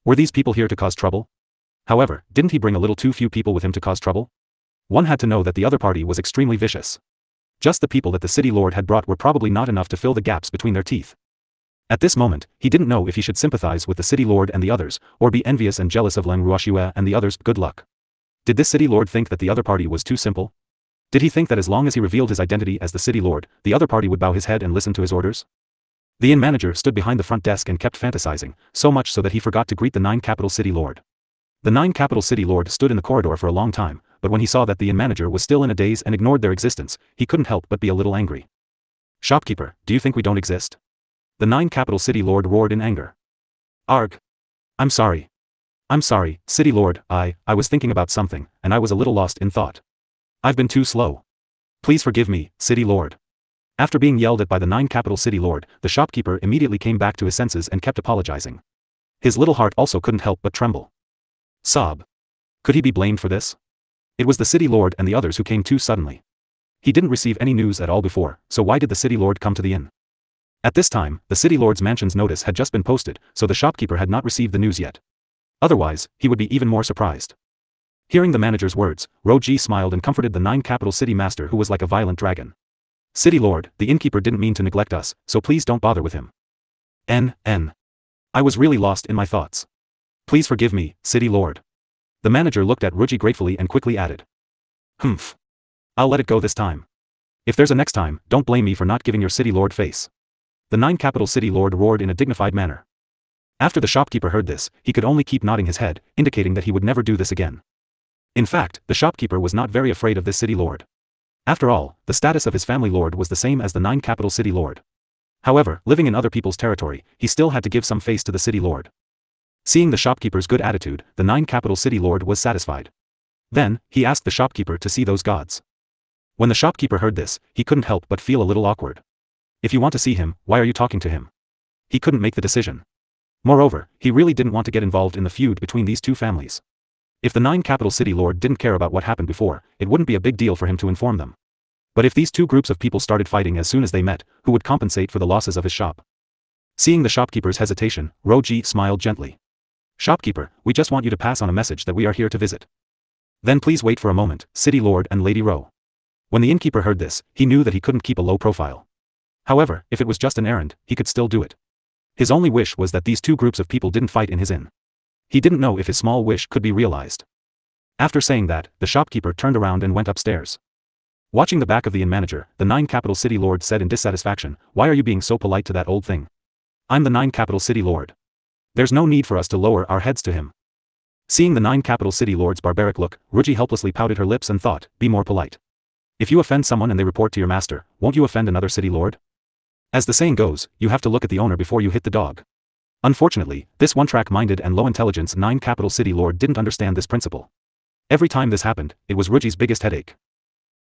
S1: Were these people here to cause trouble? However, didn't he bring a little too few people with him to cause trouble? One had to know that the other party was extremely vicious. Just the people that the city lord had brought were probably not enough to fill the gaps between their teeth. At this moment, he didn't know if he should sympathize with the city lord and the others, or be envious and jealous of Leng Ruoxue and the others. Good luck. Did this city lord think that the other party was too simple? Did he think that as long as he revealed his identity as the city lord, the other party would bow his head and listen to his orders? The inn manager stood behind the front desk and kept fantasizing, so much so that he forgot to greet the nine capital city lord. The nine capital city lord stood in the corridor for a long time, but when he saw that the inn manager was still in a daze and ignored their existence, he couldn't help but be a little angry. Shopkeeper, do you think we don't exist? The nine capital city lord roared in anger. Arg. I'm sorry, city lord, I was thinking about something, and I was a little lost in thought. I've been too slow. Please forgive me, city lord. After being yelled at by the nine capital city lord, the shopkeeper immediately came back to his senses and kept apologizing. His little heart also couldn't help but tremble. Sob. Could he be blamed for this? It was the city lord and the others who came too suddenly. He didn't receive any news at all before, so why did the city lord come to the inn? At this time, the city lord's mansion's notice had just been posted, so the shopkeeper had not received the news yet. Otherwise, he would be even more surprised. Hearing the manager's words, Ruoxue smiled and comforted the 9 capital city master who was like a violent dragon. City lord, the innkeeper didn't mean to neglect us, so please don't bother with him. I was really lost in my thoughts. Please forgive me, city lord. The manager looked at Ruoxue gratefully and quickly added. Humph. I'll let it go this time. If there's a next time, don't blame me for not giving your city lord face. The 9 capital city lord roared in a dignified manner. After the shopkeeper heard this, he could only keep nodding his head, indicating that he would never do this again. In fact, the shopkeeper was not very afraid of this city lord. After all, the status of his family lord was the same as the 9 capital city lord. However, living in other people's territory, he still had to give some face to the city lord. Seeing the shopkeeper's good attitude, the 9 capital city lord was satisfied. Then, he asked the shopkeeper to see those gods. When the shopkeeper heard this, he couldn't help but feel a little awkward. If you want to see him, why are you talking to him? He couldn't make the decision. Moreover, he really didn't want to get involved in the feud between these two families. If the 9 capital city lord didn't care about what happened before, it wouldn't be a big deal for him to inform them. But if these two groups of people started fighting as soon as they met, who would compensate for the losses of his shop? Seeing the shopkeeper's hesitation, Ruoxue smiled gently. Shopkeeper, we just want you to pass on a message that we are here to visit. Then please wait for a moment, City Lord and Lady Ruo. When the innkeeper heard this, he knew that he couldn't keep a low profile. However, if it was just an errand, he could still do it. His only wish was that these two groups of people didn't fight in his inn. He didn't know if his small wish could be realized. After saying that, the shopkeeper turned around and went upstairs. Watching the back of the inn manager, the 9 capital city lord said in dissatisfaction, why are you being so polite to that old thing? I'm the 9 capital city lord. There's no need for us to lower our heads to him. Seeing the 9 capital city lord's barbaric look, Ruoxue helplessly pouted her lips and thought, be more polite. If you offend someone and they report to your master, won't you offend another city lord? As the saying goes, you have to look at the owner before you hit the dog. Unfortunately, this one-track-minded and low-intelligence 9 capital city lord didn't understand this principle. Every time this happened, it was Ruoxue's biggest headache.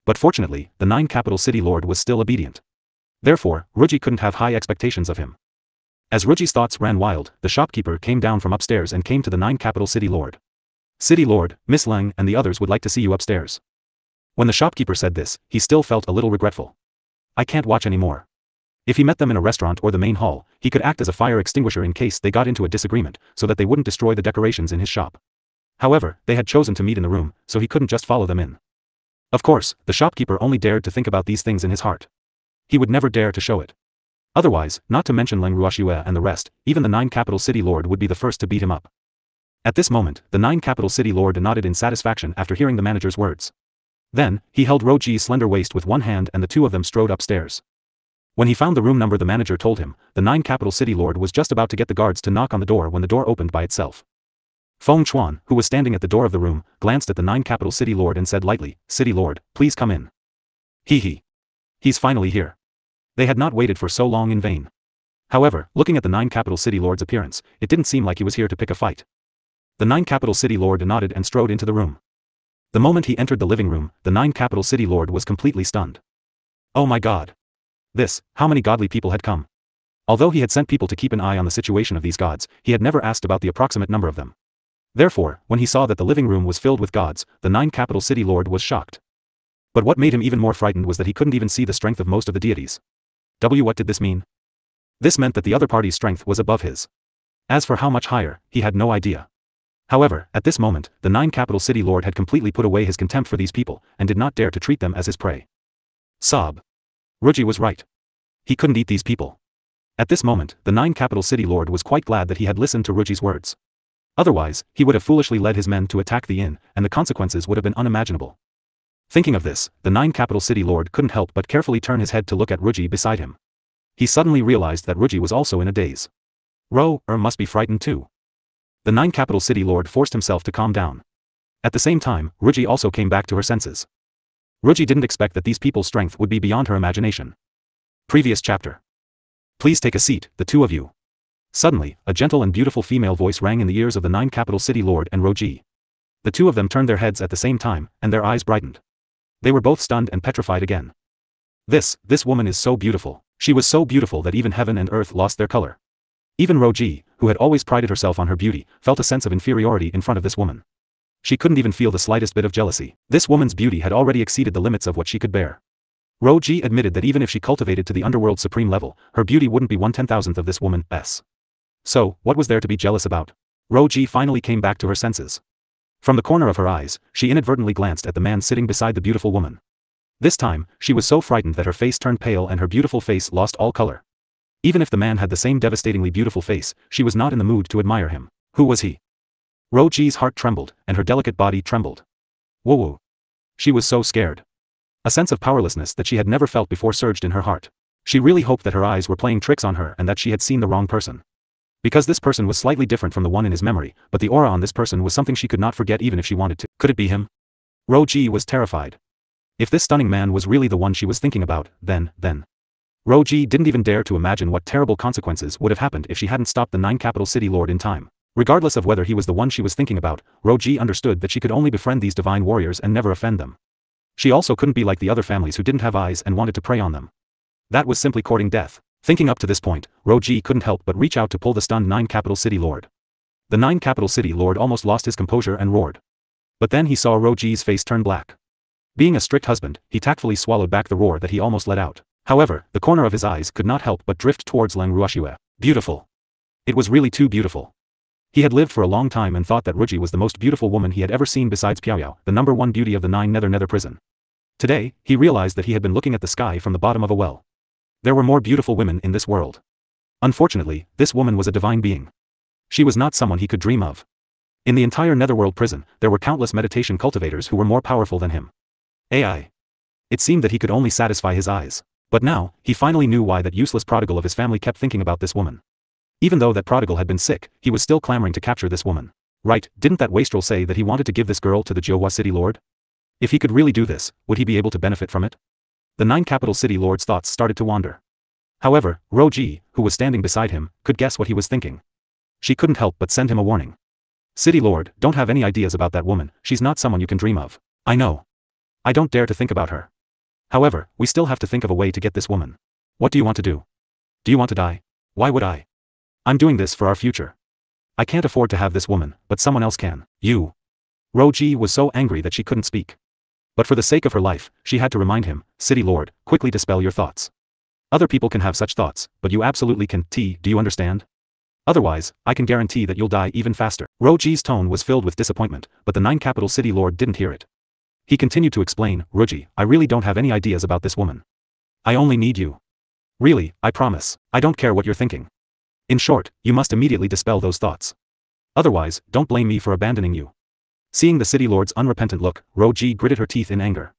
S1: But fortunately, the 9 capital city lord was still obedient. Therefore, Ruoxue couldn't have high expectations of him. As Ruoxue's thoughts ran wild, the shopkeeper came down from upstairs and came to the 9 capital city lord. City lord, Miss Leng and the others would like to see you upstairs. When the shopkeeper said this, he still felt a little regretful. I can't watch anymore. If he met them in a restaurant or the main hall, he could act as a fire extinguisher in case they got into a disagreement, so that they wouldn't destroy the decorations in his shop. However, they had chosen to meet in the room, so he couldn't just follow them in. Of course, the shopkeeper only dared to think about these things in his heart. He would never dare to show it. Otherwise, not to mention Leng Ruoxue and the rest, even the 9 capital city lord would be the first to beat him up. At this moment, the 9 capital city lord nodded in satisfaction after hearing the manager's words. Then, he held Ruoxue's slender waist with one hand and the two of them strode upstairs. When he found the room number the manager told him, the 9 capital city lord was just about to get the guards to knock on the door when the door opened by itself. Feng Chuan, who was standing at the door of the room, glanced at the 9 capital city lord and said lightly, City lord, please come in. Hee. He's finally here. They had not waited for so long in vain. However, looking at the 9 capital city lord's appearance, it didn't seem like he was here to pick a fight. The 9 capital city lord nodded and strode into the room. The moment he entered the living room, the 9 capital city lord was completely stunned. Oh my god. How many godly people had come? Although he had sent people to keep an eye on the situation of these gods, he had never asked about the approximate number of them. Therefore, when he saw that the living room was filled with gods, the 9 capital city lord was shocked. But what made him even more frightened was that he couldn't even see the strength of most of the deities. What did this mean? This meant that the other party's strength was above his. As for how much higher, he had no idea. However, at this moment, the 9 capital city lord had completely put away his contempt for these people, and did not dare to treat them as his prey. Sob. Ruoxue was right. He couldn't eat these people. At this moment, the 9 capital city lord was quite glad that he had listened to Ruoxue's words. Otherwise, he would have foolishly led his men to attack the inn, and the consequences would have been unimaginable. Thinking of this, the 9 capital city lord couldn't help but carefully turn his head to look at Ruoxue beside him. He suddenly realized that Ruoxue was also in a daze. Must be frightened too. The 9 capital city lord forced himself to calm down. At the same time, Ruoxue also came back to her senses. Ruoxue didn't expect that these people's strength would be beyond her imagination. Previous chapter. Please take a seat, the two of you. Suddenly, a gentle and beautiful female voice rang in the ears of the 9 capital city lord and Ruoxue. The two of them turned their heads at the same time, and their eyes brightened. They were both stunned and petrified again. This woman is so beautiful. She was so beautiful that even heaven and earth lost their color. Even Ruoxue, who had always prided herself on her beauty, felt a sense of inferiority in front of this woman. She couldn't even feel the slightest bit of jealousy. This woman's beauty had already exceeded the limits of what she could bear. Ruoxue admitted that even if she cultivated to the underworld supreme level, her beauty wouldn't be 1/10,000th of this woman's. So, what was there to be jealous about? Ruoxue finally came back to her senses. From the corner of her eyes, she inadvertently glanced at the man sitting beside the beautiful woman. This time, she was so frightened that her face turned pale and her beautiful face lost all color. Even if the man had the same devastatingly beautiful face, she was not in the mood to admire him. Who was he? Ruoxue's heart trembled, and her delicate body trembled. Whoa. She was so scared. A sense of powerlessness that she had never felt before surged in her heart. She really hoped that her eyes were playing tricks on her and that she had seen the wrong person. Because this person was slightly different from the one in his memory, but the aura on this person was something she could not forget even if she wanted to. Could it be him? Ruoxue was terrified. If this stunning man was really the one she was thinking about, then. Ruoxue didn't even dare to imagine what terrible consequences would have happened if she hadn't stopped the 9 capital city lord in time. Regardless of whether he was the one she was thinking about, Ruoxue understood that she could only befriend these divine warriors and never offend them. She also couldn't be like the other families who didn't have eyes and wanted to prey on them. That was simply courting death. Thinking up to this point, Ruoxue couldn't help but reach out to pull the stunned 9 capital city lord. The 9 capital city lord almost lost his composure and roared. But then he saw Ruoxue's face turn black. Being a strict husband, he tactfully swallowed back the roar that he almost let out. However, the corner of his eyes could not help but drift towards Leng Ruoxue. Beautiful. It was really too beautiful. He had lived for a long time and thought that Ruoxue was the most beautiful woman he had ever seen besides Piaoyao, the #1 beauty of the 9 nether prison. Today, he realized that he had been looking at the sky from the bottom of a well. There were more beautiful women in this world. Unfortunately, this woman was a divine being. She was not someone he could dream of. In the entire netherworld prison, there were countless meditation cultivators who were more powerful than him. AI. It seemed that he could only satisfy his eyes. But now, he finally knew why that useless prodigal of his family kept thinking about this woman. Even though that prodigal had been sick, he was still clamoring to capture this woman. Right, didn't that wastrel say that he wanted to give this girl to the Jiuhua city lord? If he could really do this, would he be able to benefit from it? The 9 capital city lord's thoughts started to wander. However, Ruoxue, who was standing beside him, could guess what he was thinking. She couldn't help but send him a warning. City lord, don't have any ideas about that woman, she's not someone you can dream of. I know. I don't dare to think about her. However, we still have to think of a way to get this woman. What do you want to do? Do you want to die? Why would I? I'm doing this for our future. I can't afford to have this woman, but someone else can. You. Ruoxue was so angry that she couldn't speak. But for the sake of her life, she had to remind him, City Lord, quickly dispel your thoughts. Other people can have such thoughts, but you absolutely can't. Do you understand? Otherwise, I can guarantee that you'll die even faster. Ruoxue's tone was filled with disappointment, but the 9 capital city lord didn't hear it. He continued to explain, Ruoxue, I really don't have any ideas about this woman. I only need you. Really, I promise, I don't care what you're thinking. In short, you must immediately dispel those thoughts. Otherwise, don't blame me for abandoning you. Seeing the city lord's unrepentant look, Ruoxue gritted her teeth in anger.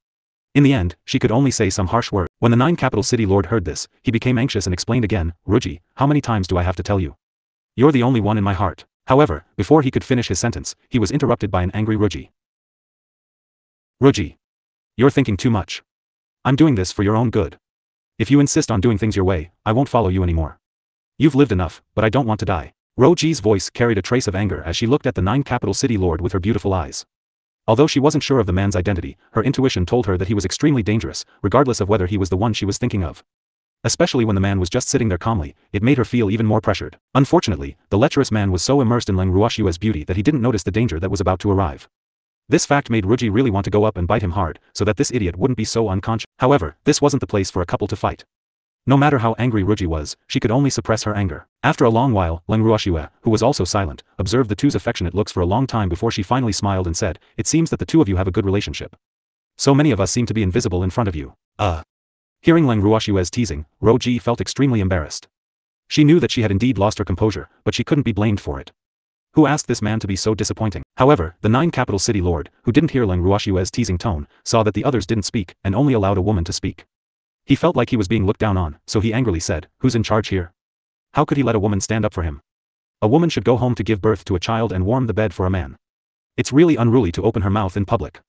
S1: In the end, she could only say some harsh words. When the 9 capital city lord heard this, he became anxious and explained again, Ruoxue, how many times do I have to tell you? You're the only one in my heart. However, before he could finish his sentence, he was interrupted by an angry Ruoxue. Ruoxue. You're thinking too much. I'm doing this for your own good. If you insist on doing things your way, I won't follow you anymore. You've lived enough, but I don't want to die. Ruoxue's voice carried a trace of anger as she looked at the 9 capital city lord with her beautiful eyes. Although she wasn't sure of the man's identity, her intuition told her that he was extremely dangerous, regardless of whether he was the one she was thinking of. Especially when the man was just sitting there calmly, it made her feel even more pressured. Unfortunately, the lecherous man was so immersed in Leng Ruoxue's beauty that he didn't notice the danger that was about to arrive. This fact made Ruoxue really want to go up and bite him hard, so that this idiot wouldn't be so unconscious. However, this wasn't the place for a couple to fight. No matter how angry Ruoxue was, she could only suppress her anger. After a long while, Leng Ruoxue, who was also silent, observed the two's affectionate looks for a long time before she finally smiled and said, It seems that the two of you have a good relationship. So many of us seem to be invisible in front of you. Hearing Leng Ruoxue's teasing, Ruoxue felt extremely embarrassed. She knew that she had indeed lost her composure, but she couldn't be blamed for it. Who asked this man to be so disappointing? However, the 9 capital city lord, who didn't hear Leng Ruoxue's teasing tone, saw that the others didn't speak, and only allowed a woman to speak. He felt like he was being looked down on, so he angrily said, Who's in charge here? How could he let a woman stand up for him? A woman should go home to give birth to a child and warm the bed for a man. It's really unruly to open her mouth in public.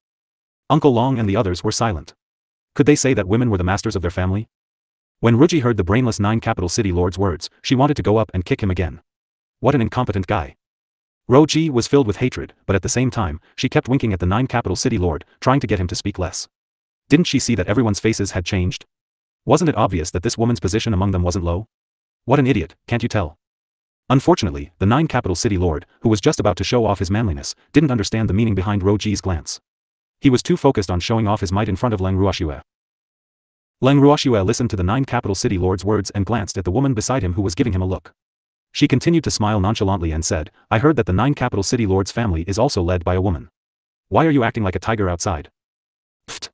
S1: Uncle Long and the others were silent. Could they say that women were the masters of their family? When Ruoxue heard the brainless 9 capital city lord's words, she wanted to go up and kick him again. What an incompetent guy. Ruoxue was filled with hatred, but at the same time, she kept winking at the 9 capital city lord, trying to get him to speak less. Didn't she see that everyone's faces had changed? Wasn't it obvious that this woman's position among them wasn't low? What an idiot, can't you tell? Unfortunately, the 9 capital city lord, who was just about to show off his manliness, didn't understand the meaning behind Ruoxue's glance. He was too focused on showing off his might in front of Leng Ruoxue. Leng Ruoxue listened to the 9 capital city lord's words and glanced at the woman beside him who was giving him a look. She continued to smile nonchalantly and said, I heard that the 9 capital city lord's family is also led by a woman. Why are you acting like a tiger outside? Pfft.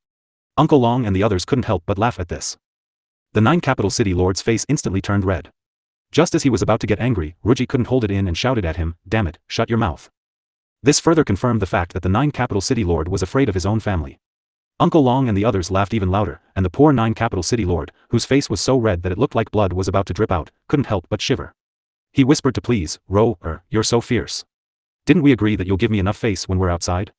S1: Uncle Long and the others couldn't help but laugh at this. The 9 capital city lord's face instantly turned red. Just as he was about to get angry, Ruoxue couldn't hold it in and shouted at him, "Damn it, shut your mouth." This further confirmed the fact that the 9 capital city lord was afraid of his own family. Uncle Long and the others laughed even louder, and the poor 9 capital city lord, whose face was so red that it looked like blood was about to drip out, couldn't help but shiver. He whispered to please, "You're so fierce. Didn't we agree that you'll give me enough face when we're outside?"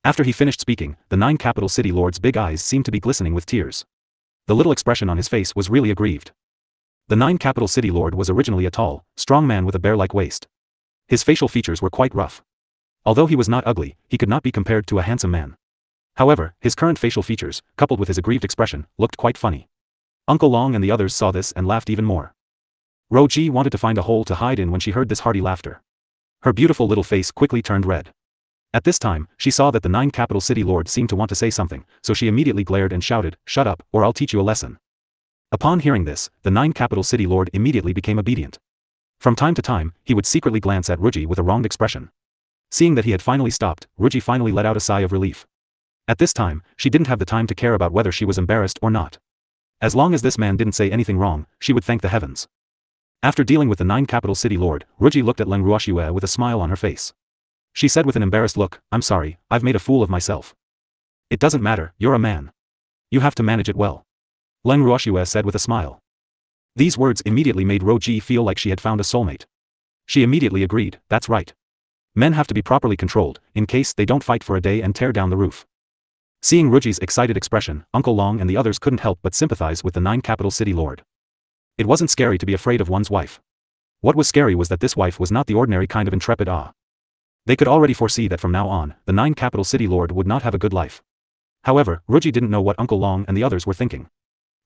S1: After he finished speaking, the 9 capital city lord's big eyes seemed to be glistening with tears. The little expression on his face was really aggrieved. The 9 capital city lord was originally a tall, strong man with a bear-like waist. His facial features were quite rough. Although he was not ugly, he could not be compared to a handsome man. However, his current facial features, coupled with his aggrieved expression, looked quite funny. Uncle Long and the others saw this and laughed even more. Ruoxue wanted to find a hole to hide in when she heard this hearty laughter. Her beautiful little face quickly turned red. At this time, she saw that the 9 capital city lord seemed to want to say something, so she immediately glared and shouted, "Shut up, or I'll teach you a lesson." Upon hearing this, the 9 capital city lord immediately became obedient. From time to time, he would secretly glance at Ruoxue with a wronged expression. Seeing that he had finally stopped, Ruoxue finally let out a sigh of relief. At this time, she didn't have the time to care about whether she was embarrassed or not. As long as this man didn't say anything wrong, she would thank the heavens. After dealing with the 9 capital city lord, Ruoxue looked at Leng Ruoxue with a smile on her face. She said with an embarrassed look, "I'm sorry, I've made a fool of myself." "It doesn't matter, you're a man. You have to manage it well," Leng Ruoxue said with a smile. These words immediately made Ruoxue feel like she had found a soulmate. She immediately agreed, "That's right. Men have to be properly controlled, in case they don't fight for a day and tear down the roof." Seeing Ruoxue's excited expression, Uncle Long and the others couldn't help but sympathize with the 9 capital city lord. It wasn't scary to be afraid of one's wife. What was scary was that this wife was not the ordinary kind of intrepid They could already foresee that from now on, the 9 capital city lord would not have a good life. However, Ruoxue didn't know what Uncle Long and the others were thinking.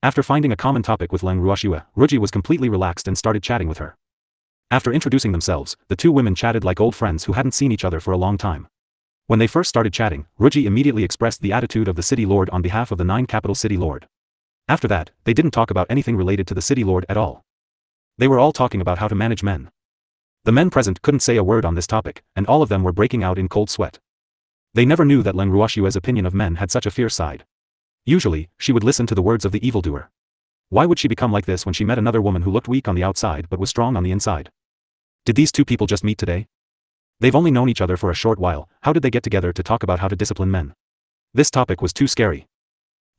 S1: After finding a common topic with Leng Ruoxue, Ruoxue was completely relaxed and started chatting with her. After introducing themselves, the two women chatted like old friends who hadn't seen each other for a long time. When they first started chatting, Ruoxue immediately expressed the attitude of the city lord on behalf of the 9 capital city lord. After that, they didn't talk about anything related to the city lord at all. They were all talking about how to manage men. The men present couldn't say a word on this topic, and all of them were breaking out in cold sweat. They never knew that Leng Ruoxue's opinion of men had such a fierce side. Usually, she would listen to the words of the evildoer. Why would she become like this when she met another woman who looked weak on the outside but was strong on the inside? Did these two people just meet today? They've only known each other for a short while, how did they get together to talk about how to discipline men? This topic was too scary.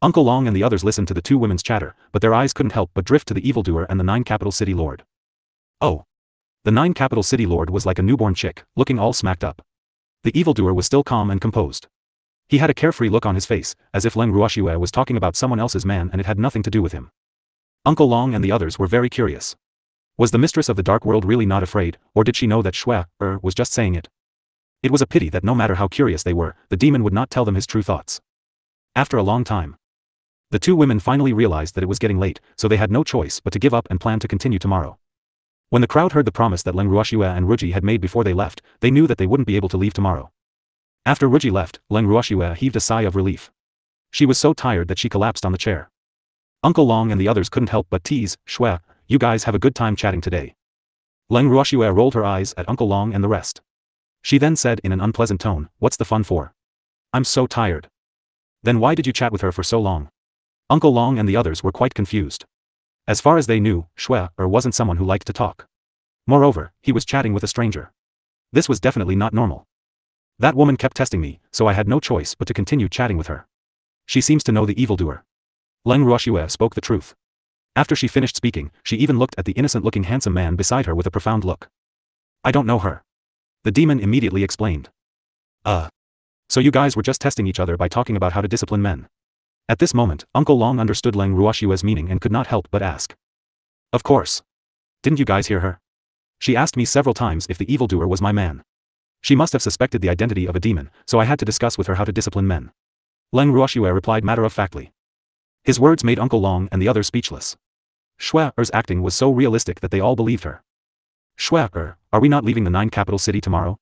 S1: Uncle Long and the others listened to the two women's chatter, but their eyes couldn't help but drift to the evildoer and the 9 capital city lord. Oh. The 9 capital city lord was like a newborn chick, looking all smacked up. The evildoer was still calm and composed. He had a carefree look on his face, as if Leng Ruoxue was talking about someone else's man and it had nothing to do with him. Uncle Long and the others were very curious. Was the mistress of the dark world really not afraid, or did she know that Shui was just saying it? It was a pity that no matter how curious they were, the demon would not tell them his true thoughts. After a long time, the two women finally realized that it was getting late, so they had no choice but to give up and plan to continue tomorrow. When the crowd heard the promise that Leng Ruoxue and Ruoxue had made before they left, they knew that they wouldn't be able to leave tomorrow. After Ruoxue left, Leng Ruoxue heaved a sigh of relief. She was so tired that she collapsed on the chair. Uncle Long and the others couldn't help but tease, "Shui, you guys have a good time chatting today." Leng Ruoxue rolled her eyes at Uncle Long and the rest. She then said in an unpleasant tone, "What's the fun for? I'm so tired." "Then why did you chat with her for so long?" Uncle Long and the others were quite confused. As far as they knew, Shui wasn't someone who liked to talk. Moreover, he was chatting with a stranger. This was definitely not normal. That woman kept testing me, so I had no choice but to continue chatting with her. She seems to know the evildoer. Leng Ruoxue spoke the truth. After she finished speaking, she even looked at the innocent-looking handsome man beside her with a profound look. "I don't know her," the demon immediately explained. So you guys were just testing each other by talking about how to discipline men." At this moment, Uncle Long understood Leng Ruoxue's meaning and could not help but ask. "Of course. Didn't you guys hear her? She asked me several times if the evildoer was my man. She must have suspected the identity of a demon, so I had to discuss with her how to discipline men." Leng Ruoxue replied matter-of-factly. His words made Uncle Long and the others speechless. Shui's acting was so realistic that they all believed her. "Shui, are we not leaving the 9 capital city tomorrow?"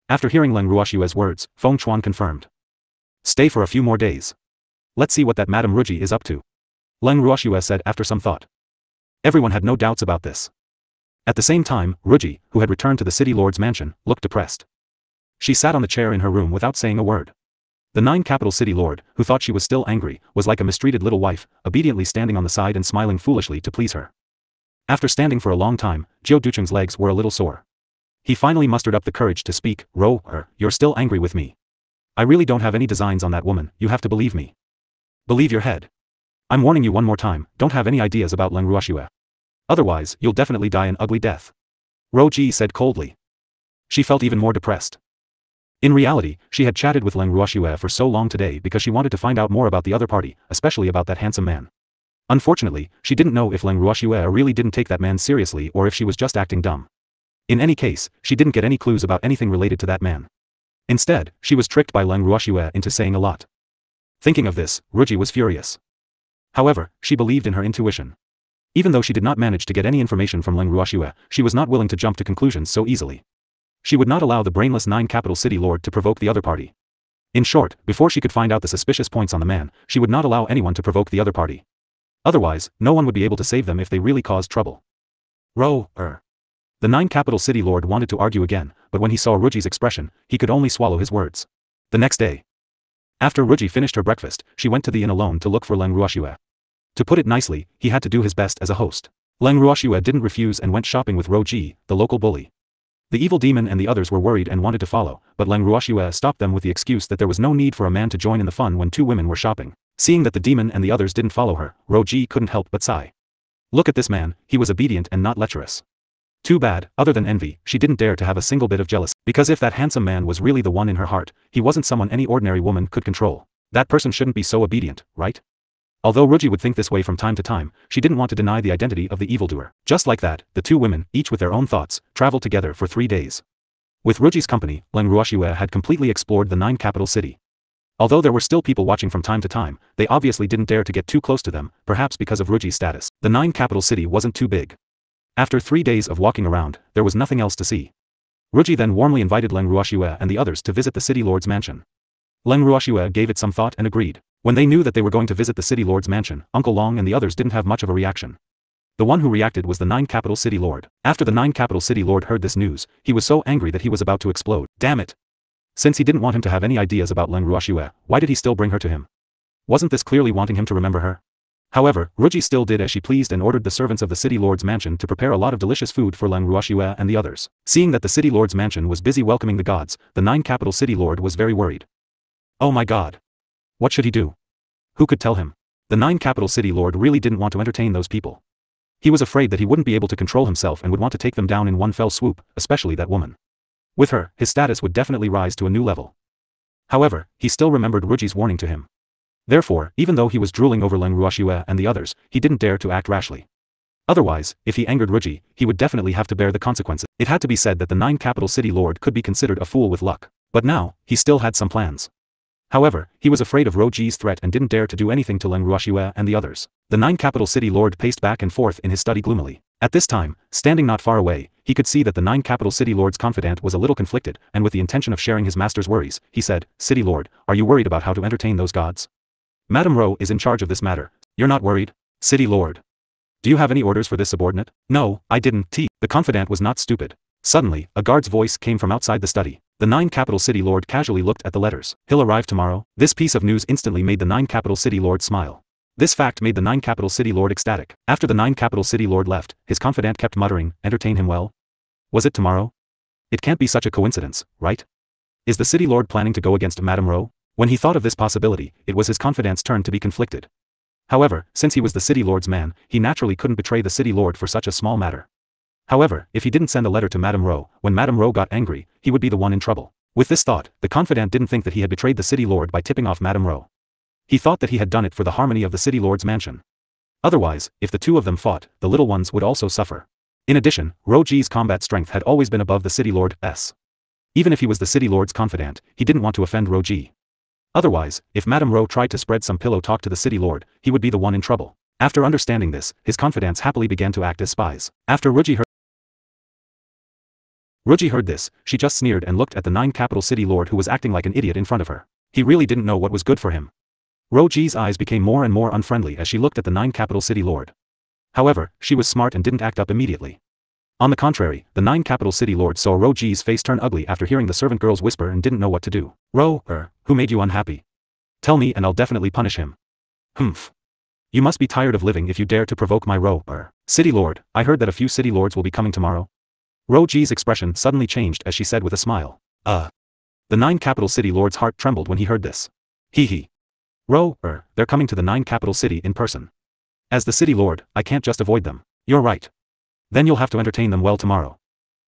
S1: After hearing Leng Ruoxue's words, Feng Chuan confirmed. "Stay for a few more days. Let's see what that Madame Ruoxue is up to," Leng Ruoxue said after some thought. Everyone had no doubts about this. At the same time, Ruoxue, who had returned to the city lord's mansion, looked depressed. She sat on the chair in her room without saying a word. The 9 capital city lord, who thought she was still angry, was like a mistreated little wife, obediently standing on the side and smiling foolishly to please her. After standing for a long time, Jiao Ducheng's legs were a little sore. He finally mustered up the courage to speak. You're still angry with me. I really don't have any designs on that woman, you have to believe me. Believe your head. I'm warning you one more time, don't have any ideas about Leng Ruoxue. Otherwise, you'll definitely die an ugly death. Ruoji said coldly. She felt even more depressed. In reality, she had chatted with Leng Ruoxue for so long today because she wanted to find out more about the other party, especially about that handsome man. Unfortunately, she didn't know if Leng Ruoxue really didn't take that man seriously or if she was just acting dumb. In any case, she didn't get any clues about anything related to that man. Instead, she was tricked by Leng Ruoxue into saying a lot. Thinking of this, Ruoji was furious. However, she believed in her intuition. Even though she did not manage to get any information from Leng Ruoxue, she was not willing to jump to conclusions so easily. She would not allow the brainless 9 capital city lord to provoke the other party. In short, before she could find out the suspicious points on the man, she would not allow anyone to provoke the other party. Otherwise, no one would be able to save them if they really caused trouble. The 9 capital city lord wanted to argue again, but when he saw Ruoji's expression, he could only swallow his words. The next day, after Ruoji finished her breakfast, she went to the inn alone to look for Leng Ruoxue. To put it nicely, he had to do his best as a host. Leng Ruoxue didn't refuse and went shopping with Ruoji, the local bully. The evil demon and the others were worried and wanted to follow, but Leng Ruoxue stopped them with the excuse that there was no need for a man to join in the fun when 2 women were shopping. Seeing that the demon and the others didn't follow her, Ruoji couldn't help but sigh. Look at this man, he was obedient and not lecherous. Too bad, other than envy, she didn't dare to have a single bit of jealousy, because if that handsome man was really the one in her heart, he wasn't someone any ordinary woman could control. That person shouldn't be so obedient, right? Although Ruoji would think this way from time to time, she didn't want to deny the identity of the evildoer. Just like that, the 2 women, each with their own thoughts, traveled together for 3 days. With Ruoji's company, Leng Ruoxue had completely explored the 9 capital city. Although there were still people watching from time to time, they obviously didn't dare to get too close to them, perhaps because of Ruoji's status. The 9 capital city wasn't too big. After 3 days of walking around, there was nothing else to see. Ruoji then warmly invited Leng Ruoxue and the others to visit the city lord's mansion. Leng Ruoxue gave it some thought and agreed. When they knew that they were going to visit the city lord's mansion, Uncle Long and the others didn't have much of a reaction. The one who reacted was the 9 capital city lord. After the 9 capital city lord heard this news, he was so angry that he was about to explode. Damn it! Since he didn't want him to have any ideas about Leng Ruoxue, why did he still bring her to him? Wasn't this clearly wanting him to remember her? However, Ruoji still did as she pleased and ordered the servants of the city lord's mansion to prepare a lot of delicious food for Leng Ruoxue and the others. Seeing that the city lord's mansion was busy welcoming the gods, the 9 capital city lord was very worried. Oh my god! What should he do? Who could tell him? The 9 capital city lord really didn't want to entertain those people. He was afraid that he wouldn't be able to control himself and would want to take them down in one fell swoop, especially that woman. With her, his status would definitely rise to a new level. However, he still remembered Ruoji's warning to him. Therefore, even though he was drooling over Leng Ruoxue and the others, he didn't dare to act rashly. Otherwise, if he angered Ruoji, he would definitely have to bear the consequences. It had to be said that the 9 capital city lord could be considered a fool with luck. But now, he still had some plans. However, he was afraid of Ruoji's threat and didn't dare to do anything to Leng Ruoxue and the others. The 9 capital city lord paced back and forth in his study gloomily. At this time, standing not far away, he could see that the 9 capital city lord's confidant was a little conflicted, and with the intention of sharing his master's worries, he said, "City lord, are you worried about how to entertain those gods? Madame Ro is in charge of this matter. You're not worried? City lord. Do you have any orders for this subordinate?" "No, I didn't." The confidant was not stupid. Suddenly, a guard's voice came from outside the study. The 9 capital city lord casually looked at the letters. "He'll arrive tomorrow." This piece of news instantly made the 9 capital city lord smile. This fact made the 9 capital city lord ecstatic. After the 9 capital city lord left, his confidant kept muttering, "Entertain him well? Was it tomorrow? It can't be such a coincidence, right? Is the city lord planning to go against Madame Ro?" When he thought of this possibility, it was his confidant's turn to be conflicted. However, since he was the city lord's man, he naturally couldn't betray the city lord for such a small matter. However, if he didn't send a letter to Madame Ro, when Madame Ro got angry, he would be the one in trouble. With this thought, the confidant didn't think that he had betrayed the city lord by tipping off Madame Ro. He thought that he had done it for the harmony of the city lord's mansion. Otherwise, if the 2 of them fought, the little ones would also suffer. In addition, Ruoji's combat strength had always been above the city lord's. Even if he was the city lord's confidant, he didn't want to offend Ruoji. Otherwise, if Madame Ro tried to spread some pillow talk to the city lord, he would be the one in trouble. After understanding this, his confidants happily began to act as spies. After Ruoji heard this, she just sneered and looked at the 9 capital city lord who was acting like an idiot in front of her. He really didn't know what was good for him. Ruoji's eyes became more and more unfriendly as she looked at the 9 capital city lord. However, she was smart and didn't act up immediately. On the contrary, the 9 capital city lords saw Ruoji's face turn ugly after hearing the servant girl's whisper and didn't know what to do. Who made you unhappy? Tell me and I'll definitely punish him. Humph. You must be tired of living if you dare to provoke my City lord, I heard that a few city lords will be coming tomorrow. Ruoji's expression suddenly changed as she said with a smile. The 9 capital city lord's heart trembled when he heard this. Hee. They're coming to the 9 capital city in person. As the city lord, I can't just avoid them. You're right. Then you'll have to entertain them well tomorrow.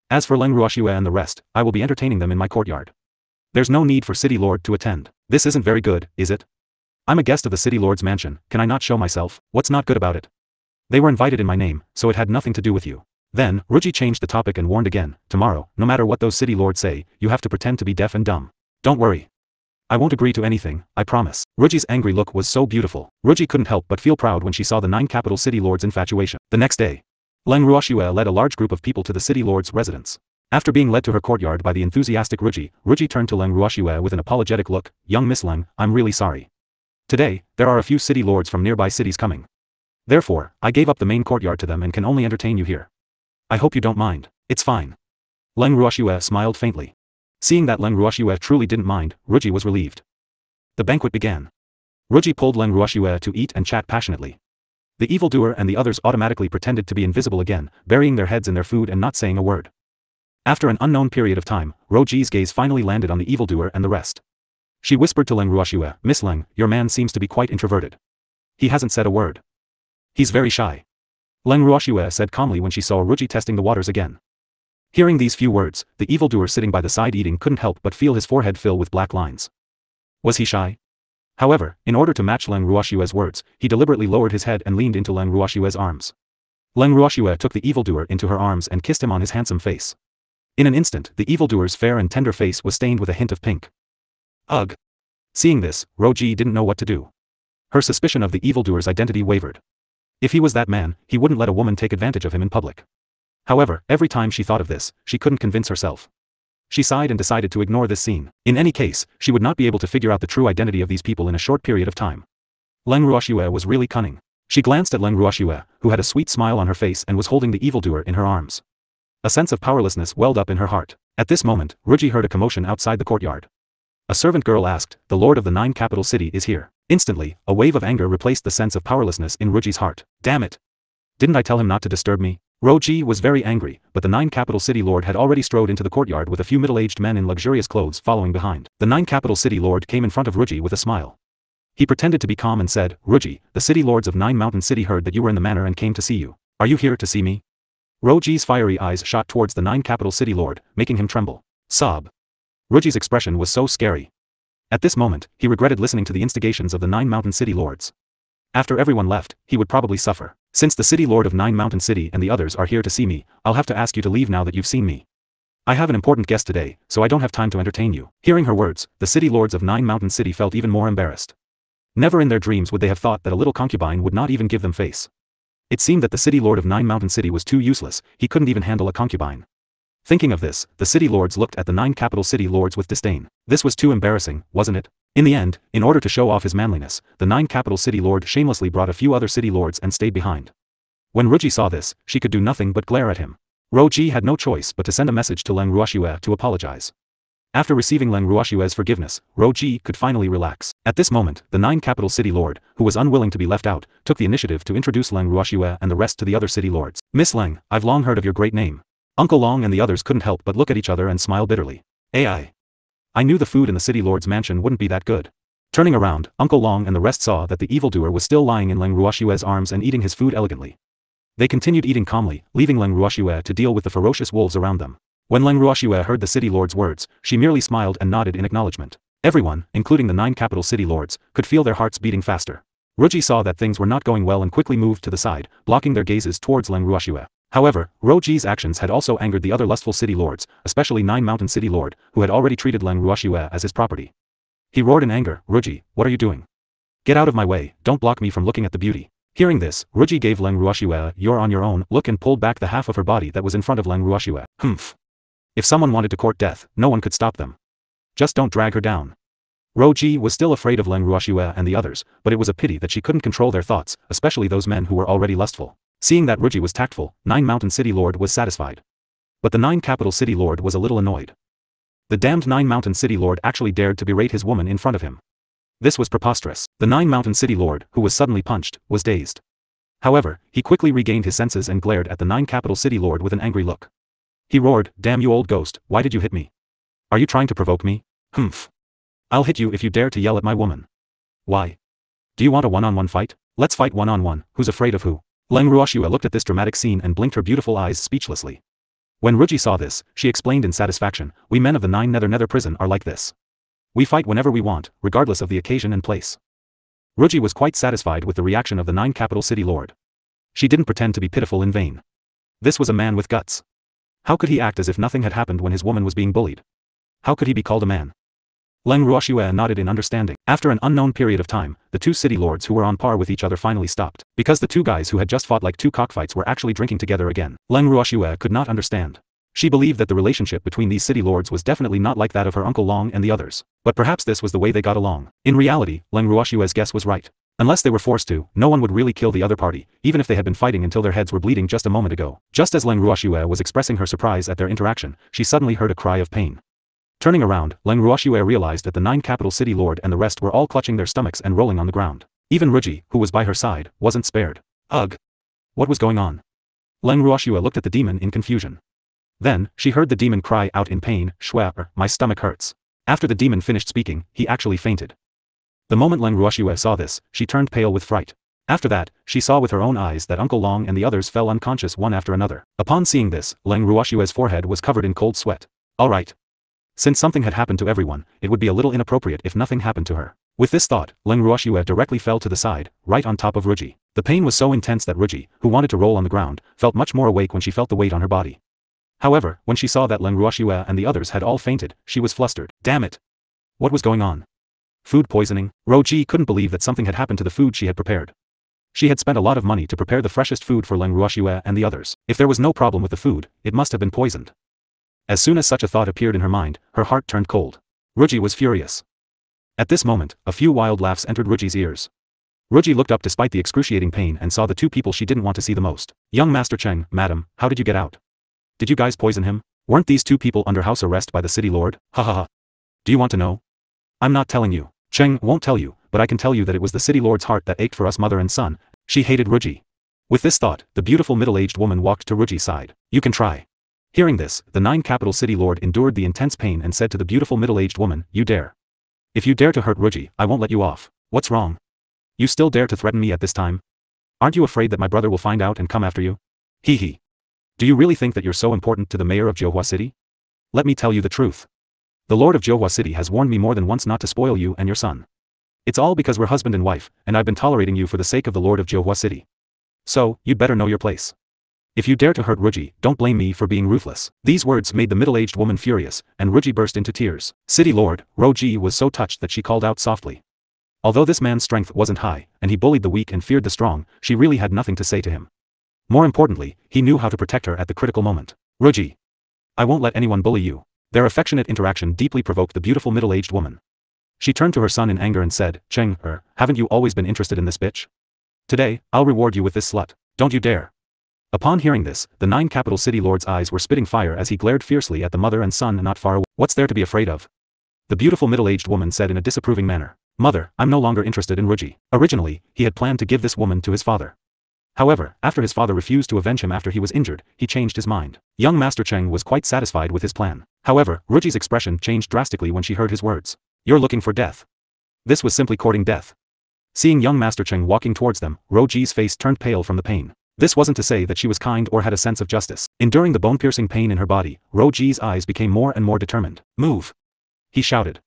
S1: As for Leng Ruoxue and the rest, I will be entertaining them in my courtyard. There's no need for city lord to attend. This isn't very good, is it? I'm a guest of the city lord's mansion, can I not show myself? What's not good about it? They were invited in my name, so it had nothing to do with you. Then, Ruoji changed the topic and warned again, tomorrow, no matter what those city lords say, you have to pretend to be deaf and dumb. Don't worry. I won't agree to anything, I promise. Ruoji's angry look was so beautiful. Ruoji couldn't help but feel proud when she saw the 9 capital city lords' infatuation. The next day, Leng Ruoxue led a large group of people to the city lord's residence. After being led to her courtyard by the enthusiastic Ruoji turned to Leng Ruoxue with an apologetic look, young Miss Leng, I'm really sorry. Today, there are a few city lords from nearby cities coming. Therefore, I gave up the main courtyard to them and can only entertain you here. I hope you don't mind. It's fine. Leng Ruoxue smiled faintly. Seeing that Leng Ruoxue truly didn't mind, Ruoji was relieved. The banquet began. Ruoji pulled Leng Ruoxue to eat and chat passionately. The evildoer and the others automatically pretended to be invisible again, burying their heads in their food and not saying a word. After an unknown period of time, Ruoji's gaze finally landed on the evildoer and the rest. She whispered to Leng Ruoxue, Miss Leng, your man seems to be quite introverted. He hasn't said a word. He's very shy. Leng Ruoxue said calmly when she saw Ruoji testing the waters again. Hearing these few words, the evildoer sitting by the side eating couldn't help but feel his forehead fill with black lines. Was he shy? However, in order to match Leng Ruoxue's words, he deliberately lowered his head and leaned into Leng Ruoxue's arms. Leng Ruoxue took the evildoer into her arms and kissed him on his handsome face. In an instant, the evildoer's fair and tender face was stained with a hint of pink. Ugh. Seeing this, Ruoji didn't know what to do. Her suspicion of the evildoer's identity wavered. If he was that man, he wouldn't let a woman take advantage of him in public. However, every time she thought of this, she couldn't convince herself. She sighed and decided to ignore this scene. In any case, she would not be able to figure out the true identity of these people in a short period of time. Leng Ruoxue was really cunning. She glanced at Leng Ruoxue, who had a sweet smile on her face and was holding the evildoer in her arms. A sense of powerlessness welled up in her heart. At this moment, Ruoji heard a commotion outside the courtyard. A servant girl asked, the lord of the 9 capital city is here. Instantly, a wave of anger replaced the sense of powerlessness in Ruoji's heart. Damn it! Didn't I tell him not to disturb me? Ruoji was very angry, but the 9 capital city lord had already strode into the courtyard with a few middle-aged men in luxurious clothes following behind. The 9 capital city lord came in front of Ruoji with a smile. He pretended to be calm and said, Ruoji, the city lords of 9 Mountain City heard that you were in the manor and came to see you. Are you here to see me? Ruoji's fiery eyes shot towards the 9 capital city lord, making him tremble. Sob. Ruoji's expression was so scary. At this moment, he regretted listening to the instigations of the 9 Mountain City lords. After everyone left, he would probably suffer. Since the city lord of 9 Mountain City and the others are here to see me, I'll have to ask you to leave now that you've seen me. I have an important guest today, so I don't have time to entertain you. Hearing her words, the city lords of 9 Mountain City felt even more embarrassed. Never in their dreams would they have thought that a little concubine would not even give them face. It seemed that the city lord of 9 Mountain City was too useless, he couldn't even handle a concubine. Thinking of this, the city lords looked at the 9 capital city lords with disdain. This was too embarrassing, wasn't it? In the end, in order to show off his manliness, the 9 capital city lord shamelessly brought a few other city lords and stayed behind. When Ruoji saw this, she could do nothing but glare at him. Ruoji had no choice but to send a message to Leng Ruoxue to apologize. After receiving Leng Ruoxue's forgiveness, Ruoji could finally relax. At this moment, the 9 capital city lord, who was unwilling to be left out, took the initiative to introduce Leng Ruoxue and the rest to the other city lords. Miss Leng, I've long heard of your great name. Uncle Long and the others couldn't help but look at each other and smile bitterly. I knew the food in the city lord's mansion wouldn't be that good. Turning around, Uncle Long and the rest saw that the evildoer was still lying in Leng Ruoxue's arms and eating his food elegantly. They continued eating calmly, leaving Leng Ruoxue to deal with the ferocious wolves around them. When Leng Ruoxue heard the city lord's words, she merely smiled and nodded in acknowledgement. Everyone, including the 9 capital city lords, could feel their hearts beating faster. Ruoji saw that things were not going well and quickly moved to the side, blocking their gazes towards Leng Ruoxue. However, Ruoji's actions had also angered the other lustful city lords, especially 9 Mountain City Lord, who had already treated Leng Ruoxue as his property. He roared in anger, Ruoji, what are you doing? Get out of my way, don't block me from looking at the beauty. Hearing this, Ruoji gave Leng Ruoxue you're on your own look and pulled back the half of her body that was in front of Leng Ruoxue. Humph. If someone wanted to court death, no one could stop them. Just don't drag her down. Ruoji was still afraid of Leng Ruoxue and the others, but it was a pity that she couldn't control their thoughts, especially those men who were already lustful. Seeing that Ruji was tactful, 9 Mountain City Lord was satisfied. But the 9 Capital City Lord was a little annoyed. The damned 9 Mountain City Lord actually dared to berate his woman in front of him. This was preposterous. The 9 Mountain City Lord, who was suddenly punched, was dazed. However, he quickly regained his senses and glared at the 9 Capital City Lord with an angry look. He roared, "Damn you old ghost, why did you hit me? Are you trying to provoke me? Humph. I'll hit you if you dare to yell at my woman. Why? Do you want a one-on-one fight? Let's fight one-on-one, who's afraid of who?" Leng Ruoxue looked at this dramatic scene and blinked her beautiful eyes speechlessly. When Ruji saw this, she explained in satisfaction, "We men of the 9 Nether prison are like this. We fight whenever we want, regardless of the occasion and place." Ruji was quite satisfied with the reaction of the 9 Capital City Lord. She didn't pretend to be pitiful in vain. This was a man with guts. How could he act as if nothing had happened when his woman was being bullied? How could he be called a man? Leng Ruoxue nodded in understanding. After an unknown period of time, the 2 city lords who were on par with each other finally stopped. Because the 2 guys who had just fought like 2 cockfights were actually drinking together again. Leng Ruoxue could not understand. She believed that the relationship between these city lords was definitely not like that of her Uncle Long and the others. But perhaps this was the way they got along. In reality, Leng Ruoxue's guess was right. Unless they were forced to, no one would really kill the other party, even if they had been fighting until their heads were bleeding just a moment ago. Just as Leng Ruoxue was expressing her surprise at their interaction, she suddenly heard a cry of pain. Turning around, Leng Ruoxue realized that the 9 Capital City Lord and the rest were all clutching their stomachs and rolling on the ground. Even Ruji, who was by her side, wasn't spared. Ugh! What was going on? Leng Ruoxue looked at the demon in confusion. Then, she heard the demon cry out in pain, "Shwe, my stomach hurts." After the demon finished speaking, he actually fainted. The moment Leng Ruoxue saw this, she turned pale with fright. After that, she saw with her own eyes that Uncle Long and the others fell unconscious one after another. Upon seeing this, Leng Ruoxue's forehead was covered in cold sweat. Alright. Since something had happened to everyone, it would be a little inappropriate if nothing happened to her. With this thought, Leng Ruoxue directly fell to the side, right on top of Ruji. The pain was so intense that Ruji, who wanted to roll on the ground, felt much more awake when she felt the weight on her body. However, when she saw that Leng Ruoxue and the others had all fainted, she was flustered. Damn it! What was going on? Food poisoning? Ruji couldn't believe that something had happened to the food she had prepared. She had spent a lot of money to prepare the freshest food for Leng Ruoxue and the others. If there was no problem with the food, it must have been poisoned. As soon as such a thought appeared in her mind, her heart turned cold. Ruji was furious. At this moment, a few wild laughs entered Ruji's ears. Ruji looked up despite the excruciating pain and saw the 2 people she didn't want to see the most. "Young Master Cheng, madam, how did you get out? Did you guys poison him? Weren't these 2 people under house arrest by the city lord? Ha ha ha. Do you want to know? I'm not telling you. Cheng won't tell you, but I can tell you that it was the city lord's heart that ached for us mother and son." She hated Ruji. With this thought, the beautiful middle-aged woman walked to Ruji's side. "You can try." Hearing this, the 9 Capital City Lord endured the intense pain and said to the beautiful middle-aged woman, "You dare. If you dare to hurt Ruji, I won't let you off. What's wrong? You still dare to threaten me at this time? Aren't you afraid that my brother will find out and come after you? Hee hee. Do you really think that you're so important to the mayor of Jiuhua City? Let me tell you the truth. The Lord of Jiuhua City has warned me more than once not to spoil you and your son. It's all because we're husband and wife, and I've been tolerating you for the sake of the Lord of Jiuhua City. So, you'd better know your place. If you dare to hurt Ruji, don't blame me for being ruthless." These words made the middle-aged woman furious, and Ruji burst into tears. City Lord, Ruji was so touched that she called out softly. Although this man's strength wasn't high, and he bullied the weak and feared the strong, she really had nothing to say to him. More importantly, he knew how to protect her at the critical moment. "Ruji, I won't let anyone bully you." Their affectionate interaction deeply provoked the beautiful middle-aged woman. She turned to her son in anger and said, "Cheng, haven't you always been interested in this bitch? Today, I'll reward you with this slut. Don't you dare." Upon hearing this, the 9 Capital City Lord's eyes were spitting fire as he glared fiercely at the mother and son not far away. "What's there to be afraid of?" The beautiful middle-aged woman said in a disapproving manner. "Mother, I'm no longer interested in Ruji." Originally, he had planned to give this woman to his father. However, after his father refused to avenge him after he was injured, he changed his mind. Young Master Cheng was quite satisfied with his plan. However, Ruji's expression changed drastically when she heard his words. "You're looking for death." This was simply courting death. Seeing young Master Cheng walking towards them, Ruji's face turned pale from the pain. This wasn't to say that she was kind or had a sense of justice. Enduring the bone-piercing pain in her body, Ruji's eyes became more and more determined. "Move!" he shouted.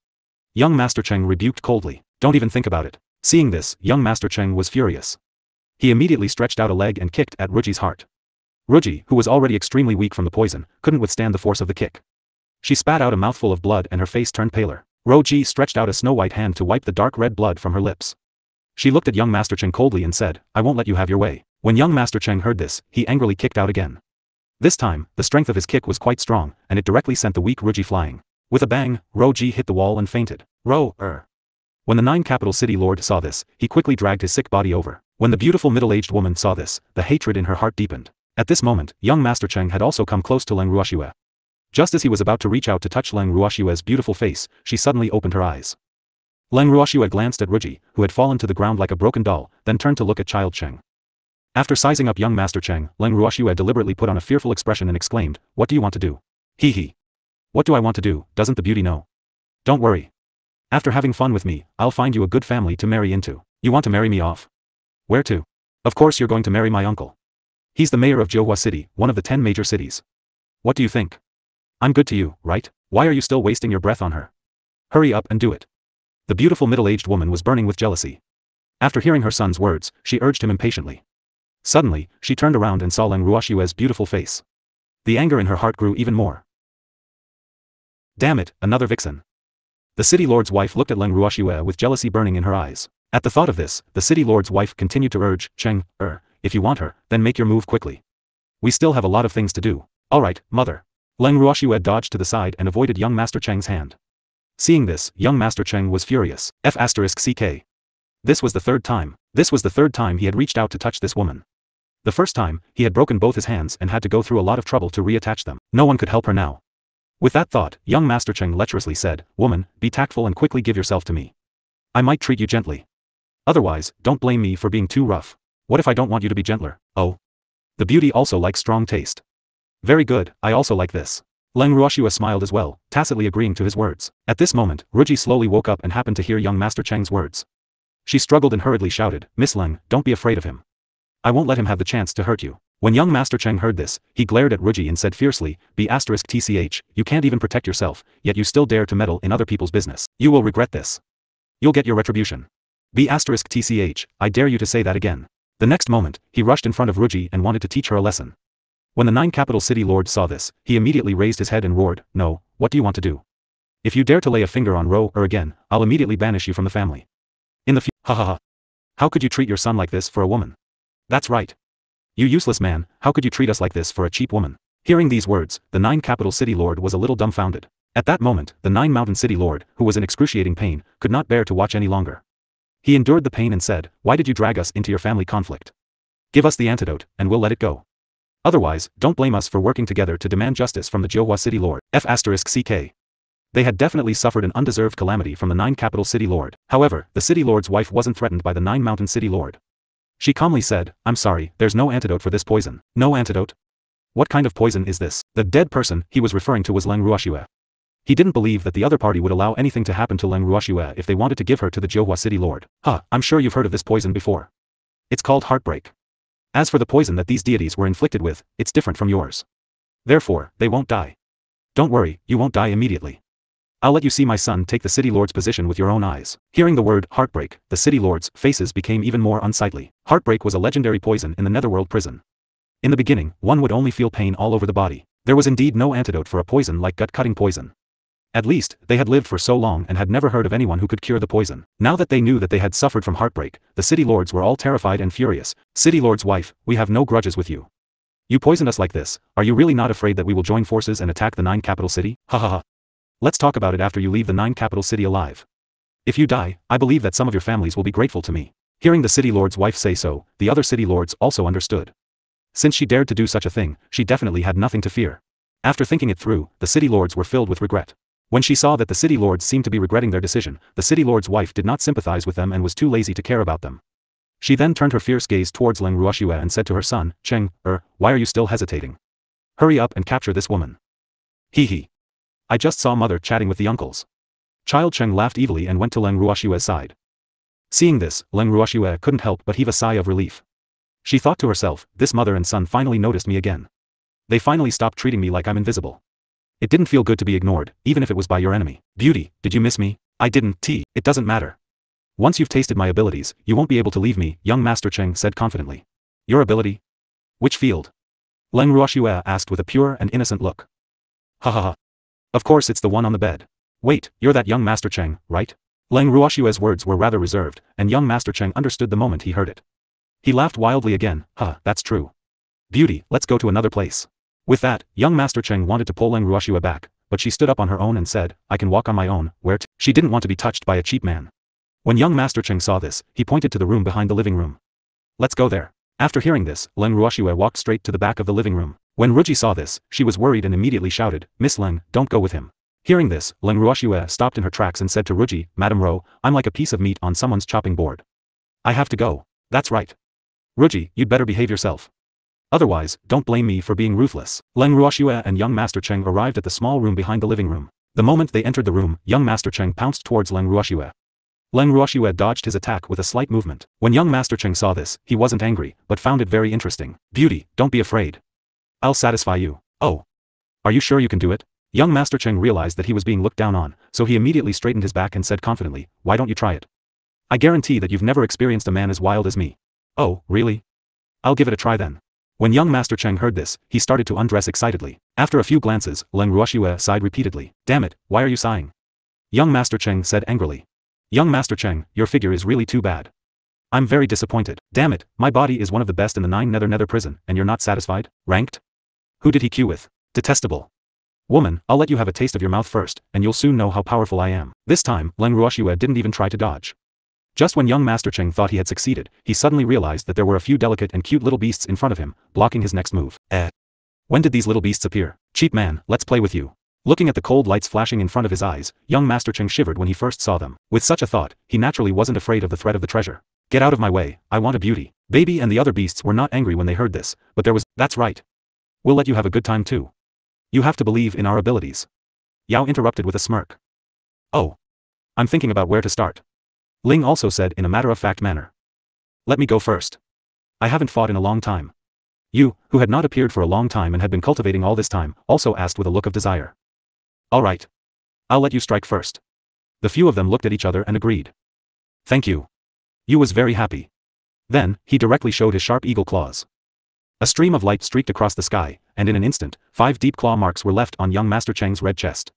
S1: Young Master Cheng rebuked coldly. "Don't even think about it." Seeing this, young Master Cheng was furious. He immediately stretched out a leg and kicked at Ruji's heart. Ruji, who was already extremely weak from the poison, couldn't withstand the force of the kick. She spat out a mouthful of blood and her face turned paler. Ruji stretched out a snow-white hand to wipe the dark red blood from her lips. She looked at young Master Cheng coldly and said, "I won't let you have your way." When young Master Cheng heard this, he angrily kicked out again. This time, the strength of his kick was quite strong, and it directly sent the weak Ruji flying. With a bang, Ruji hit the wall and fainted. When the 9 Capital City Lord saw this, he quickly dragged his sick body over. When the beautiful middle-aged woman saw this, the hatred in her heart deepened. At this moment, young Master Cheng had also come close to Leng Ruoxue. Just as he was about to reach out to touch Leng Ruoxue's beautiful face, she suddenly opened her eyes. Leng Ruoxue glanced at Ruji, who had fallen to the ground like a broken doll, then turned to look at Child Cheng. After sizing up young Master Cheng, Leng Ruoxue deliberately put on a fearful expression and exclaimed, "What do you want to do?" "Hee hee. What do I want to do, doesn't the beauty know? Don't worry. After having fun with me, I'll find you a good family to marry into." "You want to marry me off? Where to?" "Of course you're going to marry my uncle. He's the mayor of Jiuhua City, one of the 10 major cities. What do you think? I'm good to you, right? Why are you still wasting your breath on her? Hurry up and do it." The beautiful middle-aged woman was burning with jealousy. After hearing her son's words, she urged him impatiently. Suddenly, she turned around and saw Leng Ruoxue's beautiful face. The anger in her heart grew even more. Damn it, another vixen. The city lord's wife looked at Leng Ruoxue with jealousy burning in her eyes. At the thought of this, the city lord's wife continued to urge, "Cheng, if you want her, then make your move quickly. We still have a lot of things to do." "Alright, mother." Leng Ruoxue dodged to the side and avoided young Master Cheng's hand. Seeing this, young Master Cheng was furious. F***ck. This was the third time he had reached out to touch this woman. The first time, he had broken both his hands and had to go through a lot of trouble to reattach them. No one could help her now. With that thought, young Master Cheng lecherously said, "Woman, be tactful and quickly give yourself to me. I might treat you gently. Otherwise, don't blame me for being too rough." "What if I don't want you to be gentler?" "Oh. The beauty also likes strong taste." "Very good, I also like this." Leng Ruoxue smiled as well, tacitly agreeing to his words. At this moment, Ruji slowly woke up and happened to hear young Master Cheng's words. She struggled and hurriedly shouted, "Miss Leng, don't be afraid of him. I won't let him have the chance to hurt you." When young Master Cheng heard this, he glared at Ruji and said fiercely, "*tch, you can't even protect yourself, yet you still dare to meddle in other people's business. You will regret this. You'll get your retribution. *tch, I dare you to say that again." The next moment, he rushed in front of Ruji and wanted to teach her a lesson. When the 9 capital city lords saw this, he immediately raised his head and roared, "No, what do you want to do? If you dare to lay a finger on Ro again, I'll immediately banish you from the family. In the future, ha ha ha. How could you treat your son like this for a woman? That's right. You useless man, how could you treat us like this for a cheap woman?" Hearing these words, the 9 capital city lord was a little dumbfounded. At that moment, the 9 mountain city lord, who was in excruciating pain, could not bear to watch any longer. He endured the pain and said, "Why did you drag us into your family conflict? Give us the antidote, and we'll let it go. Otherwise, don't blame us for working together to demand justice from the Jiuhua city lord." F***ck. They had definitely suffered an undeserved calamity from the 9 capital city lord. However, the city lord's wife wasn't threatened by the 9 mountain city lord. She calmly said, "I'm sorry, there's no antidote for this poison." "No antidote? What kind of poison is this?" The dead person he was referring to was Leng Ruoxue. He didn't believe that the other party would allow anything to happen to Leng Ruoxue if they wanted to give her to the Jiuhua city lord. I'm sure you've heard of this poison before. It's called heartbreak. As for the poison that these deities were inflicted with, it's different from yours. Therefore, they won't die. Don't worry, you won't die immediately. I'll let you see my son take the city lord's position with your own eyes." Hearing the word heartbreak, the city lords' faces became even more unsightly. Heartbreak was a legendary poison in the netherworld prison. In the beginning, one would only feel pain all over the body. There was indeed no antidote for a poison like gut-cutting poison. At least, they had lived for so long and had never heard of anyone who could cure the poison. Now that they knew that they had suffered from heartbreak, the city lords were all terrified and furious. "City lord's wife, we have no grudges with you. You poisoned us like this, are you really not afraid that we will join forces and attack the 9 capital city? Ha ha ha. Let's talk about it after you leave the 9 capital city alive. If you die, I believe that some of your families will be grateful to me." Hearing the city lord's wife say so, the other city lords also understood. Since she dared to do such a thing, she definitely had nothing to fear. After thinking it through, the city lords were filled with regret. When she saw that the city lords seemed to be regretting their decision, the city lord's wife did not sympathize with them and was too lazy to care about them. She then turned her fierce gaze towards Leng Ruoxue and said to her son, "Cheng, why are you still hesitating? Hurry up and capture this woman." "Hee hee. I just saw mother chatting with the uncles." Child Cheng laughed evilly and went to Leng Ruoxue's side. Seeing this, Leng Ruoxue couldn't help but heave a sigh of relief. She thought to herself, "This mother and son finally noticed me again. They finally stopped treating me like I'm invisible. It didn't feel good to be ignored, even if it was by your enemy." "Beauty, did you miss me?" "I didn't. It doesn't matter. Once you've tasted my abilities, you won't be able to leave me," young Master Cheng said confidently. "Your ability? Which field?" Leng Ruoxue asked with a pure and innocent look. "Ha ha ha. Of course it's the one on the bed. Wait, you're that young Master Cheng, right?" Leng Ruoxue's words were rather reserved, and young Master Cheng understood the moment he heard it. He laughed wildly again. That's true. Beauty, let's go to another place." With that, young Master Cheng wanted to pull Leng Ruoxue back, but she stood up on her own and said, "I can walk on my own, where to?" She didn't want to be touched by a cheap man. When young Master Cheng saw this, he pointed to the room behind the living room. Let's go there. After hearing this, Leng Ruoxue walked straight to the back of the living room. When Ruji saw this, she was worried and immediately shouted, Miss Leng, don't go with him. Hearing this, Leng Ruoxue stopped in her tracks and said to Ruji, Madam Ro, I'm like a piece of meat on someone's chopping board. I have to go. That's right. Ruji, you'd better behave yourself. Otherwise, don't blame me for being ruthless. Leng Ruoxue and young Master Cheng arrived at the small room behind the living room. The moment they entered the room, young Master Cheng pounced towards Leng Ruoxue. Leng Ruoxue dodged his attack with a slight movement. When young Master Cheng saw this, he wasn't angry, but found it very interesting. Beauty, don't be afraid. I'll satisfy you. Oh. Are you sure you can do it? Young Master Cheng realized that he was being looked down on, so he immediately straightened his back and said confidently, why don't you try it? I guarantee that you've never experienced a man as wild as me. Oh, really? I'll give it a try then. When young Master Cheng heard this, he started to undress excitedly. After a few glances, Leng Ruoxue sighed repeatedly. Damn it, why are you sighing? Young Master Cheng said angrily. Young Master Cheng, your figure is really too bad. I'm very disappointed. Damn it, my body is one of the best in the 9 nether prison, and you're not satisfied? Ranked? Who did he queue with? Detestable. Woman, I'll let you have a taste of your mouth first, and you'll soon know how powerful I am. This time, Leng Ruoxue didn't even try to dodge. Just when young Master Cheng thought he had succeeded, he suddenly realized that there were a few delicate and cute little beasts in front of him, blocking his next move. When did these little beasts appear? Cheap man, let's play with you. Looking at the cold lights flashing in front of his eyes, young Master Cheng shivered when he first saw them. With such a thought, he naturally wasn't afraid of the threat of the treasure. Get out of my way, I want a beauty. Baby and the other beasts were not angry when they heard this, but there was, that's right. We'll let you have a good time too. You have to believe in our abilities. Yao interrupted with a smirk. Oh. I'm thinking about where to start. Ling also said in a matter-of-fact manner. Let me go first. I haven't fought in a long time. Yu, who had not appeared for a long time and had been cultivating all this time, also asked with a look of desire. All right. I'll let you strike first. The few of them looked at each other and agreed. Thank you. Yu was very happy. Then, he directly showed his sharp eagle claws. A stream of light streaked across the sky, and in an instant, 5 deep claw marks were left on young Master Cheng's red chest.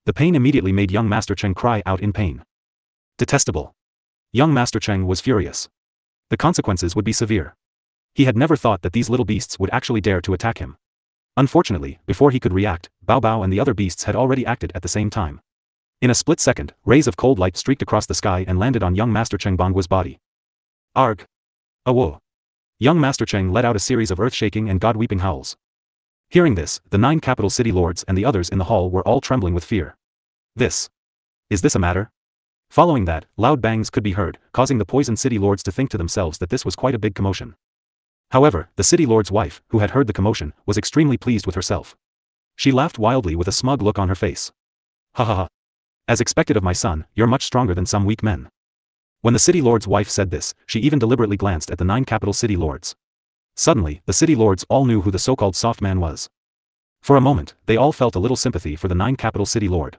S1: The pain immediately made young Master Cheng cry out in pain. Detestable. Young Master Cheng was furious. The consequences would be severe. He had never thought that these little beasts would actually dare to attack him. Unfortunately, before he could react, Bao Bao and the other beasts had already acted at the same time. In a split second, rays of cold light streaked across the sky and landed on young Master Cheng Bangwa's body. Arg! Awo! Young Master Cheng let out a series of earth-shaking and god-weeping howls. Hearing this, the 9 capital city lords and the others in the hall were all trembling with fear. Is this a matter? Following that, loud bangs could be heard, causing the poison city lords to think to themselves that this was quite a big commotion. However, the city lord's wife, who had heard the commotion, was extremely pleased with herself. She laughed wildly with a smug look on her face. Ha ha ha. As expected of my son, you're much stronger than some weak men. When the city lord's wife said this, she even deliberately glanced at the 9 capital city lords. Suddenly, the city lords all knew who the so-called soft man was. For a moment, they all felt a little sympathy for the 9 capital city lord.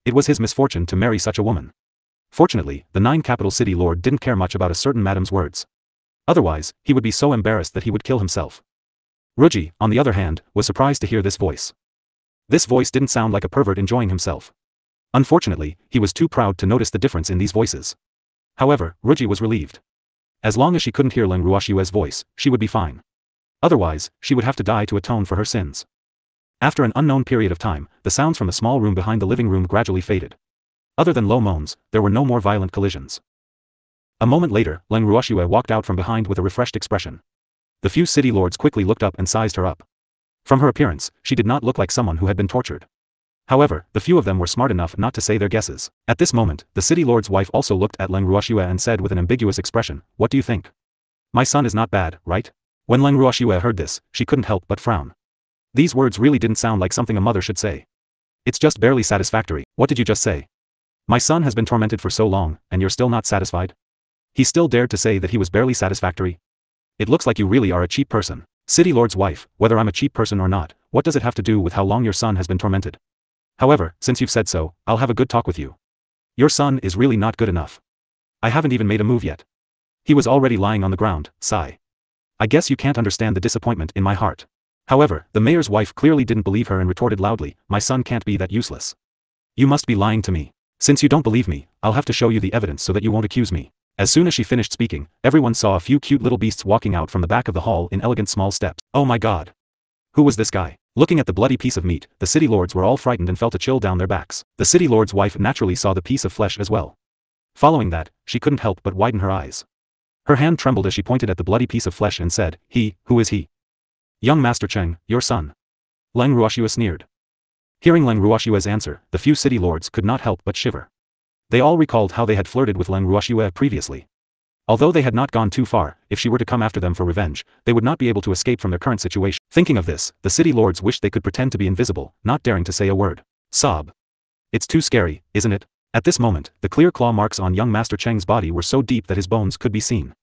S1: It was his misfortune to marry such a woman. Fortunately, the 9 capital city lord didn't care much about a certain madam's words. Otherwise, he would be so embarrassed that he would kill himself. Ruji, on the other hand, was surprised to hear this voice. This voice didn't sound like a pervert enjoying himself. Unfortunately, he was too proud to notice the difference in these voices. However, Ruji was relieved. As long as she couldn't hear Leng Ruoxue's voice, she would be fine. Otherwise, she would have to die to atone for her sins. After an unknown period of time, the sounds from the small room behind the living room gradually faded. Other than low moans, there were no more violent collisions. A moment later, Leng Ruoxue walked out from behind with a refreshed expression. The few city lords quickly looked up and sized her up. From her appearance, she did not look like someone who had been tortured. However, the few of them were smart enough not to say their guesses. At this moment, the city lord's wife also looked at Leng Ruoxue and said with an ambiguous expression, "What do you think? My son is not bad, right?" When Leng Ruoxue heard this, she couldn't help but frown. These words really didn't sound like something a mother should say. It's just barely satisfactory. What did you just say? My son has been tormented for so long, and you're still not satisfied? He still dared to say that he was barely satisfactory? It looks like you really are a cheap person. City lord's wife, whether I'm a cheap person or not, what does it have to do with how long your son has been tormented? However, since you've said so, I'll have a good talk with you. Your son is really not good enough. I haven't even made a move yet. He was already lying on the ground, sigh. I guess you can't understand the disappointment in my heart. However, the mayor's wife clearly didn't believe her and retorted loudly, my son can't be that useless. You must be lying to me. Since you don't believe me, I'll have to show you the evidence so that you won't accuse me. As soon as she finished speaking, everyone saw a few cute little beasts walking out from the back of the hall in elegant small steps. Oh my god. Who was this guy? Looking at the bloody piece of meat, the city lords were all frightened and felt a chill down their backs. The city lord's wife naturally saw the piece of flesh as well. Following that, she couldn't help but widen her eyes. Her hand trembled as she pointed at the bloody piece of flesh and said, who is he? Young Master Cheng, your son. Leng Ruoxue sneered. Hearing Leng Ruoxue's answer, the few city lords could not help but shiver. They all recalled how they had flirted with Leng Ruoxue previously. Although they had not gone too far, if she were to come after them for revenge, they would not be able to escape from their current situation. Thinking of this, the city lords wished they could pretend to be invisible, not daring to say a word. Sob. It's too scary, isn't it? At this moment, the clear claw marks on young Master Cheng's body were so deep that his bones could be seen.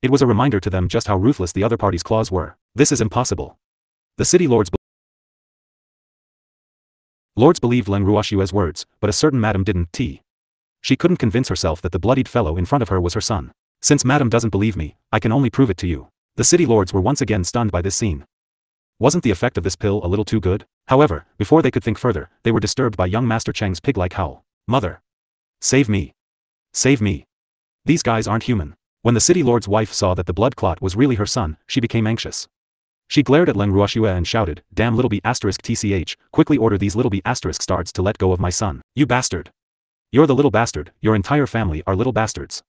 S1: It was a reminder to them just how ruthless the other party's claws were. This is impossible. The city lords believed Leng Ruoxue's words, but a certain madam didn't. She couldn't convince herself that the bloodied fellow in front of her was her son. Since madam doesn't believe me, I can only prove it to you. The city lords were once again stunned by this scene. Wasn't the effect of this pill a little too good? However, before they could think further, they were disturbed by young Master Cheng's pig-like howl. Mother! Save me! Save me! These guys aren't human. When the city lord's wife saw that the blood clot was really her son, she became anxious. She glared at Leng Ruoxue and shouted, "Damn little b*****, quickly order these little b**** stards to let go of my son. You bastard! You're the little bastard, your entire family are little bastards."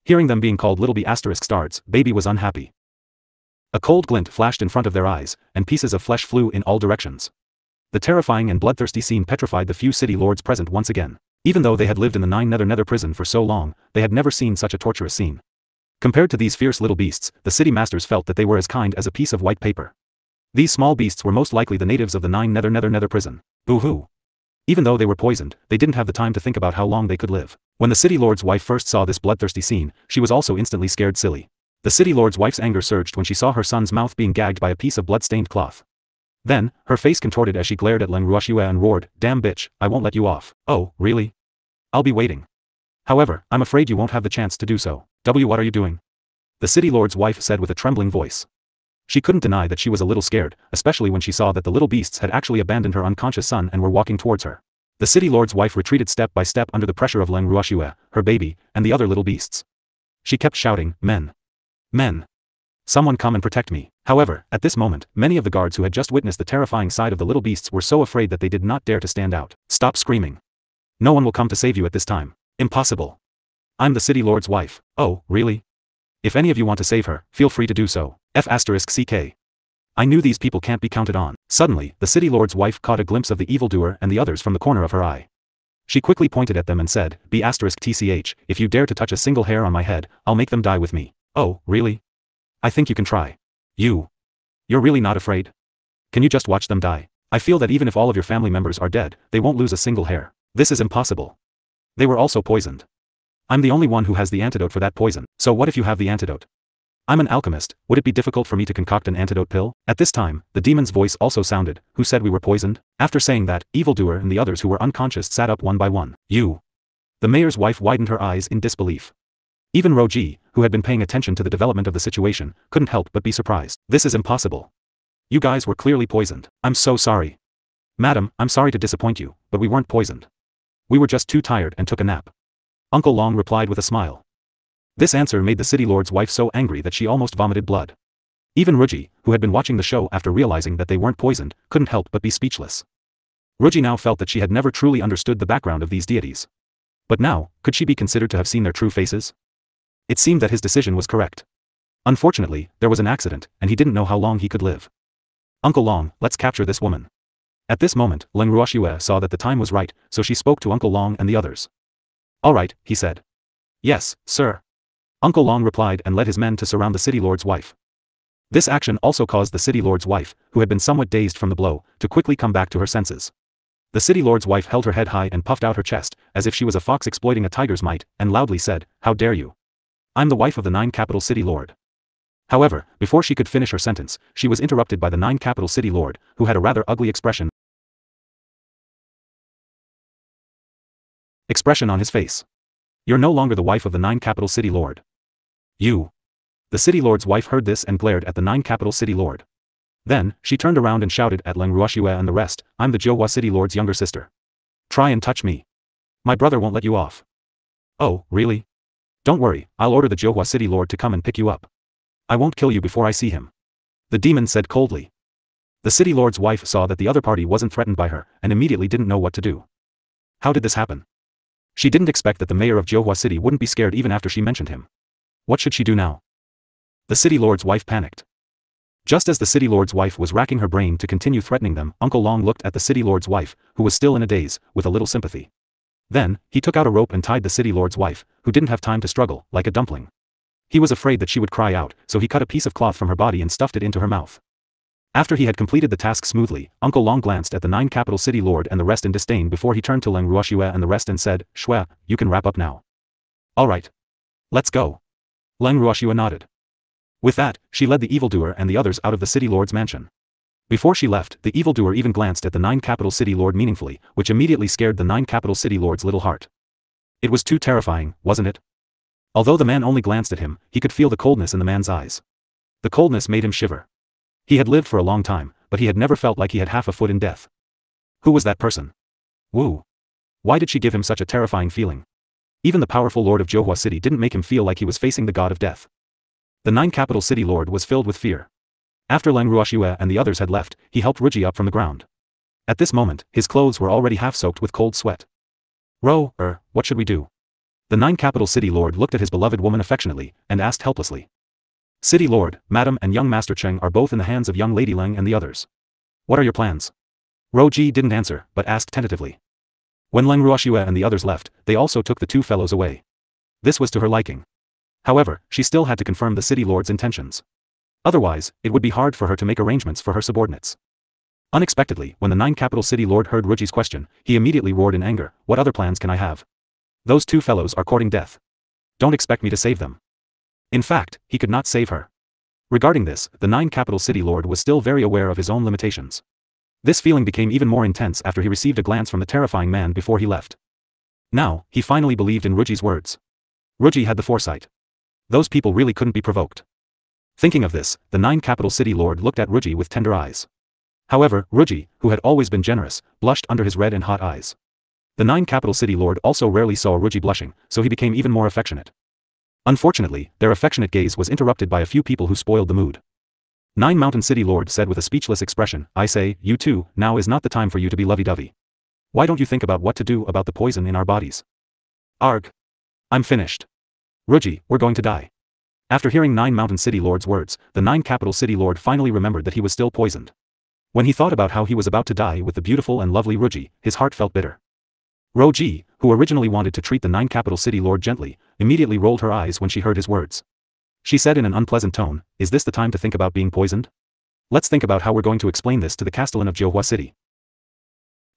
S1: Hearing them being called little b*** stards, baby was unhappy. A cold glint flashed in front of their eyes, and pieces of flesh flew in all directions. The terrifying and bloodthirsty scene petrified the few city lords present once again. Even though they had lived in the Nine Nether prison for so long, they had never seen such a torturous scene. Compared to these fierce little beasts, the city masters felt that they were as kind as a piece of white paper. These small beasts were most likely the natives of the Nine Nether prison. Boo-hoo. Even though they were poisoned, they didn't have the time to think about how long they could live. When the city lord's wife first saw this bloodthirsty scene, she was also instantly scared silly. The city lord's wife's anger surged when she saw her son's mouth being gagged by a piece of blood-stained cloth. Then, her face contorted as she glared at Leng Ruoxue and roared, "Damn bitch, I won't let you off." "Oh, really? I'll be waiting. However, I'm afraid you won't have the chance to do so." What are you doing?" the city lord's wife said with a trembling voice. She couldn't deny that she was a little scared, especially when she saw that the little beasts had actually abandoned her unconscious son and were walking towards her. The city lord's wife retreated step by step under the pressure of Leng Ruoxue, her baby, and the other little beasts. She kept shouting, "Men! Men! Someone come and protect me." However, at this moment, many of the guards who had just witnessed the terrifying side of the little beasts were so afraid that they did not dare to stand out. "Stop screaming. No one will come to save you at this time." "Impossible. I'm the city lord's wife." "Oh, really? If any of you want to save her, feel free to do so." F***ck. I knew these people can't be counted on. Suddenly, the city lord's wife caught a glimpse of the evildoer and the others from the corner of her eye. She quickly pointed at them and said, "***tch, if you dare to touch a single hair on my head, I'll make them die with me." "Oh, really? I think you can try. You're really not afraid? Can you just watch them die? I feel that even if all of your family members are dead, they won't lose a single hair. This is impossible. They were also poisoned. I'm the only one who has the antidote for that poison. So what if you have the antidote? I'm an alchemist, would it be difficult for me to concoct an antidote pill?" At this time, the demon's voice also sounded, "Who said we were poisoned?" After saying that, evildoer and the others who were unconscious sat up one by one. "You." The mayor's wife widened her eyes in disbelief. Even Roji, who had been paying attention to the development of the situation, couldn't help but be surprised. "This is impossible. You guys were clearly poisoned." "I'm so sorry. Madam, I'm sorry to disappoint you, but we weren't poisoned. We were just too tired and took a nap." Uncle Long replied with a smile. This answer made the city lord's wife so angry that she almost vomited blood. Even Ruji, who had been watching the show after realizing that they weren't poisoned, couldn't help but be speechless. Ruji now felt that she had never truly understood the background of these deities. But now, could she be considered to have seen their true faces? It seemed that his decision was correct. Unfortunately, there was an accident, and he didn't know how long he could live. "Uncle Long, let's capture this woman." At this moment, Leng Ruoxue saw that the time was right, so she spoke to Uncle Long and the others. "All right," he said. "Yes, sir." Uncle Long replied and led his men to surround the city lord's wife. This action also caused the city lord's wife, who had been somewhat dazed from the blow, to quickly come back to her senses. The city lord's wife held her head high and puffed out her chest, as if she was a fox exploiting a tiger's might, and loudly said, "How dare you? I'm the wife of the Nine Capital City Lord." However, before she could finish her sentence, she was interrupted by the Nine Capital City Lord, who had a rather ugly expression on his face. "You're no longer the wife of the Nine Capital City Lord. You." The city lord's wife heard this and glared at the Nine Capital City Lord. Then, she turned around and shouted at Leng Ruoxue and the rest, "I'm the Johua City Lord's younger sister. Try and touch me. My brother won't let you off." "Oh, really? Don't worry, I'll order the Johua City Lord to come and pick you up. I won't kill you before I see him," the demon said coldly. The city lord's wife saw that the other party wasn't threatened by her, and immediately didn't know what to do. How did this happen? She didn't expect that the mayor of Johua City wouldn't be scared even after she mentioned him. What should she do now? The city lord's wife panicked. Just as the city lord's wife was racking her brain to continue threatening them, Uncle Long looked at the city lord's wife, who was still in a daze, with a little sympathy. Then, he took out a rope and tied the city lord's wife, who didn't have time to struggle, like a dumpling. He was afraid that she would cry out, so he cut a piece of cloth from her body and stuffed it into her mouth. After he had completed the task smoothly, Uncle Long glanced at the 9 capital city lord and the rest in disdain before he turned to Leng Ruoxue and the rest and said, "Shue, you can wrap up now." "All right. Let's go." Leng Ruoxue nodded. With that, she led the evildoer and the others out of the city lord's mansion. Before she left, the evildoer even glanced at the 9 capital city lord meaningfully, which immediately scared the 9 capital city lord's little heart. It was too terrifying, wasn't it? Although the man only glanced at him, he could feel the coldness in the man's eyes. The coldness made him shiver. He had lived for a long time, but he had never felt like he had half a foot in death. Who was that person? Wu. Why did she give him such a terrifying feeling? Even the powerful lord of Johua City didn't make him feel like he was facing the god of death. The 9 capital city lord was filled with fear. After Leng Ruoxue and the others had left, he helped Ruji up from the ground. At this moment, his clothes were already half soaked with cold sweat. What should we do? The 9 capital city lord looked at his beloved woman affectionately, and asked helplessly. City lord, madam and young master Cheng are both in the hands of young lady Leng and the others. What are your plans? Ruoji didn't answer, but asked tentatively. When Leng Ruoxue and the others left, they also took the 2 fellows away. This was to her liking. However, she still had to confirm the city lord's intentions. Otherwise, it would be hard for her to make arrangements for her subordinates. Unexpectedly, when the 9 capital city lord heard Ruji's question, he immediately roared in anger, "What other plans can I have? Those 2 fellows are courting death. Don't expect me to save them." In fact, he could not save her. Regarding this, the 9 capital city lord was still very aware of his own limitations. This feeling became even more intense after he received a glance from the terrifying man before he left. Now, he finally believed in Ruji's words. Ruji had the foresight. Those people really couldn't be provoked. Thinking of this, the 9 capital city lord looked at Ruji with tender eyes. However, Ruji, who had always been generous, blushed under his red and hot eyes. The 9 capital city lord also rarely saw Ruji blushing, so he became even more affectionate. Unfortunately, their affectionate gaze was interrupted by a few people who spoiled the mood. 9 mountain city lord said with a speechless expression, "I say, you two, now is not the time for you to be lovey-dovey. Why don't you think about what to do about the poison in our bodies? Arg. I'm finished. Ruji, we're going to die." After hearing 9 mountain city lord's words, the 9 capital city lord finally remembered that he was still poisoned. When he thought about how he was about to die with the beautiful and lovely Ruji, his heart felt bitter. Ruji, who originally wanted to treat the 9 capital city lord gently, immediately rolled her eyes when she heard his words. She said in an unpleasant tone, "Is this the time to think about being poisoned? Let's think about how we're going to explain this to the castellan of Johua City."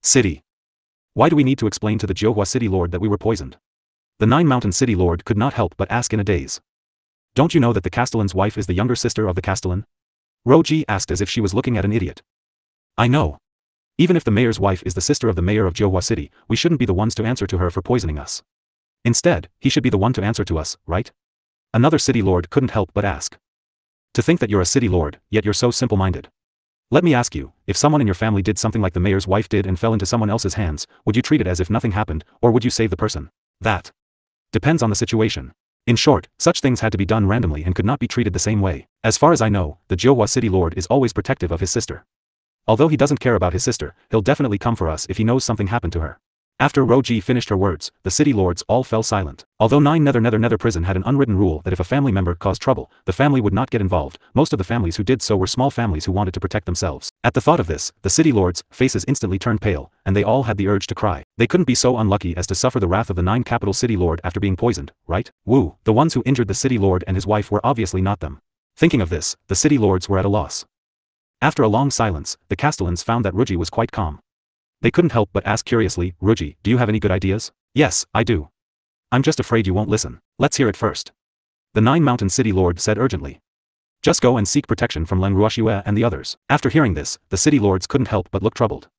S1: City. Why do we need to explain to the Johua City lord that we were poisoned? The 9 mountain city lord could not help but ask in a daze. Don't you know that the castellan's wife is the younger sister of the castellan? Ruji asked as if she was looking at an idiot. I know. Even if the mayor's wife is the sister of the mayor of Johua City, we shouldn't be the ones to answer to her for poisoning us. Instead, he should be the one to answer to us, right? Another city lord couldn't help but ask. To think that you're a city lord, yet you're so simple-minded. Let me ask you, if someone in your family did something like the mayor's wife did and fell into someone else's hands, would you treat it as if nothing happened, or would you save the person? That depends on the situation. In short, such things had to be done randomly and could not be treated the same way. As far as I know, the Johua City lord is always protective of his sister. Although he doesn't care about his sister, he'll definitely come for us if he knows something happened to her. After Ruji finished her words, the city lords all fell silent. Although 9 Nether prison had an unwritten rule that if a family member caused trouble, the family would not get involved, most of the families who did so were small families who wanted to protect themselves. At the thought of this, the city lords' faces instantly turned pale, and they all had the urge to cry. They couldn't be so unlucky as to suffer the wrath of the 9 capital city lord after being poisoned, right? Wu, the ones who injured the city lord and his wife were obviously not them. Thinking of this, the city lords were at a loss. After a long silence, the castellans found that Ruji was quite calm. They couldn't help but ask curiously, "Ruji, do you have any good ideas?" "Yes, I do. I'm just afraid you won't listen. Let's hear it first." The 9 mountain city lord said urgently. "Just go and seek protection from Leng Ruoxue and the others." After hearing this, the city lords couldn't help but look troubled.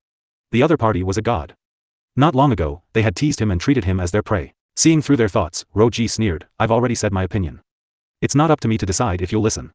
S1: The other party was a god. Not long ago, they had teased him and treated him as their prey. Seeing through their thoughts, Ruji sneered, "I've already said my opinion. It's not up to me to decide if you'll listen.